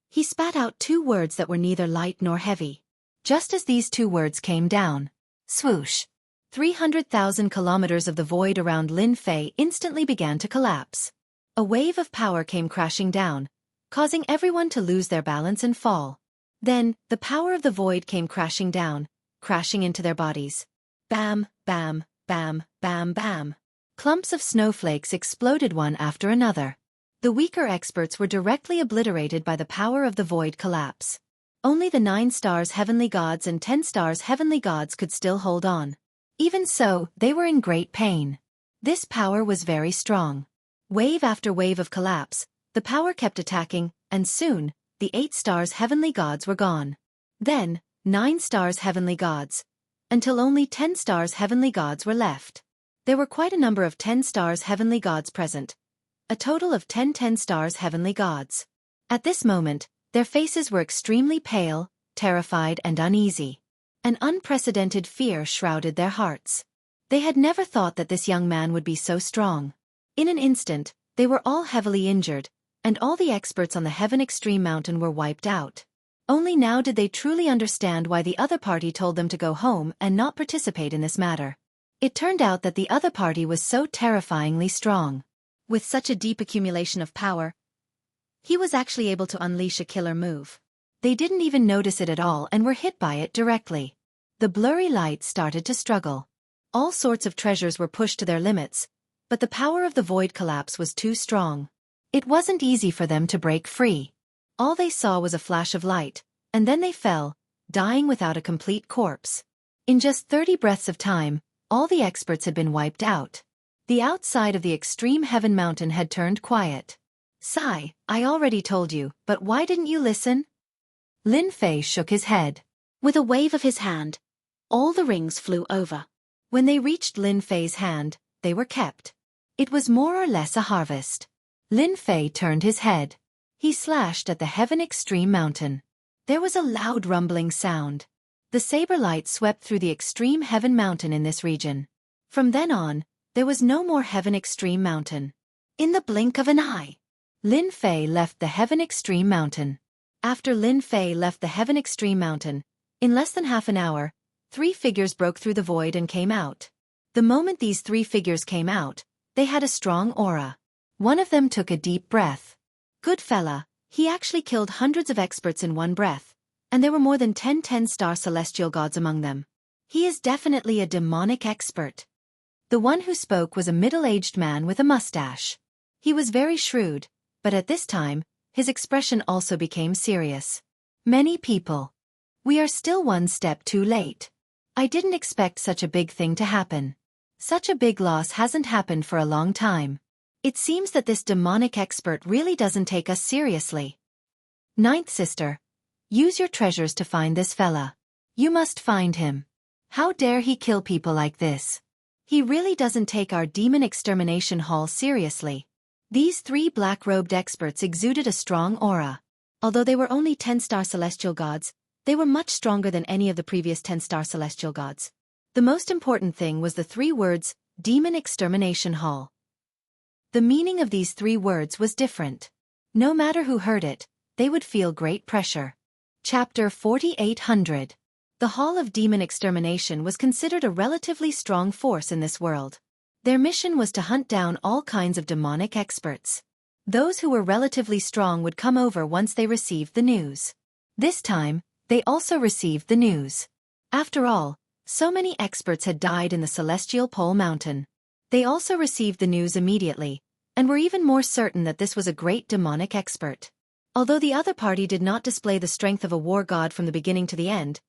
S1: He spat out 2 words that were neither light nor heavy. Just as these 2 words came down, swoosh. 300,000 kilometers of the void around Lin Fei instantly began to collapse. A wave of power came crashing down, causing everyone to lose their balance and fall. Then, the power of the void came crashing down, crashing into their bodies. Bam, bam, bam, bam, bam. Clumps of snowflakes exploded one after another. The weaker experts were directly obliterated by the power of the void collapse. Only the 9 stars heavenly gods and 10 stars heavenly gods could still hold on. Even so, they were in great pain. This power was very strong. Wave after wave of collapse, the power kept attacking, and soon, the 8 stars heavenly gods were gone. Then, 9 stars heavenly gods, until only 10 stars heavenly gods were left. There were quite a number of 10 stars heavenly gods present. A total of 10 stars heavenly gods. At this moment, their faces were extremely pale, terrified and uneasy. An unprecedented fear shrouded their hearts. They had never thought that this young man would be so strong. In an instant, they were all heavily injured, and all the experts on the Heaven Extreme Mountain were wiped out. Only now did they truly understand why the other party told them to go home and not participate in this matter. It turned out that the other party was so terrifyingly strong. With such a deep accumulation of power, he was actually able to unleash a killer move. They didn't even notice it at all and were hit by it directly. The blurry light started to struggle. All sorts of treasures were pushed to their limits, but the power of the void collapse was too strong. It wasn't easy for them to break free. All they saw was a flash of light, and then they fell, dying without a complete corpse. In just 30 breaths of time, all the experts had been wiped out. The outside of the extreme heaven mountain had turned quiet. Sigh, I already told you, but why didn't you listen? Lin Fei shook his head. With a wave of his hand, all the rings flew over. When they reached Lin Fei's hand, they were kept. It was more or less a harvest. Lin Fei turned his head. He slashed at the Heaven Extreme Mountain. There was a loud rumbling sound. The saber light swept through the extreme heaven mountain in this region. From then on, there was no more Heaven Extreme Mountain. In the blink of an eye, Lin Fei left the Heaven Extreme Mountain. After Lin Fei left the Heaven Extreme Mountain, in less than half an hour, 3 figures broke through the void and came out. The moment these 3 figures came out, they had a strong aura. One of them took a deep breath. Good fella, he actually killed hundreds of experts in one breath, and there were more than 10 star celestial gods among them. He is definitely a demonic expert. The one who spoke was a middle-aged man with a mustache. He was very shrewd, but at this time, his expression also became serious. Many people. We are still 1 step too late. I didn't expect such a big thing to happen. Such a big loss hasn't happened for a long time. It seems that this demonic expert really doesn't take us seriously. 9th sister. Use your treasures to find this fella. You must find him. How dare he kill people like this? He really doesn't take our demon extermination hall seriously. These 3 black-robed experts exuded a strong aura. Although they were only 10-star celestial gods, they were much stronger than any of the previous 10-star celestial gods. The most important thing was the 3 words, Demon Extermination Hall. The meaning of these 3 words was different. No matter who heard it, they would feel great pressure. Chapter 4800. The Hall of Demon Extermination was considered a relatively strong force in this world. Their mission was to hunt down all kinds of demonic experts. Those who were relatively strong would come over once they received the news. This time, they also received the news. After all, so many experts had died in the Celestial Pole Mountain. They also received the news immediately, and were even more certain that this was a great demonic expert. Although the other party did not display the strength of a war god from the beginning to the end,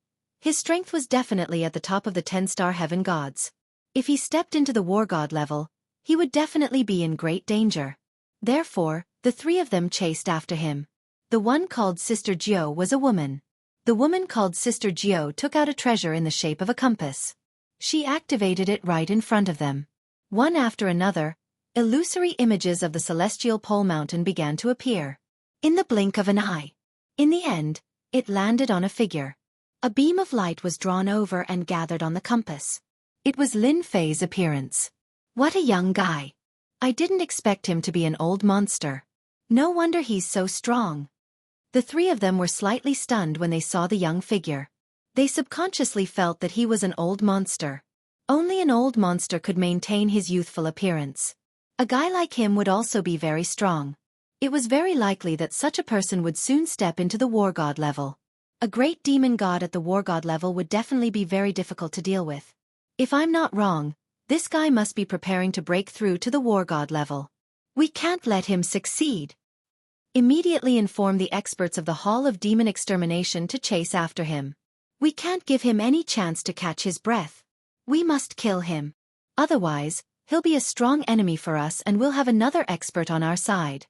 S1: his strength was definitely at the top of the 10-star heaven gods. If he stepped into the war god level, he would definitely be in great danger. Therefore, the three of them chased after him. The one called Sister Gio was a woman. The woman called Sister Gio took out a treasure in the shape of a compass. She activated it right in front of them. One after another, illusory images of the celestial pole mountain began to appear. In the blink of an eye. In the end, it landed on a figure. A beam of light was drawn over and gathered on the compass. It was Lin Fei's appearance. What a young guy. I didn't expect him to be an old monster. No wonder he's so strong. The three of them were slightly stunned when they saw the young figure. They subconsciously felt that he was an old monster. Only an old monster could maintain his youthful appearance. A guy like him would also be very strong. It was very likely that such a person would soon step into the war god level. A great demon god at the war god level would definitely be very difficult to deal with. If I'm not wrong, this guy must be preparing to break through to the war god level. We can't let him succeed. Immediately inform the experts of the Hall of Demon Extermination to chase after him. We can't give him any chance to catch his breath. We must kill him. Otherwise, he'll be a strong enemy for us and we'll have another expert on our side.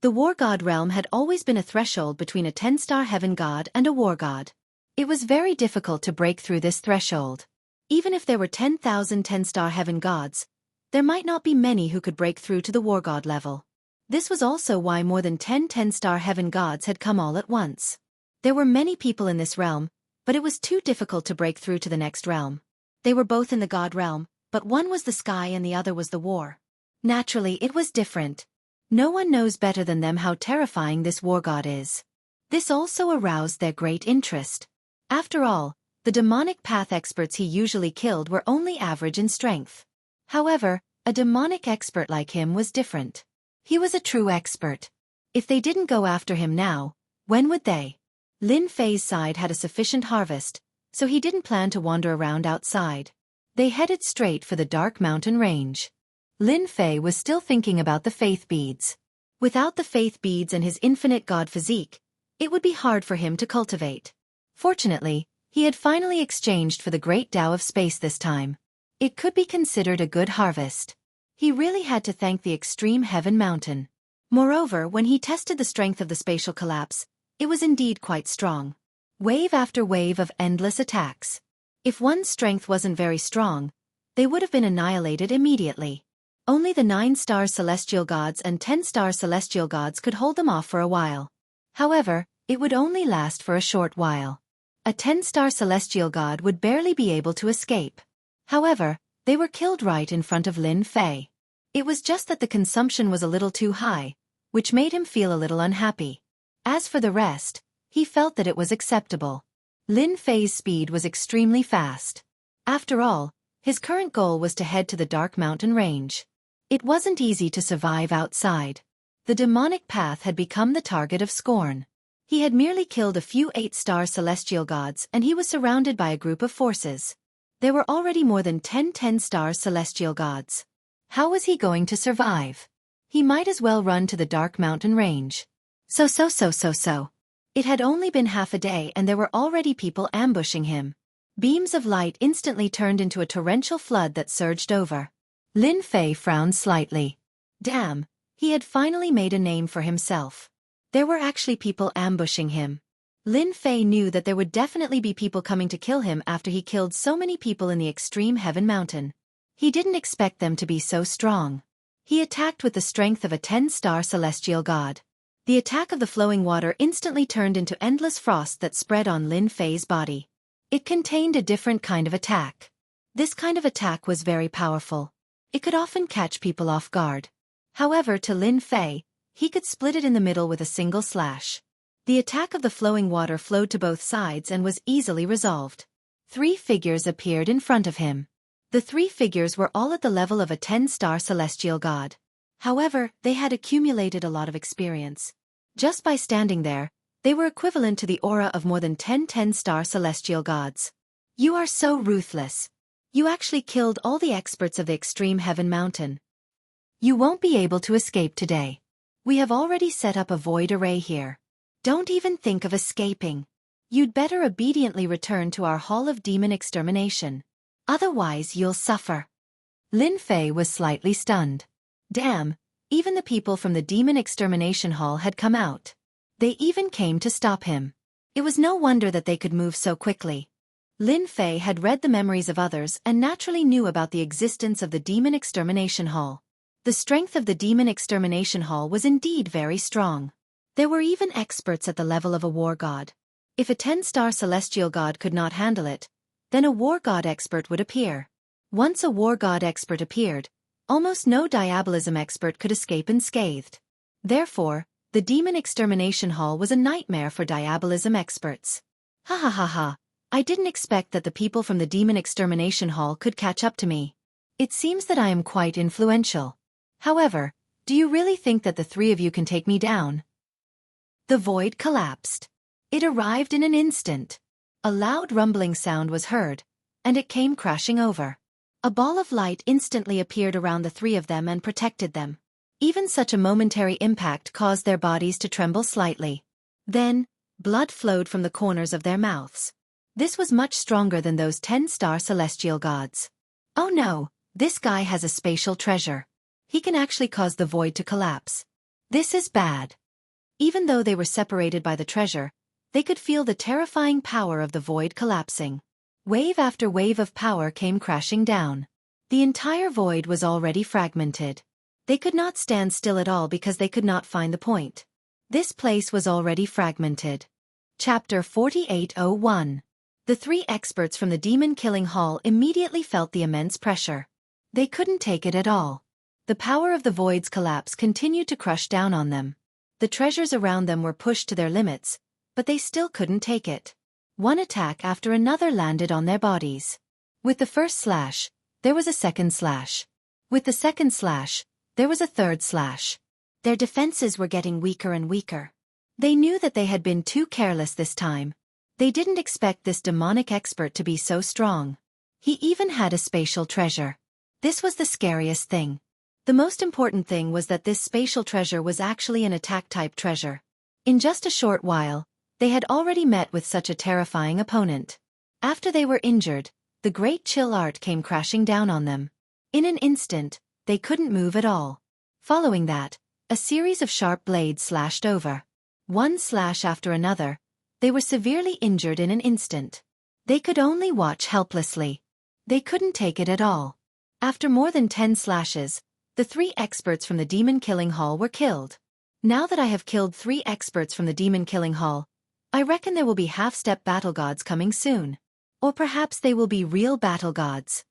S1: The war god realm had always been a threshold between a 10-star heaven god and a war god. It was very difficult to break through this threshold. Even if there were 10,000 10-star heaven gods, there might not be many who could break through to the war god level. This was also why more than 10 10-star heaven gods had come all at once. There were many people in this realm, but it was too difficult to break through to the next realm. They were both in the god realm, but one was the sky and the other was the war. Naturally, it was different. No one knows better than them how terrifying this war god is. This also aroused their great interest. After all, the demonic path experts he usually killed were only average in strength. However, a demonic expert like him was different. He was a true expert. If they didn't go after him now, when would they? Lin Fei's side had a sufficient harvest, so he didn't plan to wander around outside. They headed straight for the dark mountain range. Lin Fei was still thinking about the faith beads. Without the faith beads and his infinite god physique, it would be hard for him to cultivate. Fortunately, he had finally exchanged for the great Tao of space this time. It could be considered a good harvest. He really had to thank the extreme heaven mountain. Moreover, when he tested the strength of the spatial collapse, it was indeed quite strong. Wave after wave of endless attacks. If one's strength wasn't very strong, they would have been annihilated immediately. Only the 9-star celestial gods and 10-star celestial gods could hold them off for a while. However, it would only last for a short while. A 10-star celestial god would barely be able to escape. However, they were killed right in front of Lin Fei. It was just that the consumption was a little too high, which made him feel a little unhappy. As for the rest, he felt that it was acceptable. Lin Fei's speed was extremely fast. After all, his current goal was to head to the dark mountain range. It wasn't easy to survive outside. The demonic path had become the target of scorn. He had merely killed a few 8-star celestial gods and he was surrounded by a group of forces. There were already more than 10 10-star celestial gods. How was he going to survive? He might as well run to the dark mountain range. So. It had only been half a day and there were already people ambushing him. Beams of light instantly turned into a torrential flood that surged over. Lin Fei frowned slightly. Damn, he had finally made a name for himself. There were actually people ambushing him. Lin Fei knew that there would definitely be people coming to kill him after he killed so many people in the extreme heaven mountain. He didn't expect them to be so strong. He attacked with the strength of a 10-star celestial god. The attack of the flowing water instantly turned into endless frost that spread on Lin Fei's body. It contained a different kind of attack. This kind of attack was very powerful. It could often catch people off guard. However, to Lin Fei, he could split it in the middle with a single slash. The attack of the flowing water flowed to both sides and was easily resolved. 3 figures appeared in front of him. The 3 figures were all at the level of a 10-star celestial god. However, they had accumulated a lot of experience. Just by standing there, they were equivalent to the aura of more than 10 10-star celestial gods. You are so ruthless. You actually killed all the experts of the extreme heaven mountain. You won't be able to escape today. We have already set up a void array here. Don't even think of escaping. You'd better obediently return to our Hall of Demon Extermination. Otherwise you'll suffer. Lin Fei was slightly stunned. Damn, even the people from the Demon Extermination Hall had come out. They even came to stop him. It was no wonder that they could move so quickly. Lin Fei had read the memories of others and naturally knew about the existence of the Demon Extermination Hall. The strength of the Demon Extermination Hall was indeed very strong. There were even experts at the level of a war god. If a 10-star celestial god could not handle it, then a war god expert would appear. Once a war god expert appeared, almost no diabolism expert could escape unscathed. Therefore, the Demon Extermination Hall was a nightmare for diabolism experts. Ha ha ha ha, I didn't expect that the people from the Demon Extermination Hall could catch up to me. It seems that I am quite influential. However, do you really think that the three of you can take me down? The void collapsed. It arrived in an instant. A loud rumbling sound was heard, and it came crashing over. A ball of light instantly appeared around the three of them and protected them. Even such a momentary impact caused their bodies to tremble slightly. Then, blood flowed from the corners of their mouths. This was much stronger than those 10-star celestial gods. Oh no, this guy has a spatial treasure. He can actually cause the void to collapse. This is bad. Even though they were separated by the treasure, they could feel the terrifying power of the void collapsing. Wave after wave of power came crashing down. The entire void was already fragmented. They could not stand still at all because they could not find the point. This place was already fragmented. Chapter 4801. The three experts from the Demon Killing Hall immediately felt the immense pressure. They couldn't take it at all. The power of the void's collapse continued to crush down on them. The treasures around them were pushed to their limits, but they still couldn't take it. One attack after another landed on their bodies. With the first slash, there was a second slash. With the second slash, there was a third slash. Their defenses were getting weaker and weaker. They knew that they had been too careless this time. They didn't expect this demonic expert to be so strong. He even had a spatial treasure. This was the scariest thing. The most important thing was that this spatial treasure was actually an attack-type treasure. In just a short while, they had already met with such a terrifying opponent. After they were injured, the great chill art came crashing down on them. In an instant, they couldn't move at all. Following that, a series of sharp blades slashed over. One slash after another, they were severely injured in an instant. They could only watch helplessly. They couldn't take it at all. After more than 10 slashes, the three experts from the Demon Killing Hall were killed. Now that I have killed 3 experts from the Demon Killing Hall, I reckon there will be half-step battle gods coming soon. Or perhaps they will be real battle gods.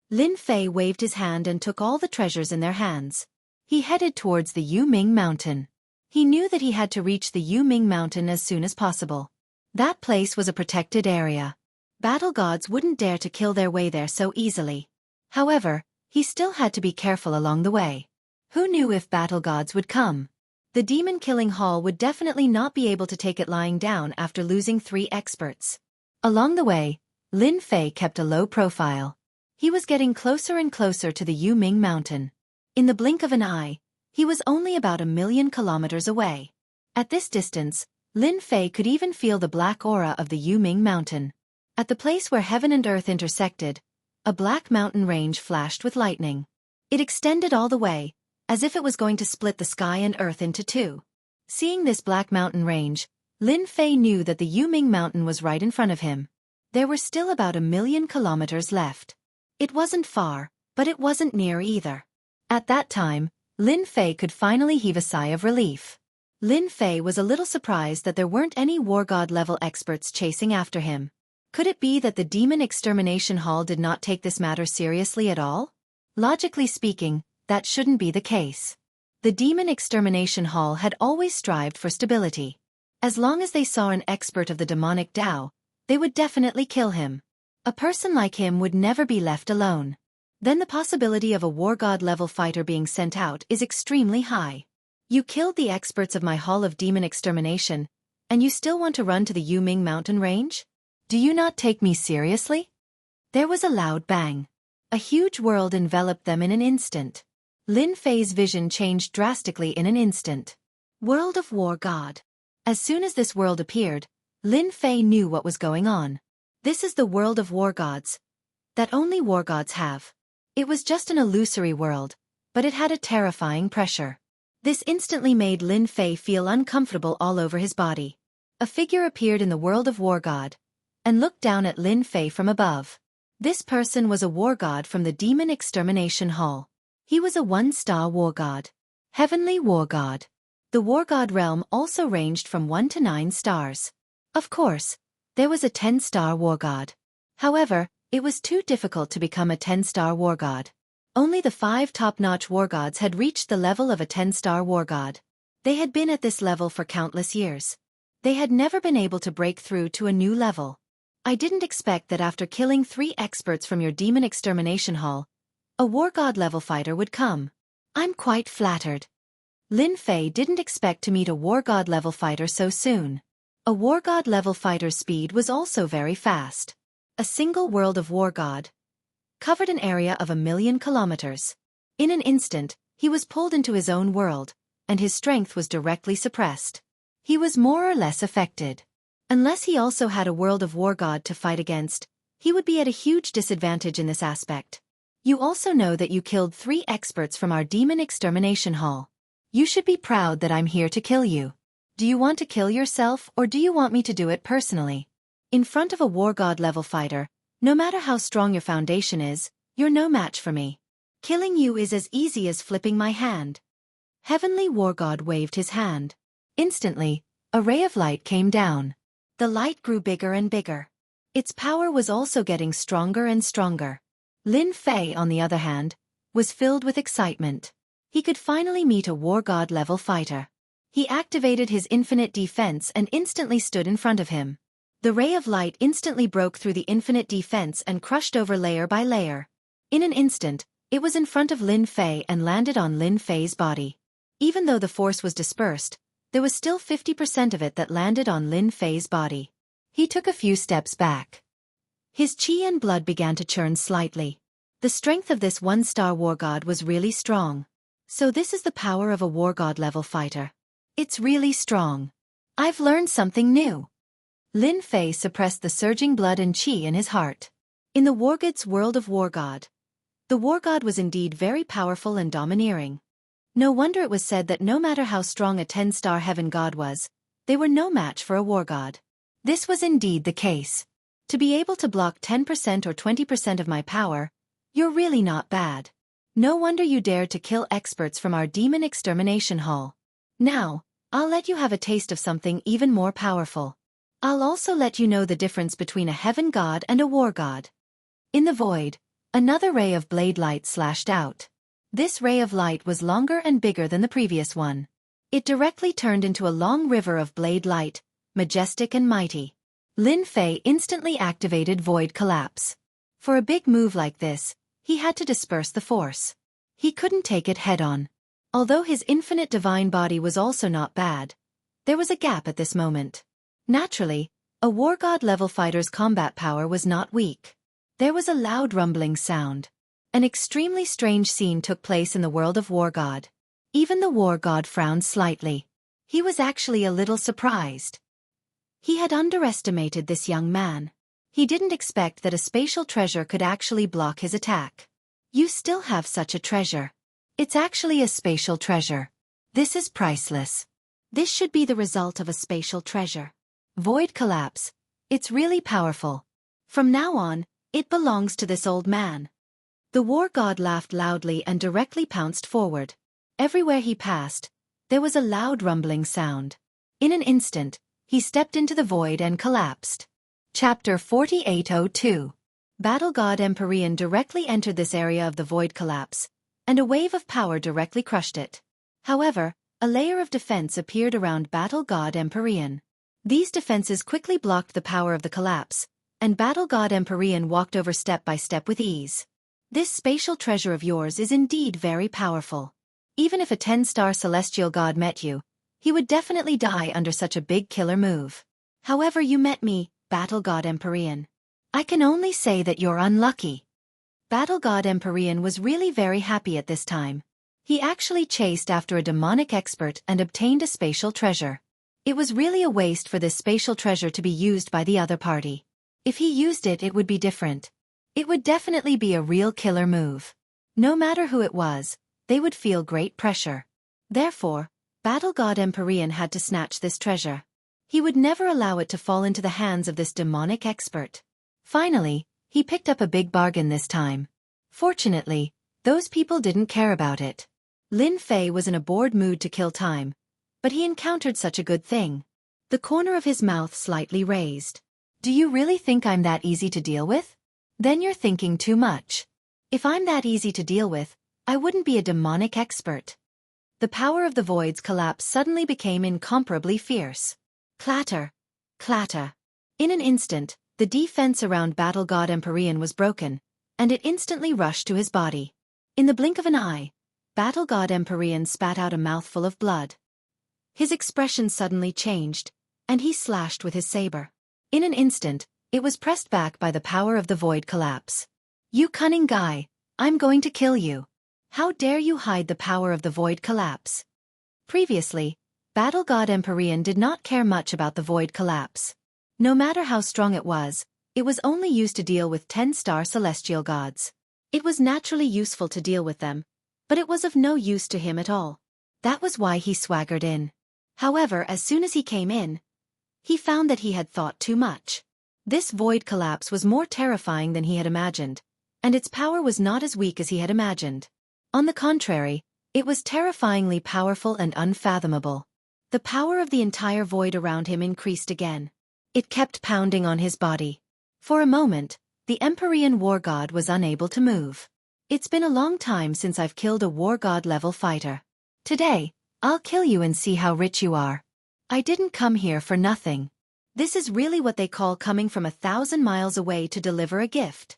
S1: Lin Fei waved his hand and took all the treasures in their hands. He headed towards the Yuming Mountain. He knew that he had to reach the Yuming Mountain as soon as possible. That place was a protected area. Battle gods wouldn't dare to kill their way there so easily. However, he still had to be careful along the way. Who knew if battle gods would come? The Demon Killing Hall would definitely not be able to take it lying down after losing 3 experts. Along the way, Lin Fei kept a low profile. He was getting closer and closer to the Yuming Mountain. In the blink of an eye, he was only about 1,000,000 kilometers away. At this distance, Lin Fei could even feel the black aura of the Yuming Mountain. At the place where heaven and earth intersected, a black mountain range flashed with lightning. It extended all the way, as if it was going to split the sky and earth into 2. Seeing this black mountain range, Lin Fei knew that the Yuming Mountain was right in front of him. There were still about 1,000,000 kilometers left. It wasn't far, but it wasn't near either. At that time, Lin Fei could finally heave a sigh of relief. Lin Fei was a little surprised that there weren't any war god level experts chasing after him. Could it be that the Demon Extermination Hall did not take this matter seriously at all? Logically speaking, that shouldn't be the case. The Demon Extermination Hall had always strived for stability. As long as they saw an expert of the demonic Tao, they would definitely kill him. A person like him would never be left alone. Then the possibility of a war god level fighter being sent out is extremely high. You killed the experts of my Hall of Demon Extermination, and you still want to run to the Yuming Mountain range? Do you not take me seriously? There was a loud bang. A huge world enveloped them in an instant. Lin Fei's vision changed drastically in an instant. World of War God. As soon as this world appeared, Lin Fei knew what was going on. This is the world of war gods. That only war gods have. It was just an illusory world, but it had a terrifying pressure. This instantly made Lin Fei feel uncomfortable all over his body. A figure appeared in the world of war god, and looked down at Lin Fei from above. This person was a war god from the Demon Extermination Hall. He was a 1-star war god. Heavenly war god. The war god realm also ranged from 1 to 9 stars. Of course, there was a 10-star war god. However, it was too difficult to become a 10-star war god. Only the 5 top-notch war gods had reached the level of a 10-star war god. They had been at this level for countless years. They had never been able to break through to a new level. I didn't expect that after killing 3 experts from your Demon Extermination Hall, a war god level fighter would come. I'm quite flattered. Lin Fei didn't expect to meet a war god level fighter so soon. A war god level fighter's speed was also very fast. A single world of war god covered an area of 1,000,000 kilometers. In an instant, he was pulled into his own world, and his strength was directly suppressed. He was more or less affected. Unless he also had a world of war god to fight against, he would be at a huge disadvantage in this aspect. You also know that you killed 3 experts from our Demon Extermination Hall. You should be proud that I'm here to kill you. Do you want to kill yourself or do you want me to do it personally? In front of a war god level fighter, no matter how strong your foundation is, you're no match for me. Killing you is as easy as flipping my hand. Heavenly war god waved his hand. Instantly, a ray of light came down. The light grew bigger and bigger. Its power was also getting stronger and stronger. Lin Fei, on the other hand, was filled with excitement. He could finally meet a war god level fighter. He activated his infinite defense and instantly stood in front of him. The ray of light instantly broke through the infinite defense and crushed over layer by layer. In an instant, it was in front of Lin Fei and landed on Lin Fei's body. Even though the force was dispersed, there was still 50% of it that landed on Lin Fei's body. He took a few steps back. His chi and blood began to churn slightly. The strength of this 1-star war god was really strong. So this is the power of a war god level fighter. It's really strong. I've learned something new. Lin Fei suppressed the surging blood and chi in his heart. In the war god's world of war god, the war god was indeed very powerful and domineering. No wonder it was said that no matter how strong a 10-star heaven god was, they were no match for a war god. This was indeed the case. To be able to block 10% or 20% of my power, you're really not bad. No wonder you dared to kill experts from our Demon Extermination Hall. Now, I'll let you have a taste of something even more powerful. I'll also let you know the difference between a heaven god and a war god. In the void, another ray of blade light slashed out. This ray of light was longer and bigger than the previous one. It directly turned into a long river of blade light, majestic and mighty. Lin Fei instantly activated Void Collapse. For a big move like this, he had to disperse the force. He couldn't take it head-on. Although his infinite divine body was also not bad, there was a gap at this moment. Naturally, a war god level fighter's combat power was not weak. There was a loud rumbling sound. An extremely strange scene took place in the world of war god. Even the war god frowned slightly. He was actually a little surprised. He had underestimated this young man. He didn't expect that a spatial treasure could actually block his attack. You still have such a treasure. It's actually a spatial treasure. This is priceless. This should be the result of a spatial treasure. Void Collapse. It's really powerful. From now on, it belongs to this old man. The war god laughed loudly and directly pounced forward. Everywhere he passed, there was a loud rumbling sound. In an instant, he stepped into the void and collapsed. Chapter 4802. Battle God Empyrean directly entered this area of the void collapse, and a wave of power directly crushed it. However, a layer of defense appeared around Battle God Empyrean. These defenses quickly blocked the power of the collapse, and Battle God Empyrean walked over step by step with ease. This spatial treasure of yours is indeed very powerful. Even if a 10-star celestial god met you, he would definitely die under such a big killer move. However, you met me, Battle God Empyrean. I can only say that you're unlucky. Battle God Empyrean was really very happy at this time. He actually chased after a demonic expert and obtained a spatial treasure. It was really a waste for this spatial treasure to be used by the other party. If he used it, it would be different. It would definitely be a real killer move. No matter who it was, they would feel great pressure. Therefore, Battle God Empyrean had to snatch this treasure. He would never allow it to fall into the hands of this demonic expert. Finally, he picked up a big bargain this time. Fortunately, those people didn't care about it. Lin Fei was in a bored mood to kill time, but he encountered such a good thing. The corner of his mouth slightly raised. Do you really think I'm that easy to deal with? Then you're thinking too much. If I'm that easy to deal with, I wouldn't be a demonic expert. The power of the void's collapse suddenly became incomparably fierce. Clatter, clatter. In an instant, the defense around Battle God Empyrean was broken, and it instantly rushed to his body. In the blink of an eye, Battle God Empyrean spat out a mouthful of blood. His expression suddenly changed, and he slashed with his saber. In an instant, it was pressed back by the power of the void collapse. You cunning guy, I'm going to kill you. How dare you hide the power of the void collapse? Previously, Battle God Empyrean did not care much about the void collapse. No matter how strong it was only used to deal with 10-star celestial gods. It was naturally useful to deal with them, but it was of no use to him at all. That was why he swaggered in. However, as soon as he came in, he found that he had thought too much. This void collapse was more terrifying than he had imagined, and its power was not as weak as he had imagined. On the contrary, it was terrifyingly powerful and unfathomable. The power of the entire void around him increased again. It kept pounding on his body. For a moment, the Empyrean war god was unable to move. It's been a long time since I've killed a war god level fighter. Today, I'll kill you and see how rich you are. I didn't come here for nothing. This is really what they call coming from 1,000 miles away to deliver a gift.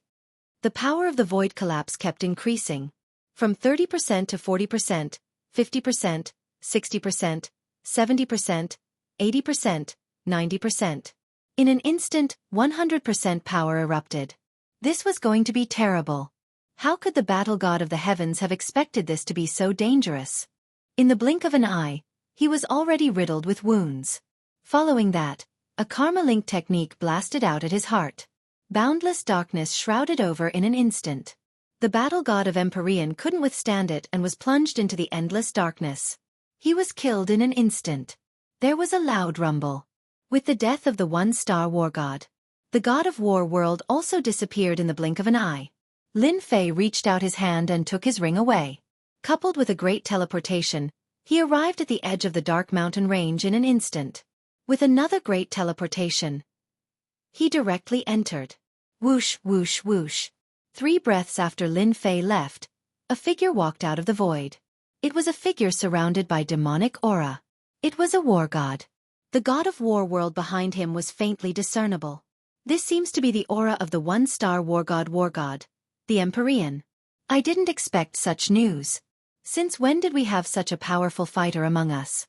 S1: The power of the void collapse kept increasing. From 30% to 40%, 50%, 60%, 70%, 80%, 90%. In an instant, 100% power erupted. This was going to be terrible. How could the battle god of the heavens have expected this to be so dangerous? In the blink of an eye, he was already riddled with wounds. Following that, a karma link technique blasted out at his heart. Boundless darkness shrouded over in an instant. The battle god of Empyrean couldn't withstand it and was plunged into the endless darkness. He was killed in an instant. There was a loud rumble. With the death of the one-star war god, the god of war world also disappeared in the blink of an eye. Lin Fei reached out his hand and took his ring away. Coupled with a great teleportation, he arrived at the edge of the dark mountain range in an instant. With another great teleportation, he directly entered. Whoosh, whoosh, whoosh. 3 breaths after Lin Fei left, a figure walked out of the void. It was a figure surrounded by demonic aura. It was a war god. The god of war world behind him was faintly discernible. This seems to be the aura of the one-star war god, the Empyrean. I didn't expect such news. Since when did we have such a powerful fighter among us?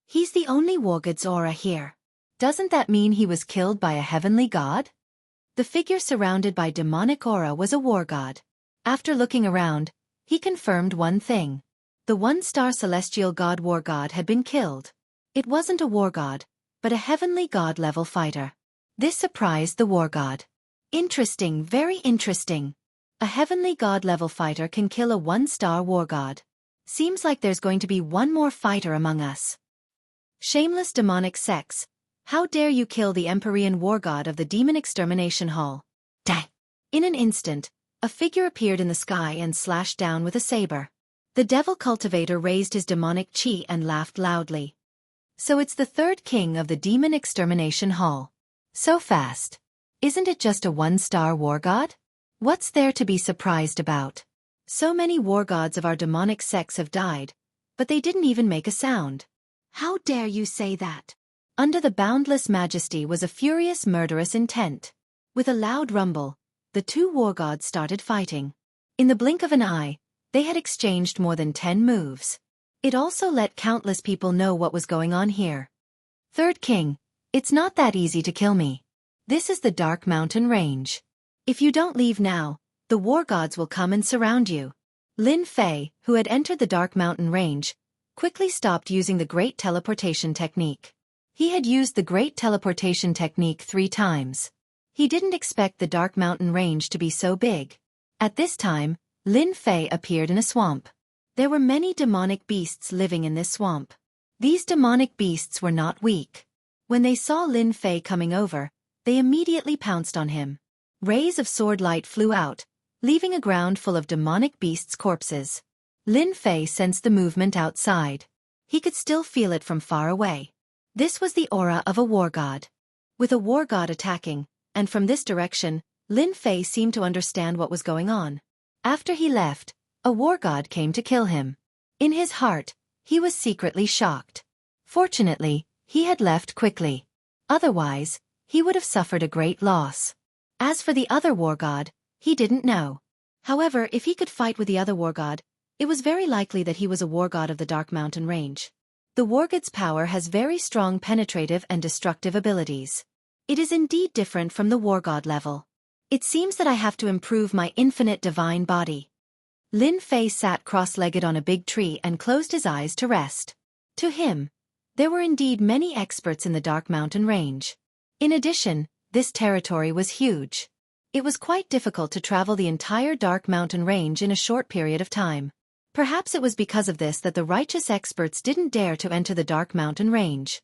S1: He's the only war god's aura here. Doesn't that mean he was killed by a heavenly god? The figure surrounded by demonic aura was a war god. After looking around, he confirmed one thing. The one-star celestial god war god had been killed. It wasn't a war god, but a heavenly god-level fighter. This surprised the war god. Interesting, very interesting. A heavenly god-level fighter can kill a one-star war god. Seems like there's going to be one more fighter among us. Shameless demonic sex. How dare you kill the Empyrean war god of the demon extermination hall? Dang! In an instant, a figure appeared in the sky and slashed down with a saber. The devil cultivator raised his demonic chi and laughed loudly. So it's the third king of the demon extermination hall. So fast. Isn't it just a one-star war god? What's there to be surprised about? So many war gods of our demonic sex have died, but they didn't even make a sound. How dare you say that? Under the boundless majesty was a furious murderous intent. With a loud rumble, the 2 war gods started fighting. In the blink of an eye, they had exchanged more than 10 moves. It also let countless people know what was going on here. Third king, it's not that easy to kill me. This is the Dark Mountain Range. If you don't leave now, the war gods will come and surround you. Lin Fei, who had entered the Dark Mountain Range, quickly stopped using the great teleportation technique. He had used the great teleportation technique 3 times. He didn't expect the dark mountain range to be so big. At this time, Lin Fei appeared in a swamp. There were many demonic beasts living in this swamp. These demonic beasts were not weak. When they saw Lin Fei coming over, they immediately pounced on him. Rays of sword light flew out, leaving a ground full of demonic beasts' corpses. Lin Fei sensed the movement outside. He could still feel it from far away. This was the aura of a war god. With a war god attacking, and from this direction, Lin Fei seemed to understand what was going on. After he left, a war god came to kill him. In his heart, he was secretly shocked. Fortunately, he had left quickly. Otherwise, he would have suffered a great loss. As for the other war god, he didn't know. However, if he could fight with the other war god, it was very likely that he was a war god of the Dark Mountain range. The war god's power has very strong penetrative and destructive abilities. It is indeed different from the war god level. It seems that I have to improve my infinite divine body. Lin Fei sat cross-legged on a big tree and closed his eyes to rest. To him, there were indeed many experts in the Dark Mountain range. In addition, this territory was huge. It was quite difficult to travel the entire Dark Mountain range in a short period of time. Perhaps it was because of this that the righteous experts didn't dare to enter the Dark Mountain range.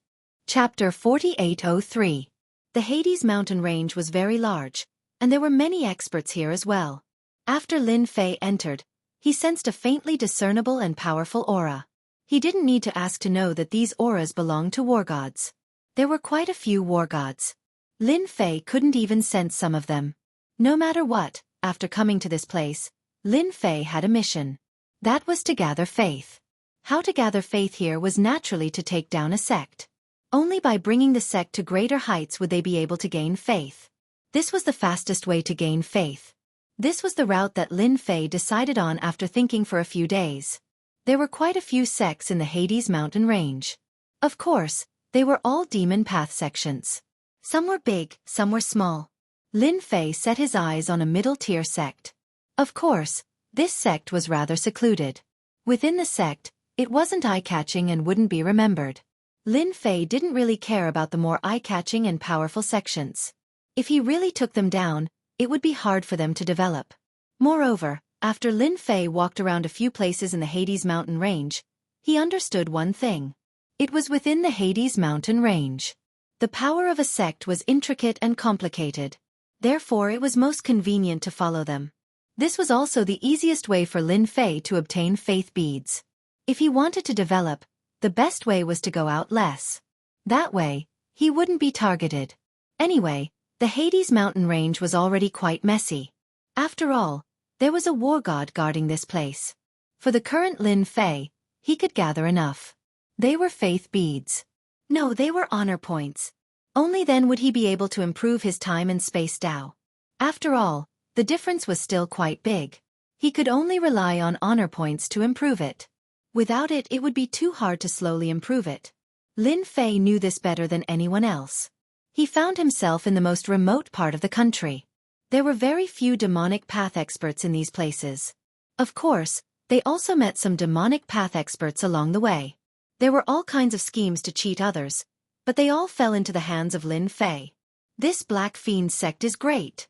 S1: Chapter 4803. The Hades Mountain range was very large, and there were many experts here as well. After Lin Fei entered, he sensed a faintly discernible and powerful aura. He didn't need to ask to know that these auras belonged to war gods. There were quite a few war gods. Lin Fei couldn't even sense some of them. No matter what, after coming to this place, Lin Fei had a mission. That was to gather faith. How to gather faith here was naturally to take down a sect. Only by bringing the sect to greater heights would they be able to gain faith. This was the fastest way to gain faith. This was the route that Lin Fei decided on after thinking for a few days. There were quite a few sects in the Hades Mountain range. Of course, they were all demon path sections. Some were big, some were small. Lin Fei set his eyes on a middle-tier sect. Of course, this sect was rather secluded. Within the sect, it wasn't eye-catching and wouldn't be remembered. Lin Fei didn't really care about the more eye-catching and powerful sections. If he really took them down, it would be hard for them to develop. Moreover, after Lin Fei walked around a few places in the Hades Mountain range, he understood one thing. It was within the Hades Mountain range. The power of a sect was intricate and complicated. Therefore it was most convenient to follow them. This was also the easiest way for Lin Fei to obtain faith beads. If he wanted to develop, the best way was to go out less. That way, he wouldn't be targeted. Anyway, the Hades Mountain range was already quite messy. After all, there was a war god guarding this place. For the current Lin Fei, he could gather enough. They were faith beads. No, they were honor points. Only then would he be able to improve his time and space Tao. After all, the difference was still quite big. He could only rely on honor points to improve it. Without it, it would be too hard to slowly improve it. Lin Fei knew this better than anyone else. He found himself in the most remote part of the country. There were very few demonic path experts in these places. Of course, they also met some demonic path experts along the way. There were all kinds of schemes to cheat others, but they all fell into the hands of Lin Fei. This Black Fiend sect is great.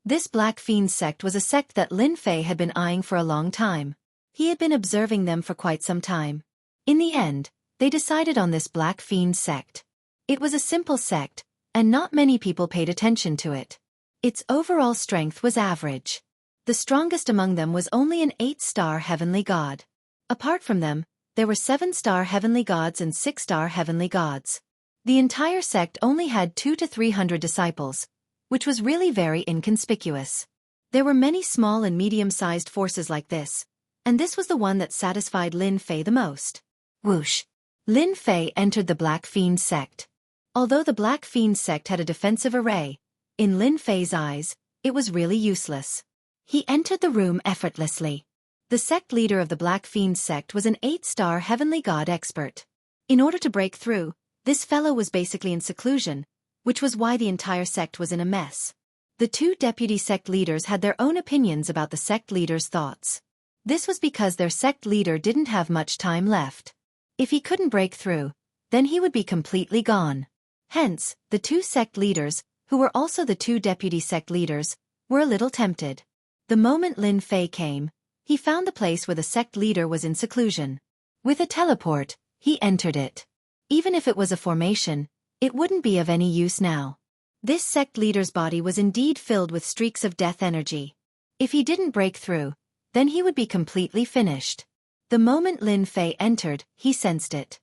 S1: This Black Fiend sect was a sect that Lin Fei had been eyeing for a long time. He had been observing them for quite some time. In the end, they decided on this Black Fiend sect. It was a simple sect, and not many people paid attention to it. Its overall strength was average. The strongest among them was only an 8-star heavenly god. Apart from them, there were 7-star heavenly gods and 6-star heavenly gods. The entire sect only had 200 to 300 disciples, which was really very inconspicuous. There were many small and medium-sized forces like this, and this was the one that satisfied Lin Fei the most. Whoosh! Lin Fei entered the Black Fiend sect. Although the Black Fiend sect had a defensive array, in Lin Fei's eyes, it was really useless. He entered the room effortlessly. The sect leader of the Black Fiend sect was an 8-star heavenly god expert. In order to break through, this fellow was basically in seclusion, which was why the entire sect was in a mess. The 2 deputy sect leaders had their own opinions about the sect leader's thoughts. This was because their sect leader didn't have much time left. If he couldn't break through, then he would be completely gone. Hence, the two sect leaders, who were also the two deputy sect leaders, were a little tempted. The moment Lin Fei came, he found the place where the sect leader was in seclusion. With a teleport, he entered it. Even if it was a formation, it wouldn't be of any use now. This sect leader's body was indeed filled with streaks of death energy. If he didn't break through, then he would be completely finished. The moment Lin Fei entered, he sensed it.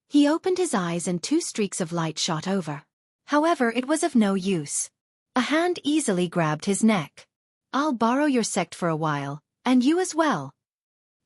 S1: He opened his eyes and two streaks of light shot over. However, it was of no use. A hand easily grabbed his neck. "I'll borrow your sect for a while, and you as well."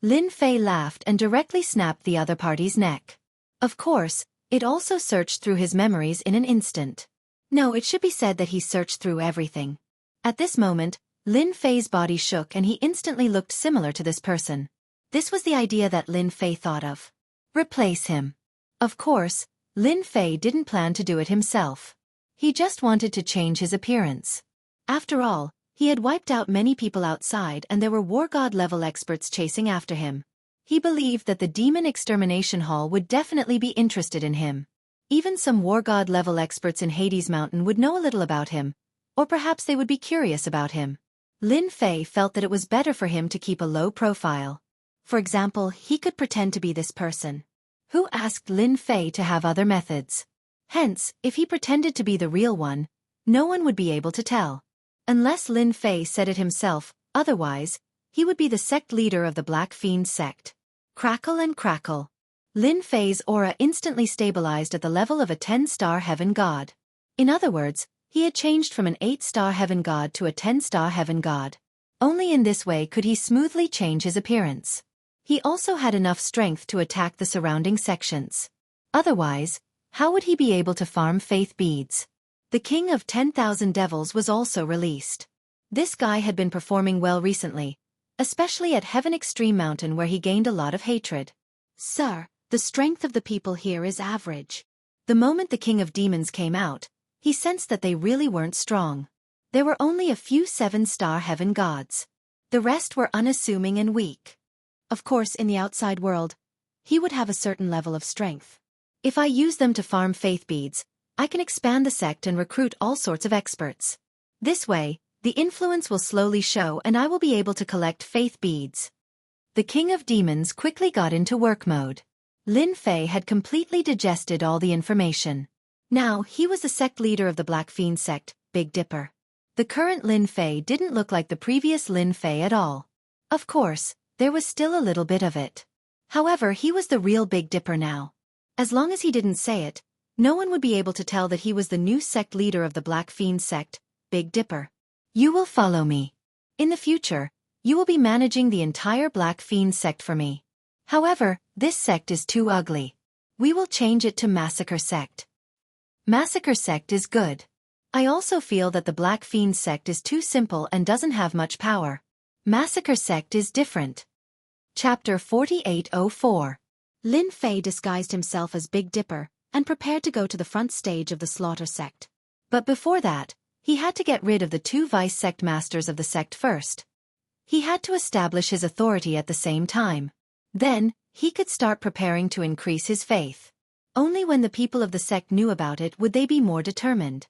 S1: Lin Fei laughed and directly snapped the other party's neck. Of course, it also searched through his memories in an instant. No, it should be said that he searched through everything. At this moment, Lin Fei's body shook and he instantly looked similar to this person. This was the idea that Lin Fei thought of. Replace him. Of course, Lin Fei didn't plan to do it himself. He just wanted to change his appearance. After all, he had wiped out many people outside and there were war god level experts chasing after him. He believed that the Demon Extermination Hall would definitely be interested in him. Even some war god level experts in Hades Mountain would know a little about him, or perhaps they would be curious about him. Lin Fei felt that it was better for him to keep a low profile. For example, he could pretend to be this person. Who asked Lin Fei to have other methods? Hence, if he pretended to be the real one, no one would be able to tell. Unless Lin Fei said it himself, otherwise, he would be the sect leader of the Black Fiend sect. Crackle and crackle. Lin Fei's aura instantly stabilized at the level of a 10-star heaven god. In other words, he had changed from an 8-star heaven god to a 10-star heaven god. Only in this way could he smoothly change his appearance. He also had enough strength to attack the surrounding sections. Otherwise, how would he be able to farm faith beads? The King of 10,000 Devils was also released. This guy had been performing well recently, especially at Heaven Extreme Mountain where he gained a lot of hatred. "Sir, the strength of the people here is average." The moment the King of Demons came out, he sensed that they really weren't strong. There were only a few 7-star heaven gods. The rest were unassuming and weak. Of course, in the outside world, he would have a certain level of strength. If I use them to farm faith beads, I can expand the sect and recruit all sorts of experts. This way, the influence will slowly show and I will be able to collect faith beads. The King of Demons quickly got into work mode. Lin Fei had completely digested all the information. Now, he was the sect leader of the Black Fiend sect, Big Dipper. The current Lin Fei didn't look like the previous Lin Fei at all. Of course, there was still a little bit of it. However, he was the real Big Dipper now. As long as he didn't say it, no one would be able to tell that he was the new sect leader of the Black Fiend sect, Big Dipper. "You will follow me. In the future, you will be managing the entire Black Fiend sect for me. However, this sect is too ugly. We will change it to Massacre sect." Massacre sect is good. I also feel that the Black Fiend sect is too simple and doesn't have much power. Massacre sect is different. Chapter 4804. Lin Fei disguised himself as Big Dipper and prepared to go to the front stage of the Slaughter sect. But before that, he had to get rid of the two vice sect masters of the sect first. He had to establish his authority at the same time. Then, he could start preparing to increase his faith. Only when the people of the sect knew about it would they be more determined.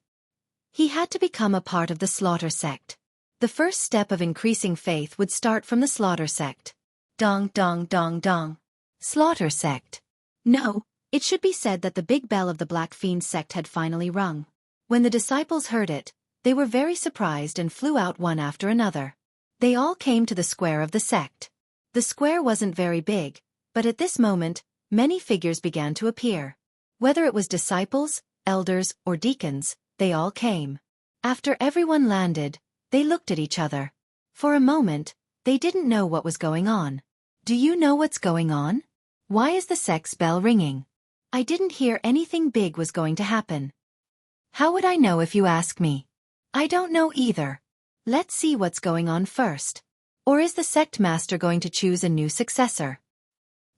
S1: He had to become a part of the Slaughter sect. The first step of increasing faith would start from the Slaughter sect. Dong dong dong dong. Slaughter sect. No, it should be said that the big bell of the Black Fiend sect had finally rung. When the disciples heard it, they were very surprised and flew out one after another. They all came to the square of the sect. The square wasn't very big, but at this moment, many figures began to appear. Whether it was disciples, elders, or deacons, they all came. After everyone landed, they looked at each other. For a moment, they didn't know what was going on. "Do you know what's going on? Why is the sect's bell ringing? I didn't hear anything big was going to happen." "How would I know if you ask me? I don't know either. Let's see what's going on first. Or is the sect master going to choose a new successor?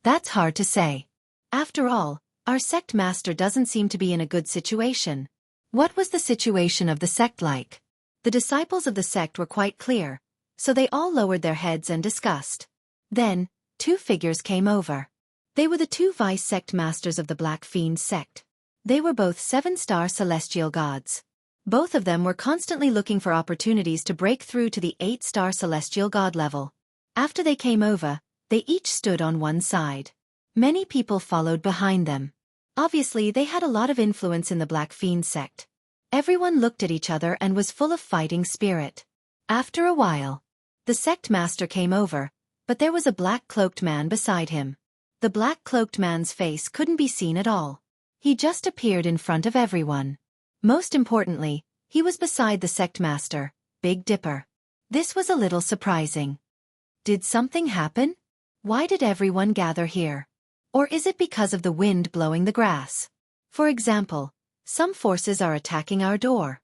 S1: That's hard to say. After all, our sect master doesn't seem to be in a good situation." What was the situation of the sect like? The disciples of the sect were quite clear, so they all lowered their heads and discussed. Then, two figures came over. They were the two vice sect masters of the Black Fiend sect. They were both 7-star celestial gods. Both of them were constantly looking for opportunities to break through to the 8-star celestial god level. After they came over, they each stood on one side. Many people followed behind them. Obviously, they had a lot of influence in the Black Fiend sect. Everyone looked at each other and was full of fighting spirit. After a while, the sect master came over, but there was a black-cloaked man beside him. The black-cloaked man's face couldn't be seen at all. He just appeared in front of everyone. Most importantly, he was beside the sect master, Big Dipper. This was a little surprising. Did something happen? Why did everyone gather here? Or is it because of the wind blowing the grass? For example, some forces are attacking our door.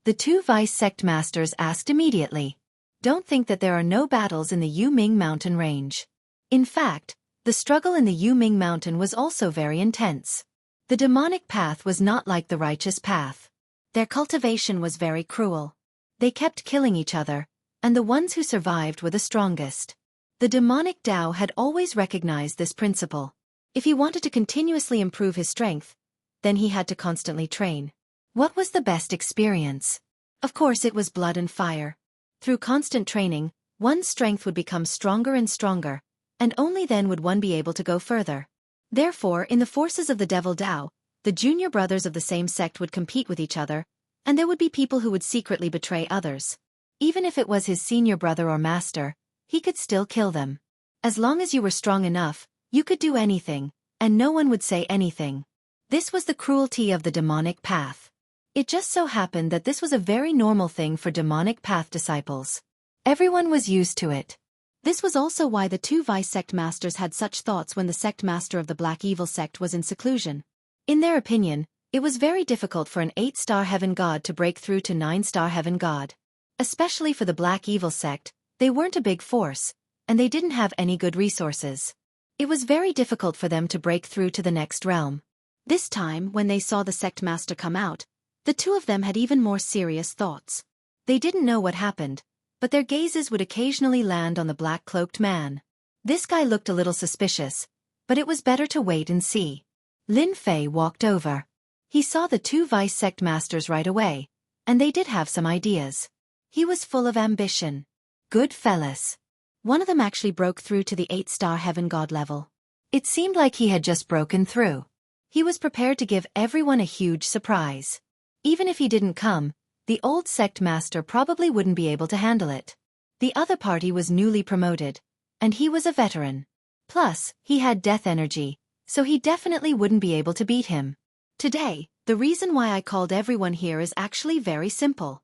S1: The two vice sect masters asked immediately. Don't think that there are no battles in the Yuming mountain range. In fact, the struggle in the Yuming mountain was also very intense. The demonic path was not like the righteous path. Their cultivation was very cruel. They kept killing each other, and the ones who survived were the strongest. The demonic Tao had always recognized this principle. If he wanted to continuously improve his strength, then he had to constantly train. What was the best experience? Of course it was blood and fire. Through constant training, one's strength would become stronger and stronger, and only then would one be able to go further. Therefore, in the forces of the Devil Tao, the junior brothers of the same sect would compete with each other, and there would be people who would secretly betray others. Even if it was his senior brother or master, he could still kill them. As long as you were strong enough, you could do anything, and no one would say anything. This was the cruelty of the demonic path. It just so happened that this was a very normal thing for demonic path disciples. Everyone was used to it. This was also why the two vice sect masters had such thoughts when the sect master of the Black Evil sect was in seclusion. In their opinion, it was very difficult for an 8-star heaven god to break through to 9-star heaven god. Especially for the Black Evil sect, they weren't a big force, and they didn't have any good resources. It was very difficult for them to break through to the next realm. This time, when they saw the sect master come out, the two of them had even more serious thoughts. They didn't know what happened, but their gazes would occasionally land on the black-cloaked man. This guy looked a little suspicious, but it was better to wait and see. Lin Fei walked over. He saw the two vice sect masters right away, and they did have some ideas. He was full of ambition. Good fellas. One of them actually broke through to the 8-star heaven god level. It seemed like he had just broken through. He was prepared to give everyone a huge surprise. Even if he didn't come, the old sect master probably wouldn't be able to handle it. The other party was newly promoted, and he was a veteran. Plus, he had death energy, so he definitely wouldn't be able to beat him. Today, the reason why I called everyone here is actually very simple.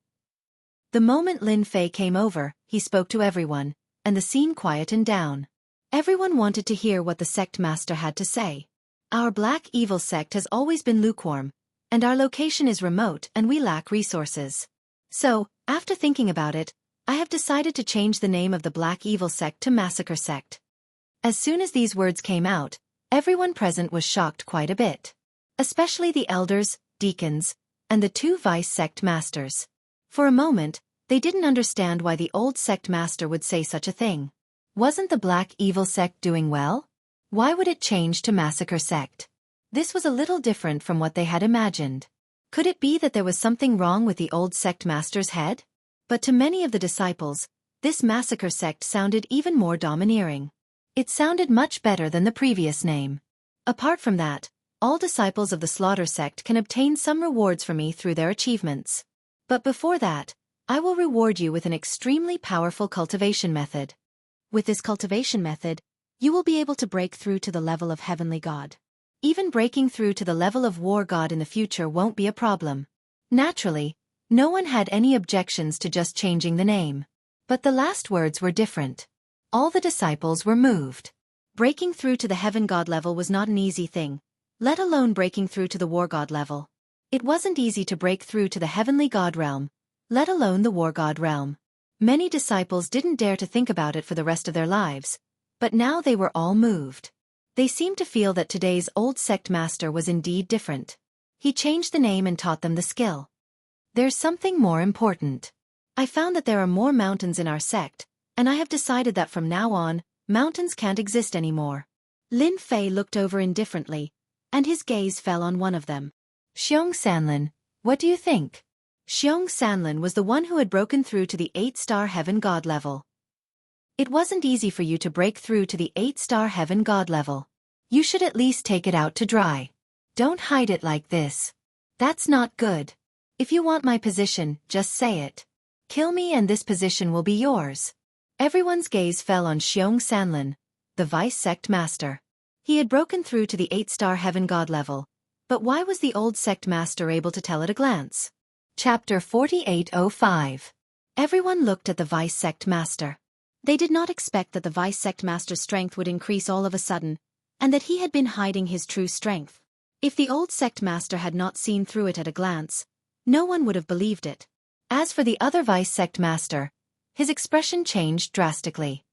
S1: The moment Lin Fei came over, he spoke to everyone, and the scene quietened down. Everyone wanted to hear what the sect master had to say. Our Black Evil sect has always been lukewarm, and our location is remote and we lack resources. So, after thinking about it, I have decided to change the name of the Black Evil sect to Massacre Sect. As soon as these words came out, everyone present was shocked quite a bit. Especially the elders, deacons, and the two vice sect masters. For a moment, they didn't understand why the old sect master would say such a thing. Wasn't the Black Evil sect doing well? Why would it change to Massacre Sect? This was a little different from what they had imagined. Could it be that there was something wrong with the old sect master's head? But to many of the disciples, this Massacre Sect sounded even more domineering. It sounded much better than the previous name. Apart from that, all disciples of the Slaughter Sect can obtain some rewards from me through their achievements. But before that, I will reward you with an extremely powerful cultivation method. With this cultivation method, you will be able to break through to the level of Heavenly God. Even breaking through to the level of War God in the future won't be a problem. Naturally, no one had any objections to just changing the name. But the last words were different. All the disciples were moved. Breaking through to the Heaven God level was not an easy thing, let alone breaking through to the War God level. It wasn't easy to break through to the Heavenly God realm, let alone the War God realm. Many disciples didn't dare to think about it for the rest of their lives, but now they were all moved. They seemed to feel that today's old sect master was indeed different. He changed the name and taught them the skill. There's something more important. I found that there are more mountains in our sect, and I have decided that from now on, mountains can't exist anymore.
S2: Lin Fei looked over indifferently, and his gaze fell on one of them.
S1: Xiong Sanlin, what do you think?
S2: Xiong Sanlin was the one who had broken through to the 8-star heaven god level.
S1: It wasn't easy for you to break through to the 8-star heaven god level. You should at least take it out to dry. Don't hide it like this. That's not good. If you want my position, just say it. Kill me and this position will be yours. Everyone's gaze fell on Xiong Sanlin, the vice sect master. He had broken through to the 8-star heaven god level, but why was the old sect master able to tell at a glance? Chapter 4805.
S2: Everyone looked at the vice sect master. They did not expect that the vice sect master's strength would increase all of a sudden, and that he had been hiding his true strength. If the old sect master had not seen through it at a glance, no one would have believed it.
S1: As for the other vice sect master, his expression changed drastically.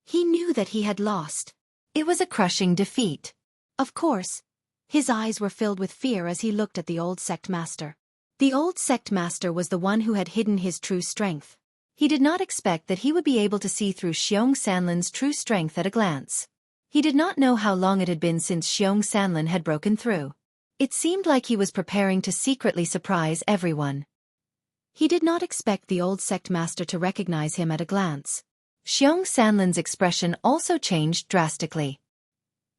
S2: He knew that he had lost.
S1: It was a crushing defeat.
S2: Of course, his eyes were filled with fear as he looked at the old sect master. The old sect master was the one who had hidden his true strength.
S1: He did not expect that he would be able to see through Xiong Sanlin's true strength at a glance. He did not know how long it had been since Xiong Sanlin had broken through. It seemed like he was preparing to secretly surprise everyone.
S2: He did not expect the old sect master to recognize him at a glance.
S1: Xiong Sanlin's expression also changed drastically.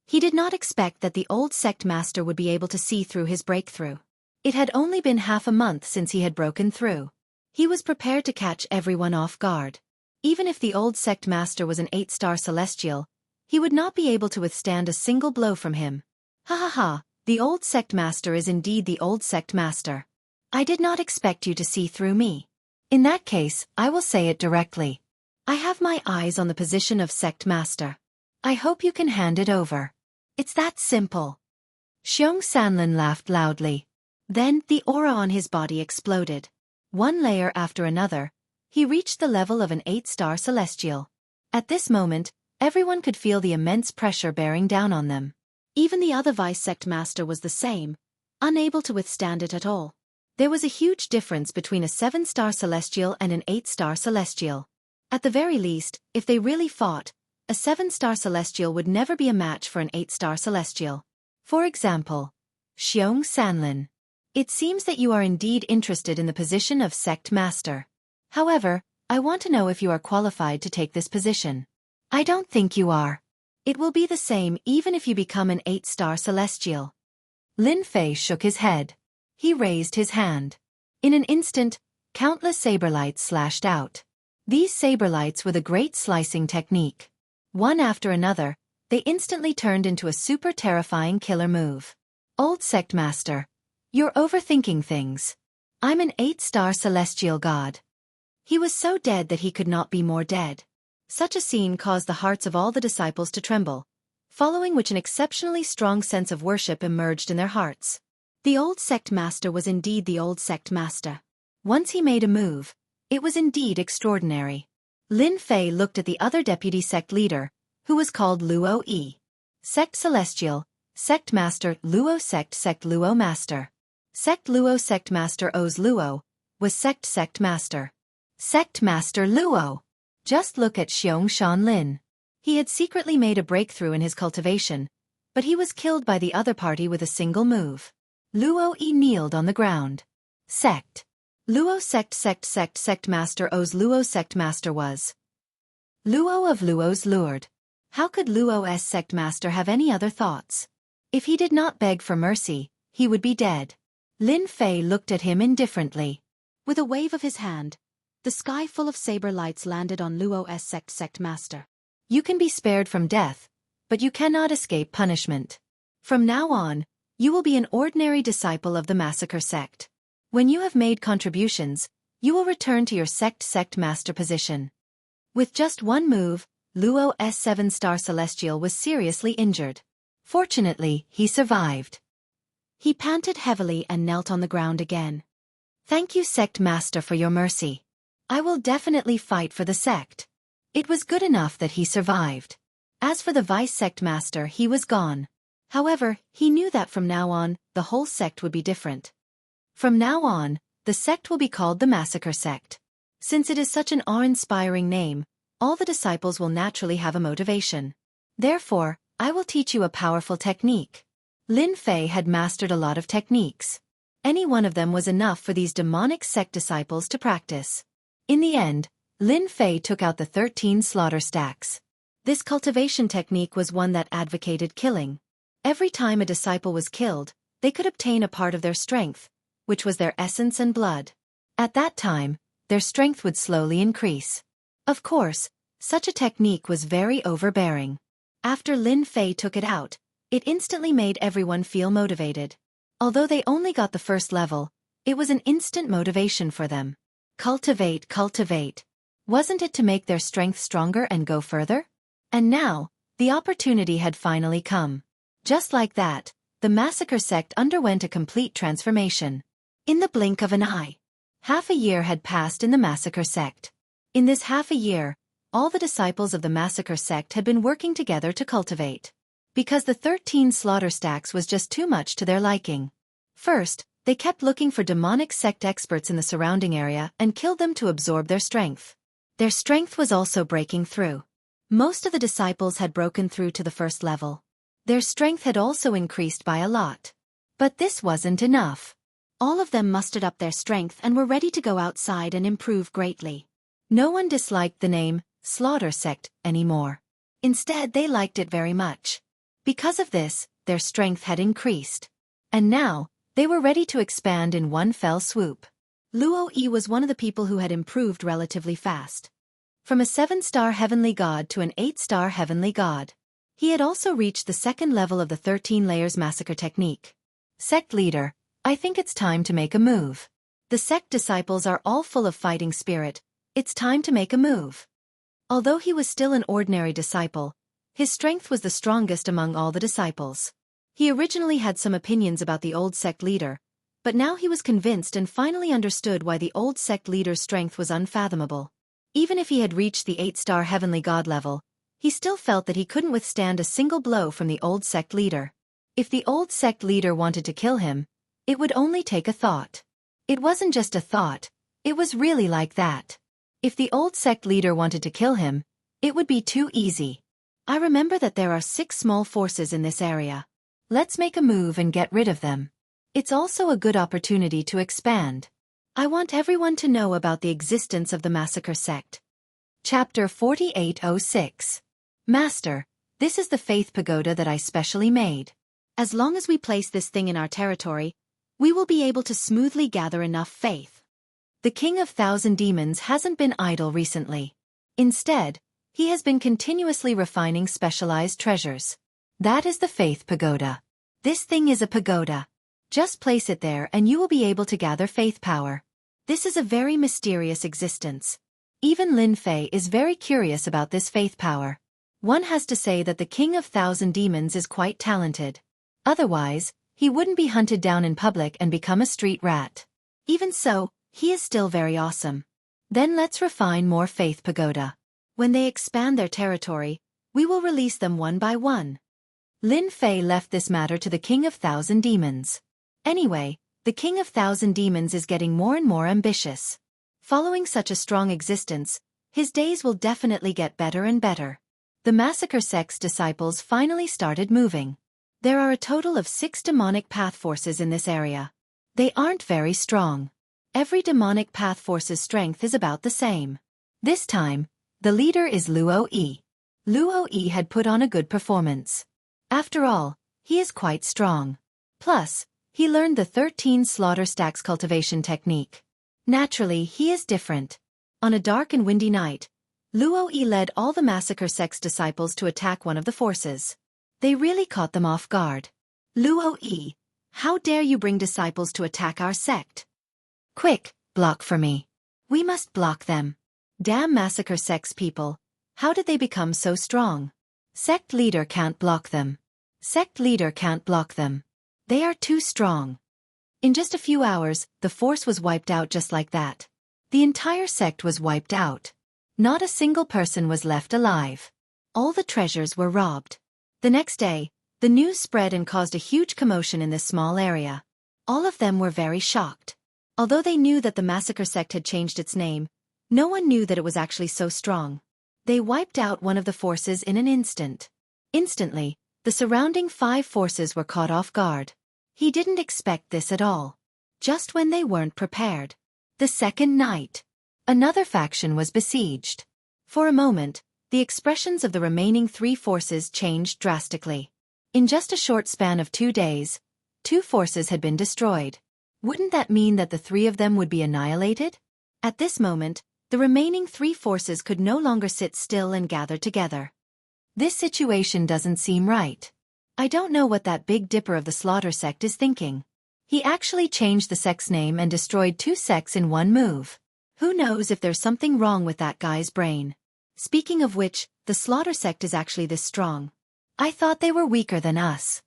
S2: He did not expect that the old sect master would be able to see through his breakthrough.
S1: It had only been half a month since he had broken through. He was prepared to catch everyone off guard. Even if the old sect master was an 8-star celestial, he would not be able to withstand a single blow from him.
S2: Ha ha ha, the old sect master is indeed the old sect master.
S1: I did not expect you to see through me. In that case, I will say it directly. I have my eyes on the position of sect master. I hope you can hand it over. It's that simple. Xiong Sanlin laughed loudly.
S2: Then, the aura on his body exploded.
S1: One layer after another, he reached the level of an 8-star celestial. At this moment, everyone could feel the immense pressure bearing down on them.
S2: Even the other vice sect master was the same, unable to withstand it at all.
S1: There was a huge difference between a 7-star celestial and an 8-star celestial. At the very least, if they really fought, a 7-star celestial would never be a match for an 8-star celestial. For example, Xiong Sanlin. It seems that you are indeed interested in the position of sect master. However, I want to know if you are qualified to take this position. I don't think you are. It will be the same even if you become an 8-star celestial. Lin Fei shook his head. He raised his hand. In an instant, countless saber lights slashed out. These saber lights were the great slicing technique. One after another, they instantly turned into a super terrifying killer move. Old sect master, you're overthinking things. I'm an 8-star celestial god. He was so dead that he could not be more dead. Such a scene caused the hearts of all the disciples to tremble, following which an exceptionally strong sense of worship emerged in their hearts. The old sect master was indeed the old sect master. Once he made a move, it was indeed extraordinary. Lin Fei looked at the other deputy sect leader, who was called Luo Yi. Sect Celestial, Sect Master Luo Sect Luo Master. Sect Luo Sect Master O's Luo, was Sect Master. Sect Master Luo. Just look at Xiong Sanlin. He had secretly made a breakthrough in his cultivation, but he was killed by the other party with a single move. Luo Yi kneeled on the ground. Sect. Luo Sect Master O's Luo Sect Master was Luo of Luo's Lord. How could Luo's Sect Master have any other thoughts? If he did not beg for mercy, he would be dead. Lin Fei looked at him indifferently.
S2: With a wave of his hand, the sky full of saber lights landed on Luo's Sect Master.
S1: You can be spared from death, but you cannot escape punishment. From now on, you will be an ordinary disciple of the Massacre Sect. When you have made contributions, you will return to your Sect Master position. With just one move, Luo's 7-star celestial was seriously injured. Fortunately, he survived.
S2: He panted heavily and knelt on the ground again.
S1: Thank you, Sect Master, for your mercy. I will definitely fight for the sect. It was good enough that he survived. As for the Vice Sect Master, he was gone. However, he knew that from now on, the whole sect would be different. From now on, the sect will be called the Massacre Sect. Since it is such an awe-inspiring name, all the disciples will naturally have a motivation. Therefore, I will teach you a powerful technique. Lin Fei had mastered a lot of techniques. Any one of them was enough for these demonic sect disciples to practice. In the end, Lin Fei took out the 13 slaughter stacks. This cultivation technique was one that advocated killing. Every time a disciple was killed, they could obtain a part of their strength, which was their essence and blood. At that time, their strength would slowly increase. Of course, such a technique was very overbearing. After Lin Fei took it out, it instantly made everyone feel motivated. Although they only got the first level, it was an instant motivation for them. Cultivate, cultivate. Wasn't it to make their strength stronger and go further? And now, the opportunity had finally come. Just like that, the massacre sect underwent a complete transformation. In the blink of an eye. Half a year had passed in the massacre sect. In this half a year, all the disciples of the massacre sect had been working together to cultivate. Because the 13 slaughter stacks was just too much to their liking. First, they kept looking for demonic sect experts in the surrounding area and killed them to absorb their strength. Their strength was also breaking through. Most of the disciples had broken through to the first level. Their strength had also increased by a lot. But this wasn't enough. All of them mustered up their strength and were ready to go outside and improve greatly. No one disliked the name, Slaughter Sect, anymore. Instead, they liked it very much. Because of this, their strength had increased. And now, they were ready to expand in one fell swoop. Luo Yi was one of the people who had improved relatively fast. From a 7-star heavenly god to an 8-star heavenly god. He had also reached the second level of the 13 layers massacre technique. Sect leader, I think it's time to make a move. The sect disciples are all full of fighting spirit. It's time to make a move. Although he was still an ordinary disciple, his strength was the strongest among all the disciples. He originally had some opinions about the old sect leader, but now he was convinced and finally understood why the old sect leader's strength was unfathomable. Even if he had reached the 8-star heavenly god level, he still felt that he couldn't withstand a single blow from the old sect leader. If the old sect leader wanted to kill him, it would only take a thought. It wasn't just a thought, it was really like that. If the old sect leader wanted to kill him, it would be too easy. I remember that there are 6 small forces in this area. Let's make a move and get rid of them. It's also a good opportunity to expand. I want everyone to know about the existence of the massacre sect. Chapter 4806. Master, this is the faith pagoda that I specially made. As long as we place this thing in our territory, we will be able to smoothly gather enough faith. The King of Thousand Demons hasn't been idle recently. Instead, he has been continuously refining specialized treasures. That is the faith pagoda. This thing is a pagoda. Just place it there and you will be able to gather faith power. This is a very mysterious existence. Even Lin Fei is very curious about this faith power. One has to say that the King of Thousand Demons is quite talented. Otherwise, he wouldn't be hunted down in public and become a street rat. Even so, he is still very awesome. Then let's refine more faith pagoda. When they expand their territory, we will release them one by one. Lin Fei left this matter to the King of Thousand Demons. Anyway, the King of Thousand Demons is getting more and more ambitious. Following such a strong existence, his days will definitely get better and better. The massacre sect's disciples finally started moving. There are a total of 6 demonic path forces in this area. They aren't very strong. Every demonic path force's strength is about the same. This time, the leader is Luo Yi. Luo Yi had put on a good performance. After all, he is quite strong. Plus, he learned the 13 slaughter stacks cultivation technique. Naturally, he is different. On a dark and windy night, Luo Yi led all the massacre sect's disciples to attack one of the forces. They really caught them off guard. Luo Yi, how dare you bring disciples to attack our sect? Quick, block for me. We must block them. Damn massacre sect's people. How did they become so strong? Sect leader can't block them. Sect leader can't block them. They are too strong. In just a few hours, the force was wiped out just like that. The entire sect was wiped out. Not a single person was left alive. All the treasures were robbed. The next day, the news spread and caused a huge commotion in this small area. All of them were very shocked. Although they knew that the massacre sect had changed its name, no one knew that it was actually so strong. They wiped out one of the forces in an instant. Instantly, The surrounding 5 forces were caught off guard. He didn't expect this at all. Just when they weren't prepared. The second night. Another faction was besieged. For a moment, the expressions of the remaining 3 forces changed drastically. In just a short span of 2 days, 2 forces had been destroyed. Wouldn't that mean that the 3 of them would be annihilated? At this moment, the remaining 3 forces could no longer sit still and gather together. This situation doesn't seem right. I don't know what that Big Dipper of the Slaughter sect is thinking. He actually changed the sect's name and destroyed 2 sects in one move. Who knows if there's something wrong with that guy's brain. Speaking of which, the Slaughter sect is actually this strong. I thought they were weaker than us.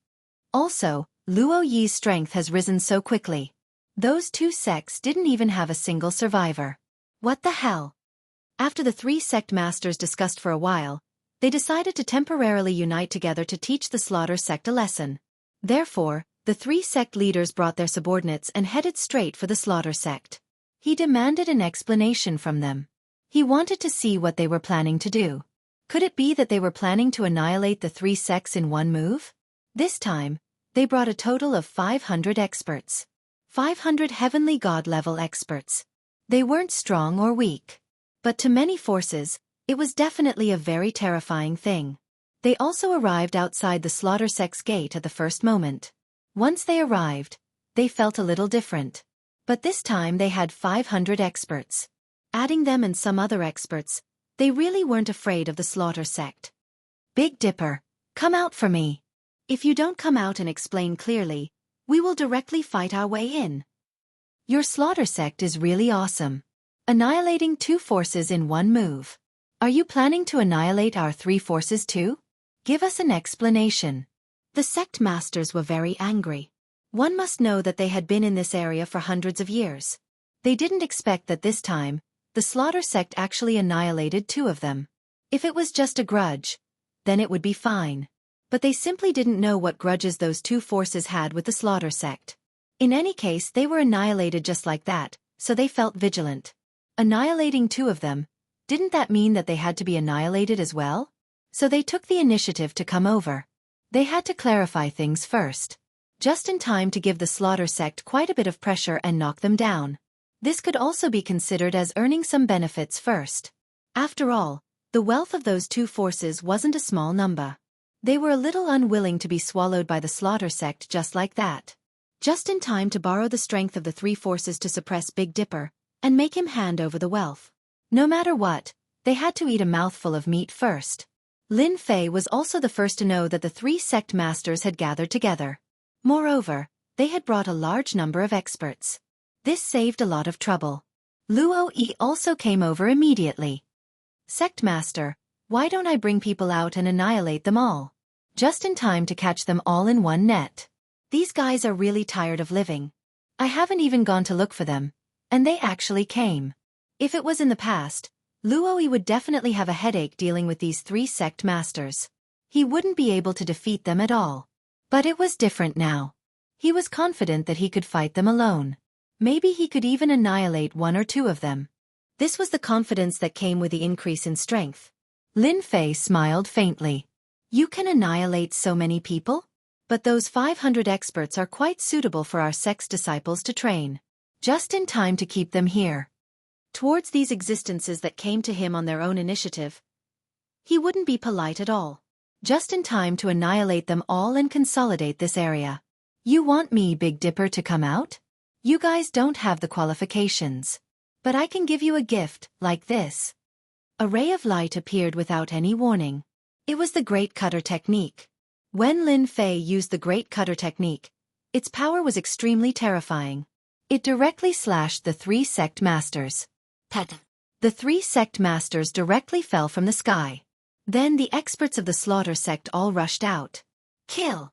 S1: Also, Luo Yi's strength has risen so quickly. Those 2 sects didn't even have a single survivor. What the hell? After the 3 sect masters discussed for a while, they decided to temporarily unite together to teach the Slaughter sect a lesson. Therefore, the 3 sect leaders brought their subordinates and headed straight for the Slaughter sect. He demanded an explanation from them. He wanted to see what they were planning to do. Could it be that they were planning to annihilate the 3 sects in one move? This time, they brought a total of 500 experts. 500 heavenly god-level experts. They weren't strong or weak. But to many forces, it was definitely a very terrifying thing. They also arrived outside the Slaughter sect's gate at the first moment. Once they arrived, they felt a little different. But this time they had 500 experts. Adding them and some other experts, they really weren't afraid of the Slaughter sect. Big Dipper, come out for me. If you don't come out and explain clearly, we will directly fight our way in. Your Slaughter sect is really awesome. Annihilating 2 forces in one move. Are you planning to annihilate our 3 forces too? Give us an explanation. The sect masters were very angry. One must know that they had been in this area for hundreds of years. They didn't expect that this time, the Slaughter sect actually annihilated 2 of them. If it was just a grudge, then it would be fine. But they simply didn't know what grudges those 2 forces had with the Slaughter sect. In any case, they were annihilated just like that, so they felt vigilant. Annihilating 2 of them, didn't that mean that they had to be annihilated as well? So they took the initiative to come over. They had to clarify things first. Just in time to give the Slaughter sect quite a bit of pressure and knock them down. This could also be considered as earning some benefits first. After all, the wealth of those 2 forces wasn't a small number. They were a little unwilling to be swallowed by the Slaughter sect just like that. Just in time to borrow the strength of the 3 forces to suppress Big Dipper and make him hand over the wealth. No matter what, they had to eat a mouthful of meat first. Lin Fei was also the first to know that the 3 sect masters had gathered together. Moreover, they had brought a large number of experts. This saved a lot of trouble. Luo Yi also came over immediately. Sect master, why don't I bring people out and annihilate them all? Just in time to catch them all in one net. These guys are really tired of living. I haven't even gone to look for them, and they actually came. If it was in the past, Luo Yi would definitely have a headache dealing with these 3 sect masters. He wouldn't be able to defeat them at all. But it was different now. He was confident that he could fight them alone. Maybe he could even annihilate 1 or 2 of them. This was the confidence that came with the increase in strength. Lin Fei smiled faintly. You can annihilate so many people? But those 500 experts are quite suitable for our sect's disciples to train. Just in time to keep them here. Towards these existences that came to him on their own initiative, he wouldn't be polite at all. Just in time to annihilate them all and consolidate this area. You want me, Big Dipper, to come out? You guys don't have the qualifications. But I can give you a gift, like this. A ray of light appeared without any warning. It was the Great Cutter technique. When Lin Fei used the Great Cutter technique, its power was extremely terrifying. It directly slashed the 3 sect masters. The 3 sect masters directly fell from the sky. Then the experts of the Slaughter sect all rushed out. Kill!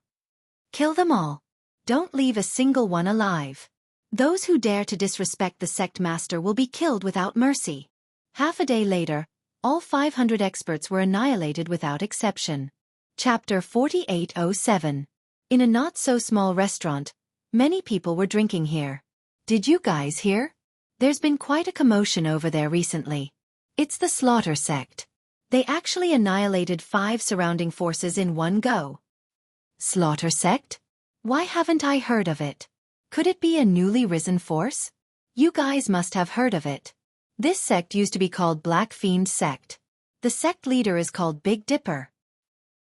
S1: Kill them all. Don't leave a single one alive. Those who dare to disrespect the sect master will be killed without mercy. Half a day later, all 500 experts were annihilated without exception. Chapter 4807. In a not-so-small restaurant, many people were drinking here. Did you guys hear? There's been quite a commotion over there recently. It's the Slaughter sect. They actually annihilated 5 surrounding forces in one go. Slaughter sect? Why haven't I heard of it? Could it be a newly risen force? You guys must have heard of it. This sect used to be called Black Fiend Sect. The sect leader is called Big Dipper.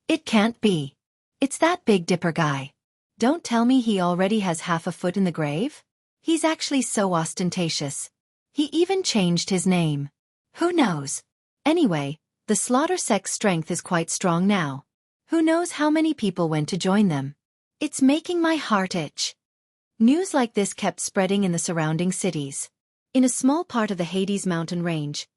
S1: It can't be. It's that Big Dipper guy. Don't tell me he already has half a foot in the grave? He's actually so ostentatious. He even changed his name. Who knows? Anyway, the Slaughter sect's strength is quite strong now. Who knows how many people went to join them? It's making my heart itch. News like this kept spreading in the surrounding cities. In a small part of the Hades mountain range,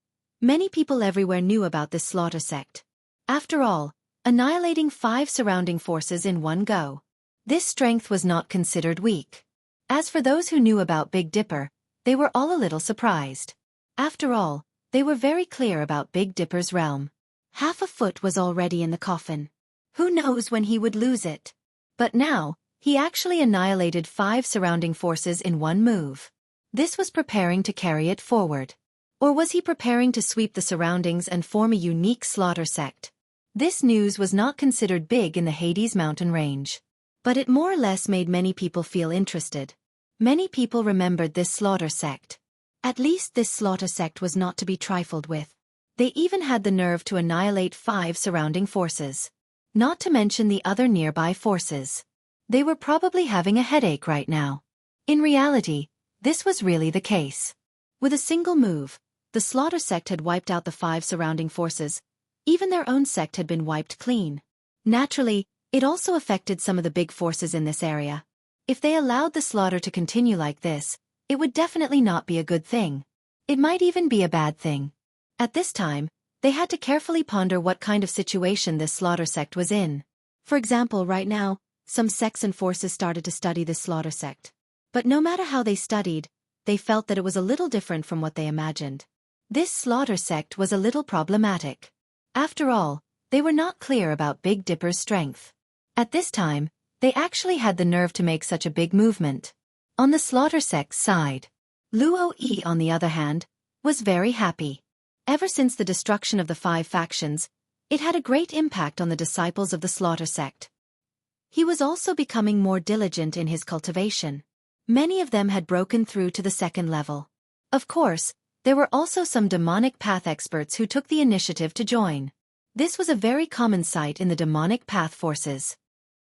S1: many people everywhere knew about this Slaughter sect. After all, annihilating 5 surrounding forces in one go. This strength was not considered weak. As for those who knew about Big Dipper, they were all a little surprised. After all, they were very clear about Big Dipper's realm. Half a foot was already in the coffin. Who knows when he would lose it? But now, he actually annihilated 5 surrounding forces in one move. This was preparing to carry it forward. Or was he preparing to sweep the surroundings and form a unique slaughter sect? This news was not considered big in the Hades mountain range. But it more or less made many people feel interested. Many people remembered this slaughter sect. At least this slaughter sect was not to be trifled with. They even had the nerve to annihilate 5 surrounding forces. Not to mention the other nearby forces. They were probably having a headache right now. In reality, this was really the case. With a single move, the Slaughter sect had wiped out the 5 surrounding forces. Even their own sect had been wiped clean. Naturally, it also affected some of the big forces in this area. If they allowed the slaughter to continue like this, it would definitely not be a good thing. It might even be a bad thing. At this time, they had to carefully ponder what kind of situation this Slaughter sect was in. For example, right now, some sects and forces started to study this Slaughter sect. But no matter how they studied, they felt that it was a little different from what they imagined. This Slaughter sect was a little problematic. After all, they were not clear about Big Dipper's strength. At this time, they actually had the nerve to make such a big movement. On the Slaughter sect's side, Luo Yi, on the other hand, was very happy. Ever since the destruction of the 5 factions, it had a great impact on the disciples of the Slaughter sect. He was also becoming more diligent in his cultivation. Many of them had broken through to the 2nd level. Of course, there were also some demonic path experts who took the initiative to join. This was a very common sight in the demonic path forces.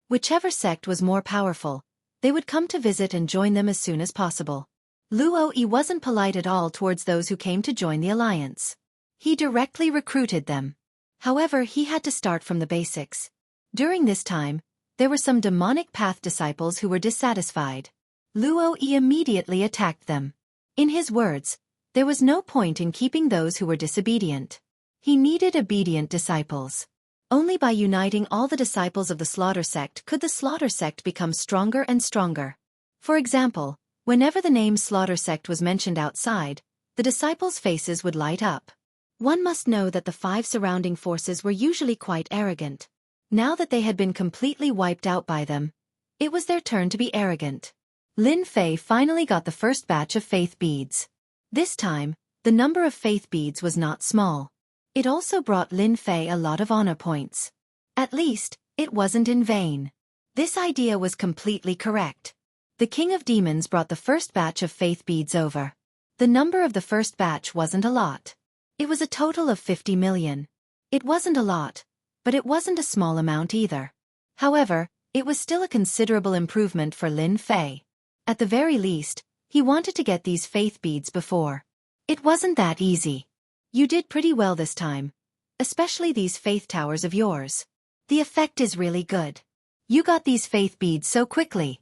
S1: Whichever sect was more powerful, they would come to visit and join them as soon as possible. Luo Yi wasn't polite at all towards those who came to join the alliance. He directly recruited them. However, he had to start from the basics. During this time, there were some demonic path disciples who were dissatisfied. Luo Yi immediately attacked them. In his words, there was no point in keeping those who were disobedient. He needed obedient disciples. Only by uniting all the disciples of the Slaughter sect could the Slaughter sect become stronger and stronger. For example, whenever the name Slaughter sect was mentioned outside, the disciples' faces would light up. One must know that the 5 surrounding forces were usually quite arrogant. Now that they had been completely wiped out by them, it was their turn to be arrogant. Lin Fei finally got the first batch of faith beads. This time, the number of faith beads was not small. It also brought Lin Fei a lot of honor points. At least, it wasn't in vain. This idea was completely correct. The King of Demons brought the first batch of faith beads over. The number of the first batch wasn't a lot. It was a total of 50 million. It wasn't a lot, but it wasn't a small amount either. However, it was still a considerable improvement for Lin Fei. At the very least, he wanted to get these faith beads before. It wasn't that easy. You did pretty well this time. Especially these faith towers of yours. The effect is really good. You got these faith beads so quickly.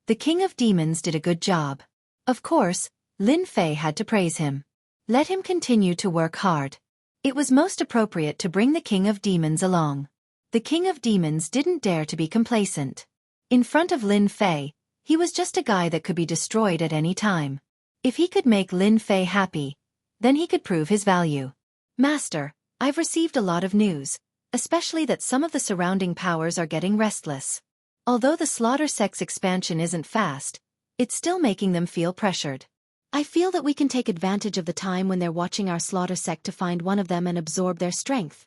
S1: The King of Demons did a good job. Of course, Lin Fei had to praise him. Let him continue to work hard. It was most appropriate to bring the King of Demons along. The King of Demons didn't dare to be complacent. In front of Lin Fei, he was just a guy that could be destroyed at any time. If he could make Lin Fei happy, then he could prove his value. Master, I've received a lot of news, especially that some of the surrounding powers are getting restless. Although the Slaughter sect's expansion isn't fast, it's still making them feel pressured. I feel that we can take advantage of the time when they're watching our Slaughter sect to find one of them and absorb their strength.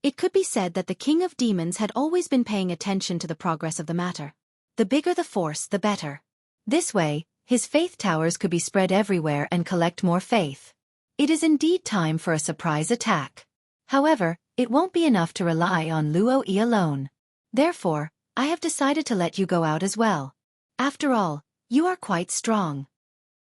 S2: It could be said that the King of Demons had always been paying attention to the progress of the matter. The bigger the force, the better.
S1: This way, his faith towers could be spread everywhere and collect more faith. It is indeed time for a surprise attack. However, it won't be enough to rely on Luo Yi alone. Therefore, I have decided to let you go out as well. After all, you are quite strong.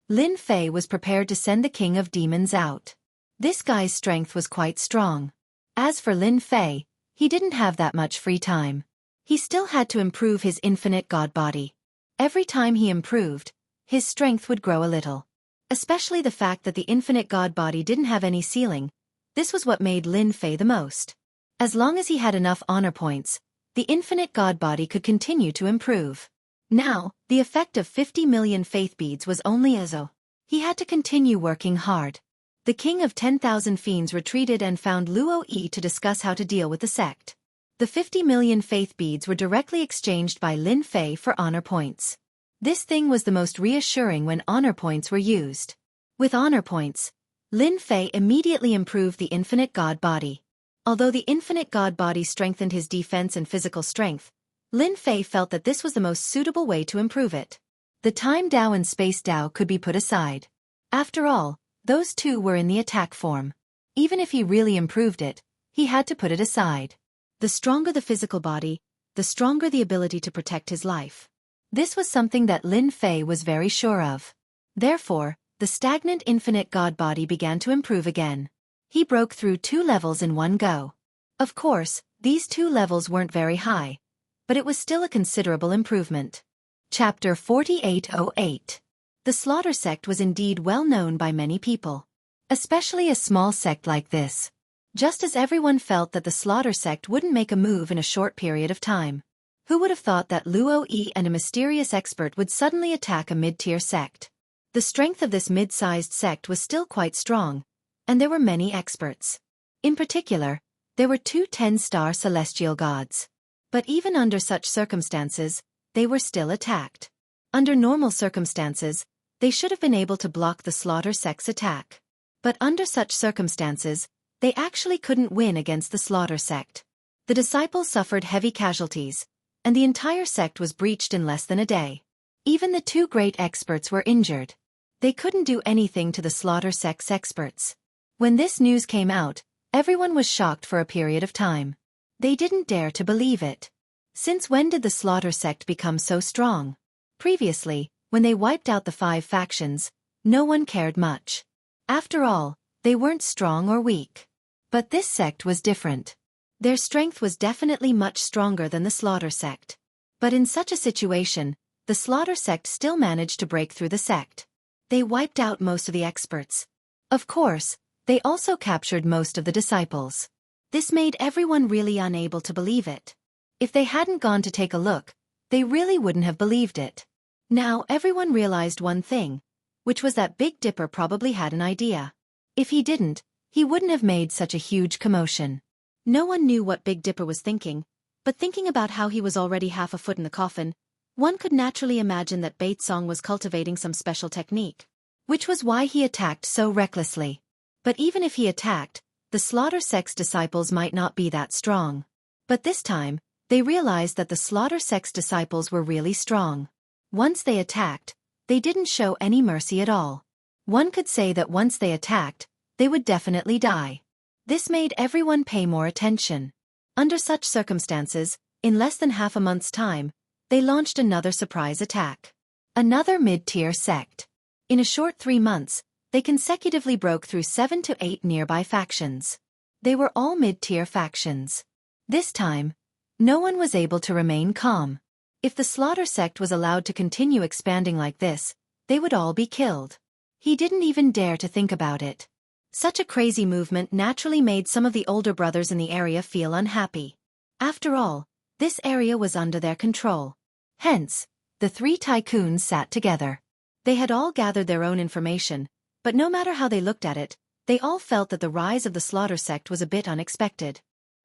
S1: Lin Fei was prepared to send the King of Demons out. This guy's strength was quite strong. As for Lin Fei, he didn't have that much free time. He still had to improve his infinite god body. Every time he improved, his strength would grow a little. Especially the fact that the infinite god body didn't have any ceiling. This was what made Lin Fei the most. As long as he had enough honor points, the infinite god body could continue to improve. Now, the effect of 50 million faith beads was only Ezo. He had to continue working hard. The king of 10,000 fiends retreated and found Luo Yi to discuss how to deal with the sect. The 50 million faith beads were directly exchanged by Lin Fei for honor points. This thing was the most reassuring when honor points were used. With honor points, Lin Fei immediately improved the infinite god body. Although the infinite god body strengthened his defense and physical strength, Lin Fei felt that this was the most suitable way to improve it. The time Dao and space Dao could be put aside. After all, those two were in the attack form. Even if he really improved it, he had to put it aside. The stronger the physical body, the stronger the ability to protect his life. This was something that Lin Fei was very sure of. Therefore, the stagnant infinite god body began to improve again. He broke through 2 levels in one go. Of course, these 2 levels weren't very high, but it was still a considerable improvement. Chapter 4808. The Slaughter Sect was indeed well known by many people. Especially a small sect like this. Just as everyone felt that the Slaughter Sect wouldn't make a move in a short period of time. Who would have thought that Luo Yi and a mysterious expert would suddenly attack a mid-tier sect? The strength of this mid-sized sect was still quite strong, and there were many experts. In particular, there were 2 10-star celestial gods. But even under such circumstances, they were still attacked. Under normal circumstances, they should have been able to block the Slaughter Sect's attack. But under such circumstances, they actually couldn't win against the Slaughter Sect. The disciples suffered heavy casualties, and the entire sect was breached in less than a day. Even the 2 great experts were injured. They couldn't do anything to the Slaughter Sect's experts. When this news came out, everyone was shocked for a period of time. They didn't dare to believe it. Since when did the Slaughter Sect become so strong? Previously, when they wiped out the 5 factions, no one cared much. After all, they weren't strong or weak. But this sect was different. Their strength was definitely much stronger than the Slaughter Sect. But in such a situation, the Slaughter Sect still managed to break through the sect. They wiped out most of the experts. Of course, they also captured most of the disciples. This made everyone really unable to believe it. If they hadn't gone to take a look, they really wouldn't have believed it. Now everyone realized one thing, which was that Big Dipper probably had an idea. If he didn't, he wouldn't have made such a huge commotion. No one knew what Big Dipper was thinking, but thinking about how he was already half a foot in the coffin, one could naturally imagine that Batesong was cultivating some special technique. Which was why he attacked so recklessly. But even if he attacked, the Slaughter Sect's disciples might not be that strong. But this time, they realized that the Slaughter Sect's disciples were really strong. Once they attacked, they didn't show any mercy at all. One could say that once they attacked, they would definitely die. This made everyone pay more attention. Under such circumstances, in less than half a month's time, they launched another surprise attack. Another mid-tier sect. In a short 3 months, they consecutively broke through 7 to 8 nearby factions. They were all mid-tier factions. This time, no one was able to remain calm. If the Slaughter Sect was allowed to continue expanding like this, they would all be killed. He didn't even dare to think about it. Such a crazy movement naturally made some of the older brothers in the area feel unhappy. After all, this area was under their control. Hence, the 3 tycoons sat together. They had all gathered their own information, but no matter how they looked at it, they all felt that the rise of the Slaughter Sect was a bit unexpected.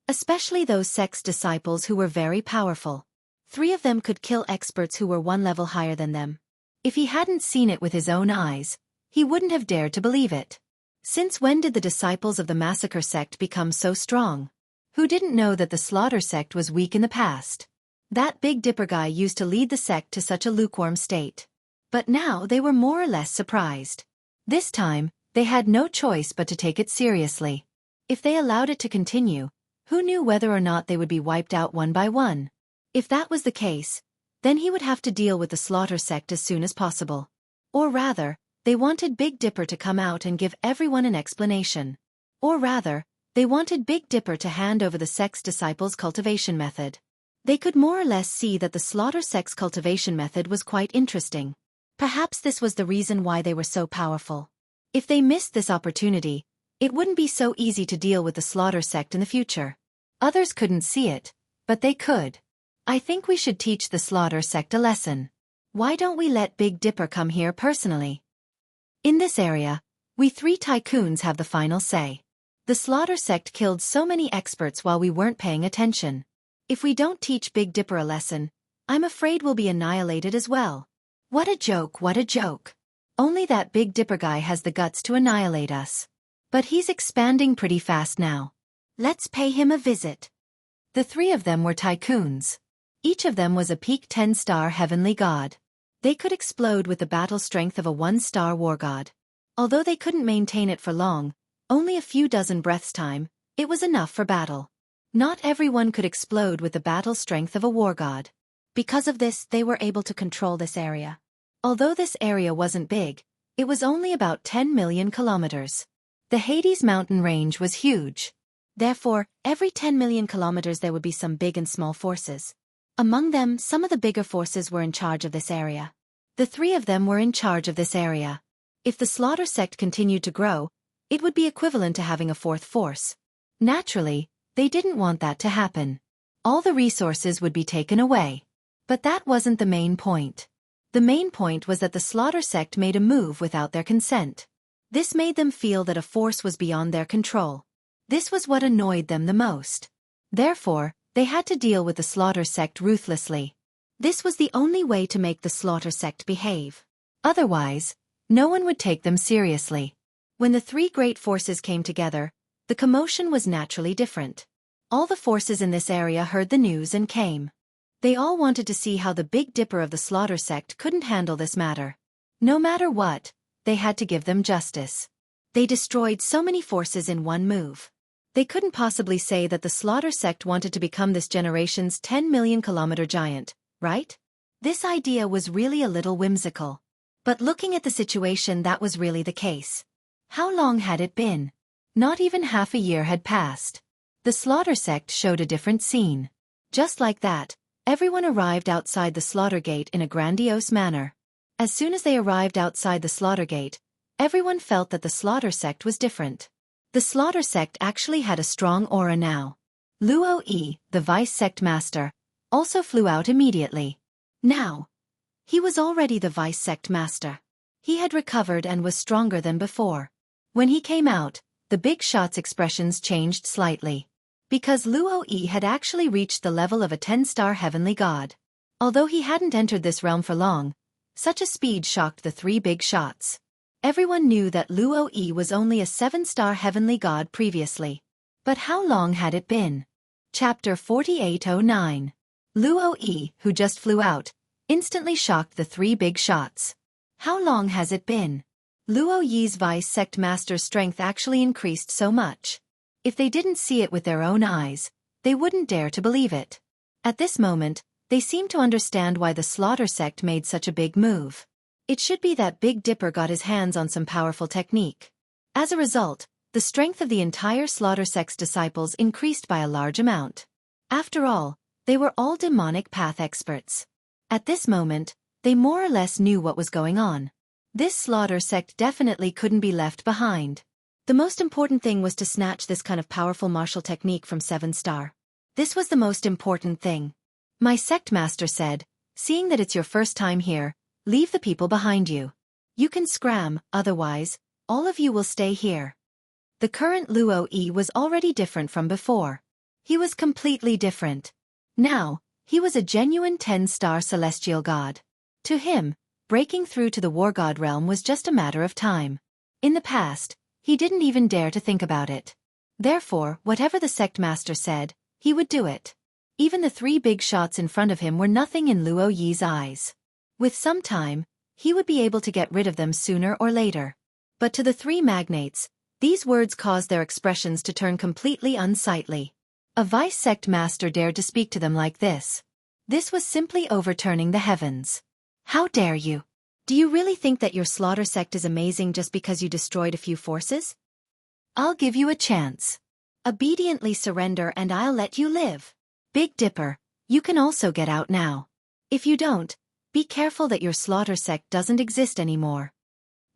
S1: Especially those sect's disciples who were very powerful. 3 of them could kill experts who were 1 level higher than them. If he hadn't seen it with his own eyes, he wouldn't have dared to believe it. Since when did the disciples of the Massacre Sect become so strong? Who didn't know that the Slaughter sect was weak in the past? That Big Dipper guy used to lead the sect to such a lukewarm state. But now they were more or less surprised. This time, they had no choice but to take it seriously. If they allowed it to continue, who knew whether or not they would be wiped out one by one? If that was the case, then he would have to deal with the Slaughter sect as soon as possible. Or rather, they wanted Big Dipper to come out and give everyone an explanation. Or rather, they wanted Big Dipper to hand over the sect's disciples' cultivation method. They could more or less see that the Slaughter sect's cultivation method was quite interesting. Perhaps this was the reason why they were so powerful. If they missed this opportunity, it wouldn't be so easy to deal with the Slaughter sect in the future. Others couldn't see it, but they could. I think we should teach the Slaughter sect a lesson. Why don't we let Big Dipper come here personally? In this area, we three tycoons have the final say. The Slaughter sect killed so many experts while we weren't paying attention. If we don't teach Big Dipper a lesson, I'm afraid we'll be annihilated as well. What a joke, what a joke. Only that Big Dipper guy has the guts to annihilate us. But he's expanding pretty fast now. Let's pay him a visit. The three of them were tycoons. Each of them was a peak 10-star heavenly god. They could explode with the battle strength of a 1-star war god. Although they couldn't maintain it for long, only a few dozen breaths time, it was enough for battle. Not everyone could explode with the battle strength of a war god. Because of this, they were able to control this area. Although this area wasn't big, it was only about 10 million kilometers. The Hades mountain range was huge. Therefore, every 10 million kilometers there would be some big and small forces. Among them, some of the bigger forces were in charge of this area. The three of them were in charge of this area. If the Slaughter sect continued to grow, it would be equivalent to having a fourth force. Naturally, they didn't want that to happen. All the resources would be taken away. But that wasn't the main point. The main point was that the Slaughter sect made a move without their consent. This made them feel that a force was beyond their control. This was what annoyed them the most. Therefore, they had to deal with the Slaughter sect ruthlessly. This was the only way to make the Slaughter sect behave. Otherwise, no one would take them seriously. When the three great forces came together, the commotion was naturally different. All the forces in this area heard the news and came. They all wanted to see how the Big Dipper of the Slaughter sect couldn't handle this matter. No matter what, they had to give them justice. They destroyed so many forces in one move. They couldn't possibly say that the Slaughter sect wanted to become this generation's 10 million kilometer giant, right? This idea was really a little whimsical. But looking at the situation, that was really the case. How long had it been? Not even half a year had passed. The Slaughter sect showed a different scene. Just like that, everyone arrived outside the Slaughter gate in a grandiose manner. As soon as they arrived outside the Slaughter gate, everyone felt that the Slaughter sect was different. The Slaughter sect actually had a strong aura now. Luo Yi, the vice sect master, also flew out immediately. Now, he was already the vice sect master. He had recovered and was stronger than before. When he came out, the big shot's expressions changed slightly. Because Luo Yi had actually reached the level of a 10-star heavenly god. Although he hadn't entered this realm for long, such a speed shocked the three big shots. Everyone knew that Luo Yi was only a 7-star heavenly god previously. But how long had it been? Chapter 4809. Luo Yi, who just flew out, instantly shocked the three big shots. How long has it been? Luo Yi's vice sect master's strength actually increased so much. If they didn't see it with their own eyes, they wouldn't dare to believe it. At this moment, they seemed to understand why the Slaughter sect made such a big move. It should be that Big Dipper got his hands on some powerful technique. As a result, the strength of the entire Slaughter sect's disciples increased by a large amount. After all, they were all demonic path experts. At this moment, they more or less knew what was going on. This Slaughter sect definitely couldn't be left behind. The most important thing was to snatch this kind of powerful martial technique from 7-star. This was the most important thing. My sect master said, seeing that it's your first time here, leave the people behind you. You can scram, otherwise, all of you will stay here. The current Luo Yi was already different from before. He was completely different. Now, he was a genuine 10-star celestial god. To him, breaking through to the war god realm was just a matter of time. In the past, he didn't even dare to think about it. Therefore, whatever the sect master said, he would do it. Even the three big shots in front of him were nothing in Luo Yi's eyes. With some time, he would be able to get rid of them sooner or later. But to the three magnates, these words caused their expressions to turn completely unsightly. A vice sect master dared to speak to them like this. This was simply overturning the heavens. How dare you?
S2: Do you really think that your slaughter sect is amazing just because you destroyed a few forces?
S1: I'll give you a chance.
S2: Obediently surrender and I'll let you live.
S1: Big Dipper, you can also get out now.
S2: If you don't, be careful that your slaughter sect doesn't exist anymore.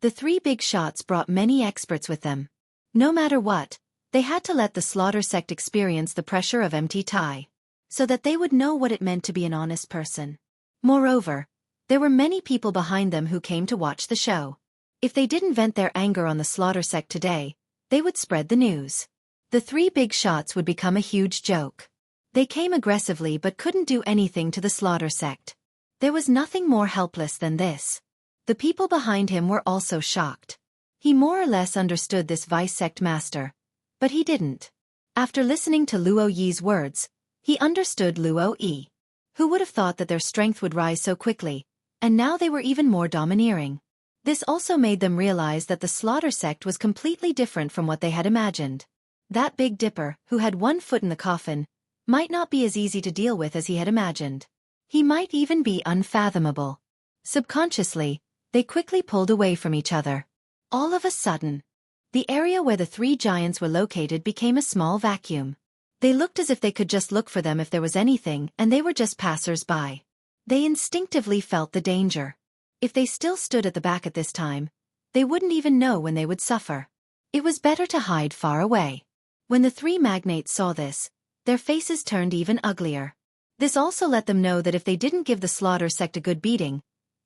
S1: The three big shots brought many experts with them. No matter what, they had to let the slaughter sect experience the pressure of empty tie,
S2: so that they would know what it meant to be an honest person.
S1: Moreover, there were many people behind them who came to watch the show. If they didn't vent their anger on the slaughter sect today, they would spread the news. The three big shots would become a huge joke. They came aggressively but couldn't do anything to the slaughter sect. There was nothing more helpless than this. The people behind him were also shocked. He more or less understood this vice sect master, but he didn't. After listening to Luo Yi's words, he understood Luo Yi. Who would have thought that their strength would rise so quickly, and now they were even more domineering. This also made them realize that the slaughter sect was completely different from what they had imagined. That Big Dipper, who had one foot in the coffin, might not be as easy to deal with as he had imagined. He might even be unfathomable. Subconsciously, they quickly pulled away from each other. All of a sudden, the area where the three giants were located became a small vacuum. They looked as if they could just look for them if there was anything, and they were just passers-by. They instinctively felt the danger. If they still stood at the back at this time, they wouldn't even know when they would suffer. It was better to hide far away. When the three magnates saw this, their faces turned even uglier. This also let them know that if they didn't give the slaughter sect a good beating,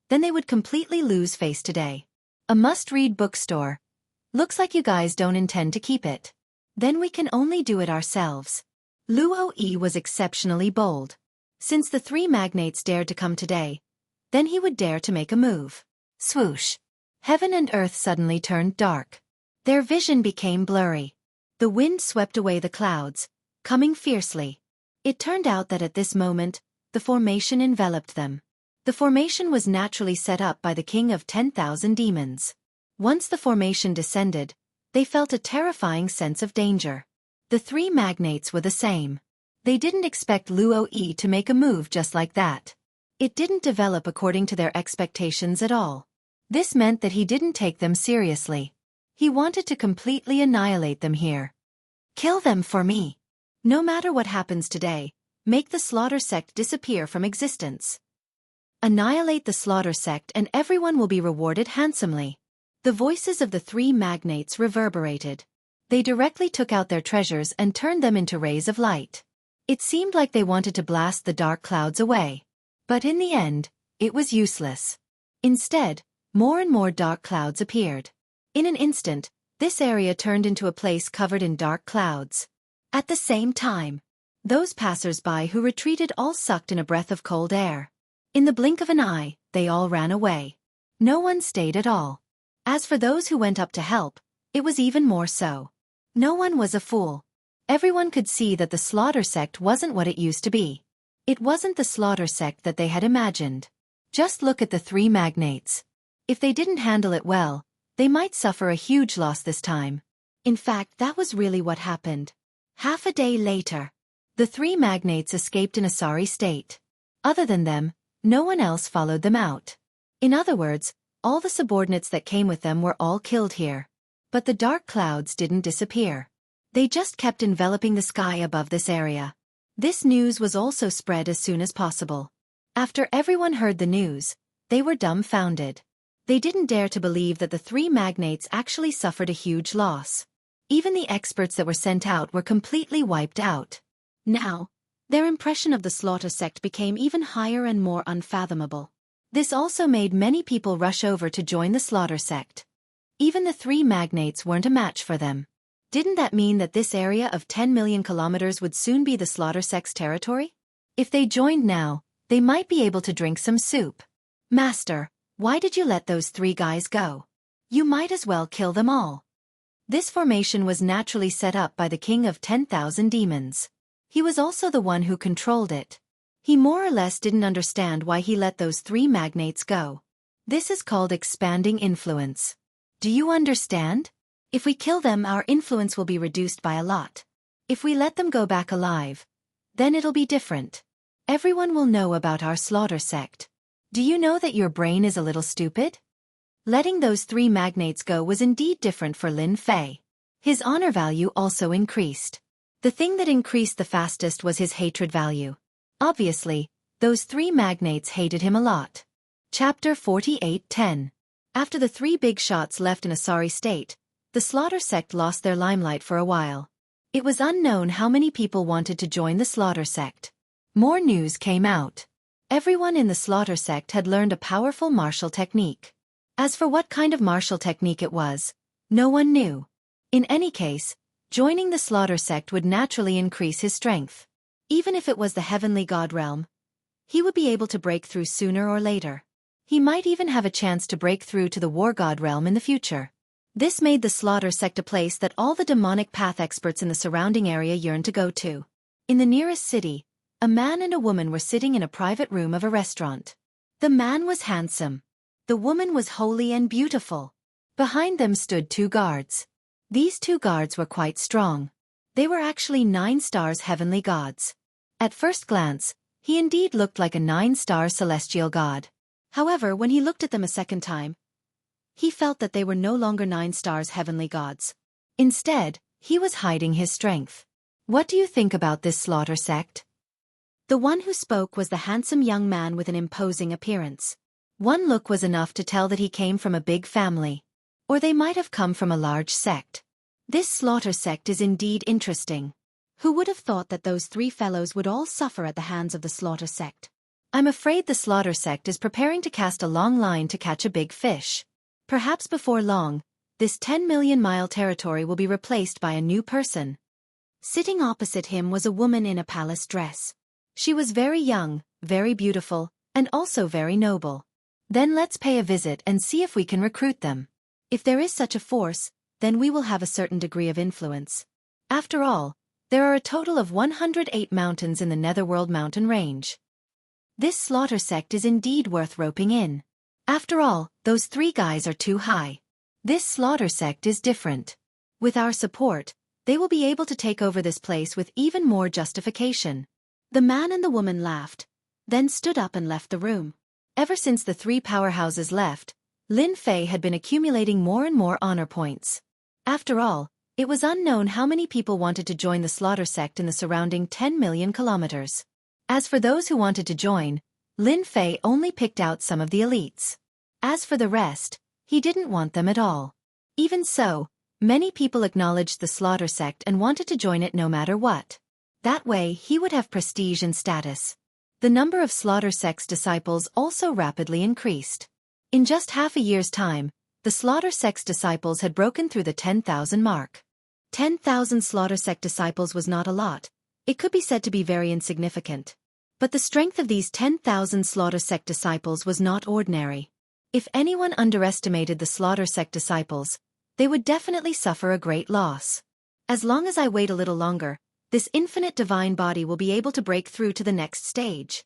S1: then they would completely lose face today. A must-read bookstore. Looks like you guys don't intend to keep it. Then we can only do it ourselves. Luo Yi was exceptionally bold. Since the three magnates dared to come today, then he would dare to make a move. Swoosh. Heaven and earth suddenly turned dark. Their vision became blurry. The wind swept away the clouds, coming fiercely. It turned out that at this moment, the formation enveloped them. The formation was naturally set up by the king of 10,000 demons. Once the formation descended, they felt a terrifying sense of danger. The three magnates were the same. They didn't expect Luo Yi to make a move just like that. It didn't develop according to their expectations at all. This meant that he didn't take them seriously. He wanted to completely annihilate them here. Kill them for me. No matter what happens today, make the slaughter sect disappear from existence. Annihilate the slaughter sect and everyone will be rewarded handsomely. The voices of the three magnates reverberated. They directly took out their treasures and turned them into rays of light. It seemed like they wanted to blast the dark clouds away. But in the end, it was useless. Instead, more and more dark clouds appeared. In an instant, this area turned into a place covered in dark clouds. At the same time, those passers-by who retreated all sucked in a breath of cold air. In the blink of an eye, they all ran away. No one stayed at all. As for those who went up to help, it was even more so. No one was a fool. Everyone could see that the slaughter sect wasn't what it used to be. It wasn't the slaughter sect that they had imagined. Just look at the three magnates. If they didn't handle it well, they might suffer a huge loss this time. In fact, that was really what happened. Half a day later, the three magnates escaped in a sorry state. Other than them, no one else followed them out. In other words, all the subordinates that came with them were all killed here. But the dark clouds didn't disappear. They just kept enveloping the sky above this area. This news was also spread as soon as possible. After everyone heard the news, they were dumbfounded. They didn't dare to believe that the three magnates actually suffered a huge loss. Even the experts that were sent out were completely wiped out.
S2: Now, their impression of the slaughter sect became even higher and more unfathomable.
S1: This also made many people rush over to join the slaughter sect. Even the three magnates weren't a match for them. Didn't that mean that this area of 10 million kilometers would soon be the slaughter sect's territory? If they joined now, they might be able to drink some soup. Master, why did you let those three guys go? You might as well kill them all. This formation was naturally set up by the king of 10,000 demons. He was also the one who controlled it. He more or less didn't understand why he let those three magnates go. This is called expanding influence. Do you understand? If we kill them, our influence will be reduced by a lot. If we let them go back alive, then it'll be different. Everyone will know about our slaughter sect. Do you know that your brain is a little stupid? Letting those three magnates go was indeed different for Lin Fei. His honor value also increased. The thing that increased the fastest was his hatred value. Obviously, those three magnates hated him a lot. Chapter 48:10. After the three big shots left in a sorry state, the slaughter sect lost their limelight for a while. It was unknown how many people wanted to join the slaughter sect. More news came out. Everyone in the slaughter sect had learned a powerful martial technique. As for what kind of martial technique it was, no one knew. In any case, joining the slaughter sect would naturally increase his strength. Even if it was the heavenly god realm, he would be able to break through sooner or later. He might even have a chance to break through to the war god realm in the future. This made the slaughter sect a place that all the demonic path experts in the surrounding area yearned to go to. In the nearest city, a man and a woman were sitting in a private room of a restaurant. The man was handsome. The woman was holy and beautiful. Behind them stood two guards. These two guards were quite strong. They were actually 9-star heavenly gods. At first glance, he indeed looked like a 9-star celestial god. However, when he looked at them a second time, he felt that they were no longer 9-star heavenly gods. Instead, he was hiding his strength. What do you think about this slaughter sect? The one who spoke was the handsome young man with an imposing appearance. One look was enough to tell that he came from a big family. Or they might have come from a large sect. This slaughter sect is indeed interesting. Who would have thought that those three fellows would all suffer at the hands of the slaughter sect? I'm afraid the slaughter sect is preparing to cast a long line to catch a big fish. Perhaps before long, this 10-million-mile territory will be replaced by a new person. Sitting opposite him was a woman in a palace dress. She was very young, very beautiful, and also very noble. Then let's pay a visit and see if we can recruit them. If there is such a force, then we will have a certain degree of influence. After all, there are a total of 108 mountains in the Netherworld mountain range. This slaughter sect is indeed worth roping in. After all, those three guys are too high. This slaughter sect is different. With our support, they will be able to take over this place with even more justification. The man and the woman laughed, then stood up and left the room. Ever since the three powerhouses left, Lin Fei had been accumulating more and more honor points. After all, it was unknown how many people wanted to join the slaughter sect in the surrounding 10 million kilometers. As for those who wanted to join, Lin Fei only picked out some of the elites. As for the rest, he didn't want them at all. Even so, many people acknowledged the slaughter sect and wanted to join it no matter what. That way, he would have prestige and status. The number of slaughter sect's disciples also rapidly increased. In just half a year's time, the slaughter sect's disciples had broken through the 10,000 mark. 10,000 slaughter sect disciples was not a lot. It could be said to be very insignificant. But the strength of these 10,000 slaughter sect disciples was not ordinary. If anyone underestimated the slaughter sect disciples, they would definitely suffer a great loss. As long as I wait a little longer, this infinite divine body will be able to break through to the next stage.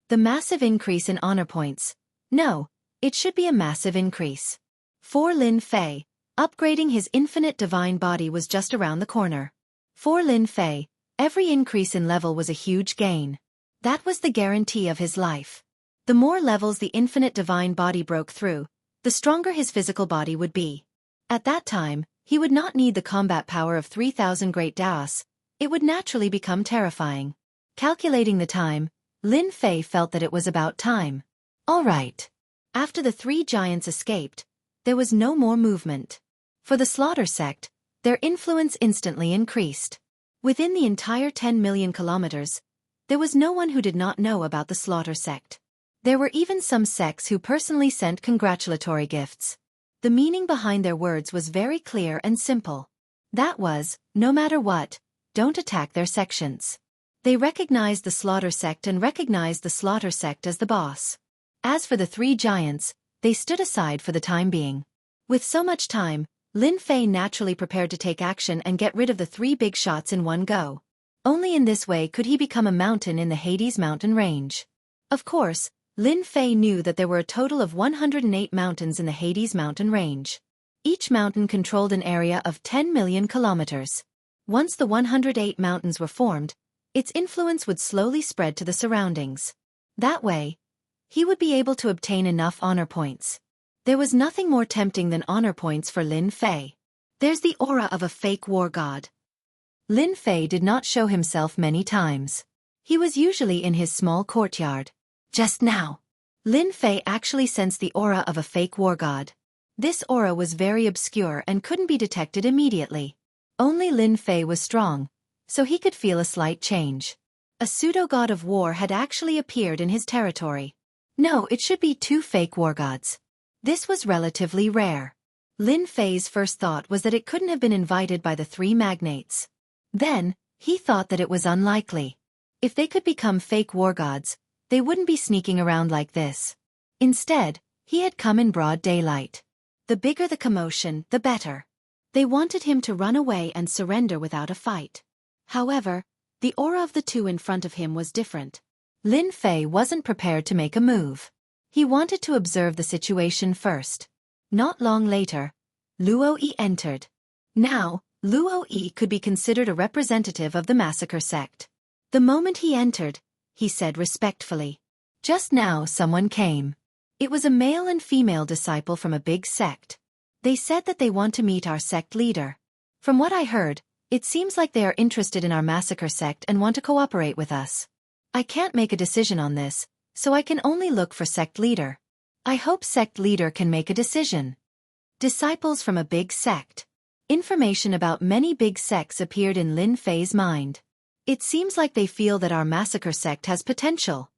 S1: The massive increase in honor points. No, it should be a massive increase. For Lin Fei, upgrading his infinite divine body was just around the corner. For Lin Fei, every increase in level was a huge gain. That was the guarantee of his life. The more levels the infinite divine body broke through, the stronger his physical body would be. At that time, he would not need the combat power of 3,000 great Daos. It would naturally become terrifying. Calculating the time, Lin Fei felt that it was about time. All right. After the three giants escaped, there was no more movement. For the slaughter sect, their influence instantly increased. Within the entire 10 million kilometers, there was no one who did not know about the slaughter sect. There were even some sects who personally sent congratulatory gifts. The meaning behind their words was very clear and simple. That was, no matter what, don't attack their sections. They recognized the slaughter sect and recognized the slaughter sect as the boss. As for the three giants, they stood aside for the time being. With so much time, Lin Fei naturally prepared to take action and get rid of the 3 big shots in one go. Only in this way could he become a mountain in the Hades mountain range. Of course, Lin Fei knew that there were a total of 108 mountains in the Hades mountain range. Each mountain controlled an area of 10 million kilometers. Once the 108 mountains were formed, its influence would slowly spread to the surroundings. That way, he would be able to obtain enough honor points. There was nothing more tempting than honor points for Lin Fei. There's the aura of a fake war god. Lin Fei did not show himself many times. He was usually in his small courtyard. Just now, Lin Fei actually sensed the aura of a fake war god. This aura was very obscure and couldn't be detected immediately. Only Lin Fei was strong, so he could feel a slight change. A pseudo-god of war had actually appeared in his territory. No, it should be 2 fake war gods. This was relatively rare. Lin Fei's first thought was that it couldn't have been invited by the 3 magnates. Then, he thought that it was unlikely. If they could become fake war gods, they wouldn't be sneaking around like this. Instead, he had come in broad daylight. The bigger the commotion, the better. They wanted him to run away and surrender without a fight. However, the aura of the 2 in front of him was different. Lin Fei wasn't prepared to make a move. He wanted to observe the situation first. Not long later, Luo Yi entered. Now, Luo Yi could be considered a representative of the massacre sect. The moment he entered, he said respectfully, "Just now someone came. It was a male and female disciple from a big sect. They said that they want to meet our sect leader. From what I heard, it seems like they are interested in our massacre sect and want to cooperate with us. I can't make a decision on this, so I can only look for sect leader. I hope sect leader can make a decision." Disciples from a big sect. Information about many big sects appeared in Lin Fei's mind. It seems like they feel that our massacre sect has potential.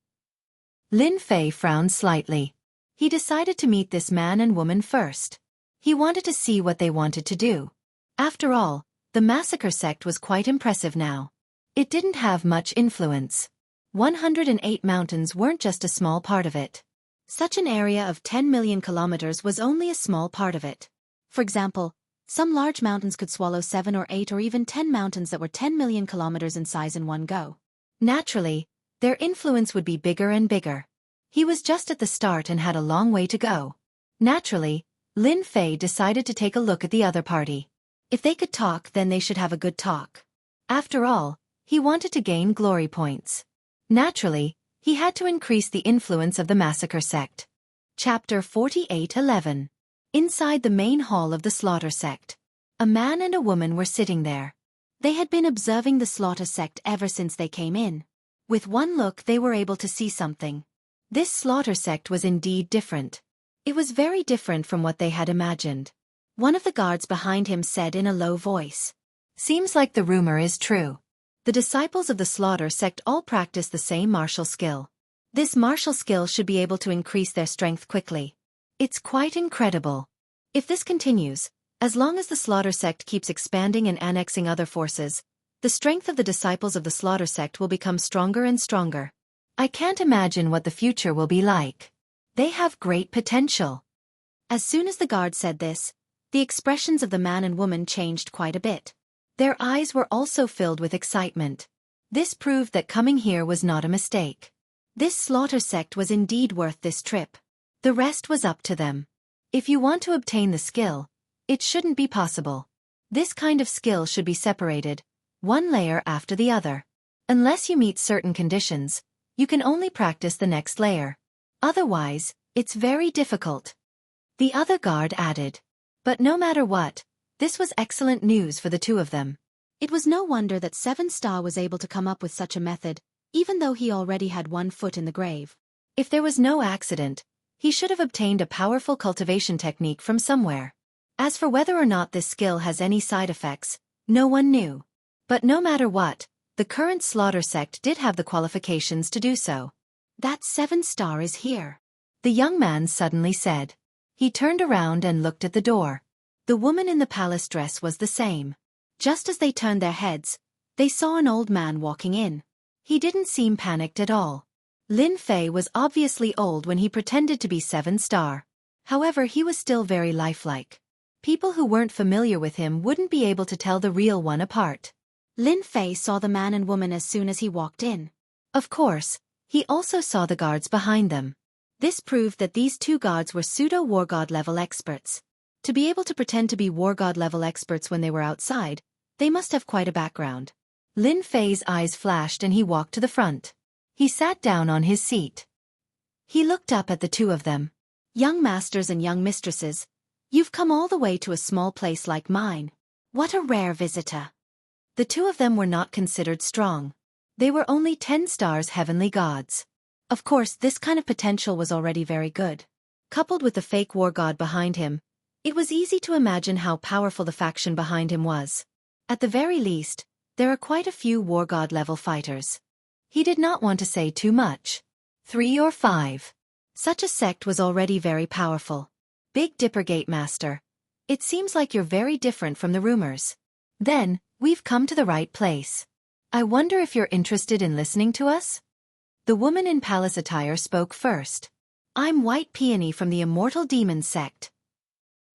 S1: Lin Fei frowned slightly. He decided to meet this man and woman first. He wanted to see what they wanted to do. After all, the massacre sect was quite impressive now. It didn't have much influence. 108 mountains weren't just a small part of it. Such an area of 10 million kilometers was only a small part of it. For example, some large mountains could swallow 7 or 8 or even 10 mountains that were 10 million kilometers in size in one go. Naturally, their influence would be bigger and bigger. He was just at the start and had a long way to go. Naturally, Lin Fei decided to take a look at the other party. If they could talk, then they should have a good talk. After all, he wanted to gain glory points. Naturally, he had to increase the influence of the massacre sect. Chapter 48:11. Inside the main hall of the slaughter sect. A man and a woman were sitting there. They had been observing the slaughter sect ever since they came in. With one look they were able to see something. This slaughter sect was indeed different. It was very different from what they had imagined. One of the guards behind him said in a low voice, "Seems like the rumor is true. The disciples of the slaughter sect all practice the same martial skill. This martial skill should be able to increase their strength quickly. It's quite incredible. If this continues, as long as the slaughter sect keeps expanding and annexing other forces, the strength of the disciples of the slaughter sect will become stronger and stronger. I can't imagine what the future will be like. They have great potential." As soon as the guard said this, the expressions of the man and woman changed quite a bit. Their eyes were also filled with excitement. This proved that coming here was not a mistake. This slaughter sect was indeed worth this trip. The rest was up to them. If you want to obtain the skill, it shouldn't be possible. This kind of skill should be separated, one layer after the other. Unless you meet certain conditions, you can only practice the next layer. Otherwise, it's very difficult. The other guard added. But no matter what, this was excellent news for the 2 of them. It was no wonder that 7 Star was able to come up with such a method, even though he already had 1 foot in the grave. If there was no accident, he should have obtained a powerful cultivation technique from somewhere. As for whether or not this skill has any side effects, no one knew. But no matter what, the current slaughter sect did have the qualifications to do so. "That 7 Star is here," the young man suddenly said. He turned around and looked at the door. The woman in the palace dress was the same. Just as they turned their heads, they saw an old man walking in. He didn't seem panicked at all. Lin Fei was obviously old when he pretended to be 7 Star. However, he was still very lifelike. People who weren't familiar with him wouldn't be able to tell the real one apart.
S2: Lin Fei saw the man and woman as soon as he walked in.
S1: Of course, he also saw the guards behind them.
S2: This proved that these two guards were pseudo-war god level experts. To be able to pretend to be war god level experts when they were outside, they must have quite a background.
S1: Lin Fei's eyes flashed and he walked to the front. He sat down on his seat. He looked up at the two of them.
S2: Young masters and young mistresses, you've come all the way to a small place like mine. What a rare visitor.
S1: The two of them were not considered strong. They were only 10 stars heavenly gods. Of course, this kind of potential was already very good. Coupled with the fake war god behind him, it was easy to imagine how powerful the faction behind him was. At the very least, there are quite a few war god level fighters. He did not want to say too much. 3 or 5. Such a sect was already very powerful. Big Dipper Gate Master. It seems like you're very different from the rumors. Then, we've come to the right place. I wonder if you're interested in listening to us? The woman in palace attire spoke first. I'm White Peony from the Immortal Demon Sect.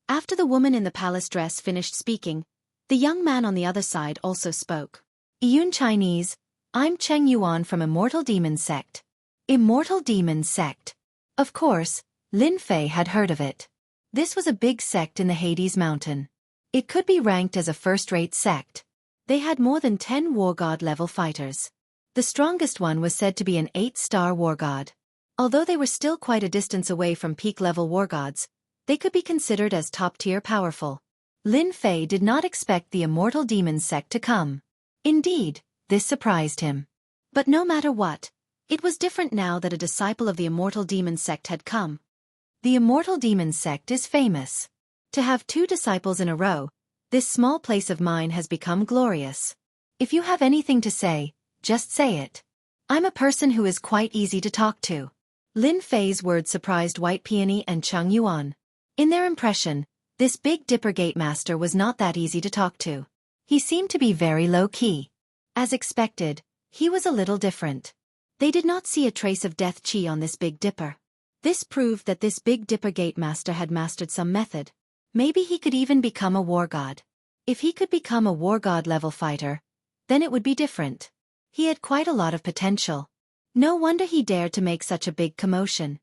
S2: After the woman in the palace dress finished speaking, the young man on the other side also spoke.
S1: Yun Chinese, I'm Cheng Yuan from Immortal Demon Sect. Immortal Demon Sect. Of course, Lin Fei had heard of it. This was a big sect in the Hades Mountain. It could be ranked as a first-rate sect. They had more than 10 war god level fighters. The strongest one was said to be an 8-star war god. Although they were still quite a distance away from peak-level war gods, they could be considered as top-tier powerful. Lin Fei did not expect the Immortal Demon Sect to come. Indeed, this surprised him.
S2: But no matter what, it was different now that a disciple of the Immortal Demon Sect had come.
S1: The Immortal Demon Sect is famous. To have 2 disciples in a row, this small place of mine has become glorious. If you have anything to say, just say it. I'm a person who is quite easy to talk to. Lin Fei's words surprised White Peony and Cheng Yuan. In their impression, this Big Dipper Gate Master was not that easy to talk to. He seemed to be very low-key. As expected, he was a little different. They did not see a trace of death chi on this Big Dipper. This proved that this Big Dipper Gate Master had mastered some method. Maybe he could even become a war god. If he could become a war god level fighter, then it would be different. He had quite a lot of potential. No wonder he dared to make such a big commotion.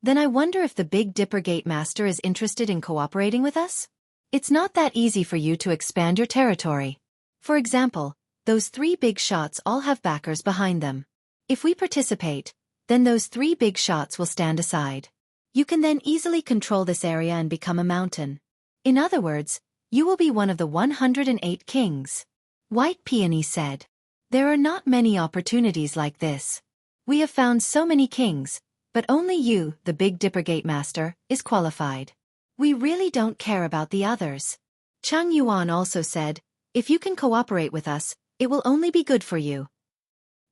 S1: Then I wonder if the Big Dipper Gate Master is interested in cooperating with us? It's not that easy for you to expand your territory. For example, those 3 big shots all have backers behind them. If we participate, then those 3 big shots will stand aside. You can then easily control this area and become a mountain. In other words, you will be one of the 108 kings. White Peony said. There are not many opportunities like this. We have found so many kings, but only you, the Big Dipper Gate Master, is qualified. We really don't care about the others. Cheng Yuan also said, if you can cooperate with us, it will only be good for you.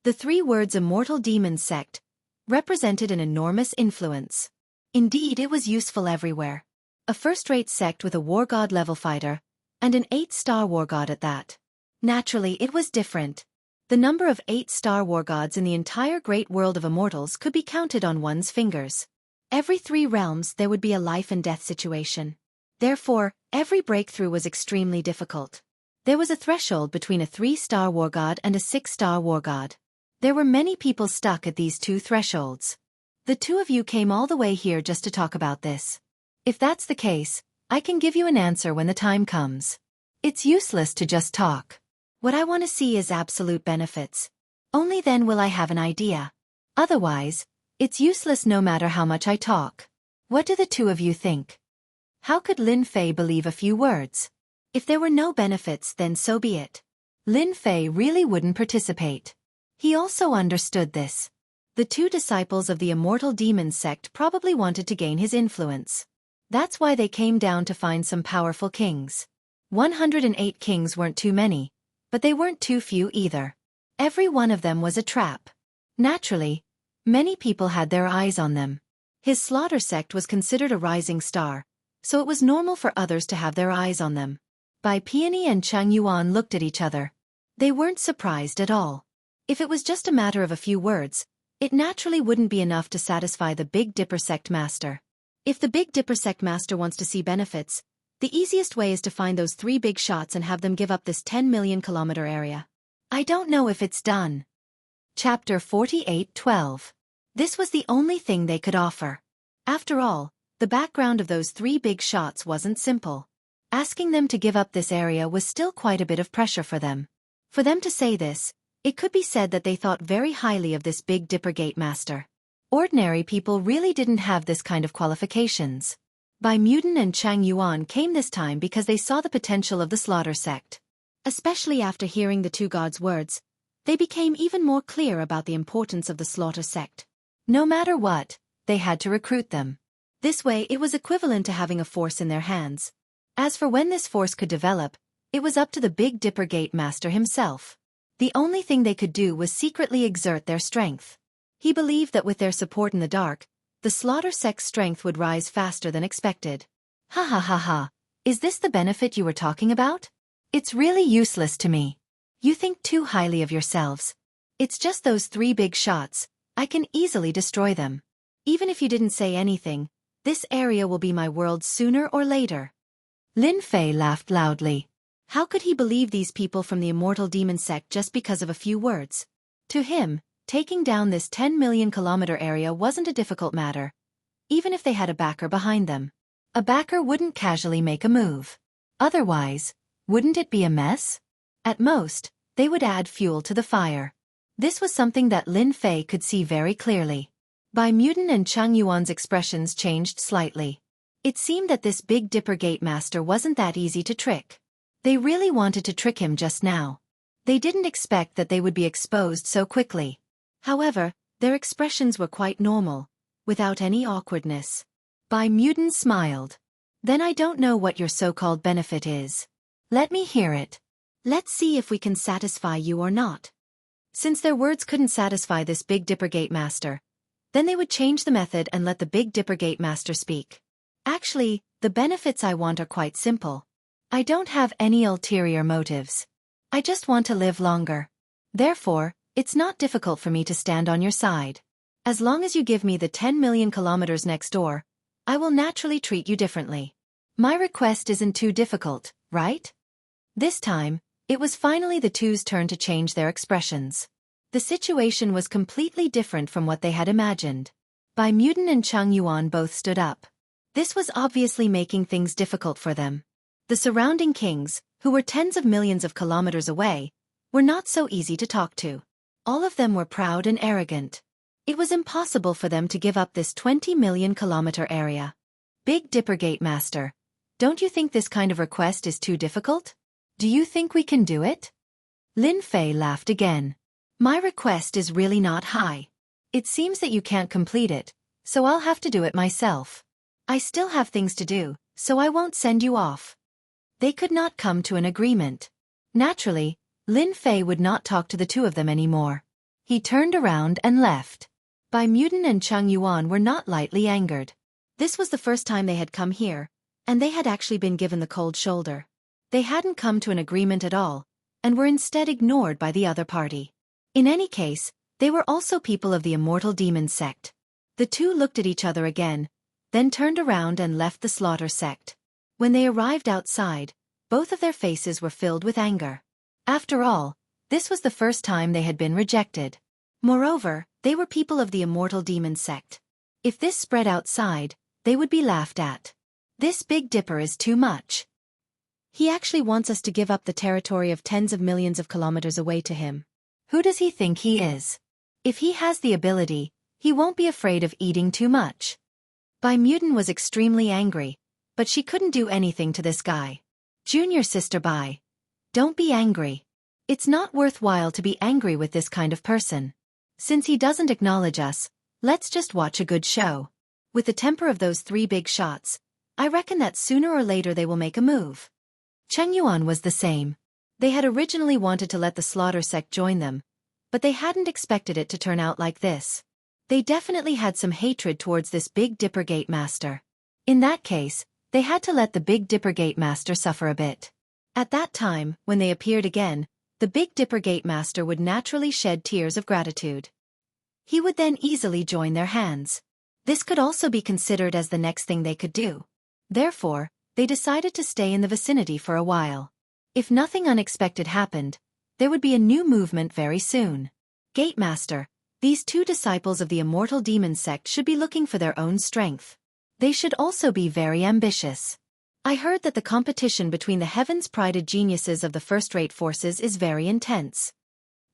S1: The 3 words Immortal Demon Sect represented an enormous influence. Indeed, it was useful everywhere. A first-rate sect with a war god level fighter, and an 8-star war god at that. Naturally, it was different. The number of 8-star war gods in the entire great world of immortals could be counted on one's fingers. Every 3 realms there would be a life and death situation. Therefore, every breakthrough was extremely difficult. There was a threshold between a 3-star war god and a 6-star war god. There were many people stuck at these 2 thresholds. The 2 of you came all the way here just to talk about this. If that's the case, I can give you an answer when the time comes. It's useless to just talk. What I want to see is absolute benefits. Only then will I have an idea. Otherwise, it's useless no matter how much I talk. What do the 2 of you think? How could Lin Fei believe a few words? If there were no benefits, then so be it. Lin Fei really wouldn't participate. He also understood this. The 2 disciples of the Immortal Demon Sect probably wanted to gain his influence. That's why they came down to find some powerful kings. 108 kings weren't too many, but they weren't too few either. Every one of them was a trap. Naturally, many people had their eyes on them. His slaughter sect was considered a rising star, so it was normal for others to have their eyes on them. Bai Peony and Cheng Yuan looked at each other. They weren't surprised at all. If it was just a matter of a few words, it naturally wouldn't be enough to satisfy the Big Dipper Sect Master. If the Big Dipper Sect Master wants to see benefits,
S2: The easiest way is to find those 3 big shots and have them give up this 10 million kilometer area.
S1: I don't know if it's done. Chapter 48:12. This was the only thing they could offer.
S2: After all, the background of those 3 big shots wasn't simple.
S1: Asking them to give up this area was still quite a bit of pressure for them.
S2: For them to say this, it could be said that they thought very highly of this Big Dipper Gate Master.
S1: Ordinary people really didn't have this kind of qualifications.
S2: Bai Mudan and Chang Yuan came this time because they saw the potential of the Slaughter sect. Especially after hearing the 2 gods' words, they became even more clear about the importance of the Slaughter sect.
S1: No matter what, they had to recruit them.
S2: This way it was equivalent to having a force in their hands.
S1: As for when this force could develop, it was up to the Big Dipper Gate Master himself. The only thing they could do was secretly exert their strength.
S2: He believed that with their support in the dark, the Slaughter sect's strength would rise faster than expected.
S1: Ha ha ha ha, is this the benefit you were talking about? It's really useless to me. You think too highly of yourselves.
S2: It's just those 3 big shots, I can easily destroy them. Even if you didn't say anything, this area will be my world sooner or later.
S1: Lin Fei laughed loudly.
S2: How could he believe these people from the immortal demon sect just because of a few words? To him, taking down this 10 million kilometer area wasn't a difficult matter, even if they had a backer behind them.
S1: A backer wouldn't casually make a move. Otherwise, wouldn't it be a mess?
S2: At most, they would add fuel to the fire.
S1: This was something that Lin Fei could see very clearly.
S2: Bai Mudan and Chang Yuan's expressions changed slightly. It seemed that this Big Dipper Gate Master wasn't that easy to trick. They really wanted to trick him just now. They didn't expect that they would be exposed so quickly. However, their expressions were quite normal, without any awkwardness.
S1: Bai Mudan smiled.
S2: Then I don't know what your so-called benefit is.
S1: Let me hear it.
S2: Let's see if we can satisfy you or not. Since their words couldn't satisfy this Big Dipper Gate Master, then they would change the method and let the Big Dipper Gate Master speak. Actually, the benefits I want are quite simple.
S1: I don't have any ulterior motives. I just want to live longer.
S2: Therefore, it's not difficult for me to stand on your side. As long as you give me the 10 million kilometers next door, I will naturally treat you differently.
S1: My request isn't too difficult, right?
S2: This time, it was finally the 2's turn to change their expressions. The situation was completely different from what they had imagined. Bai Mudan and Chang Yuan both stood up. This was obviously making things difficult for them. The surrounding kings, who were tens of millions of kilometers away, were not so easy to talk to. All of them were proud and arrogant. It was impossible for them to give up this 20 million kilometer area.
S1: Big Dipper Gate Master, don't you think this kind of request is too difficult? Do you think we can do it?
S2: Lin Fei laughed again. My request is really not high. It seems that you can't complete it, so I'll have to do it myself. I still have things to do, so I won't send you off. They could not come to an agreement. Naturally, Lin Fei would not talk to the 2 of them anymore. He turned around and left. Bai Mudan and Chang Yuan were not lightly angered. This was the first time they had come here, and they had actually been given the cold shoulder. They hadn't come to an agreement at all, and were instead ignored by the other party. In any case, they were also people of the immortal demon sect. The 2 looked at each other again, then turned around and left the Slaughter sect. When they arrived outside, both of their faces were filled with anger. After all, this was the first time they had been rejected. Moreover, they were people of the immortal demon sect. If this spread outside, they would be laughed at. This Big Dipper is too much. He actually wants us to give up the territory of tens of millions of kilometers away to him.
S1: Who does he think he is?
S2: If he has the ability, he won't be afraid of eating too much. Bai Mudan was extremely angry, but she couldn't do anything to this guy. Junior sister Bai, don't be angry. It's not worthwhile to be angry with this kind of person. Since he doesn't acknowledge us, let's just watch a good show. With the temper of those 3 big shots, I reckon that sooner or later they will make a move. Cheng Yuan was the same. They had originally wanted to let the Slaughter sect join them, but they hadn't expected it to turn out like this. They definitely had some hatred towards this Big Dipper Gate Master. In that case, they had to let the Big Dipper Gate Master suffer a bit. At that time, when they appeared again, the Big Dipper Gate Master would naturally shed tears of gratitude. He would then easily join their hands. This could also be considered as the next thing they could do. Therefore,
S1: they decided to stay in the vicinity for a while. If nothing unexpected happened, there would be a new movement very soon. Gatemaster, these two disciples of the immortal demon sect should be looking for their own strength. They should also be very ambitious. I heard that the competition between the heavens-prided geniuses of the first-rate forces is very intense.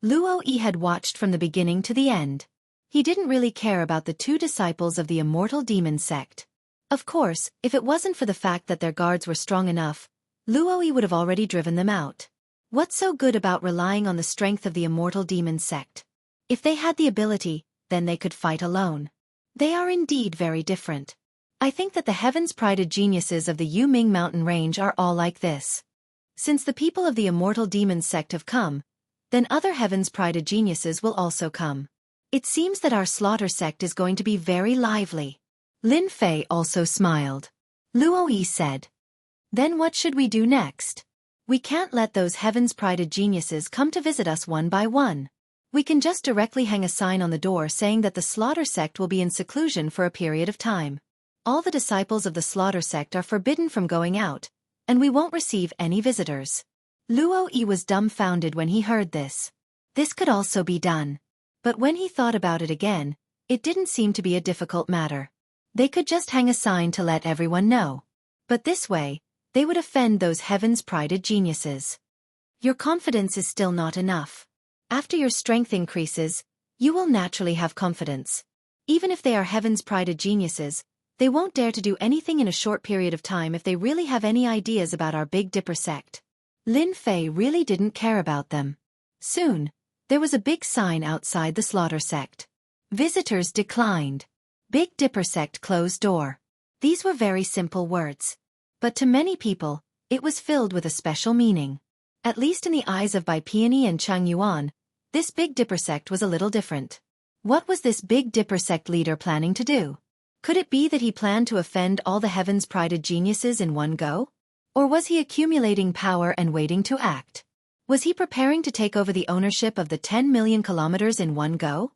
S1: Luo Yi had watched from the beginning to the end. He didn't really care about the two disciples of the immortal demon sect. Of course, if it wasn't for the fact that their guards were strong enough, Luo Yi would have already driven them out. What's so good about relying on the strength of the immortal demon sect? If they had the ability, then they could fight alone. They are indeed very different. I think that the heavens-prided geniuses of the Yuming mountain range are all like this. Since the people of the immortal demon sect have come, then other heavens-prided geniuses will also come. It seems that our slaughter sect is going to be very lively. Lin Fei also smiled. Luo Yi said. Then what should we do next? We can't let those heavens-prided geniuses come to visit us one by one. We can just directly hang a sign on the door saying that the slaughter sect will be in seclusion for a period of time. All the disciples of the slaughter sect are forbidden from going out, and we won't receive any visitors. Luo Yi was dumbfounded when he heard this. This could also be done. But when he thought about it again, it didn't seem to be a difficult matter. They could just hang a sign to let everyone know. But this way, they would offend those heavens-prided geniuses. Your confidence is still not enough. After your strength increases, you will naturally have confidence. Even if they are heavens-prided geniuses, they won't dare to do anything in a short period of time if they really have any ideas about our Big Dipper sect. Lin Fei really didn't care about them. Soon, there was a big sign outside the slaughter sect. Visitors declined. Big Dipper sect closed door. These were very simple words. But to many people, it was filled with a special meaning. At least in the eyes of Bai Peony and Chang Yuan, this Big Dipper sect was a little different. What was this Big Dipper sect leader planning to do? Could it be that he planned to offend all the heavens-prided geniuses in one go? Or was he accumulating power and waiting to act? Was he preparing to take over the ownership of the 10 million kilometers in one go?